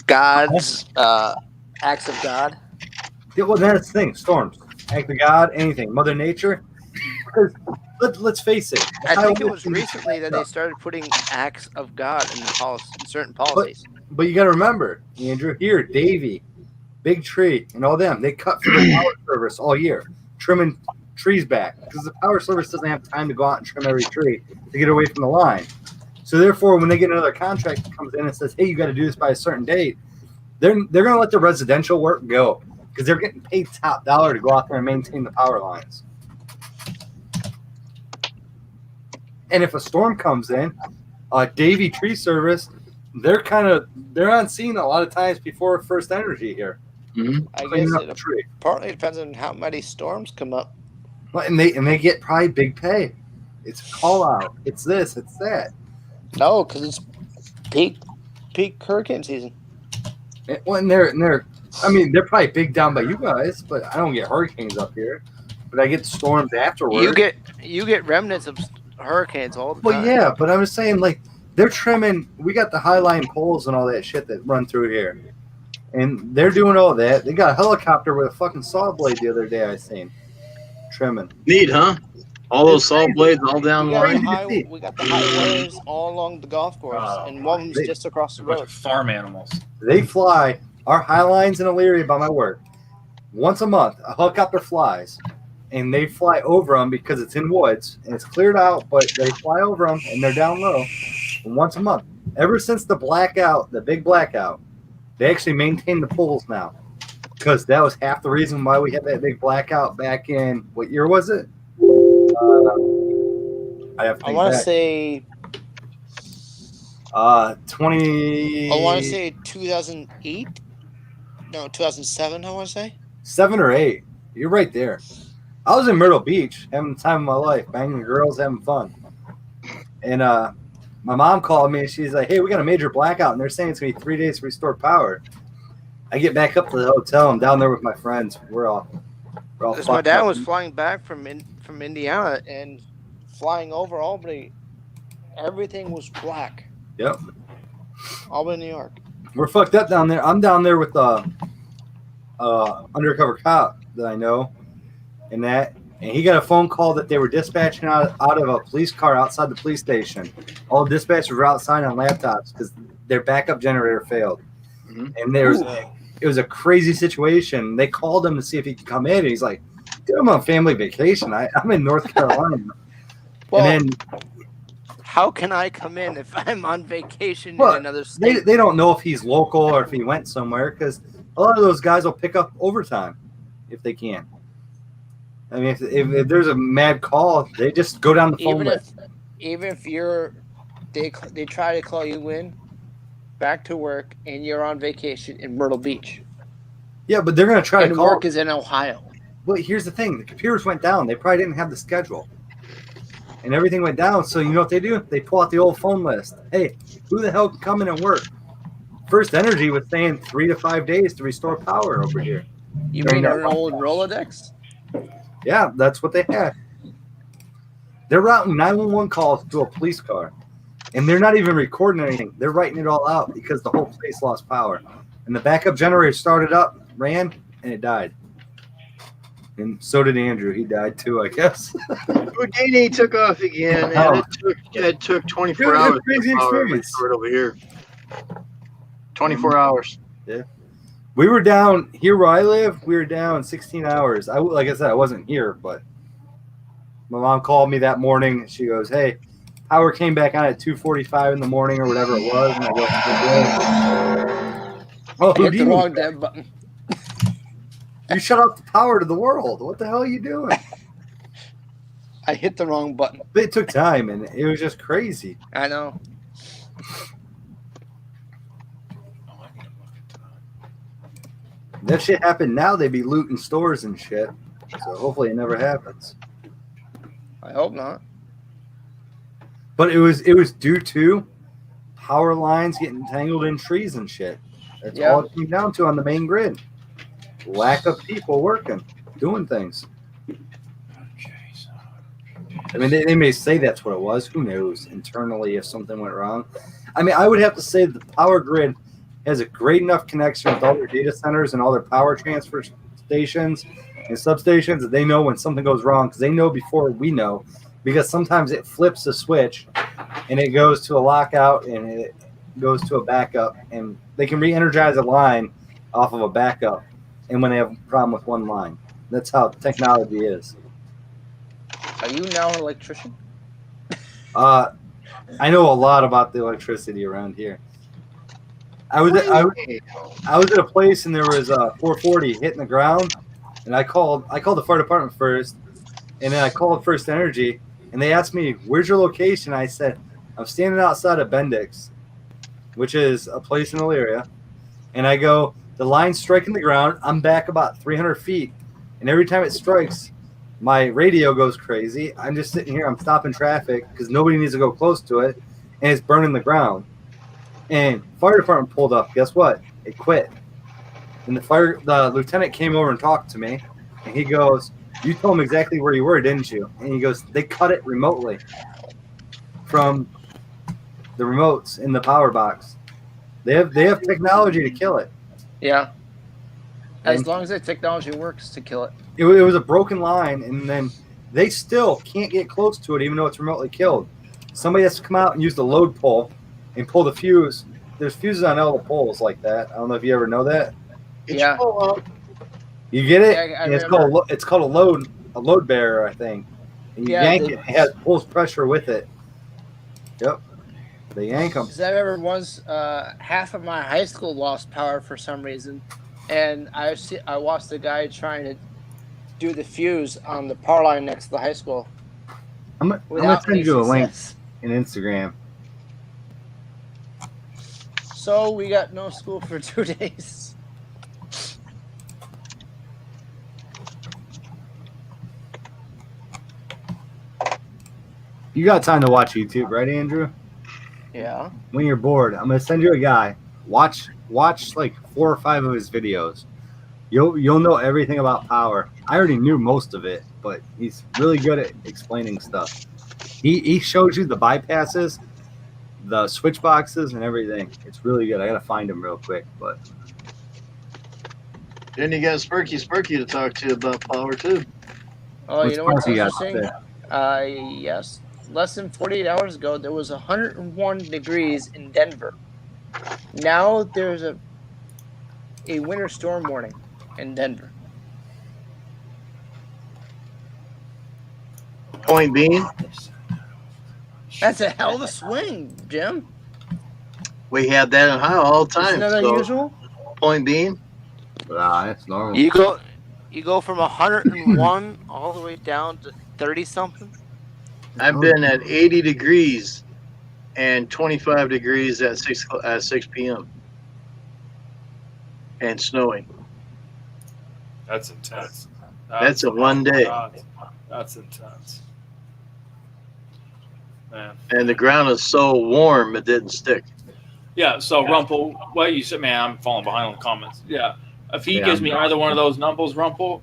God's acts of God? yeah, well, that's the thing: storms, act of God, anything, Mother Nature. Because let's face it, I think it was recently that they started putting acts of God in certain policies. But you got to remember, Andrew, here, Davey, Big Tree, and all them, they cut for the power service all year, trimming trees back because the power service doesn't have time to go out and trim every tree to get away from the line. So therefore, when they get another contract that comes in and says, "Hey, you got to do this by a certain date," they're going to let the residential work go because they're getting paid top dollar to go out there and maintain the power lines. And if a storm comes in, Davey Tree Service, they're on scene a lot of times before First Energy here. I Cleaning guess up the it tree. partly depends on how many storms come up. Well, and they get probably big pay. It's a call out. It's this. It's that. No, because it's peak hurricane season. And they're probably big down by you guys, but I don't get hurricanes up here. But I get storms afterwards. You get remnants of hurricanes all the Well, time. yeah, but I'm just saying, like, they're trimming. We got the high line poles and all that shit that run through here, and they're doing all that. They got a helicopter with a fucking saw blade the other day. I seen trimming. Neat, huh? All those It's saw crazy. blades all down We the got, line. we got the high wires all along the golf course, Oh, and one of them's they- just across the A bunch road. of farm animals. They fly our high lines in Elyria by my work. Once a month, a helicopter flies, and they fly over them because it's in woods and it's cleared out, but they fly over them and they're down low. And once a month, ever since the blackout, the big blackout, they actually maintain the poles now because that was half the reason why we had that big blackout back in what year was it? I have to I think want to back. say 20. I want to say 2008. No, 2007. I want to say. 7 or 8. You're right there. I was in Myrtle Beach having the time of my life, banging girls, having fun. And my mom called me and she's like, hey, we got a major blackout and they're saying it's going to be 3 days to restore power. I get back up to the hotel. I'm down there with my friends. We're all Because my fucked dad up. was flying back from Indiana and flying over Albany. Everything was black. Yep. Albany, New York. We're fucked up down there. I'm down there with the undercover cop that I know and that. And he got a phone call that they were dispatching out of a police car outside the police station. All the dispatchers were outside on laptops because their backup generator failed. Mhm. And it was a crazy situation. They called him to see if he could come in. And he's like, dude, I'm on family vacation. I'm in North Carolina. Well, and then how can I come in if I'm on vacation Well, in another state? they don't know if he's local or if he went somewhere because a lot of those guys will pick up overtime if they can. I mean, if there's a mad call, they just go down the phone even if you're they try to call you in back to work and you're on vacation in Myrtle Beach Yeah, but they're going to try to and call. work is in Ohio. But here's the thing. The computers went down. They probably didn't have the schedule. And everything went down. So you know what they do? They pull out the old phone list. Hey, who the hell can come in and work? First Energy was saying 3 to 5 days to restore power over here. You During mean that an old Rolodex? Yeah, that's what they had. They're routing 911 calls to a police car. And they're not even recording anything. They're writing it all out because the whole place lost power. And the backup generator started up, ran, and it died. And so did Andrew. He died too, I guess. Houdini took off again, and Oh. it took 24 Dude, it's a hours. crazy for power to experience. restore it over here. 24 hours. We were down here where I live. We were down 16 hours. Like I said, I wasn't here, but my mom called me that morning. And she goes, "Hey, power came back on at 2:45 in the morning or whatever it was." And I go, "Oh, Hit the Houdini, wrong dead button. you shut off the power to the world. What the hell are you doing?" I hit the wrong button. But it took time, and it was just crazy. I know. If that shit happened now, they'd be looting stores and shit. So hopefully it never happens. I hope not. But it was due to power lines getting tangled in trees and shit. That's Yeah. all it came down to on the main grid. Lack of people working, doing things. I mean, they may say that's what it was. Who knows internally if something went wrong? I mean, I would have to say the power grid has a great enough connection with all their data centers and all their power transfer stations and substations that they know when something goes wrong because they know before we know. Because sometimes it flips a switch and it goes to a lockout and it goes to a backup, and they can re-energize a line off of a backup. And when they have a problem with one line, that's how technology is. Are you now an electrician? I know a lot about the electricity around here. I was at a place and there was a 440 hitting the ground, and I called the fire department first, and then I called First Energy, and they asked me, "Where's your location?" I said, "I'm standing outside of Bendix, which is a place in Elyria," and I go, "The line's striking the ground. I'm back about 300 feet, and every time it strikes, my radio goes crazy. I'm just sitting here. I'm stopping traffic because nobody needs to go close to it, and it's burning the ground." And fire department pulled up. Guess what? It quit. And the lieutenant came over and talked to me, and he goes, "You told him exactly where you were, didn't you?" And he goes, "They cut it remotely from the remotes in the power box. They have technology to kill it." Yeah. As And long as the technology works to kill it. it was a broken line, and then they still can't get close to it, even though it's remotely killed. Somebody has to come out and use the load pole and pull the fuse. There's fuses on all the poles like that. I don't know if you ever know that. Get Yeah. your pole out. You get it? Yeah, I And it's remember. called a load bearer, I think. And you Yeah, yank it, it pulls pressure with it. Yep. They yank them. Because I remember once half of my high school lost power for some reason, and I watched the guy trying to do the fuse on the power line next to the high school. I'm gonna without send you a any link success. in Instagram. So we got no school for 2 days. You got time to watch YouTube, right, Andrew? Yeah. When you're bored, I'm gonna send you a guy. Watch like 4 or 5 of his videos. You'll know everything about power. I already knew most of it, but he's really good at explaining stuff. He shows you the bypasses, the switch boxes, and everything. It's really good. I gotta find him real quick, but Then you got Sparky to talk to about power too. Oh, you what's know what's Sparky got to interesting? say? Yes. Less than 48 hours ago, there was 101 degrees in Denver. Now there's a winter storm warning in Denver. Point being, That's a hell of a swing, Jim. we have that in Ohio all the time. Isn't that So, unusual? point being, That's normal. You go from 101 all the way down to 30 something. I've been at 80 degrees and 25 degrees at 6 p.m. and snowing. That's intense. That's a one day. That's intense. Man. And the ground is so warm it didn't stick. Yeah, so Rumpel, what you said, man, I'm falling behind on the comments. Yeah. If he Yeah, gives I'm me not. either one of those numbers, Rumpel,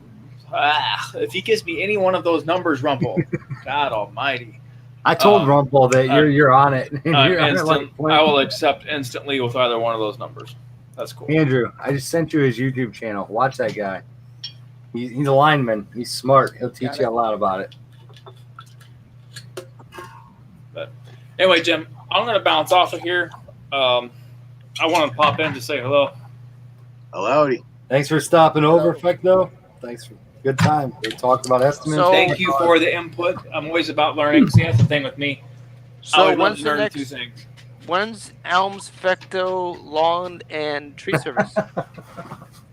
if he gives me any one of those numbers, Rumpel, God almighty. I told Rumpel that you're on it. And you're on it like I will accept instantly with either one of those numbers. That's cool. Andrew, I just sent you his YouTube channel. Watch that guy. He's a lineman. He's smart. He'll teach you a lot about it. But anyway, Jim, I'm going to bounce off of here. I want to pop in to say hello. Howdy. Thanks for stopping over, Fecto. Thanks for good time. We talked about estimates. So- Thank you for the input. I'm always about learning. See, that's the thing with me. I So always love when's to the learn next? two things. When's Elms, Fecto, Lawn, and Tree Service?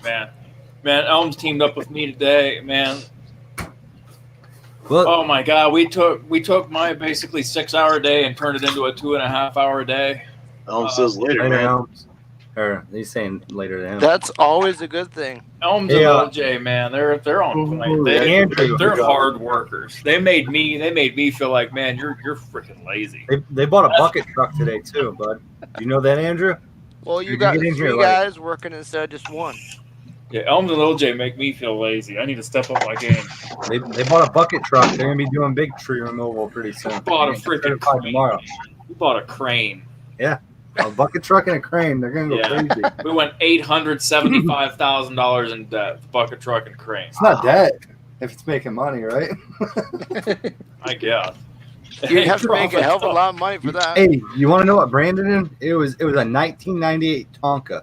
Man, Elms teamed up with me today, man. Well, Oh my God, we took my basically 6-hour day and turned it into a 2.5-hour day. Elm says later, later, man. Elms. Or he's saying later to him. That's always a good thing. Elms Yeah. and LJ, man, they're on point. Ooh, Andrew. They're hard workers. They made me feel like, man, you're freaking lazy. They bought a bucket truck today too, bud. Do you know that, Andrew? Well, you You got get in here three late. guys working instead of just one. Yeah, Elms and LJ make me feel lazy. I need to step up my game. They bought a bucket truck. They're gonna be doing big tree removal pretty soon. Bought a freaking Certified crane. tomorrow. We bought a crane. A bucket truck and a crane. They're gonna go Yeah. crazy. We went $875,000 in debt. The bucket truck and crane. It's not debt if it's making money, right? I guess. You'd have to make a hell of a lot of money for that. Hey, you want to know what brand it in? It was a 1998 Tonka.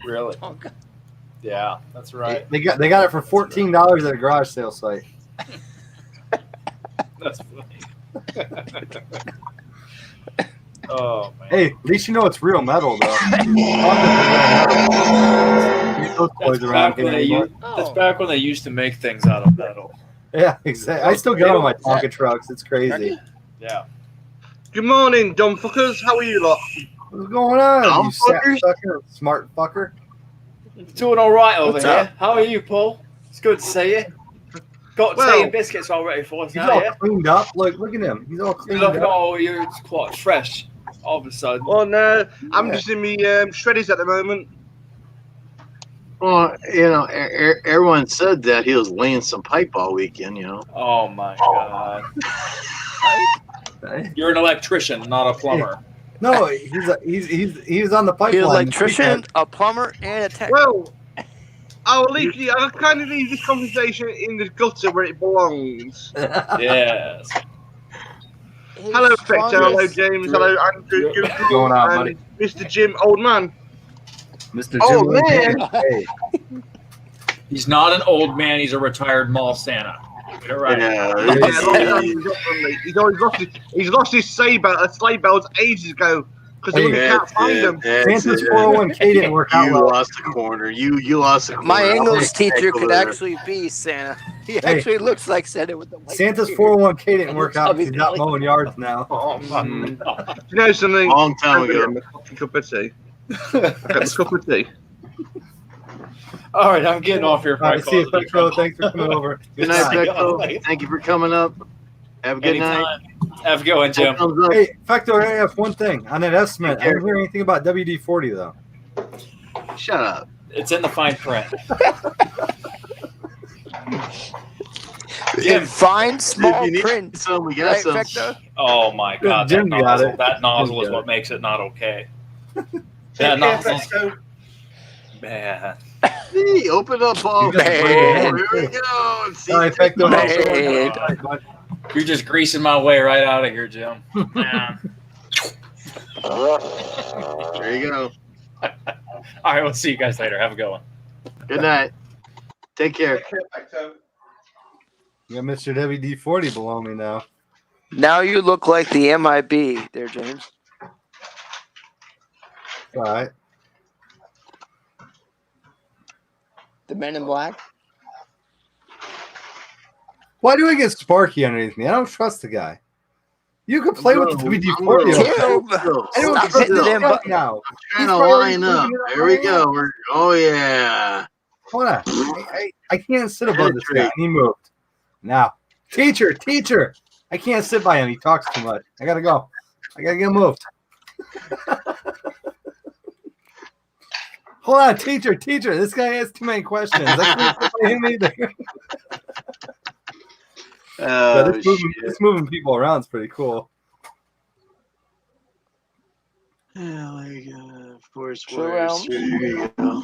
Really? Oh, God. Yeah, that's right. They got it for $14 at a garage sale site. That's funny. Oh man. Hey, at least you know it's real metal though. Those That's boys around back, when here they anymore. used, that's back when they used to make things out of metal. Yeah, exactly. I still got on my Tonka trucks. It's crazy. Yeah. Good morning, dumb fuckers. How are you lot? What's going on? Dumb You sap fuckers? sucker, smart fucker. Doing all right over What's here. up? How are you, Paul? It's good to see you. Got tea Well- and biscuits all ready for us He's now, all yeah? cleaned up. Look at him. He's all You cleaned look at up. all you're quite fresh all of a sudden. Oh no, I'm Yeah. just in me shreddies at the moment. Well, everyone said that he was laying some pipe all weekend, Oh my god. You're an electrician, not a plumber. No, he's on the pipeline. He's an electrician, a plumber, and a tech. Well, I'll kind of leave this conversation in the gutter where it belongs. Yes. His Hello, Spectre. Hello, strongest- James. Hello, Andrew. What's Google, going on, and Mr. Jim, old man. Mr. Jim. Oh, man. Hey, He's not an old man. He's a retired mall Santa. Get it right. Yeah, long time he's up from me. He's always lost his sleigh bells ages ago because he can't find them. Santa's 401k didn't work out You well. lost the corner. You lost the corner. My English Hey, teacher could there. actually be Santa. He actually looks like Santa with the white Santa's beard. 401k didn't work out. Chubby He's not belly. mowing yards now. You know something? Long time I'll get ago. him a cup of tea. I'll get a cup of tea. All right, I'm getting off here. All right, see you, Petro. Thanks for coming over. Good night, Night. Becco. Thank you for coming up. Have a good night. Have a good one, Jim. Thumbs up. Hey, Fecto, I have one thing on that estimate. I Take care. didn't hear anything about WD-40 though. Shut up. It's in the fine print. In fine If small you need print. some, we got Right, some. Vector? Oh my God, Jim got it. that nozzle Jim is got what makes it not okay. That nozzle, man. Hey, open up all. You got Man. Here we go. See, All right, Fecto. Man. All right, bud. You're just greasing my way right out of here, Jim. Man. there you go. All right, we'll see you guys later. Have a good one. Good night. Take care. You got Mr. WD-40 below me now. Now you look like the MIB there, James. All right. The Men in Black. Why do I get Sparky underneath me? I don't trust the guy. You can play with the WD-40. Tim, I don't stop trust hitting the him. guy now. Trying to line up. There we go. Oh yeah. Hold on. I can't sit above this guy. He moved. Now, teacher, I can't sit by him. He talks too much. I gotta go. I gotta get moved. Hold on, teacher. This guy has too many questions. I can't sit by him either. Oh, But it's moving people around is pretty cool. Oh my God. Force True Warriors. Elm. Here you go.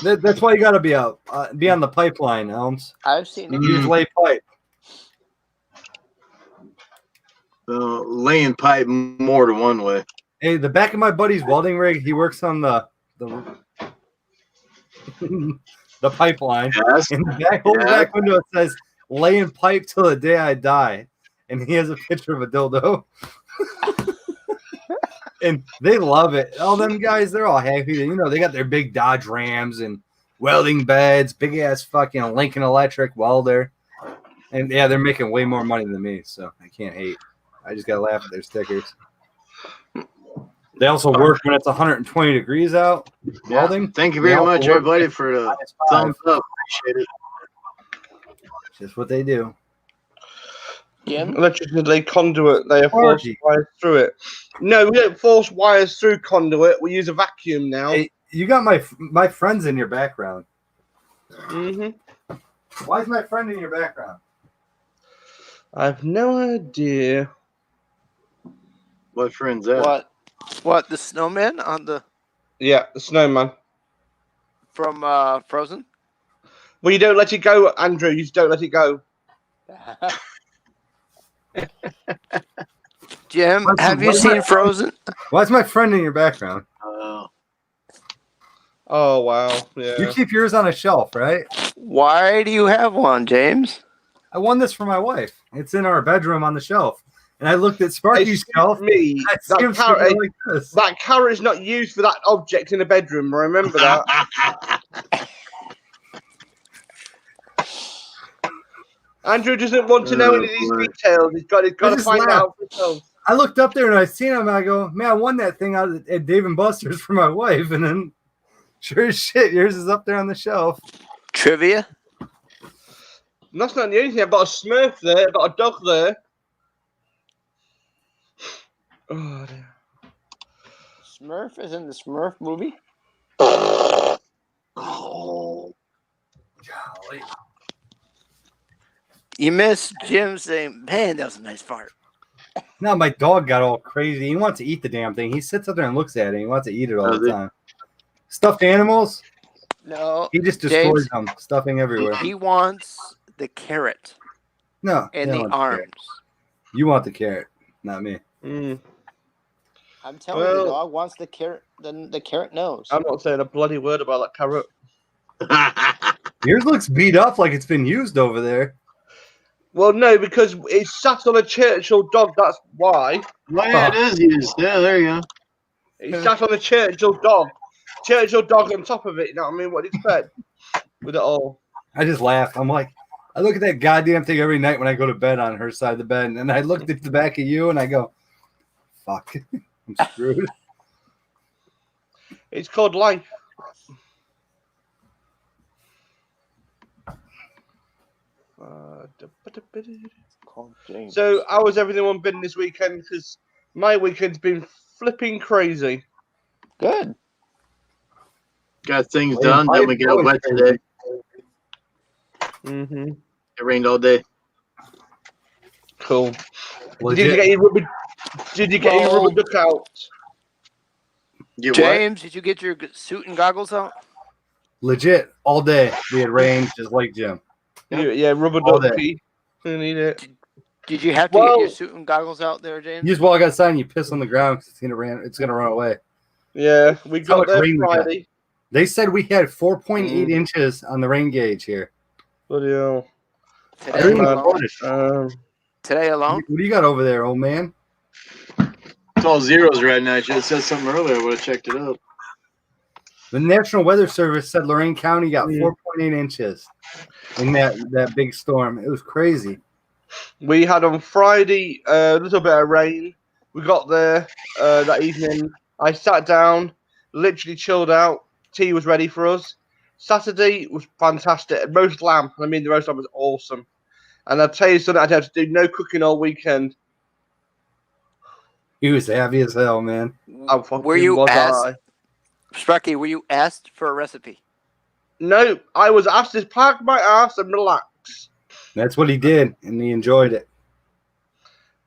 That's why you gotta be out, be on the pipeline, Elms. I've seen You it. use lay pipe. Laying pipe more than one way. Hey, the back of my buddy's welding rig, he works on the the pipeline. Yes. In the back, over the back window, it says "laying pipe till the day I die," and he has a picture of a dildo. And they love it. All them guys, they're all happy. You know, they got their big Dodge Rams and welding beds, big ass fucking Lincoln Electric welder, and yeah, they're making way more money than me, so I can't hate. I just gotta laugh at their stickers. They also work when it's 120 degrees out. Welding. Thank you very They also much, work everybody, for the thumbs up. Appreciate it. Just what they do. Jim? Electricity, they conduit. They force Orgy. wires through it. No, we don't force wires through conduit. We use a vacuum now. Hey, you got my friends in your background. Mm-hmm. Why is my friend in your background? I have no idea. What friend's that? What? What? The snowman on the Yeah, the snowman. from Frozen? Well, you don't let it go, Andrew. You just don't let it go. Jim, have you seen Frozen? Why is my friend in your background? Oh wow, yeah. You keep yours on a shelf, right? Why do you have one, James? I won this for my wife. It's in our bedroom on the shelf. And I looked at Sparky's Excuse shelf. me, I see him that carrot, sitting like this. that carrot is not used for that object in the bedroom. Remember that. Andrew doesn't want to know any of these details. He's got I to just find laughed. out for himself. I looked up there and I seen him and I go, man, I won that thing out at Dave and Buster's for my wife. And then sure as shit, yours is up there on the shelf. Trivia? And that's not the only thing. I've got a Smurf there. I've got a dog there. Oh, dear. Smurf is in the Smurf movie? Oh. Golly. You missed Jim saying, man, that was a nice fart. Now my dog got all crazy. He wants to eat the damn thing. He sits up there and looks at it. He wants to eat it all Does the he? time. Stuffed animals, No, he just destroys James, them, stuffing everywhere. he wants the carrot No, and you the want the carrot. arms. You want the carrot, not me. Mm. I'm telling you, the Well- dog wants the carrot. Then the carrot knows. I'm not saying a bloody word about that carrot. Yours looks beat up like it's been used over there. Well, no, because it sat on a Churchill dog. That's why. Well, yeah, it is used. Yeah, there you go. It sat on a Churchill dog. Churchill dog on top of it. You know what I mean? What do you expect with it all? I just laugh. I'm like, I look at that goddamn thing every night when I go to bed on her side of the bed, and I looked at the back of you and I go, fuck, I'm screwed. It's called life. Called James. So, how has everyone been this weekend? Because my weekend's been flipping crazy. Good. Got things Well, done. Then we mine got was wet crazy. today. Mm-hmm. It rained all day. Cool. Legit. Did you get your rubber? Did you get your Well- rubber duck out? Get what? James, did you get your suit and goggles out? Legit, all day. We had rain, just like Jim. Yeah, rubber All duck. day. Pete. I need it. Did you have to Well- get your suit and goggles out there, James? You just walk outside and you piss on the ground because it's gonna run away. Yeah, we How got much there rain we got? Friday. They said we had 4.8 Mm. inches on the rain gauge here. Bloody hell. Today Everyone man. alone? reported. Today alone? What do you got over there, old man? It's all zeros right now. I should have said something earlier. I would have checked it out. The National Weather Service said Lorain County got Yeah. 4.8 inches in that big storm. It was crazy. We had on Friday a little bit of rain. We got there that evening. I sat down, literally chilled out. Tea was ready for us. Saturday was fantastic. Roast lamb. I mean, the roast lamb was awesome. And I'll tell you something, I had to do no cooking all weekend. He was happy as hell, man. I fucking Were you was asked, I. Sparky, were you asked for a recipe? No, I was asked to park my ass and relax That's what he did, and he enjoyed it.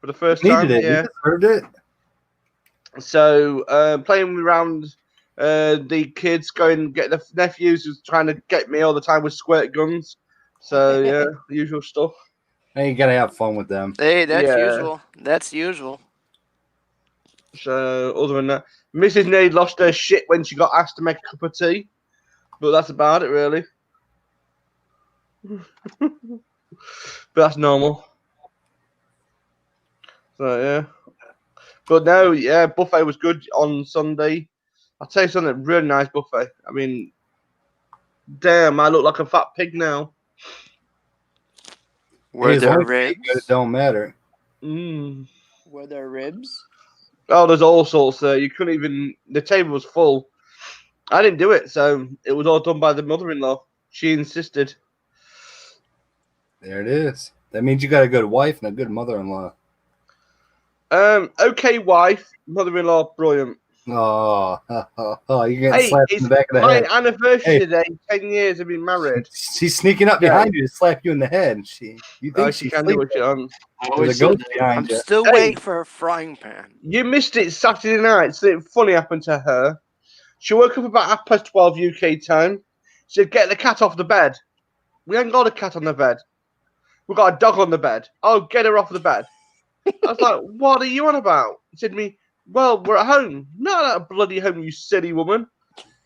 for the first He time. needed it. Yeah. He deserved it. So playing around the kids, going get the nephews who's trying to get me all the time with squirt guns. So yeah, the usual stuff. Hey, you gotta have fun with them. Hey, that's Yeah. usual. That's usual. So other than that, Mrs. Nade lost her shit when she got asked to make a cup of tea, but that's about it really. But that's normal. So yeah. But no, yeah, buffet was good on Sunday. I'll tell you something, really nice buffet. I mean, damn, I look like a fat pig now. Were Hey, as there long as you eat ribs? good, it don't matter. Mm. Were there ribs? Oh, there's all sorts there. You couldn't even. The table was full. I didn't do it, so it was all done by the mother-in-law. She insisted. There it is. That means you got a good wife and a good mother-in-law. Okay, wife, mother-in-law, brilliant. Oh, you're getting Hey, slapped in it's the back of the my head. anniversary Hey. today. 10 years of being married. She's sneaking up Yeah. behind you to slap you in the head. You think Oh, she's she can do what sleeping? she wants. I There's always a ghost said that. behind I'm you. still Hey. waiting for her frying pan. You missed it Saturday night. Something funny happened to her. She woke up about 12:30 UK time. She said, "Get the cat off the bed." We ain't got a cat on the bed. We got a dog on the bed. Oh, get her off the bed. I was like, "What are you on about?" He said to me, "Well, we're at home." Not at a bloody home, you silly woman.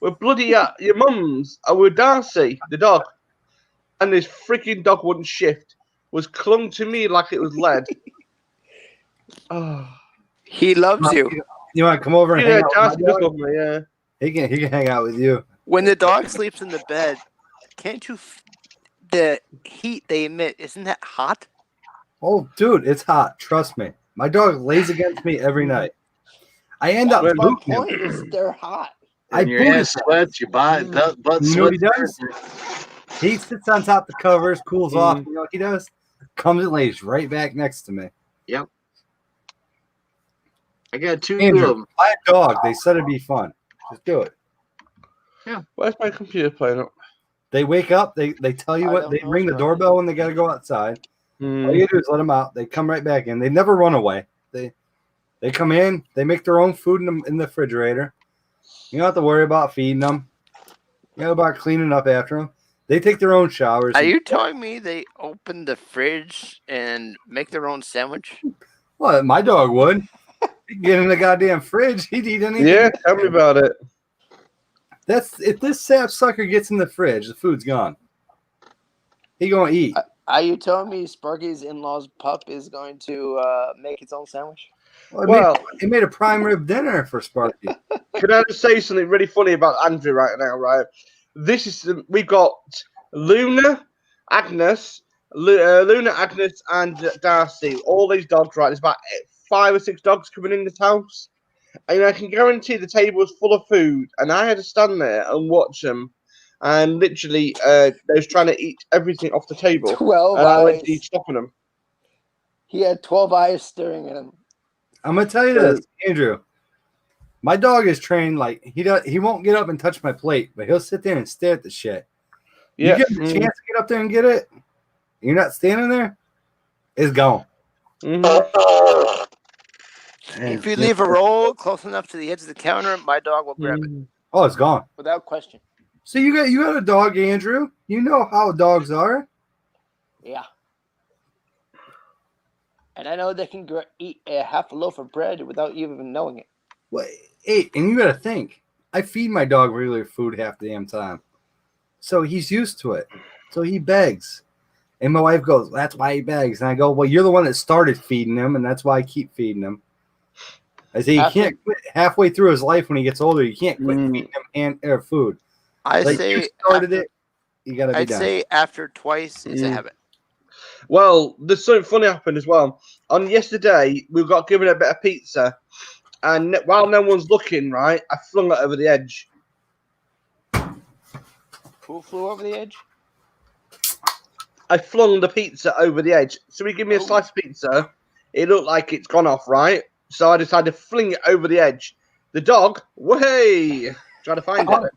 We're bloody at your mum's. And we're Darcy, the dog. And this freaking dog wouldn't shift. Was clung to me like it was lead. Oh. He loves you. You want to come over and Yeah, hang out Darcy with does my dog? love me, yeah. He can hang out with you. When the dog sleeps in the bed, can't you? The heat they emit, isn't that hot? Oh, dude, it's hot. Trust me. My dog lays against me every night. I end up That's my booting him. point. Is they're hot. I And your boot ass him. sweats, your butt You know what he sweats. does? He sits on top of the covers, cools off. You know what he does? Comes and lays right back next to me. I got two Andrew, of them. buy a dog. They said it'd be fun. Just do it. Where's my computer playing up? They wake up. They tell you I what. don't They know, ring the Scott. doorbell when they got to go outside. Hmm. All you do is let them out. They come right back in. They never run away. They come in. They make their own food in the refrigerator. You don't have to worry about feeding them. You know about cleaning up after them. They take their own showers. Are you telling me they open the fridge and make their own sandwich? Well, my dog would. He'd get in the goddamn fridge. He'd eat anything. Yeah, tell me about it. That's if this sap sucker gets in the fridge, the food's gone. He gonna eat. Are you telling me Sparky's in-laws pup is going to make its own sandwich? Well, He made a prime rib dinner for Sparky. can I just say something really funny about Andrew right now, right? This is we've got Luna, Agnes, and Darcy. All these dogs, right? There's about 5 or 6 dogs coming in this house, and I can guarantee the table was full of food. And I had to stand there and watch them, and literally, they was trying to eat everything off the table. 12 And I went eyes. to eat stopping them. He had 12 eyes staring at him. I'm gonna tell you this, Andrew. My dog is trained like he won't get up and touch my plate, but he'll sit there and stare at the shit. Yeah. You get a chance to get up there and get it, you're not standing there, it's gone. Mhm. If you leave a roll close enough to the edge of the counter, my dog will grab it Oh, it's gone. without question. So you got a dog, Andrew. You know how dogs are. Yeah. And I know they can eat a half a loaf of bread without you even knowing it. Well, hey, and you got to think. I feed my dog regular food half the damn time, so he's used to it. So he begs, and my wife goes, "That's why he begs." And I go, "Well, you're the one that started feeding him, and that's why I keep feeding him." I say, "You can't quit halfway through his life when he gets older. You can't quit feeding him food." I'd You started it. You got to be done. say after twice is a habit. Well, there's something funny happened as well. On yesterday, we got given a bit of pizza, and while no one's looking, right, I flung it over the edge. Who flew over the edge? I flung the pizza over the edge. So he gave me a slice of pizza. It looked like it's gone off, right? So I decided to fling it over the edge. The dog, way, trying to find it.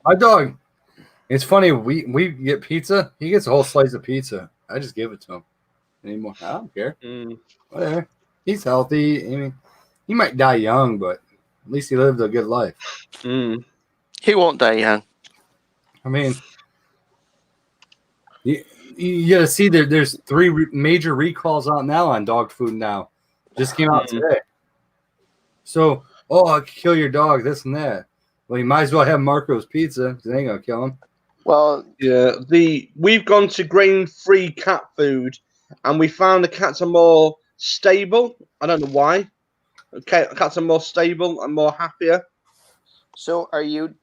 My dog. It's funny. We get pizza. He gets a whole slice of pizza. I just give it to him. Anymore, I don't care. Whatever. He's healthy. I mean, he might die young, but at least he lived a good life. He won't die young. I mean, you got to see there's 3 major recalls out now on dog food now. Just came out today. So, I could kill your dog, this and that. Well, you might as well have Marco's pizza because it ain't gonna kill him. Well, yeah, we've gone to grain-free cat food, and we found the cats are more stable. I don't know why. Okay, cats are more stable and more happier. So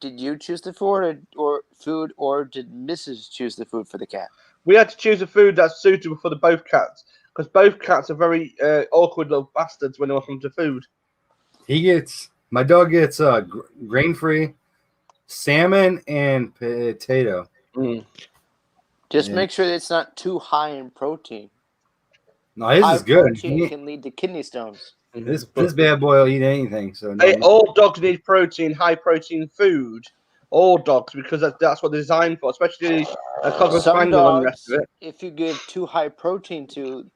did you choose the food or did Mrs. choose the food for the cat? We had to choose a food that's suitable for the both cats because both cats are very awkward little bastards when they come to food. My dog gets grain-free salmon and potato. Just make sure that it's not too high in protein. No, his is good. Protein can lead to kidney stones. This bad boy will eat anything. So all dogs need protein, high protein food. All dogs, because that's what they're designed for, especially a cocker Some spaniel and the dogs, rest of it. if you give too high protein to,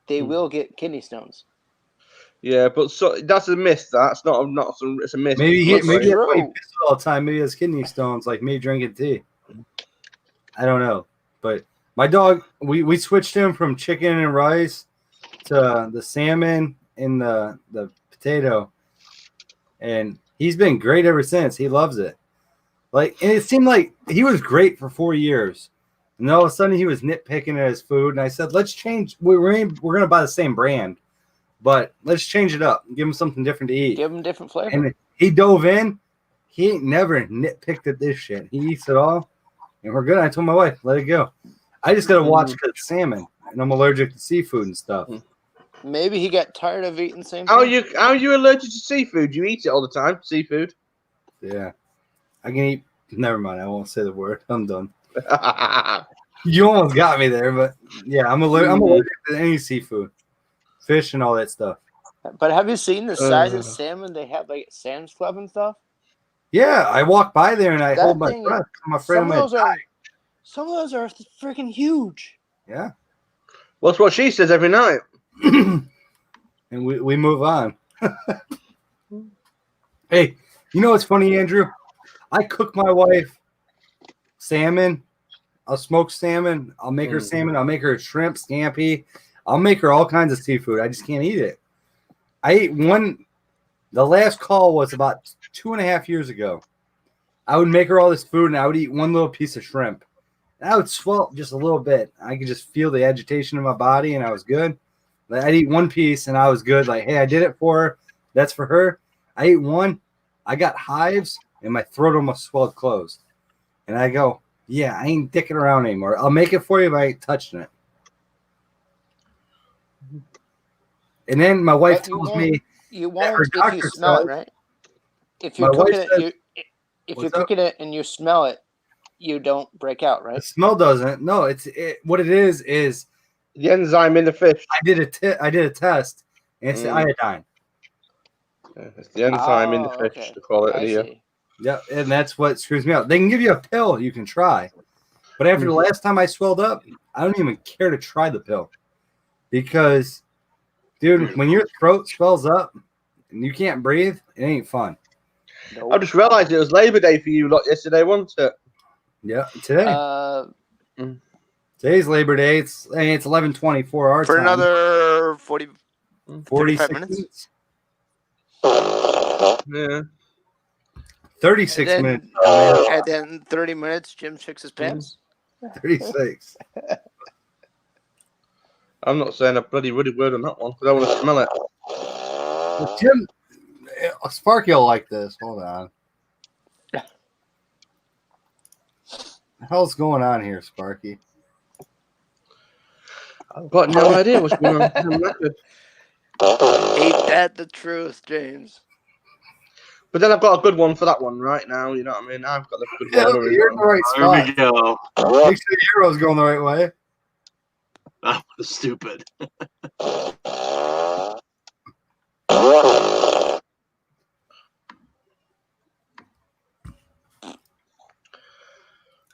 they will get kidney stones. Yeah, but that's a myth. That's not it's a myth. Maybe that's why he pisses all the time. Maybe he has kidney stones, like me drinking tea. I don't know, but my dog, we switched him from chicken and rice to the salmon and the potato, and he's been great ever since. He loves it. And it seemed like he was great for 4 years, and all of a sudden he was nitpicking at his food. And I said, "Let's change. We're gonna buy the same brand, but let's change it up. Give him something different to eat. Give him different flavor." And he dove in. He ain't never nitpicked at this shit. He eats it all, and we're good. I told my wife, "Let it go." I just gotta watch because it's salmon, and I'm allergic to seafood and stuff. Maybe he got tired of eating the same How thing. are you allergic to seafood? You eat it all the time, seafood. Yeah, I can eat. Never mind. I won't say the word. I'm done. You almost got me there, but yeah, I'm allergic to any seafood, fish, and all that stuff. But have you seen the size of salmon they have, like at Sam's Club and stuff? Yeah, I walk by there and I hold my breath. I'm afraid I'm gonna die. Some of those are freaking huge. Yeah. Well, that's what she says every night. And we move on. Hey, you know what's funny, Andrew? I cook my wife salmon. I'll smoke salmon. I'll make her salmon. I'll make her shrimp, scampi. I'll make her all kinds of seafood. I just can't eat it. I ate one. The last call was about 2.5 years ago. I would make her all this food, and I would eat one little piece of shrimp. And I would swell just a little bit. I could just feel the agitation in my body, and I was good. Like, I'd eat one piece, and I was good. Like, hey, I did it for her. That's for her. I ate one. I got hives, and my throat almost swelled closed. And I go, yeah, I ain't dicking around anymore. I'll make it for you, but I ain't touching it. And then my wife tells me you that won't her if you doctor smell it, says- right? If you're My wife cooking it, says- if What's you're up? cooking it and you smell it, you don't break out, the right? smell doesn't. No, what it is The enzyme in the fish. I did a test, and it's the iodine. Yeah, it's the enzyme in the Oh, fish, okay. to call it I here. see. Yep, and that's what screws me up. They can give you a pill you can try, but after the last time I swelled up, I don't even care to try the pill because, dude, when your throat swells up and you can't breathe, it ain't fun. I just realised it was Labour Day for you lot yesterday, wasn't it? Yeah, today. Today's Labor Day. It's 11:24 our For time. another 40, 46 minutes. Yeah. 36 and then, minutes. and then 30 minutes, Jim checks his pants. 36. I'm not saying a bloody woody word on that one because I want to smell it. Well, Jim, Sparky will like this. Hold on. The hell's going on here, Sparky? I've got no idea what's going on. I'm knackered. Ain't that the truth, James? But then I've got a good one for that one right now. You know what I mean? I've got a good one. already. You're in the right There spot. we go. Make sure the arrow's going the right way. That was stupid.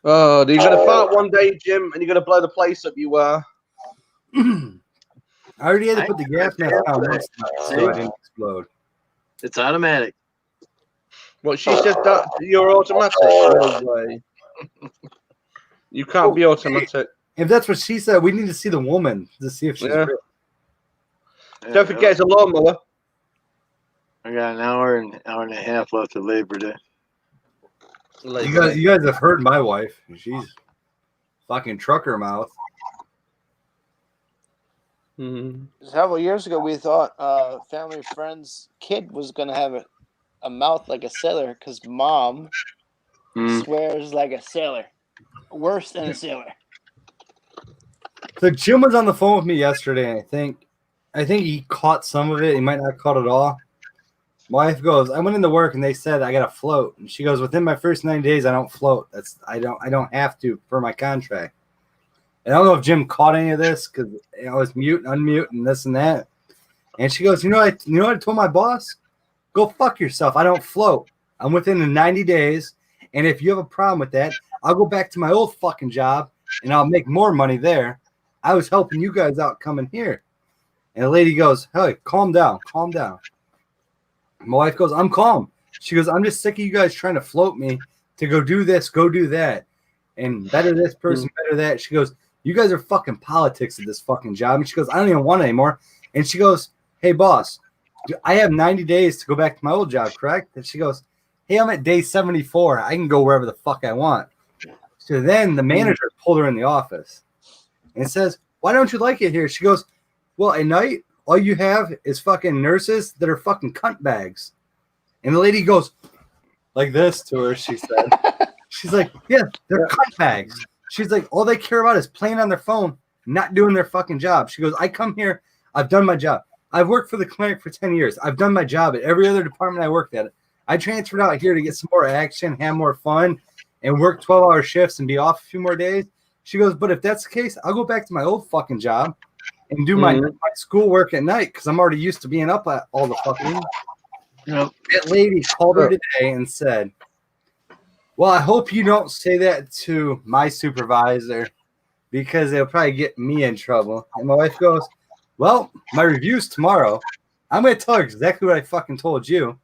Oh, you're gonna fart one day, Jim, and you're gonna blow the place up. You were. I already had to put the gas mask on once so I didn't explode. It's automatic. What she said that you're automatic. No way. You can't be automatic. If that's what she said, we need to see the woman to see if she's Yeah. real. Don't forget it's a lawnmower. I got an hour and a half left of Labor Day. You guys have heard my wife. She's fucking trucker mouth. Several years ago, we thought family friend's kid was gonna have a mouth like a sailor because mom swears like a sailor, worse than a sailor. So Jim was on the phone with me yesterday, and I think he caught some of it. He might not have caught it all. My wife goes, I went into work and they said I got to float. And she goes, within my first 90 days, I don't float. I don't have to per my contract. And I don't know if Jim caught any of this because I was mute and unmute and this and that. And she goes, you know what I told my boss? Go fuck yourself. I don't float. I'm within the 90 days. And if you have a problem with that, I'll go back to my old fucking job and I'll make more money there. I was helping you guys out coming here. And the lady goes, hey, calm down. Calm down. My wife goes, I'm calm. She goes, I'm just sick of you guys trying to float me to go do this, go do that. And better this person, better that. She goes, you guys are fucking politics at this fucking job. And she goes, I don't even want it anymore. And she goes, hey, boss, I have 90 days to go back to my old job, correct? And she goes, hey, I'm at day 74. I can go wherever the fuck I want. So then the manager pulled her in the office and says, why don't you like it here? She goes, well, at night, all you have is fucking nurses that are fucking cunt bags. And the lady goes like this to her, she said. She's like, yeah, they're cunt bags. She's like, all they care about is playing on their phone, not doing their fucking job. She goes, I come here, I've done my job. I've worked for the clinic for 10 years. I've done my job at every other department I worked at. I transferred out here to get some more action, have more fun, and work 12-hour shifts and be off a few more days. She goes, but if that's the case, I'll go back to my old fucking job and do my school work at night because I'm already used to being up at all the fucking. That lady called her today and said, well, I hope you don't say that to my supervisor because it'll probably get me in trouble. And my wife goes, well, my review's tomorrow. I'm going to tell her exactly what I fucking told you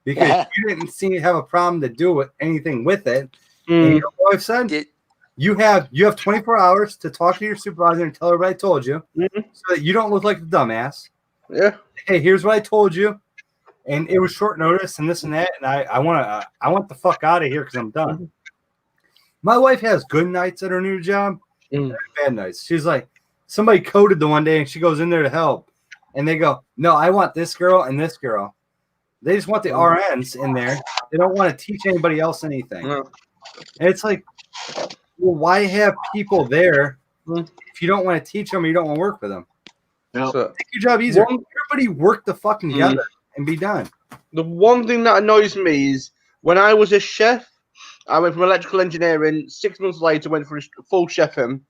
because Yeah. you didn't seem to have a problem to do anything with it. And Mm. you know what I've said? Did- You have 24 hours to talk to your supervisor and tell her what I told you Mhm. so that you don't look like the dumbass. Yeah. Hey, here's what I told you. And it was short notice and this and that. And I want the fuck out of here because I'm done. Mhm. My wife has good nights at her new job Mm. and bad nights. She's like, somebody coded the one day and she goes in there to help. And they go, no, I want this girl and this girl. They just want the RNs in there. They don't want to teach anybody else anything. No. And it's like, well, why have people there Mm. if you don't want to teach them or you don't want to work with them? Yep. So, Make your job easier. One- Everybody work the fucking together and be done. the one thing that annoys me is when I was a chef, I went from electrical engineering. 6 months later, went for a full chefing,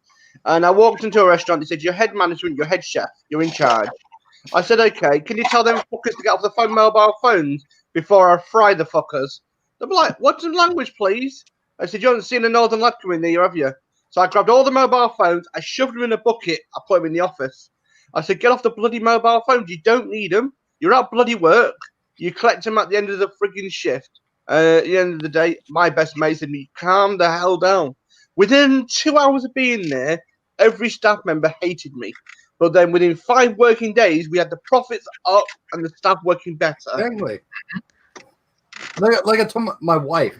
and I walked into a restaurant. They said, "Your head management, your head chef, you're in charge." I said, "Okay, can you tell them fuckers to get off the phone, mobile phones before I fry the fuckers?" They're like, "What's the language, please?" I said, "You haven't seen a Northern Lad come in there, have you?" So I grabbed all the mobile phones, I shoved them in a bucket, I put them in the office. I said, "Get off the bloody mobile phones. You don't need them. You're at bloody work. You collect them at the end of the frigging shift." At the end of the day, my best mate said, "Me, calm the hell down." Within 2 hours of being there, every staff member hated me. But then within 5 working days, we had the profits up and the staff working better. Exactly. Like I told my wife,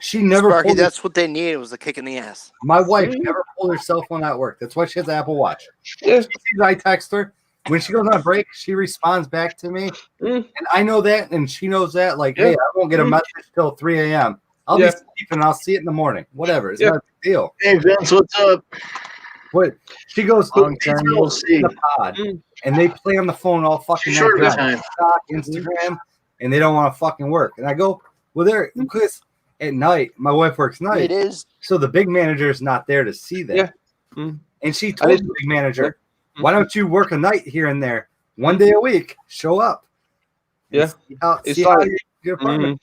she never Sparky, pulled that's what they needed was a kick in the ass. my wife Mhm. never pulled her cell phone at work. That's why she has an Apple Watch. Yeah. She sees I text her. When she goes on a break, she responds back to me. Mm. And I know that, and she knows that. Like, Yeah. hey, I won't get a Mm. message till 3 a.m. I'll Yeah. be sleeping. I'll see it in the morning. Whatever. It's Yeah. not a big deal. Hey Vince, what's up? But she goes, Long these time girls no see. in the pod, Mm. and they play on the phone all fucking night. Short They're on time. TikTok, Instagram, and they don't want to fucking work. And I go, well, they're because at night, my wife works It night, is. so the big manager is not there to see that. Yeah. Mm. And she told it's- the big manager, Mm. why don't you work a night here and there, one day a week, show up. And Yeah. see how, It's see how like- your apartment.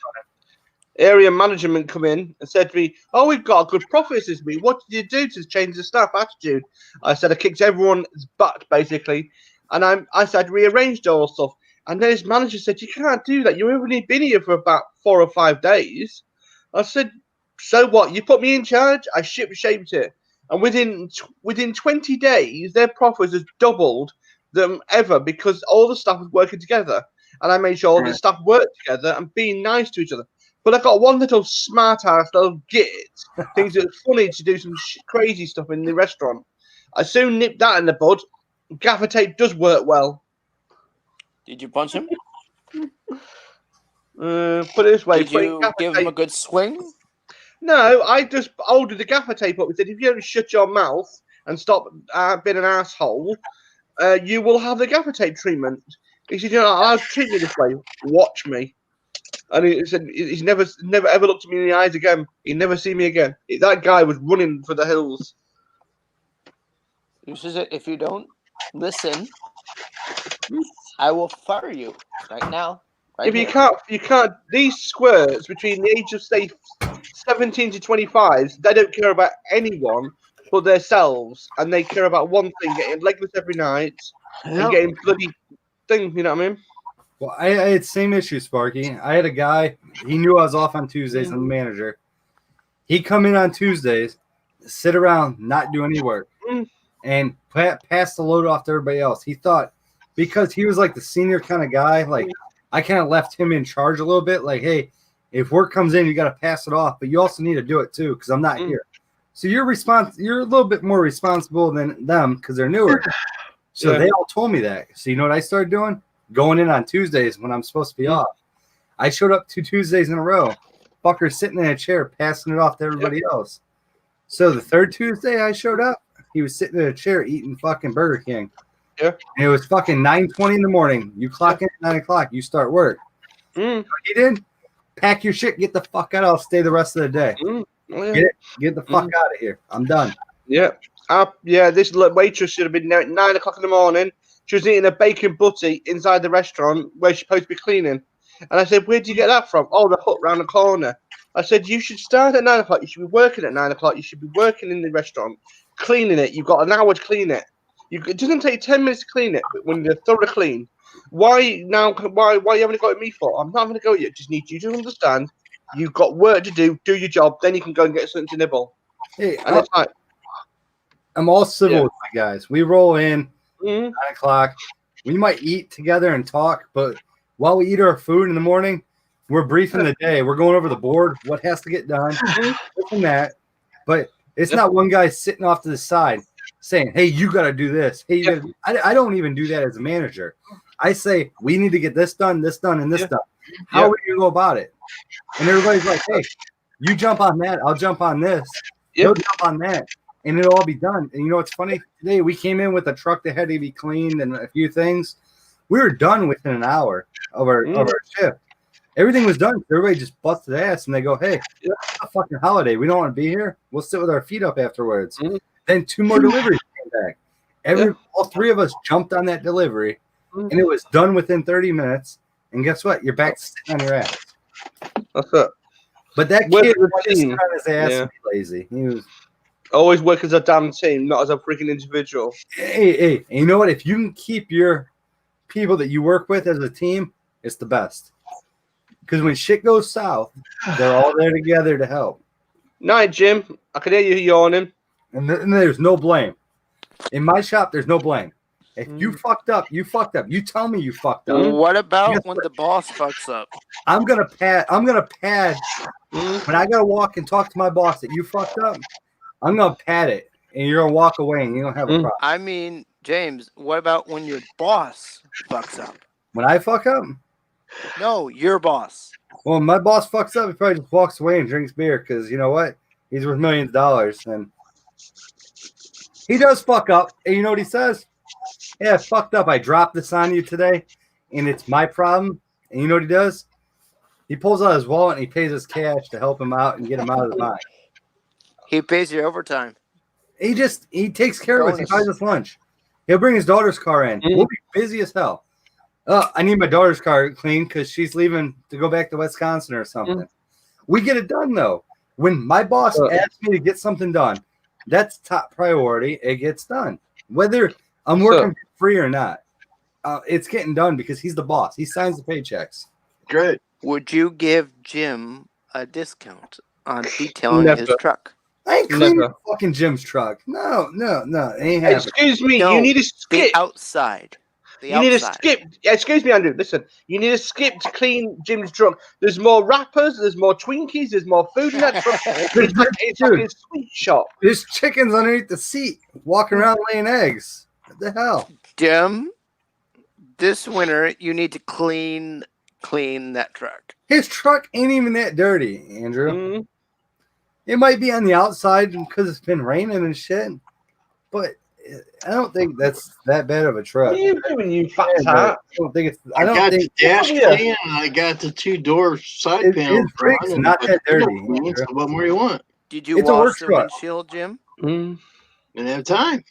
Area management come in and said to me, "Oh, we've got good profits this week. What did you do to change the staff attitude?" I said, "I kicked everyone's butt, basically. And I said, rearranged all stuff. And then his manager said, "You can't do that. You've only been here for about 4 or 5 days." I said, "So what? You put me in charge? I shaped it." And within 20 days, their profits has doubled them ever because all the staff was working together. And I made sure all the staff worked together and being nice to each other. But I got one little smart ass little git thinks it's funny to do some crazy stuff in the restaurant. I soon nipped that in the bud. Gaffer tape does work well. Did you punch him? Put it this way. Did putting you gaffer give him a tape- good swing? No, I just ordered the gaffer tape up and said, if you don't shut your mouth and stop being an asshole, you will have the gaffer tape treatment. He said, "You're not allowed to treat me this way. Watch me." And he said, he's never ever looked at me in the eyes again. He'd never see me again. That guy was running for the hills. He says, if you don't listen, I will fire you right now. Right If you here. can't, these squirts between the age of say 17 to 25, they don't care about anyone but themselves, and they care about one thing: getting legless every night and getting bloody thing. You know what I mean? Well, I had same issue, Sparky. I had a guy, he knew I was off on Tuesdays, I'm the manager. He'd come in on Tuesdays, sit around, not do any work, Mm. and pass the load off to everybody else. He thought, because he was like the senior kind of guy, like I kind of left him in charge a little bit. Like, hey, if work comes in, you got to pass it off, but you also need to do it too, because I'm not here. So you're a little bit more responsible than them because they're newer. So Yeah. they all told me that. So you know what I started doing? Going in on Tuesdays when I'm supposed to be off. I showed up 2 Tuesdays in a row. Fucker sitting in a chair, passing it off to everybody else. So the 3rd Tuesday I showed up, he was sitting in a chair eating fucking Burger King. Yeah. And it was fucking 9:20 in the morning. You clock in at 9 o'clock, you start work. Mm. He did. Pack your shit, get the fuck out. I'll stay the rest of the day. Oh, yeah. Get the fuck out of here. I'm done. Yeah. This waitress should have been there at 9 o'clock in the morning. She was eating a bacon butty inside the restaurant where she's supposed to be cleaning. And I said, "Where'd you get that from?" "Oh, the hut round the corner." I said, "You should start at 9 o'clock. You should be working at 9 o'clock. You should be working in the restaurant, cleaning it. You've got an hour to clean it. It doesn't take 10 minutes to clean it, but when they're thoroughly clean. Why now? Why you haven't got me for? I'm not having a go at you. Just need you to understand. You've got work to do. Do your job. Then you can go and get something to nibble. Hey, And it's like, I'm all civil Yeah. with my guys. We roll in mm, 9 o'clock. We might eat together and talk, but while we eat our food in the morning, we're briefing the day. We're going over the board, what has to get done, this and that. But it's Yep. not one guy sitting off to the side saying, "Hey, you got to do this." Hey, Yep. I don't even do that as a manager. I say, "We need to get this done, and this Yeah. done." How Yep. would you go about it? And everybody's like, "Hey, you jump on that. I'll jump on this. Yep. He'll jump on that." And it'll all be done. And you know what's funny? Today we came in with a truck that had to be cleaned and a few things. We were done within an hour of our shift. Everything was done. Everybody just busted ass and they go, "Hey, it's a fucking holiday. We don't want to be here. We'll sit with our feet up afterwards." Mhm. Then 2 more deliveries came back. All 3 of us jumped on that delivery and it was done within 30 minutes. And guess what? You're back to sitting on your ass. that's it. But that Work kid as a wanted to sit team. on his ass Yeah. and be lazy. He was Always work as a damn team, not as a freaking individual. Hey, and you know what? If you can keep your people that you work with as a team, it's the best. Because when shit goes south, they're all there together to help. Night, Jim. I can hear you yawning. And there's no blame. In my shop, there's no blame. If you fucked up, you fucked up. You tell me you fucked up. What about Guess when what? the boss fucks up? I'm gonna pad when I gotta walk and talk to my boss that you fucked up. I'm gonna pad it, and you're gonna walk away, and you don't have a problem. I mean, James, what about when your boss fucks up? When I fuck up, No, your boss. well, my boss fucks up. He probably just walks away and drinks beer because you know what? He's worth millions of dollars, and he does fuck up. And you know what he says? Yeah, I fucked up. I dropped this on you today, and it's my problem. And you know what he does? He pulls out his wallet and he pays us cash to help him out and get him out of the bind. He pays your overtime. He takes care of us. He Bonus. buys us lunch. He'll bring his daughter's car in. We'll be busy as hell. I need my daughter's car cleaned because she's leaving to go back to Wisconsin or something. We get it done though. When my boss asks me to get something done, that's top priority. It gets done. Whether I'm working for free or not, it's getting done because he's the boss. He signs the paychecks. Great. Would you give Jim a discount on detailing his Never. truck? I ain't cleaning Never. fucking Jim's truck. No. It ain't happening. Excuse me. No, You need to The skip. outside. The You need to outside. skip. Excuse me, Andrew. Listen. You need to skip to clean Jim's truck. There's more wrappers. There's more Twinkies. There's more food in that truck. It's like a sweet shop. There's chickens underneath the seat walking around laying eggs. What the hell? Jim, this winter you need to clean that truck. His truck ain't even that dirty, Andrew. Mm. It might be on the outside because it's been raining and shit, but I don't think that's that bad of a truck. What are you doing, you fat I tat? don't think it's. I I don't got think the dash Yeah. clean and I got the 2-door side His panel. brakes front, not but that the dirty, window clean, Andrew. so what more do you want? Did you It's a wash work the truck. windshield, Jim? Mm. Didn't have time.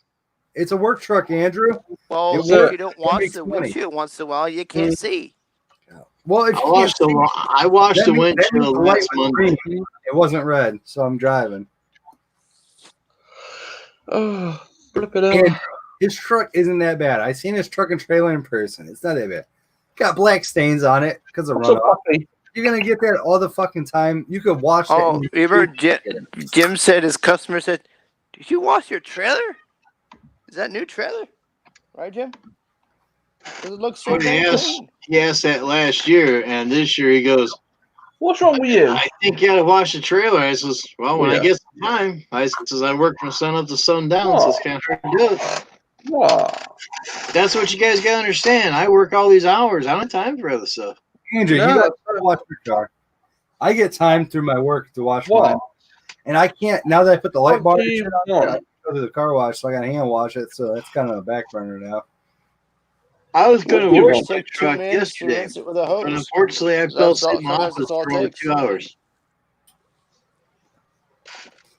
It's a work truck, Andrew. Well, It if works. you don't It wash makes the money. windshield once in a while, you can't see. Well, if I you washed can't the see, I washed that the means- that means windshield the light last was Monday. green. It wasn't red, so I'm driving. Oh, flip it And out. his truck isn't that bad. I seen his truck and trailer in person. It's not that bad. Got black stains on it because of I'm so runoff. happy. You're gonna get that all the fucking time. You could wash it. Oh, and remember Jim said his customer said, "Did you wash your trailer? Is that new trailer?" Right, Jim? Does it look so Oh, yes. clean? He asked that last year, and this year he goes, What's wrong with you? I think you gotta wash the trailer. I says, well, when I Yeah. get some time, I says I work from sun up to sundown, so it's kind of hard to do it. What? That's what you guys gotta understand. I work all these hours. I don't have time for other stuff. Andrew, No, you got to wash your car. I get time through my work to wash mine, What? and I can't now that I put the light bar What and do you shit on there, I want? go to the car wash, so I got to hand wash it. So that's kind of a back burner now. I was gonna What do you wash want? my Take 2 truck minutes to yesterday, rinse it with a but hose. unfortunately I That's fell all- asleep in my sometimes office that's all for it only takes. 2 hours.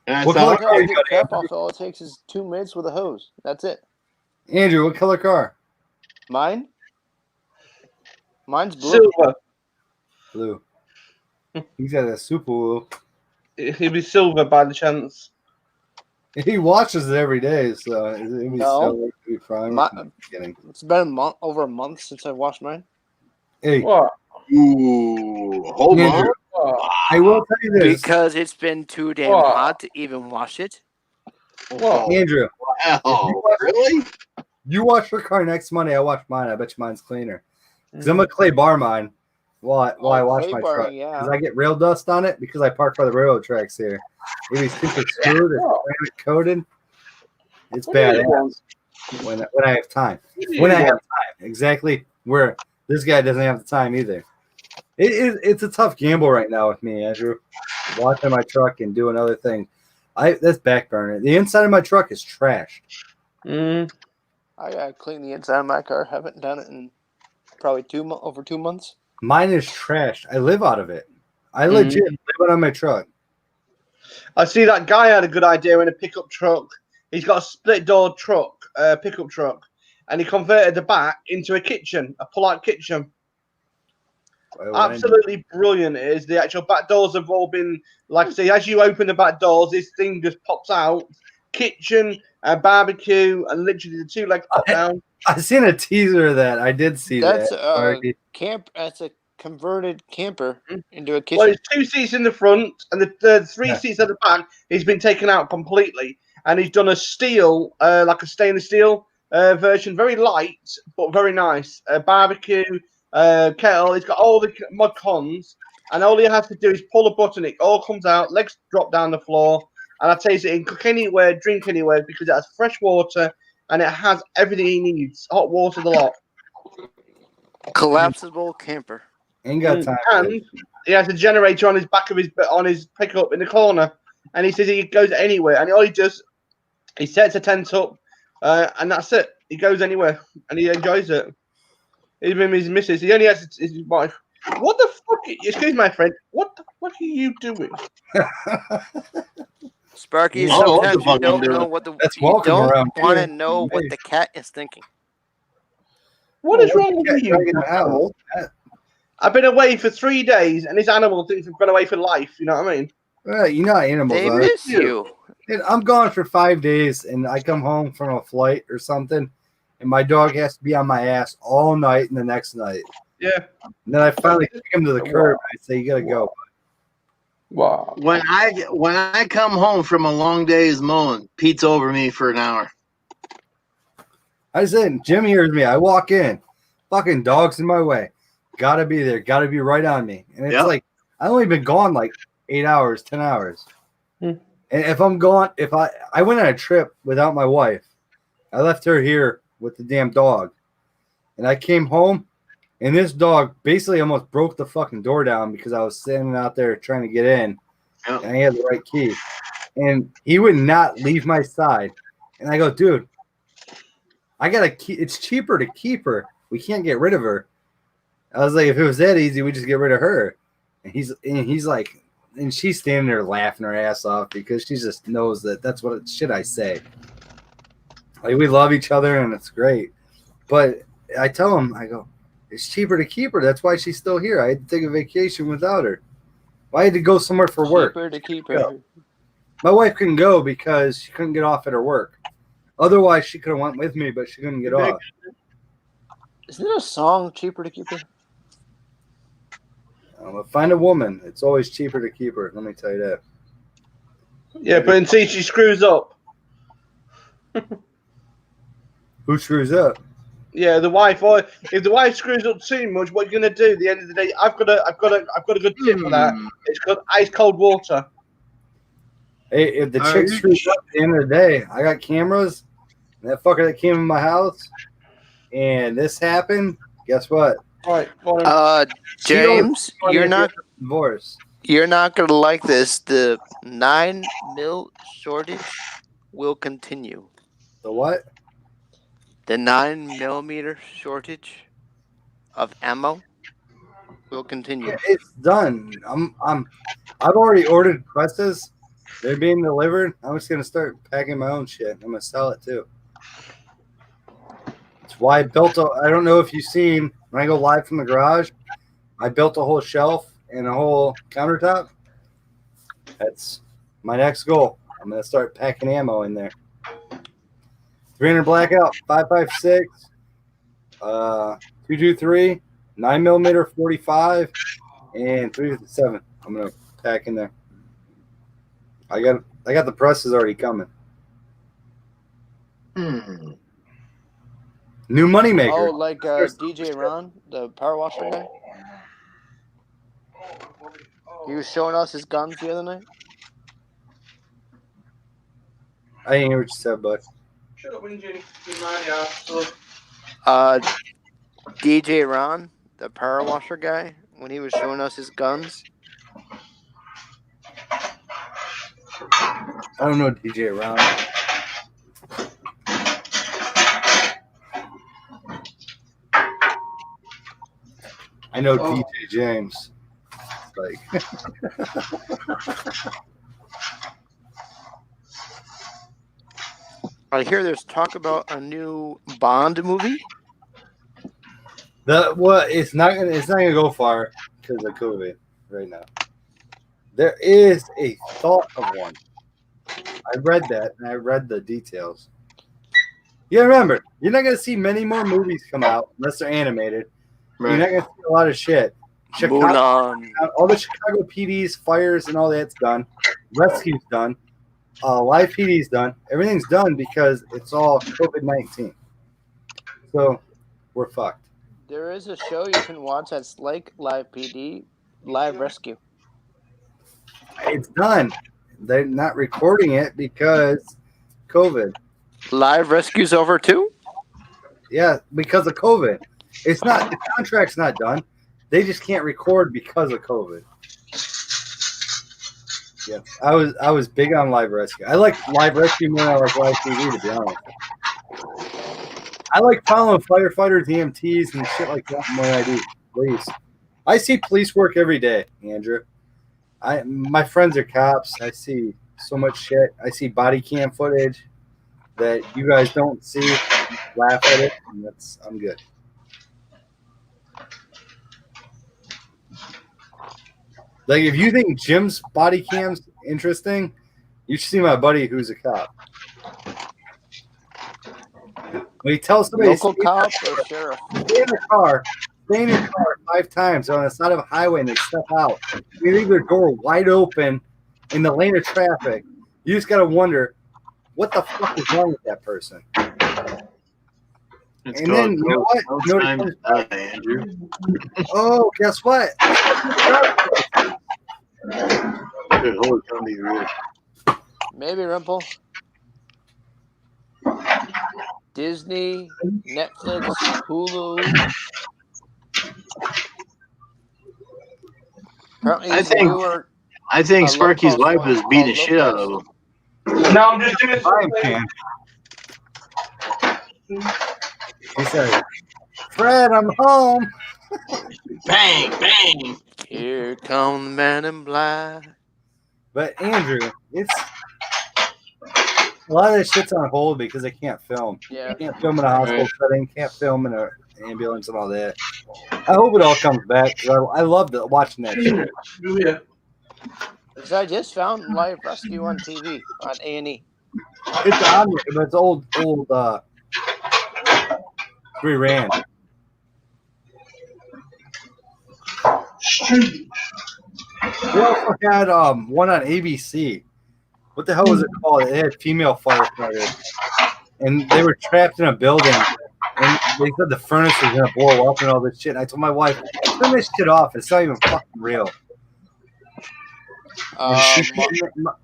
And I What thought, color car you Get got, crap Andrew? off. All it takes is 2 minutes with a hose. That's it. Andrew, what color car? Mine? Mine's blue. Silver. Blue. He's got a Subaru. He'll be silver by the chance. He watches it every day, so it'd be No. so be fine. My- I'm kidding. It's been over a month since I watched mine. Hey, What? Ooh, hold Andrew, on. What? I will tell you this, Because it's been too damn What? hot to even watch it. What? Andrew. Wow, really? You watch your car next Monday. I watch mine. I bet you mine's cleaner. Because I'm gonna clay bar mine while I watch clay my barring, truck. yeah. Because I get rail dust on it because I park by the railroad tracks here. It be super smooth. It's granite coated. It's What do you badass want? when I have time. What do you When I have want? time, exactly where this guy doesn't have the time either. It's a tough gamble right now with me, Andrew. Watching my truck and doing other things. That's back burner. The inside of my truck is trashed. Mm. I gotta clean the inside of my car. Haven't done it in probably over 2 months. Mine is trashed. I live out of it. I Mhm. legit live out of my truck. I see that guy had a good idea in a pickup truck. He's got a split door truck, pickup truck, and he converted the back into a kitchen, a pull-out kitchen. Absolutely brilliant it is. The actual back doors have all been, like I say, as you open the back doors, this thing just pops out. Kitchen, barbecue, and literally the two legs pop down. I seen a teaser of that. I did see That's that. That's a converted camper into a Well, kitchen. there's 2 seats in the front, and the 3 Yeah. seats at the back. He's been taken out completely, and he's done a steel, like a stainless steel version, very light but very nice. Barbecue, kettle. He's got all the mod cons, and all he has to do is pull a button. It all comes out. Legs drop down the floor, and I tell you, it can cook anywhere, drink anywhere because it has fresh water and it has everything he needs. Hot water, the lot. Collapsible camper. Ain't got time. for And it. he has a generator on his back of his pickup in the corner, and he says he goes anywhere. And all he does, he sets a tent up, and that's it. He goes anywhere, and he enjoys it. Even his missus, he only has his wife. What the fuck? Excuse my friend. What the fuck are you doing? Sparky, I don't know what the sometimes you fuck I'm don't doing. know what the That's you welcome don't around want to here. know what Hey. the cat is thinking. What is wrong with Cat you? dragging the house. I've been away for 3 days, and this animal thinks I've been away for life. You know what I mean? Well, you know how animals They are. miss you. Dude, I'm gone for 5 days, and I come home from a flight or something, and my dog has to be on my ass all night and the next night. Yeah. And then I finally kick him to the curb. And I say, "You gotta go." Wow. When I come home from a long day's mowing, Pete's over me for an hour. I said, Jim hears me. I walk in, fucking dog's in my way. Gotta be there. Gotta be right on me. And it's Yep. like I only been gone like 8 hours, 10 hours. Hmm. And if I'm gone, if I went on a trip without my wife, I left her here with the damn dog, and I came home, and this dog basically almost broke the fucking door down because I was standing out there trying to get in, Yep. and I had the right key, and he would not leave my side. And I go, dude, I gotta keep. It's cheaper to keep her. We can't get rid of her. I was like, if it was that easy, we just get rid of her. And he's like, and she's standing there laughing her ass off because she just knows that that's what shit I say. Like, we love each other and it's great. But I tell him, I go, it's cheaper to keep her. That's why she's still here. I had to take a vacation without her. I had to go somewhere for work. Cheaper to keep her. My wife couldn't go because she couldn't get off at her work. Otherwise, she could have went with me, but she couldn't get off. Isn't there a song cheaper to keep her? Find a woman. It's always cheaper to keep her. Let me tell you that. Yeah, but until she screws up. Who screws up? Yeah, the wife. Or if the wife screws up too much, what you're gonna do? At the end of the day, I've got a good tip for that. It's called ice cold water. Hey, if the Are chick you screws up at the end of the day, I got cameras. And that fucker that came in my house, and this happened. Guess what? All right. Well, James, you're not Divorce. gonna like this. The 9 mil shortage will continue. The what? The 9mm shortage of ammo will continue. Yeah, it's done. I've already ordered presses. They're being delivered. I'm just gonna start packing my own shit. I'm gonna sell it too. That's why I built I don't know if you've seen when I go live from the garage. I built a whole shelf and a whole countertop. That's my next goal. I'm gonna start packing ammo in there. 300 blackout, 5.56, 223, 9mm 45, and 357. I'm gonna pack in there. I got the presses already coming. New moneymaker. Oh, like DJ Ron, the power washer guy. He was showing us his guns the other night. I didn't hear what you said, bud. Shut up, Wingy. DJ Ron, the power washer guy, when he was showing us his guns. I don't know DJ Ron. I know DJ James. Like I hear there's talk about a new Bond movie. It's not gonna go far because of COVID right now. There is a thought of one. I read that and I read the details. Yeah, remember, you're not gonna see many more movies come out unless they're animated. Right. You're not gonna see a lot of shit. Mulan. All the Chicago PDs, fires, and all that's done. Rescue's done. Live PD's done. Everything's done because it's all COVID-19. So we're fucked. There is a show you can watch that's like Live PD, Live Rescue. It's done. They're not recording it because COVID. Live Rescue's over too? Yeah, because of COVID. It's not, the contract's not done. They just can't record because of COVID. Yeah, I was big on Live Rescue. I like Live Rescue more than I like Live TV, to be honest. I like following firefighters, EMTs, and shit like that more than I do police. I see police work every day, Andrew. My friends are cops. I see so much shit. I see body cam footage that you guys don't see. Laugh at it, and I'm good. Like, if you think Jim's body cam's interesting, you should see my buddy who's a cop. When he tells somebody, Local cop or sheriff? stay in your car 5 times on the side of a highway and they step out. They leave their door wide open in the lane of traffic. You just got to wonder, what the fuck is wrong with that person? It's And then, you know what? No You know time what to comes die, Andrew. Oh, guess what? Good, hold it on to your ear. Maybe Rimple. Disney, Netflix, Hulu. Apparently I there's a think- newer- I think a Sparky's low-cost wife is one beating the called shit out of him. No, I'm just doing Frying pan. He said, Fred, I'm home. Bang, bang. Here come the man in black. But Andrew, it's a lot of this shit's on hold because they can't film. Yeah. Can't film in a hospital setting. Can't film in an ambulance and all that. I hope it all comes back because I love watching that shit. Yeah. Because I just found Live Rescue on TV on A&E. It's on there, but it's old rerun. We also had one on ABC. What the hell was it called? It had female firefighters, and they were trapped in a building, and they said the furnace was gonna blow up and all this shit. And I told my wife, "Turn this shit off. It's not even fucking real." And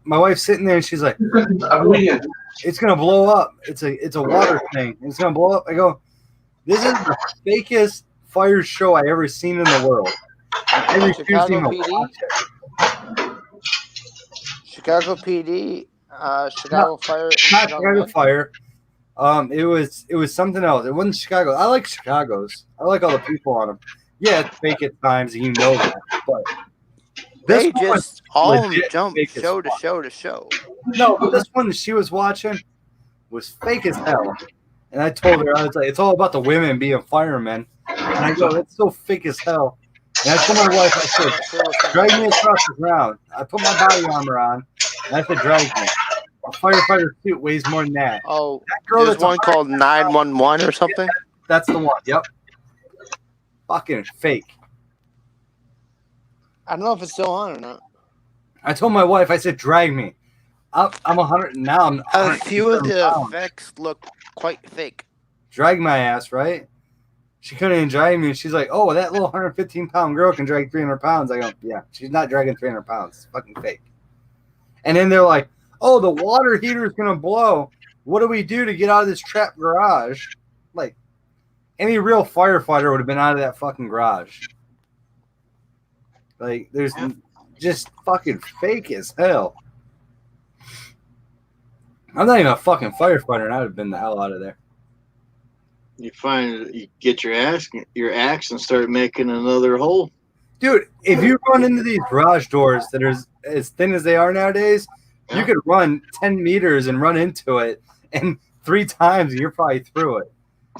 my wife's sitting there, and she's like, "It's gonna blow up. It's a water thing. It's gonna blow up." I go, "This is the fakest fire show I ever seen in the world." I refuse to Chicago even PD? watch it. Chicago PD, Chicago Fire. Not Chicago Fire. It was something else. It wasn't Chicago. I like Chicago's. I like all the people on them. Yeah, it's fake at times, and you know that. But this They one just all of them legit jump fake as show to fuck. show to show. No, but this one that she was watching was fake as hell. And I told her, I was like, it's all about the women being firemen. And I go, that's so fake as hell. And I told my wife, I said, drag me across the ground. I put my body armor on, and I said, drag me. firefighter suit weighs more than that. Oh, That girl there's that's a one called 911 or something. That's the one. Yep. Fucking fake. I don't know if it's still on or not. I told my wife, I said, drag me. I'm 100 now. I'm A few of 107 the pounds. effects look quite fake. Drag my ass, right? She couldn't even drag me. And she's like, oh, that little 115-pound girl can drag 300 pounds. I go, yeah, she's not dragging 300 pounds. It's fucking fake. And then they're like, oh, the water heater is going to blow. What do we do to get out of this trapped garage? Like, any real firefighter would have been out of that fucking garage. Like, there's just fucking fake as hell. I'm not even a fucking firefighter, and I would have been the hell out of there. You get your axe and start making another hole. Dude, if you run into these garage doors that are as thin as they are nowadays, you could run 10 meters and run into it, and 3 times you're probably through it.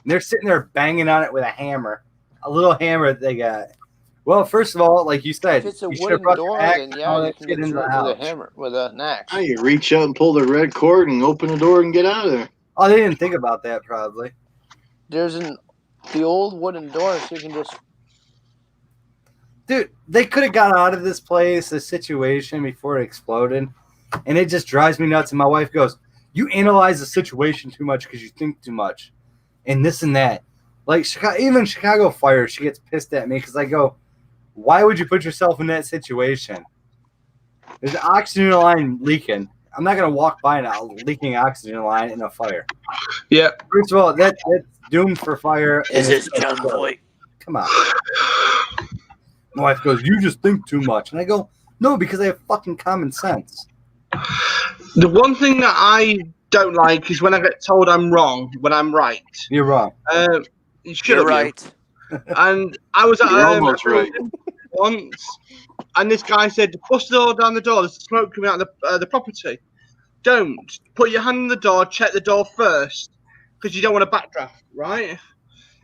And they're sitting there banging on it with a hammer, a little hammer that they got. Well, first of all, like you said, If it's a you should have wooden brought your door, axe then and yeah, all you that can shit get into through the it with a house. hammer, with an axe. Now you reach out and pull the red cord and open the door and get out of there. Oh, they didn't think about that probably. There's the old wooden door, so you can just. Dude, they could have got out of this place, this situation, before it exploded. And it just drives me nuts. And my wife goes, you analyze the situation too much because you think too much. And this and that. Like, even Chicago Fire, she gets pissed at me because I go, why would you put yourself in that situation? There's an oxygen line leaking. I'm not going to walk by a leaking oxygen line in a fire. Yeah. First of all, that's doomed for fire. Is it John Boy? Come on. My wife goes, you just think too much. And I go, no, because I have fucking common sense. The one thing that I don't like is when I get told I'm wrong when I'm right. You're wrong. You should You're have right. And I was at You're almost right. once, and this guy said, "Bust the door down the door. There's smoke coming out of the property. Don't put your hand on the door. Check the door first, because you don't want to backdraft, right?"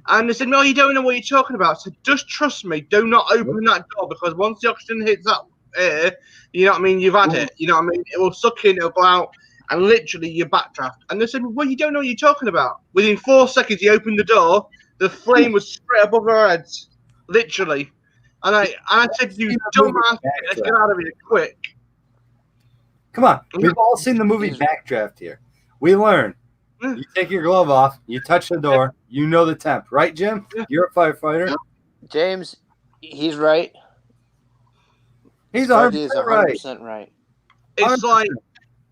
And they said, "No, you don't know what you're talking about. So just trust me. Do not open that door because once the oxygen hits that air, you know what I mean. You've had it. You know what I mean. It will suck in. It'll go out." And literally, you backdraft. And they said, "Well, you don't know what you're talking about." Within 4 seconds, he opened the door. The flame was straight above our heads, literally. And I said, "You dumbass, let's get out of here quick." Come on. We've all seen the movie Backdraft here. We learn. You take your glove off. You touch the door. You know the temp. Right, Jim? You're a firefighter. James, he's right. He's He is 100% right. 100% right. It's like,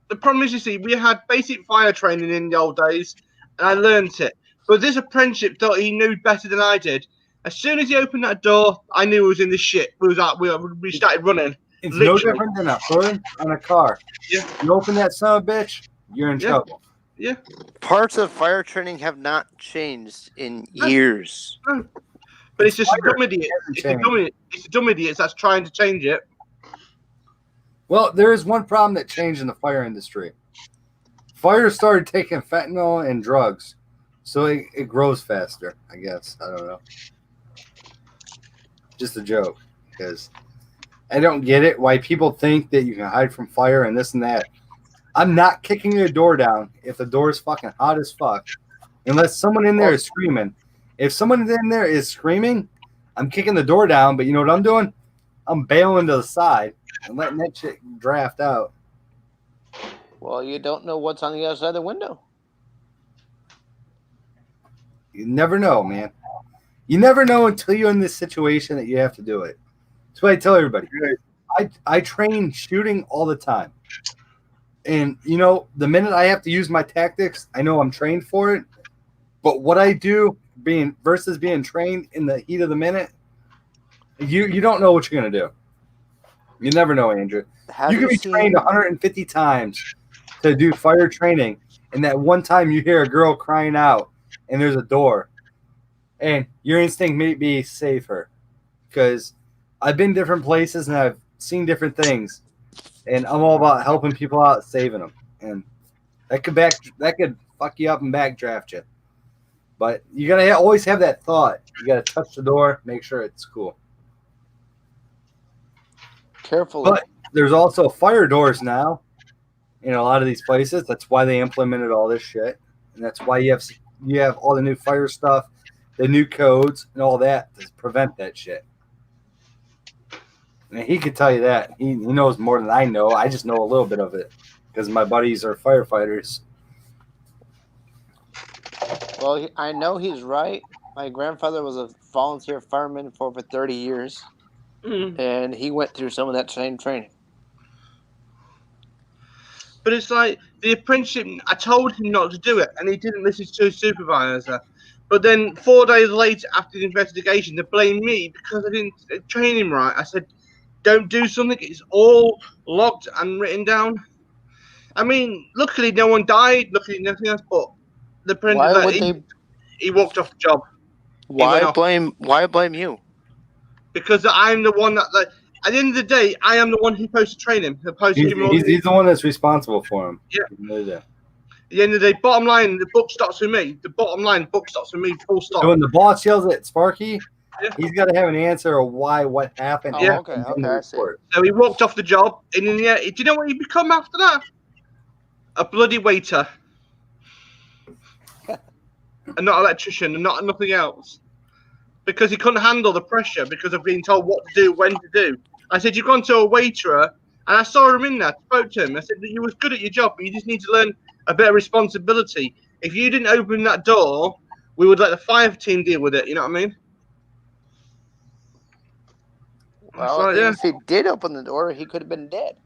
the problem is, you see, we had basic fire training in the old days, and I learned it. But this apprenticeship thought he knew better than I did. As soon as he opened that door, I knew he was in the shit. We started running. It's Literally. no different than a hood on a car. Yeah. You open that son of a bitch, you're in trouble. Yeah. Parts of fire training have not changed in years. But it's just a dumb idiot. It's a dumb idiot that's trying to change it. Well, there is one problem that changed in the fire industry. Fire started taking fentanyl and drugs, so it grows faster, I guess. I don't know. Just a joke, because I don't get it why people think that you can hide from fire and this and that. I'm not kicking a door down if the door is fucking hot as fuck, unless someone in there is screaming. If someone in there is screaming, I'm kicking the door down, but you know what I'm doing? I'm bailing to the side and letting that shit draft out. Well, you don't know what's on the other side of the window. You never know, man. You never know until you're in this situation that you have to do it. That's what I tell everybody. I train shooting all the time. And, you know, the minute I have to use my tactics, I know I'm trained for it. But what I do versus being trained in the heat of the minute, you don't know what you're going to do. You never know, Andrew. You can be trained 150 times to do fire training, and that one time you hear a girl crying out and there's a door, and your instinct may be save her, because I've been different places and I've seen different things, and I'm all about helping people out, saving them, and that could fuck you up and backdraft you. But you gotta always have that thought. You gotta touch the door, make sure it's cool. Carefully. But there's also fire doors now. in a lot of these places. That's why they implemented all this shit, and that's why you have all the new fire stuff, the new codes, and all that to prevent that shit. And he could tell you that. He knows more than I know. I just know a little bit of it because my buddies are firefighters. Well, I know he's right. My grandfather was a volunteer fireman for over 30 years, and he went through some of that same training. But it's like the apprenticeship, I told him not to do it, and he didn't listen to his supervisor. But then 4 days later, after the investigation, they blamed me because I didn't train him right. I said, don't do something. It's all logged and written down. I mean, luckily no one died. Luckily nothing else. But the apprentice, he walked off the job. Why blame you? Because I'm the one that, like, at the end of the day, I am the one who's supposed to train him. He's the one that's responsible for him. Yeah. At the end of the day, bottom line, the buck stops with me. The bottom line, buck stops with me, full stop. So when the boss yells at Sparky, he's got to have an answer of why, what happened. Oh, okay, I see. So he walked off the job, and then, do you know what he become after that? A bloody waiter. And not an electrician, and not nothing else. Because he couldn't handle the pressure because of being told what to do, when to do. I said, you've gone to a waiterer, and I saw him in there, spoke to him. I said, you was good at your job, but you just need to learn a bit of responsibility. If you didn't open that door, we would let the fire team deal with it, you know what I mean? Well, if he did open the door, he could have been dead.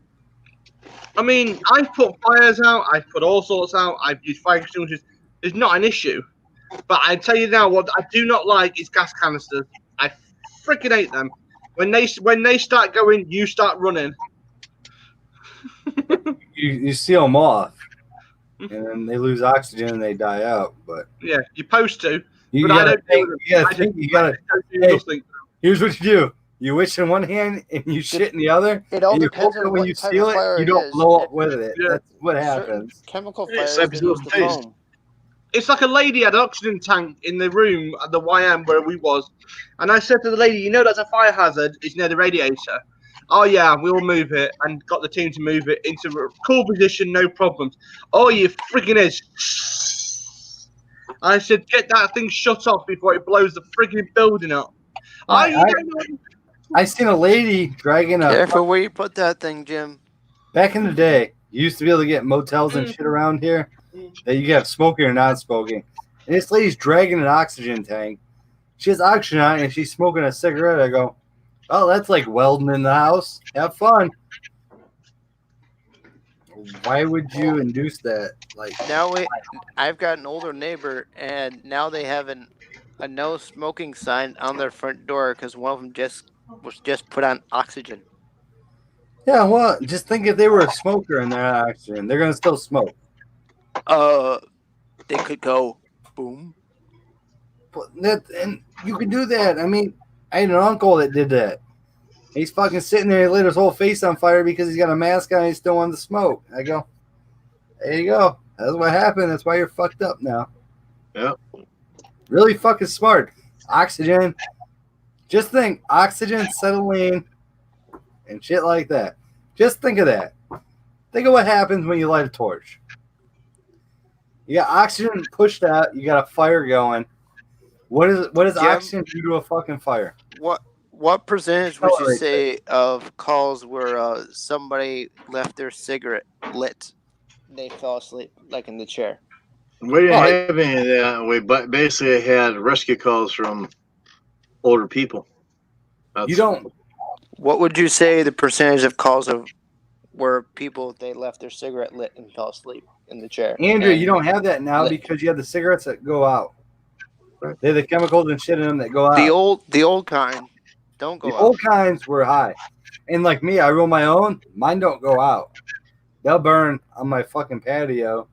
I mean, I've put fires out, I've put all sorts out, I've used fire extinguishers. It's not an issue. But I tell you now, what I do not like is gas canisters. I freaking hate them. When they start going, you start running. you seal them off, and then they lose oxygen and they die out. But yeah, you're supposed to. You but gotta I don't think, do you gotta think. You gotta. Hey, here's what you do: you wish in one hand and you shit in the other. It all and you depends hope that on when what you type seal of fire it, you it don't is. blow up with it. Yeah. That's what happens. Chemical Yeah, fires it's can use the taste. foam. It's like a lady had an oxygen tank in the room at the YM where we was. And I said to the lady, you know that's a fire hazard. It's near the radiator. Oh, yeah, we'll move it. And got the team to move it into a cool position, no problems. Oh, you friggin' is. I said, get that thing shut off before it blows the friggin' building up. I seen a lady dragging a. Careful where you put that thing, Jim. Back in the day, you used to be able to get motels and shit around here that you could have smoking or non-smoking. And this lady's dragging an oxygen tank. She has oxygen on it and she's smoking a cigarette. I go, oh, that's like welding in the house. Have fun. Why would you induce that? Like Now I've got an older neighbor, and now they have a no smoking sign on their front door because one of them was just put on oxygen. yeah, well, just think if they were a smoker and they're on oxygen, they're gonna still smoke. They could go boom. And you could do that. I mean, I had an uncle that did that. He's fucking sitting there, he lit his whole face on fire because he's got a mask on and he still wanted to smoke. I go, there you go. That's what happened. That's why you're fucked up now. Yeah. Really fucking smart. Oxygen. Just think, oxygen, acetylene, and shit like that. Just think of that. Think of what happens when you light a torch. You got oxygen pushed out. You got a fire going. What does oxygen do to a fucking fire? What percentage would you say of calls where somebody left their cigarette lit? They fell asleep, like in the chair. We didn't have any of that. We basically had rescue calls from older people. You don't. What would you say the percentage of calls were people they left their cigarette lit and fell asleep in the chair? Andrew, you don't have that now because you have the cigarettes that go out. They have the chemicals and shit in them that go out. The old kind don't go out. The old kinds were high. And like me, I roll my own. Mine don't go out. They'll burn on my fucking patio.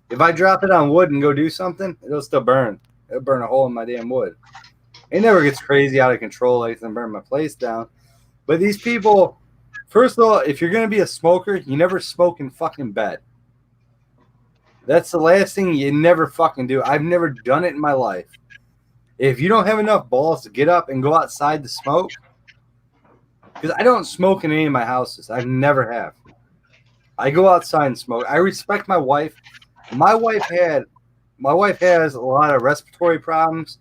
If I drop it on wood and go do something, it'll still burn. It'll burn a hole in my damn wood. It never gets crazy out of control like and burn my place down. But these people, first of all, if you're going to be a smoker, you never smoke in fucking bed. That's the last thing you never fucking do. I've never done it in my life. If you don't have enough balls to get up and go outside to smoke, because I don't smoke in any of my houses. I never have. I go outside and smoke. I respect my wife. My wife has a lot of respiratory problems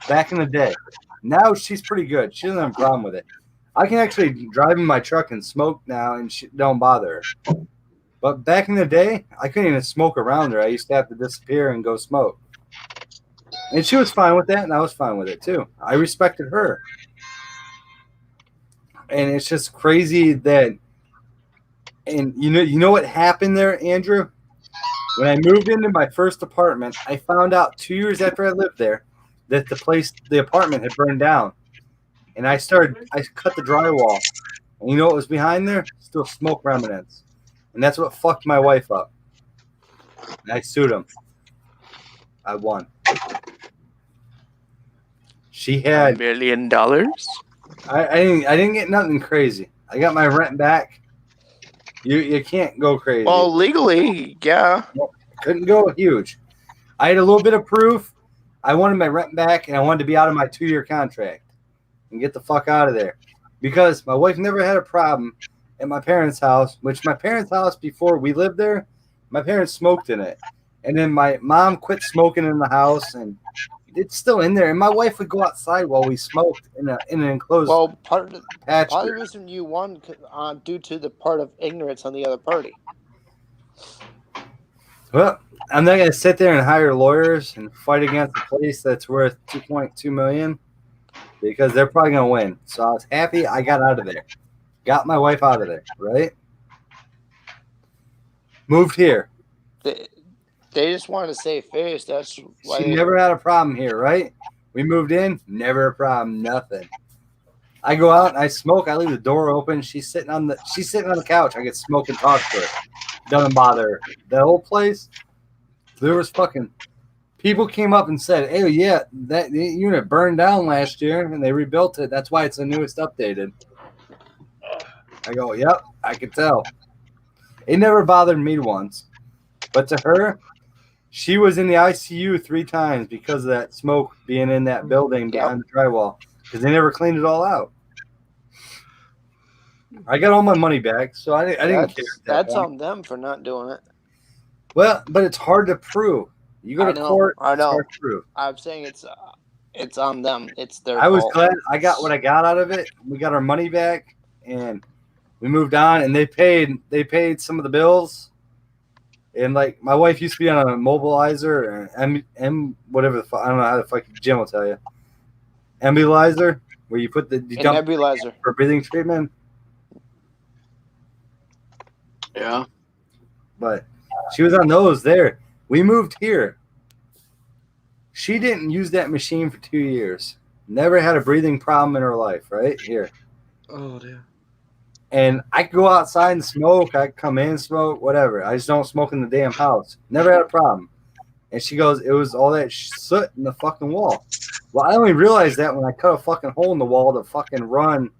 back in the day. Now she's pretty good. She doesn't have a problem with it. I can actually drive in my truck and smoke now, and she don't bother her. But back in the day, I couldn't even smoke around her. I used to have to disappear and go smoke. And she was fine with that, and I was fine with it too. I respected her. And it's just crazy that, and you know what happened there, Andrew? When I moved into my first apartment, I found out 2 years after I lived there that the apartment had burned down. And I cut the drywall. And you know what was behind there? Still smoke remnants. And that's what fucked my wife up. And I sued him. I won. She had $1 million. I didn't get nothing crazy. I got my rent back. You can't go crazy. Well, legally, yeah. Couldn't go huge. I had a little bit of proof. I wanted my rent back, and I wanted to be out of my 2-year contract and get the fuck out of there. Because my wife never had a problem at my parents' house, which my parents' house, before we lived there, my parents smoked in it. And then my mom quit smoking in the house, and it's still in there. And my wife would go outside while we smoked in an enclosed Part of patch. the reason you won due to the part of ignorance on the other party. Well, I'm not going to sit there and hire lawyers and fight against a place that's worth $2.2 million because they're probably going to win. So I was happy I got out of there. Got my wife out of there, right? Moved here. They just wanted to save face. That's why She never had a problem here, right? We moved in, never a problem, nothing. I go out and I smoke. I leave the door open. She's sitting on the couch. I get smoke and talk to her. Doesn't bother her. The whole place, there was fucking people came up and said, "Hey, yeah, that unit burned down last year and they rebuilt it. That's why it's the newest updated." I go, "Yep, I could tell." It never bothered me once, but to her, she was in the ICU 3 times because of that smoke being in that building behind the drywall because they never cleaned it all out. I got all my money back, so I didn't care. That's on them for not doing it. Well, but it's hard to prove. You go to court, I know. it's hard to prove. I'm saying it's on them. It's their I was fault. glad I got what I got out of it. We got our money back, and we moved on. And they paid some of the bills. And like my wife used to be on a mobilizer, or whatever the fuck, I don't know how the fuck Jim will tell you. Embulizer, where you put the dump nebulizer for breathing treatment. Yeah. But she was on those there. We moved here. She didn't use that machine for 2 years. Never had a breathing problem in her life, right? Here. Oh, dear. And I could go outside and smoke. I could come in and smoke, whatever. I just don't smoke in the damn house. Never had a problem. And she goes, it was all that soot in the fucking wall. Well, I only realized that when I cut a fucking hole in the wall to fucking run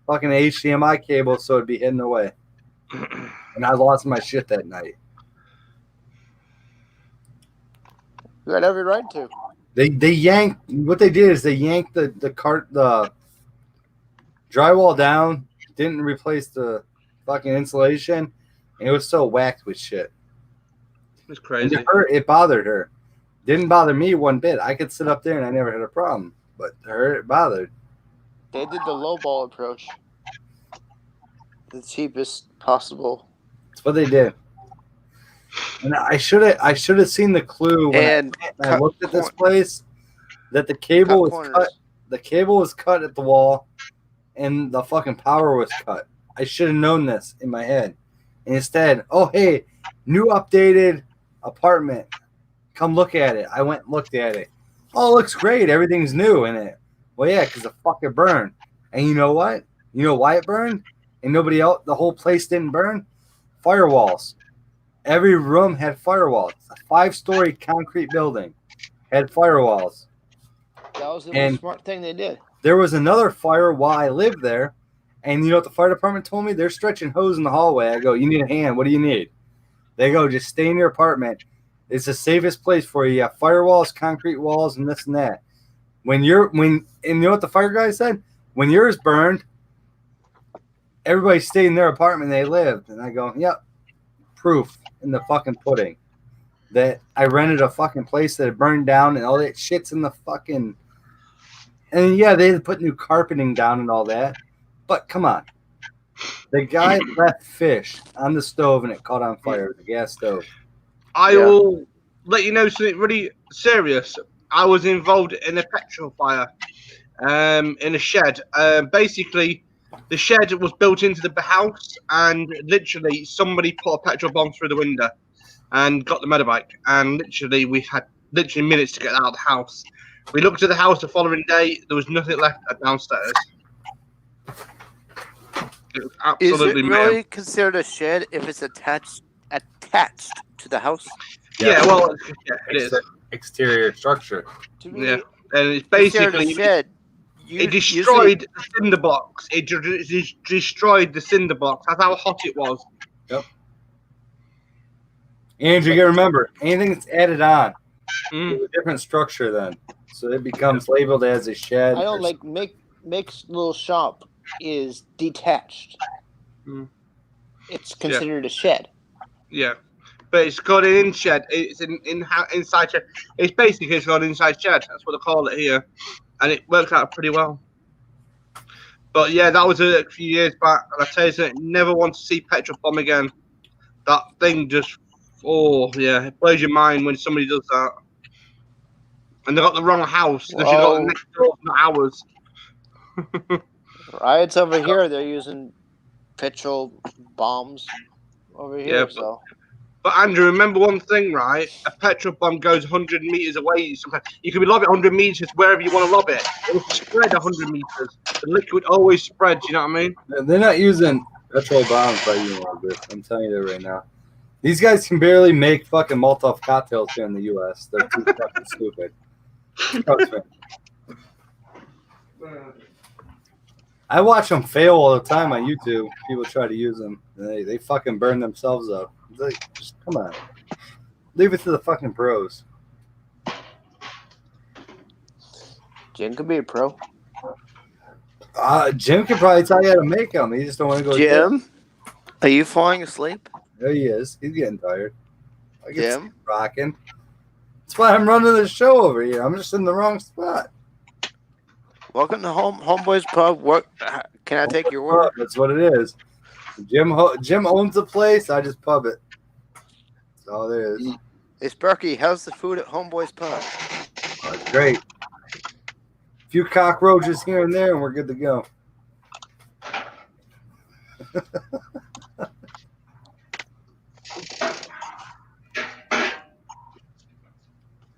fucking HDMI cable so it'd be hidden away. And I lost my shit that night. You had every right to. They yanked. What they did is they yanked the drywall down. Didn't replace the fucking insulation, and it was so whacked with shit. It's And crazy. to her, it bothered her. Didn't bother me one bit. I could sit up there and I never had a problem, but to her, it bothered. They did the lowball approach. The cheapest possible. That's what they did. And I should have seen the clue when I looked at this place that the cable was cut. The cable was cut at the wall, and the fucking power was cut. I should have known this in my head. And instead, oh hey, new updated apartment. Come look at it. I went and looked at it. Oh, it looks great. Everything's new in it. Well, yeah, because the fuck it burned. And you know what? You know why it burned? And nobody else, the whole place didn't burn? Firewalls. Every room had firewalls. A 5-story concrete building had firewalls. That was the most smart thing they did. There was another fire while I lived there. And you know what the fire department told me? They're stretching hose in the hallway. I go, you need a hand. What do you need? They go, just stay in your apartment. It's the safest place for you. You have firewalls, concrete walls, and this and that. And you know what the fire guy said? When yours burned, everybody stayed in their apartment they lived. And I go, yep. proof in the fucking pudding that I rented a fucking place that had burned down and all that shit's in the fucking. And yeah, they had to put new carpeting down and all that. But come on. The guy left fish on the stove and it caught on fire, the gas stove. I will let you know something really serious. I was involved in a petrol fire in a shed. Basically, the shed was built into the house, and literally somebody put a petrol bomb through the window and got the motorbike. And literally, we had minutes to get out of the house. We looked at the house the following day. There was nothing left downstairs. It was Is it absolutely really considered a shed if it's attached to the house? Yeah, well, yeah, it is. Exterior structure. To me, Yeah, and it's considered basically a shed. it destroyed the cinder blocks. It destroyed the cinder blocks. That's how hot it was. Yep. And you gotta remember, anything that's added on is a different structure then. So it becomes labeled as a shed. I don't like Mick's little shop is detached. It's considered a shed. Yeah, but it's got an in shed. It's inside shed. It's basically got an inside shed. That's what they call it here, and it worked out pretty well. But yeah, that was a few years back, and I tell you something, never want to see petrol bomb again. That thing just, it blows your mind when somebody does that. And they got the wrong house. They should have got the next door, not ours. Riots over here, they're using petrol bombs over here. Yeah, So, but Andrew, remember one thing, right? A petrol bomb goes 100 meters away. Sometimes you can lob it 100 meters wherever you want to lob it. It will spread 100 meters. The liquid always spreads. You know what I mean? They're not using petrol bombs by you know this. I'm telling you that right now. These guys can barely make fucking Molotov cocktails here in the U.S. They're too fucking stupid. Trust me. I watch them fail all the time on YouTube. People try to use them. And they fucking burn themselves up. Like, just come on. Leave it to the fucking pros. Jim could be a pro. Jim could probably tell you how to make them. He just don't want to go. Jim, are you falling asleep? There he is. He's getting tired. I get Jim? rocking. That's why I'm running the show over here. I'm just in the wrong spot. Welcome to Homeboys Pub. What can I take your word? That's what it is. Jim owns the place. I just pub it. That's all there is. Hey, Sparky, how's the food at Homeboys Pub? That's great. A few cockroaches here and there, and we're good to go.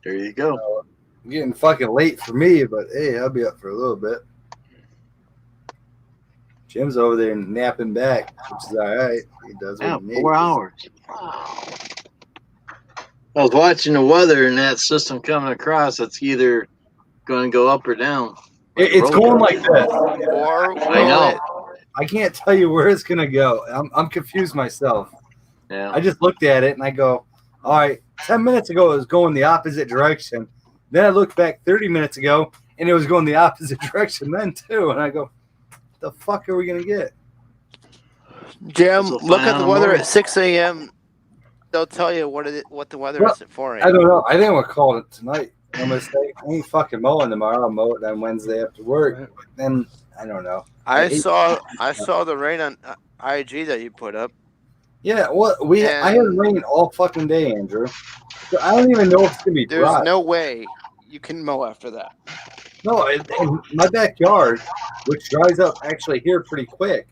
There you go. Getting fucking late for me, but hey, I'll be up for a little bit. Jim's over there napping back, which is all right. He does what he needs. 4 hours. Wow. I was watching the weather and that system coming across. It's either going to go up or down. It's going like this. Or I know. I can't tell you where it's gonna go. I'm confused myself. Yeah. I just looked at it and I go, all right. 10 minutes ago it was going the opposite direction. Then I looked back 30 minutes ago and it was going the opposite direction then too. And I go, the fuck are we gonna get? Jim, So look at the fine, weather tomorrow. at 6 a.m. They'll tell you what the weather Well, is at 4 I a.m. don't know. I think we'll call it tonight. I'm gonna say I ain't fucking mowing tomorrow. I'll mow it on Wednesday after work. Then I don't know. I saw the rain on IG that you put up. Yeah, well, I had rain all fucking day, Andrew. So I don't even know if it's gonna be There's dry. no way you can mow after that. No, in my backyard, which dries up actually here pretty quick,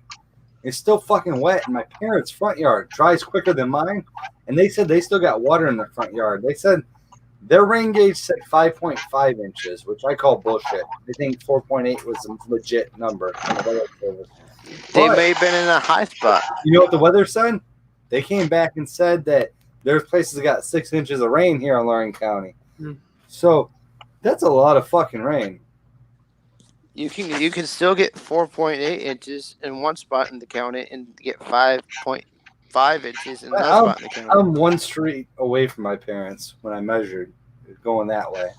it's still fucking wet. And my parents' front yard dries quicker than mine, and they said they still got water in their front yard. They said their rain gauge said 5.5 inches, which I call bullshit. I think 4.8 was a legit number. They may have been in a high spot. You know what the weather said? They came back and said that there's places that got 6 inches of rain here in Lorain County. So that's a lot of fucking rain. You can still get 4.8 inches in one spot in the county and get 5.5 inches in another spot in the county. I'm one street away from my parents when I measured going that way.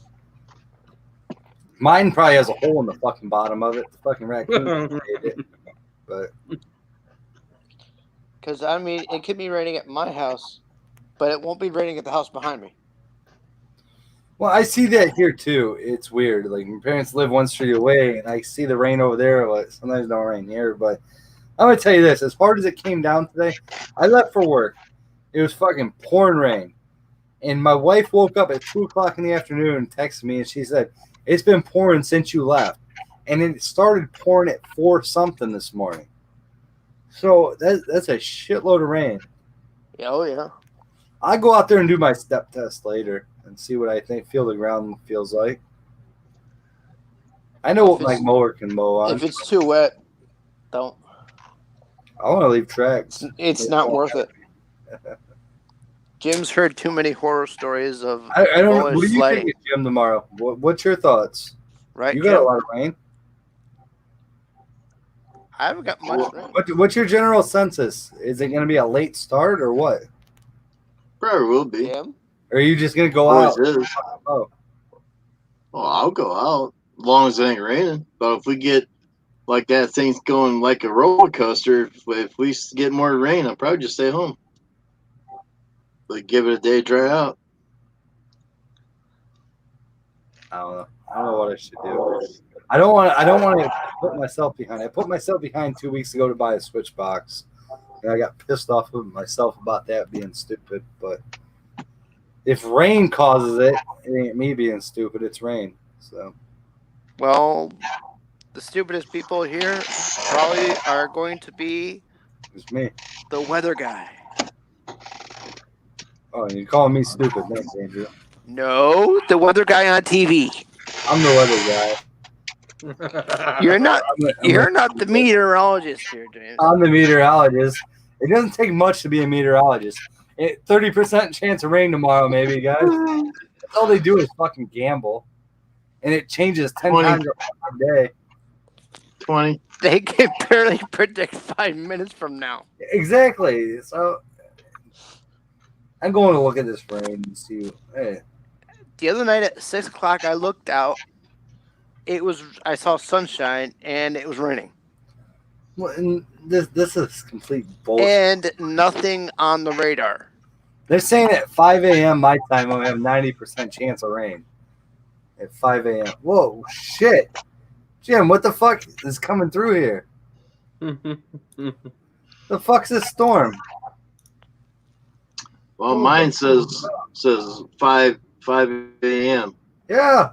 Mine probably has a hole in the fucking bottom of it. The fucking raccoon ate it. But Because, I mean, it could be raining at my house, but it won't be raining at the house behind me. Well, I see that here too. It's weird. Like my parents live one street away, and I see the rain over there. But sometimes don't rain here. But I'm gonna tell you this: as hard as it came down today, I left for work. It was fucking pouring rain, and my wife woke up at 2:00 in the afternoon and texted me, and she said, "It's been pouring since you left," and it started pouring at 4 something this morning. So that's a shitload of rain. Yeah, oh, yeah. I go out there and do my step test later and see what I feel the ground feels like. I know what my mower can mow on. If it's too wet, don't. I want to leave tracks. It's not worth it. Jim's heard too many horror stories of. I don't know. boys What do you sliding. think of Jim tomorrow? What's your thoughts? Right, You got a Jim? lot of rain. I haven't got much rain. What's your general census? Is it going to be a late start or what? Probably will be. Jim? Or are you just going to go Always out? is. Oh, Well, I'll go out as long as it ain't raining. But if we get like that thing's going like a roller coaster, if we get more rain, I'll probably just stay home. But give it a day to dry out. I don't know. I don't know what I should do. I don't want to put myself behind. I put myself behind 2 weeks ago to buy a Switch box. And I got pissed off with myself about that being stupid. But if rain causes it, it ain't me being stupid. It's rain. So Well, the stupidest people here probably are going to be it's me. the weather guy. Oh, you're calling me stupid. Thanks, Andrew. No, the weather guy on TV. I'm the weather guy. You're not. I'm You're not the meteorologist here, James. I'm the meteorologist. It doesn't take much to be a meteorologist. 30% chance of rain tomorrow, maybe, guys. That's all they do is fucking gamble. And it changes 10 20. times a day. 20. They can barely predict 5 minutes from now. Exactly. So I'm going to look at this rain and see. Hey, The other night at 6 o'clock, I looked out. I saw sunshine and it was raining, and this is complete bullshit. and nothing on the radar. They're saying at 5 a.m. my time, we'll have 90% chance of rain. At 5 a.m. Whoa, shit. Jim, what the fuck is coming through here? The fuck's this storm? Well, mine says 5 a.m. Yeah.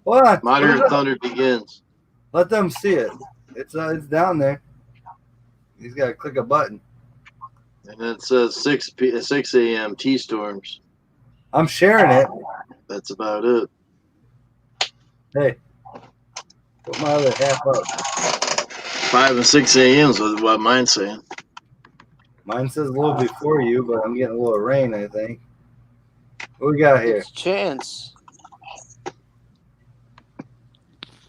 Hold on. Moderate thunder begins. Let them see it. It's down there. He's got to click a button. And then it says 6 a.m. T-storms. I'm sharing it. That's about it. Hey, put my other half up. 5 and 6 a.m. is what mine's saying. Mine says a little before you, but I'm getting a little rain, I think. What we got here? It's chance.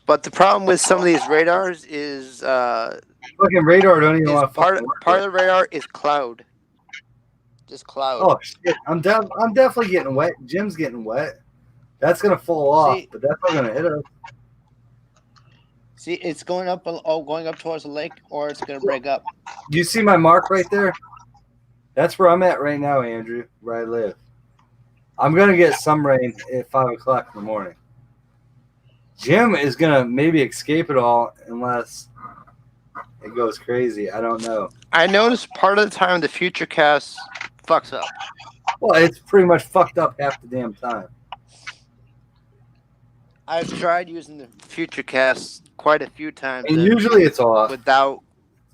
But the problem with some of these radars is Fucking radar don't even want to part of the radar is cloud. Just cloud. Oh shit! I'm definitely getting wet. Jim's getting wet. That's gonna fall off, See- but that's not gonna hit us. See, it's going up towards the lake, or it's gonna break up. You see my mark right there? That's where I'm at right now, Andrew, where I live. I'm gonna get some rain at 5 o'clock in the morning. Jim is gonna maybe escape it all unless it goes crazy. I don't know. I noticed part of the time the Futurecast fucks up. Well, it's pretty much fucked up half the damn time. I've tried using the Futurecast quite a few times And usually it's off. without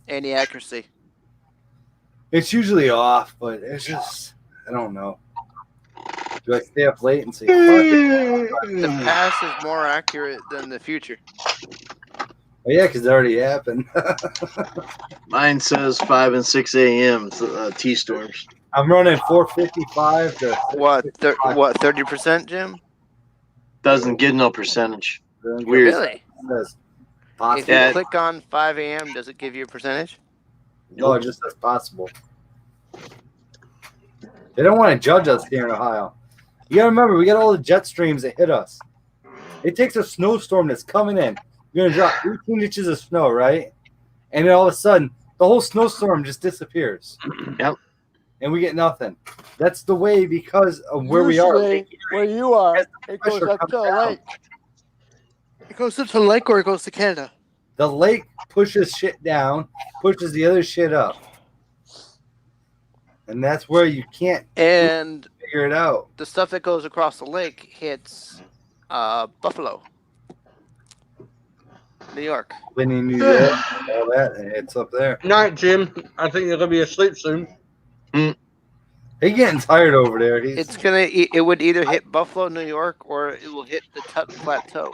any accuracy. It's usually off, but it's just I don't know. Do I stay up late and say fuck it? The past is more accurate than the future. Oh, yeah, because it already happened. Mine says 5 and 6 a.m. T-storms. I'm running 455 to What? 30%, Jim? Doesn't get no percentage. Weird. Really? Says If possible. you Yeah. click on 5 a.m., does it give you a percentage? No, it just says possible. They don't want to judge us here in Ohio. You gotta remember, we got all the jet streams that hit us. It takes a snowstorm that's coming in. You're gonna drop 18 inches of snow, right? And then all of a sudden, the whole snowstorm just disappears. Yep. And we get nothing. That's the way because of where we are. Usually, where you are, it goes pressure up comes to a down. lake. It goes up to the lake or it goes to Canada. The lake pushes shit down, pushes the other shit up. And that's where you can't And figure it out. the stuff that goes across the lake hits Buffalo, New York. Winnie, New York, all that, and it's up there. Night, Jim. I think you're gonna be asleep soon. He's getting tired over there. It's gonna. It would either hit Buffalo, New York, or it will hit the Tut Plateau.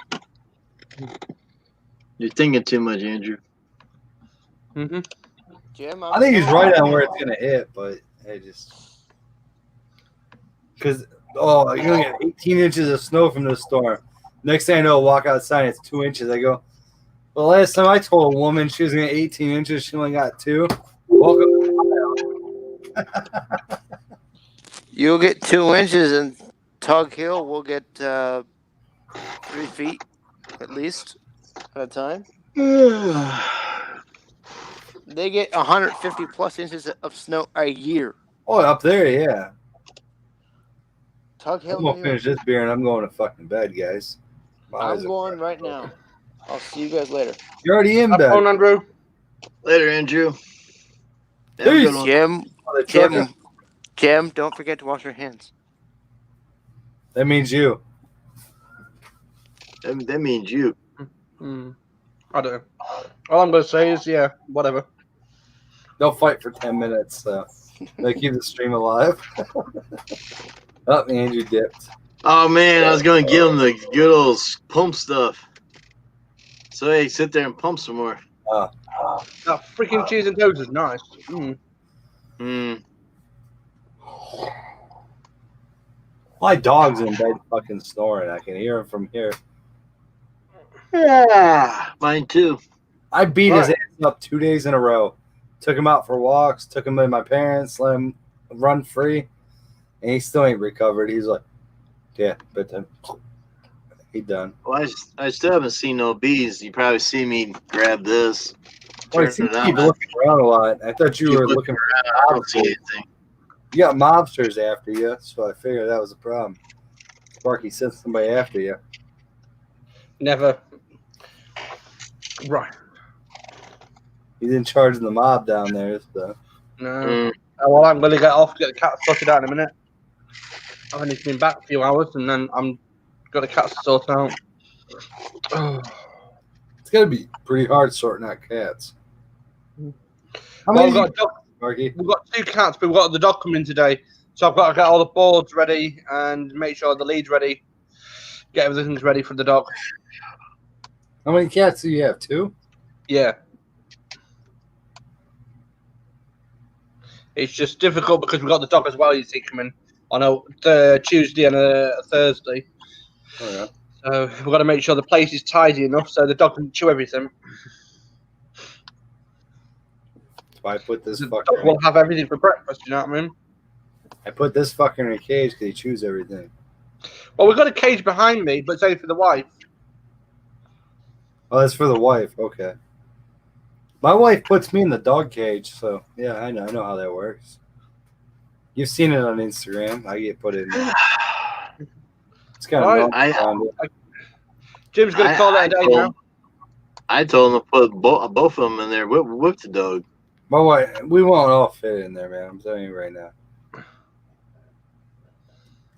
You're thinking too much, Andrew. Mm-hmm. Jim, I think he's right on where it's gonna hit, but I just because you're gonna get 18 inches of snow from this storm. Next thing I know, walk outside, it's 2 inches. I go, well, last time I told a woman she was gonna get 18 inches, she only got 2. Welcome to You'll get 2 inches, and Tug Hill will get 3 feet at least at a time. They get 150 plus inches of snow a year. Oh, up there, yeah. Tug Hill, I'm gonna New finish York. this beer and I'm going to fucking bed, guys. My eyes I'm are going fucking right now. I'll see you guys later. You're already in Have bed. fun, Andrew. Later, Andrew. Have a Peace. good one. Jim, don't forget to wash your hands. That means you. That means you. I don't know. All I'm gonna say is, yeah, whatever. They'll fight for 10 minutes, so they keep the stream alive. Oh, Andrew dipped. Oh man, I was gonna give him the good old pump stuff. So hey, sit there and pump some more. That freaking cheese and toast is nice. My dog's in bed fucking snoring. I can hear him from here. Yeah, mine too. I beat his Right. ass up 2 days in a row. Took him out for walks, took him to my parents, let him run free, and he still ain't recovered. He's like, yeah, but then he done. Well, I still haven't seen no bees. You probably see me grab this. Well, he turn seems it to on. keep looking around a lot. I thought you Keep were looking looking I don't see anything. You got mobsters after you, so I figured that was a problem. Sparky sent somebody after you. Never. Right. He's in charge of the mob down there. So. No. Well, I'm gonna get off, get the cat sorted out in a minute. I've only been back a few hours, and then I'm got the cats to sort out. It's got to be pretty hard sorting out cats. How Well, many we've got, Sparky? we've got 2 cats, but we've got the dog coming today, so I've got to get all the boards ready and make sure the lead's ready. Get everything's ready for the dog. How many cats do you have? 2? Yeah. It's just difficult because we've got the dog as well, you see, coming on a Tuesday and a Thursday. Oh, yeah. So we've got to make sure the place is tidy enough so the dog can chew everything. So I put this The dog fucker. will have everything for breakfast, you know what I mean? I put this fucker in a cage because he chews everything. Well, we've got a cage behind me, but it's only for the wife. Oh, that's for the wife. Okay. My wife puts me in the dog cage, so yeah, I know how that works. You've seen it on Instagram. I get put in there. It's kind of Jim's going to call it a day now. I told him to put both of them in there with the dog. My wife, we won't all fit in there, man. I'm telling you right now.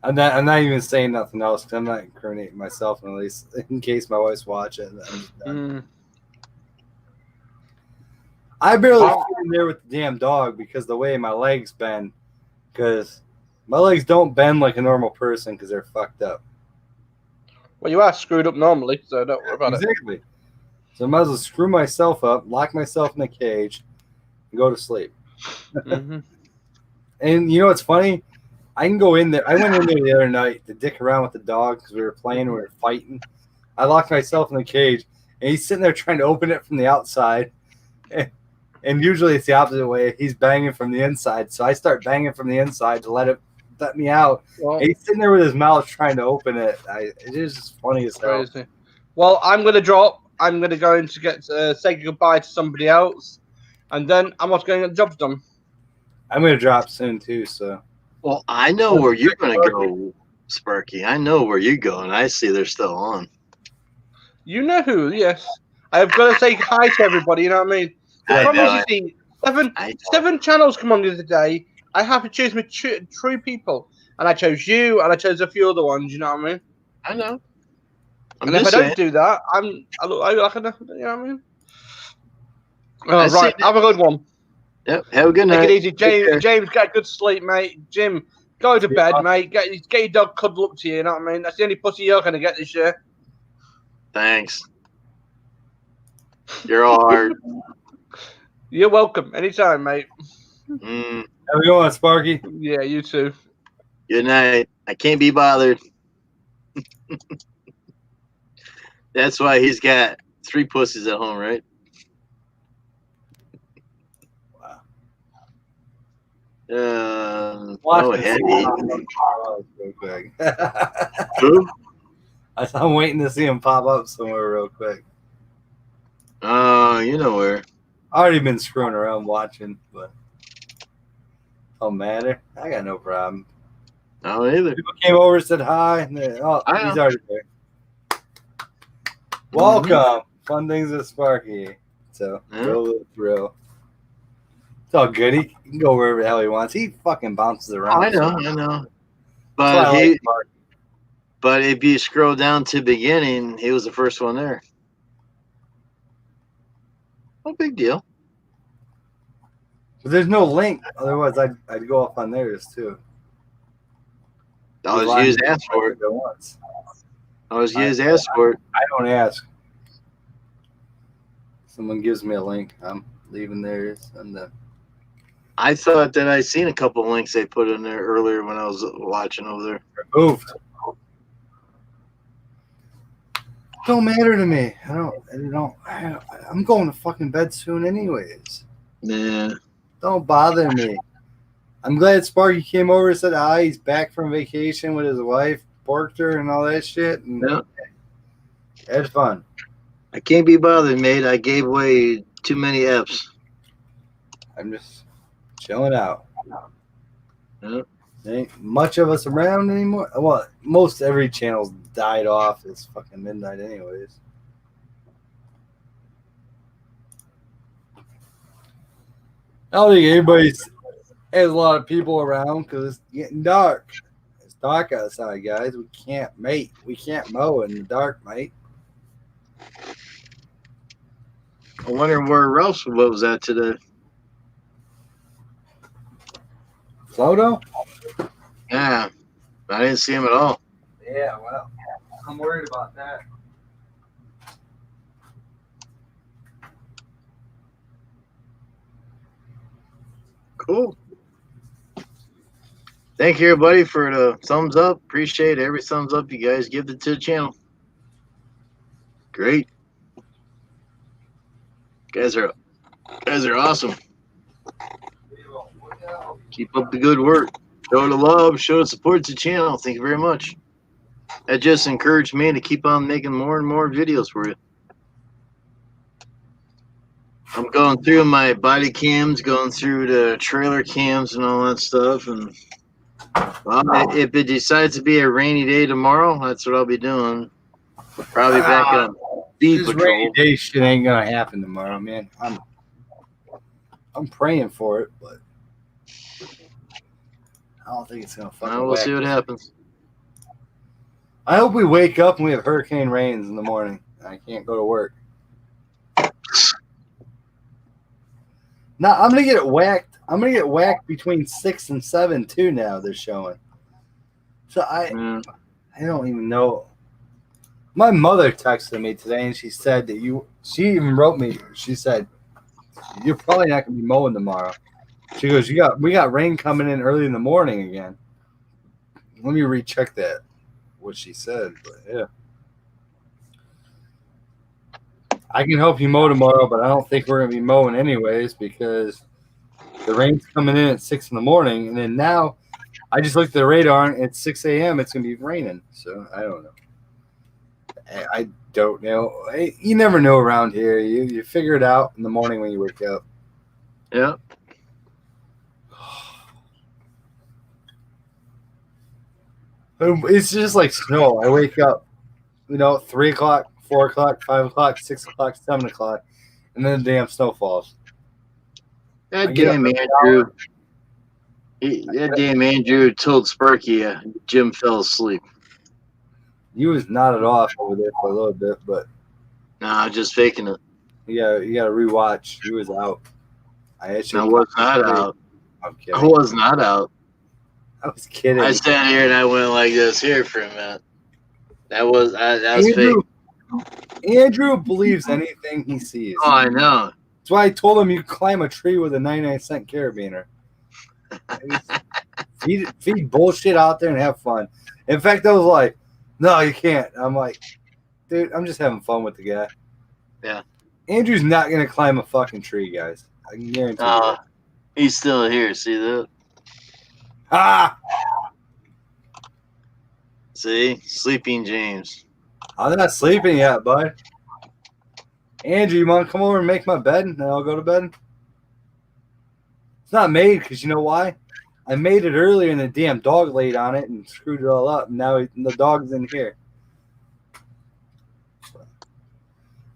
I'm not even saying nothing else because I'm not incriminating myself, at least in case my wife's watching. I'm just done. I barely fit in there with the damn dog because the way my legs bend. Because my legs don't bend like a normal person because they're fucked up. Well, you are screwed up normally, so don't worry about it. Exactly. So I might as well screw myself up, lock myself in a cage, and go to sleep. Mhm. And you know what's funny? I can go in there. I went in there the other night to dick around with the dog because we were playing, we were fighting. I locked myself in the cage, and he's sitting there trying to open it from the outside. And usually it's the opposite way. He's banging from the inside. So I start banging from the inside to let me out. Well, And he's sitting there with his mouth trying to open it. It is just funny as hell. crazy. Well, I'm going to drop. I'm going to go in to say goodbye to somebody else. and then I'm also going to get the jobs done. I'm gonna drop soon too. So Well, I know where you're going to go, Sparky. I know where you're going. I see they're still on. You know who? Yes, I've got to say hi to everybody. You know what I mean? The I problem know. is, you see, I know. seven channels come on the other day. I have to choose my true people, and I chose you, and I chose a few other ones. You know what I mean? I know. I'm And if I just saying. don't do that, I look like a, you know what I mean? Oh, I see right. that. Have a good one. Yep. Have a good night. Take it easy, Take James. care. James, get a good sleep, mate. Jim, go to bed, mate. Get your dog cuddle up to you. You know what I mean? That's the only pussy you're gonna get this year. Thanks. You're all hard. You're welcome. Anytime, mate. Mm, how we going, Sparky? Yeah, you too. good night. I can't be bothered. That's why he's got 3 pussies at home, right? Watch this Heavy. real quick. Who? I'm waiting to see him pop up somewhere real quick. Oh, you know where. I already been screwing around watching, but don't matter. I got no problem. I don't either. People came over, said hi, and I he's know. already there. Welcome, Fun Things with Sparky. So Yeah. go with the thrill. It's all good. He can go wherever the hell he wants. He fucking bounces around. I know. That's But why I like Sparky. but if you scroll down to the beginning, he was the first one there. No big deal. But there's no link. Otherwise, I'd go off on theirs too. Always use ask for it. Once. Always use ask for it. I don't ask. Someone gives me a link, I'm leaving theirs, and then I thought that I seen a couple links they put in there earlier when I was watching over there. removed. Don't matter to me. I'm going to fucking bed soon, anyways. Yeah. Don't bother me. I'm glad Sparky came over and said hi. He's back from vacation with his wife, porked her, and all that shit. And Yeah. had fun. I can't be bothered, mate. I gave away too many Fs. I'm just chilling out. Yeah. There ain't much of us around anymore. Well, most every channel's died off. It's fucking midnight, anyways. I don't think anybody's has a lot of people around because it's getting dark. It's dark outside, guys. We can't mate. We can't mow in the dark, mate. I wonder where Ralph was at today. Floto? Yeah. I didn't see him at all. Yeah, well, I'm worried about that. Cool. Thank you, everybody, for the thumbs up. Appreciate every thumbs up you guys give it to the channel. Great. Guys are awesome. Keep up the good work. Show the love. Show the support to the channel. Thank you very much. That just encouraged me to keep on making more and more videos for you. I'm going through my body cams, going through the trailer cams and all that stuff. And well, if it decides to be a rainy day tomorrow, that's what I'll be doing. Probably back on Speed This Patrol. rainy day shit ain't gonna happen tomorrow, man. I'm praying for it, but I don't think it's gonna fucking. Well, we'll see what happens. I hope we wake up and we have hurricane rains in the morning. I can't go to work. Now I'm gonna get whacked. I'm gonna get whacked between 6 and 7 too. Now they're showing. So I don't even know. My mother texted me today and she said that she even wrote me. She said, "You're probably not gonna be mowing tomorrow." She goes, we got rain coming in early in the morning again. Let me recheck that, what she said, but yeah. I can help you mow tomorrow, but I don't think we're gonna be mowing anyways because the rain's coming in at 6 in the morning, and then now I just looked at the radar and at 6 a.m. it's gonna be raining. So I don't know. I don't know. You never know around here. You figure it out in the morning when you wake up. Yep. It's just like snow. I wake up, 3 o'clock, 4 o'clock, 5 o'clock, 6 o'clock, 7 o'clock, and then the damn snow falls. That I get damn up Andrew. That damn Andrew told Sparky Jim fell asleep. He was nodded off over there for a little bit, but Nah, just faking it. you gotta rewatch. He was out. I Was not out. I'm I kidding. was not out. I was kidding. I sat here and I went like this here for a minute. That was Andrew, fake. Andrew believes anything he sees. Oh, I know. That's why I told him you climb a tree with a 99-cent carabiner. feed bullshit out there and have fun. In fact, I was like, no, you can't. I'm like, dude, I'm just having fun with the guy. Yeah. Andrew's not going to climb a fucking tree, guys. I can guarantee you that. He's still here. See that? Ah! See? Sleeping James. I'm not sleeping yet, bud. Andrew, you want to come over and make my bed, and then I'll go to bed? It's not made because you know why? I made it earlier, and the damn dog laid on it and screwed it all up. And now the dog's in here.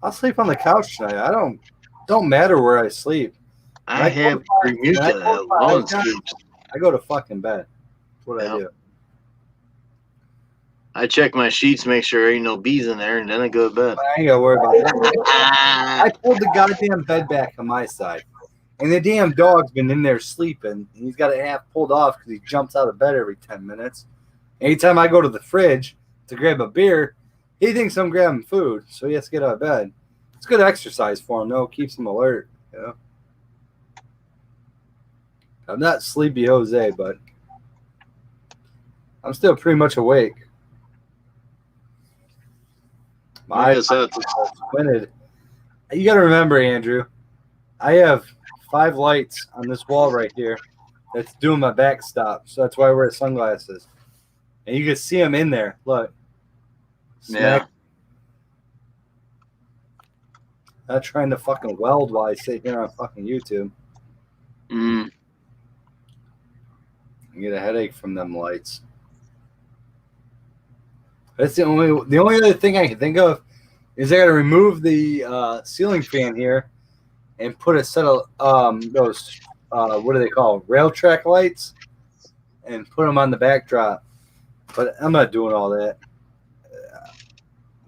I'll sleep on the couch tonight. Don't matter where I sleep. I have Bermuda at Lone Scoops. I go to fucking bed. That's what I do. I check my sheets, make sure there ain't no bees in there, and then I go to bed. I ain't gotta worry about that. I pulled the goddamn bed back on my side, and the damn dog's been in there sleeping. And he's got it half pulled off because he jumps out of bed every 10 minutes. Anytime I go to the fridge to grab a beer, he thinks I'm grabbing food, so he has to get out of bed. It's good exercise for him, though. It keeps him alert. I'm not sleepy Jose, but I'm still pretty much awake. My eyes are squinted. You got to remember, Andrew, I have 5 lights on this wall right here that's doing my backstop, so that's why I wear sunglasses. And you can see them in there. Look. Smack. Yeah. Not trying to fucking weld while I sit here on fucking YouTube. Mm. I get a headache from them lights. That's the only other thing I can think of is I got to remove the ceiling fan here and put a set of those what do they call rail track lights and put them on the backdrop. But I'm not doing all that.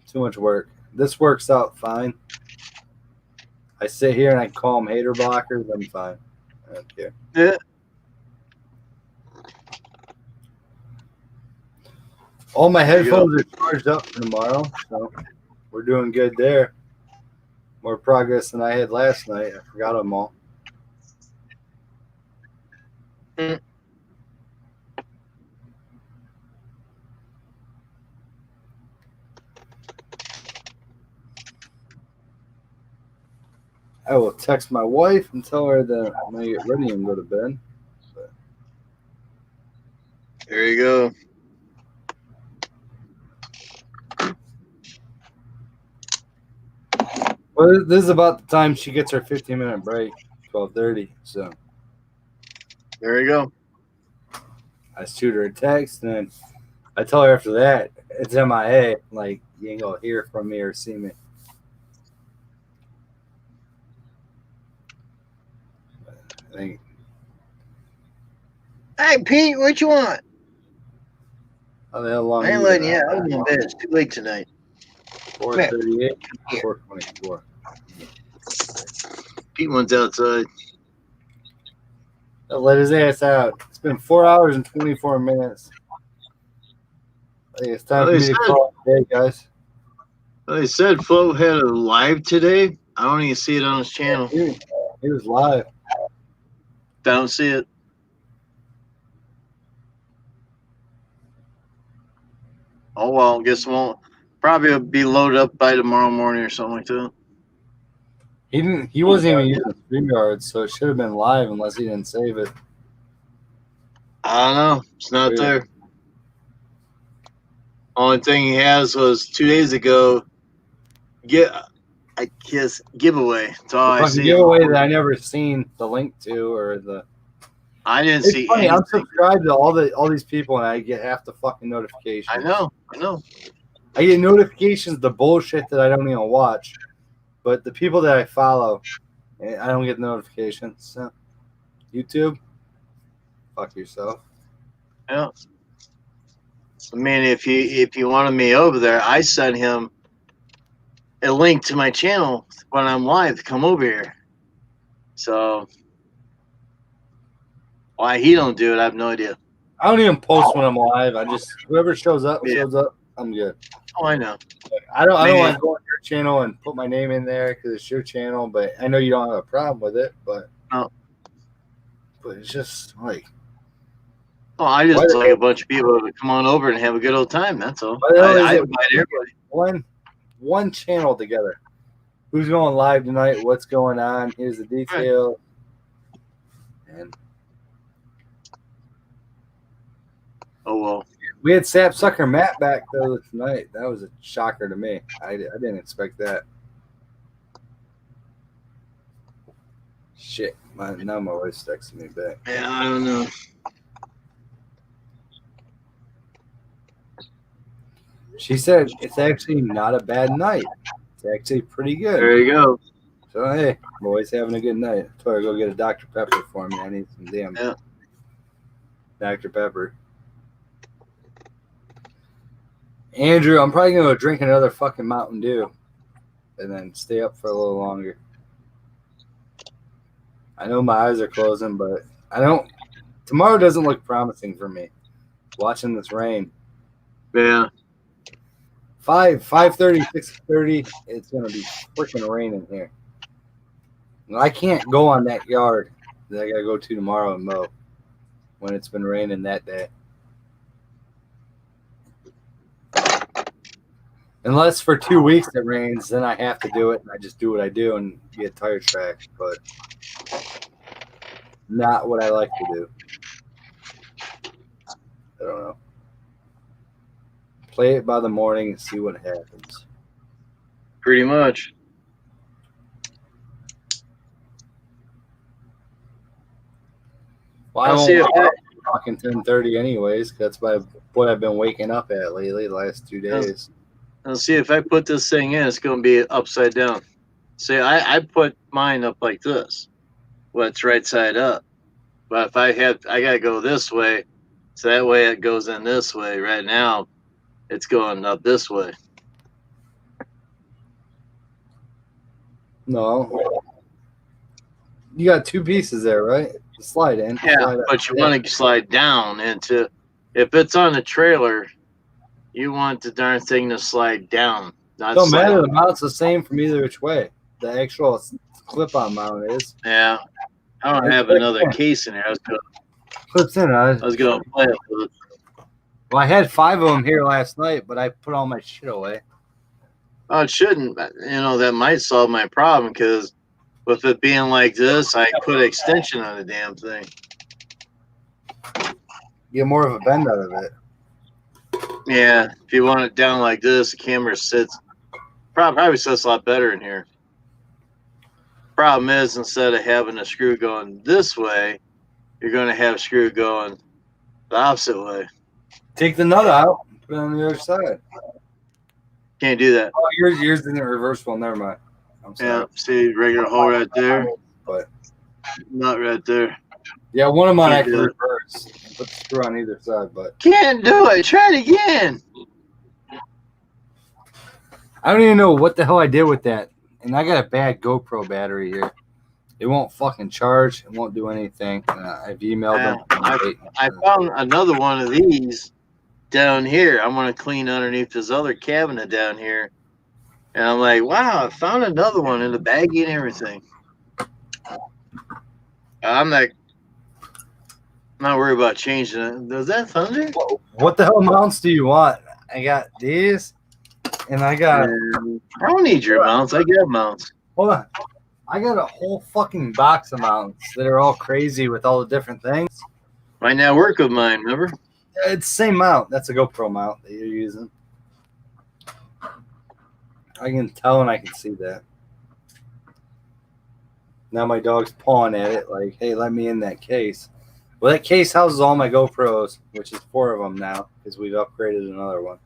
Too much work. This works out fine. I sit here and I call them hater blockers. I'm fine. I don't care. Yeah. All my headphones are charged up for tomorrow, so we're doing good there. More progress than I had last night. I forgot them all. I will text my wife and tell her that I'm going to get ready and go to bed. There you go. Well, this is about the time she gets her 15-minute break, 12:30. So there you go. I shoot her a text, and then I tell her after that it's MIA. Like, you ain't gonna hear from me or see me. I think. Hey, Pete, what you want? How the hell long? I ain't letting you out. I'm in bed. It's too late tonight. 4:38, 4:24. Pete wants outside. Let his ass out. It's been 4 hours and 24 minutes. I think it's time for me to call it a day, guys. Well, they said Flo had a live today. I don't even see it on his channel. He was live. Don't see it. Oh well, guess won't. Probably will be loaded up by tomorrow morning or something like that. He wasn't even using StreamYard, so it should have been live unless he didn't save it. I don't know. It's not there. Only thing he has was 2 days ago. I kiss giveaway. That's all I Fucking see. giveaway that I never seen the link to or the. I didn't It's see funny. I'm anything. subscribed to all these people, and I get half the fucking notifications. I know. I get notifications the bullshit that I don't even watch, but the people that I follow, I don't get notifications. So, YouTube, fuck yourself. Yeah. I mean, if you wanted me over there, I sent him a link to my channel when I'm live to come over here. So why he don't do it, I have no idea. I don't even post when I'm live. I just whoever shows up. I'm good. Oh, I know. I don't Man. want to go on your channel and put my name in there because it's your channel. But I know you don't have a problem with it. But No. But it's just like Oh, I just like a bunch of people to come on over and have a good old time. That's all. Why the hell is I it invite everybody. one channel together. Who's going live tonight? What's going on? Here's the detail. And Oh well. we had Sapsucker Matt back though tonight. That was a shocker to me. I didn't expect that. Shit. Now my wife's texting me back. Yeah, I don't know. She said it's actually not a bad night. It's actually pretty good. There you go. So hey, I'm always having a good night. I told her to go get a Dr. Pepper for me. I need some damn Dr. Pepper. Andrew, I'm probably gonna go drink another fucking Mountain Dew and then stay up for a little longer. I know my eyes are closing, but tomorrow doesn't look promising for me. Watching this rain. Yeah. 5:30, 6:30, it's gonna be freaking raining here. I can't go on that yard that I gotta go to tomorrow and mow when it's been raining that day. Unless for 2 weeks it rains, then I have to do it, and I just do what I do and get tire track. But not what I like to do. I don't know. Play it by the morning and see what happens. Pretty much. Well, I won't fucking 10:30 anyways. 'Cause that's what I've been waking up at lately, the last 2 days. Now see if I put this thing in, it's going to be upside down. See, I put mine up like this. Well, it's right side up. But if I got to go this way, so that way it goes in this way. Right now, it's going up this way. No. You got two pieces there, right? Slide in. Yeah, slide but you want to slide down into, if it's on the trailer, you want the darn thing to slide down. Not Don't slide matter. up. The mount's the same from either which way. The actual clip-on mount is. Yeah. I don't have another case in there. Clips in. I was going to play it with it. Well, I had 5 of them here last night, but I put all my shit away. Oh, it shouldn't. That might solve my problem because with it being like this, I put extension on the damn thing. Get more of a bend out of it. Yeah, if you want it down like this, the camera sits probably sits a lot better in here. Problem is, instead of having a screw going this way, you're going to have a screw going the opposite way. Take the nut out and put it on the other side. Can't do that. Oh, yours isn't reversible. Never mind. I'm sorry. Yeah, see, regular hole right there, But not right there. yeah, one of mine I Can't can do it. reverse and put the screw on either side, but Can't do it. Try it again. I don't even know what the hell I did with that. And I got a bad GoPro battery here. It won't fucking charge. It won't do anything. I've emailed them. I found another one of these down here. I'm going to clean underneath this other cabinet down here. And I'm like, wow, I found another one in the baggie and everything. I'm not worried about changing it. Does that thunder? What the hell mounts do you want? I got these, and I got. I don't need your mounts. I got mounts. Hold on. I got a whole fucking box of mounts that are all crazy with all the different things. Might not work with mine, remember? It's the same mount. That's a GoPro mount that you're using. I can tell and I can see that. Now my dog's pawing at it like, hey, let me in that case. Well, that case houses all my GoPros, which is 4 of them now because we've upgraded another one.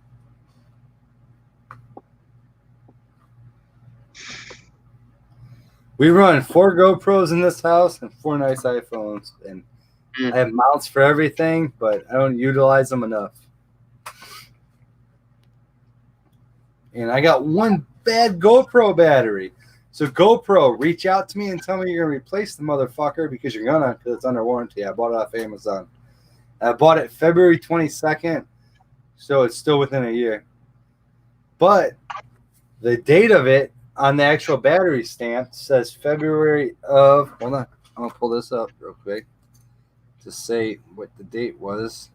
We run 4 GoPros in this house and 4 nice iPhones, and I have mounts for everything, but I don't utilize them enough. And I got one bad GoPro battery. So GoPro, reach out to me and tell me you're going to replace the motherfucker because you're going to, because it's under warranty. I bought it off Amazon. I bought it February 22nd, so it's still within a year. But the date of it on the actual battery stamp says February of, hold on, I'm going to pull this up real quick to say what the date was.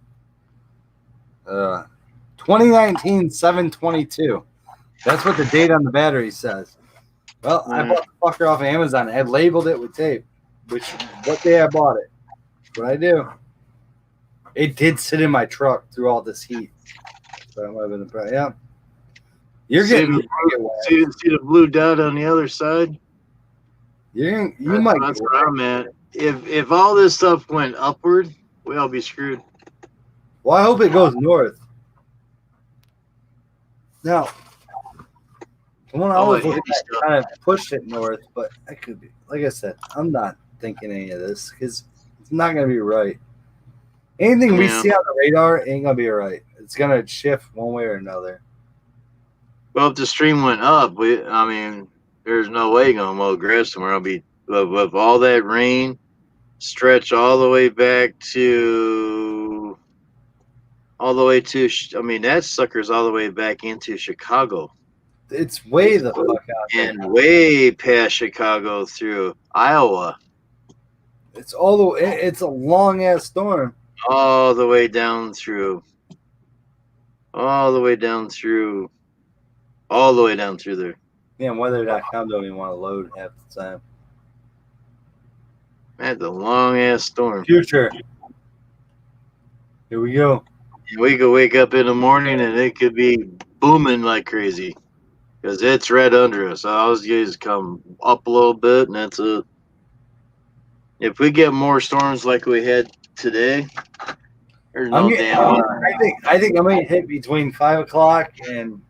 2019 7/22. That's what the date on the battery says. Well, I bought the fucker off of Amazon. I labeled it with tape, which what day I bought it. That's what I do. It did sit in my truck through all this heat. So that might have been the problem. Yeah. You're getting see the blue dot on the other side? you might that's where I'm at. If all this stuff went upward, we all be screwed. Well, I hope it goes north. Now, the one I was looking at kind of pushed it north, but I could be. Like I said, I'm not thinking any of this because it's not going to be right. Anything we see on the radar ain't going to be right. It's going to shift one way or another. Well, if the stream went up, I mean, there's no way you're going to mow grass somewhere. I'll be with all that rain stretch all the way back to I mean, that sucker's all the way back into Chicago. It's way the fuck out there. And way past Chicago through Iowa. It's it's a long ass storm. All the way down through there. Man, weather.com don't even want to load half the time. That's a long ass storm. Future. Here we go. We could wake up in the morning and it could be booming like crazy. Because it's right under us. All those guys come up a little bit, and that's it. If we get more storms like we had today, there's no damn. I think I'm gonna hit between 5 o'clock and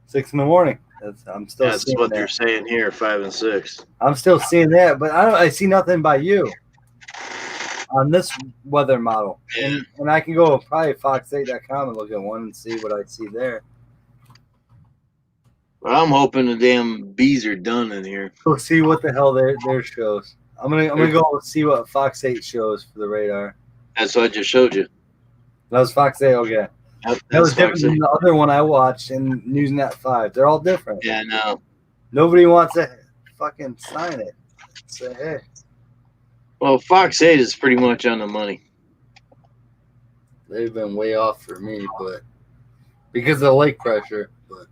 6 in the morning. I'm still. That's what they're saying here, 5 and 6. I'm still seeing that, but I see nothing by you on this weather model, and I can go probably fox8.com and look at one and see what I see there. Well, I'm hoping the damn bees are done in here. We'll see what the hell their shows. I'm gonna go see what Fox 8 shows for the radar. That's what I just showed you. That was Fox 8. Okay, Yep, that was different than the other one I watched in Newsnet 5. They're all different. Yeah, no. Nobody wants to fucking sign it. Say hey. Well, Fox 8 is pretty much on the money. They've been way off for me, but because of the lake pressure. But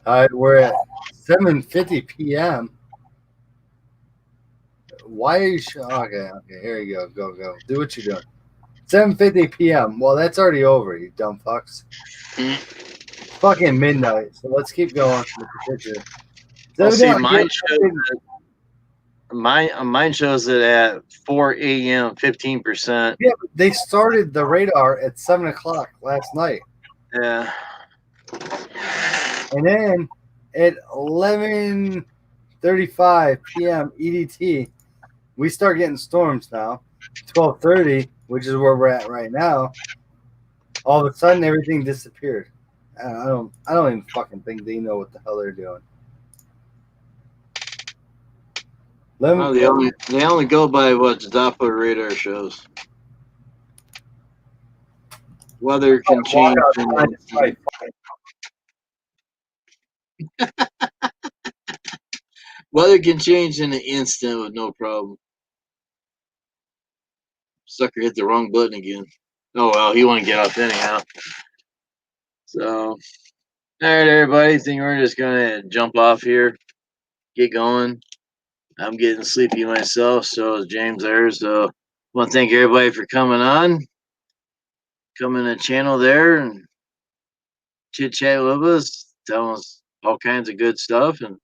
all right, we're at 7:50 p.m. Why are you okay, here you go. Go. Do what you're doing. 7:50 p.m. Well, that's already over, you dumb fucks. Fucking midnight. So let's keep going with the picture. Well, see, mine shows it at 4 a.m. 15%. Yeah, but they started the radar at 7 o'clock last night. Yeah. And then at 11:35 p.m. EDT, we start getting storms now. 12:30, which is where we're at right now. All of a sudden, everything disappeared. I don't even fucking think they know what the hell they're doing. No, they only go by what Doppler radar shows. Weather can change. Weather can change in an instant with no problem. Sucker hit the wrong button again. Oh well, he won't get off anyhow. So, all right, everybody. I think we're just gonna jump off here, get going. I'm getting sleepy myself, so is James there. So, I want to thank everybody for coming on, coming to the channel there, and chit chat with us, telling us all kinds of good stuff, and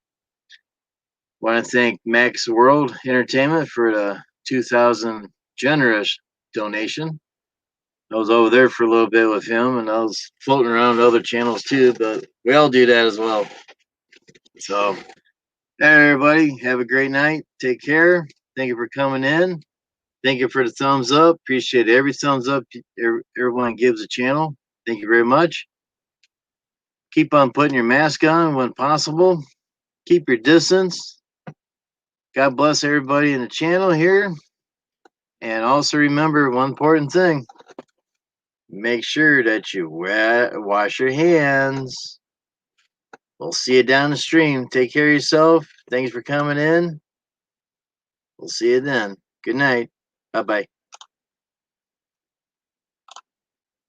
Want to thank Max World Entertainment for the 2,000 generous donation. I was over there for a little bit with him, and I was floating around other channels too, but we all do that as well. So, everybody, have a great night. Take care. Thank you for coming in. Thank you for the thumbs up. Appreciate every thumbs up everyone gives the channel. Thank you very much. Keep on putting your mask on when possible. Keep your distance. God bless everybody in the channel here. And also remember one important thing. Make sure that you wash your hands. We'll see you down the stream. Take care of yourself. Thanks for coming in. We'll see you then. Good night. Bye-bye.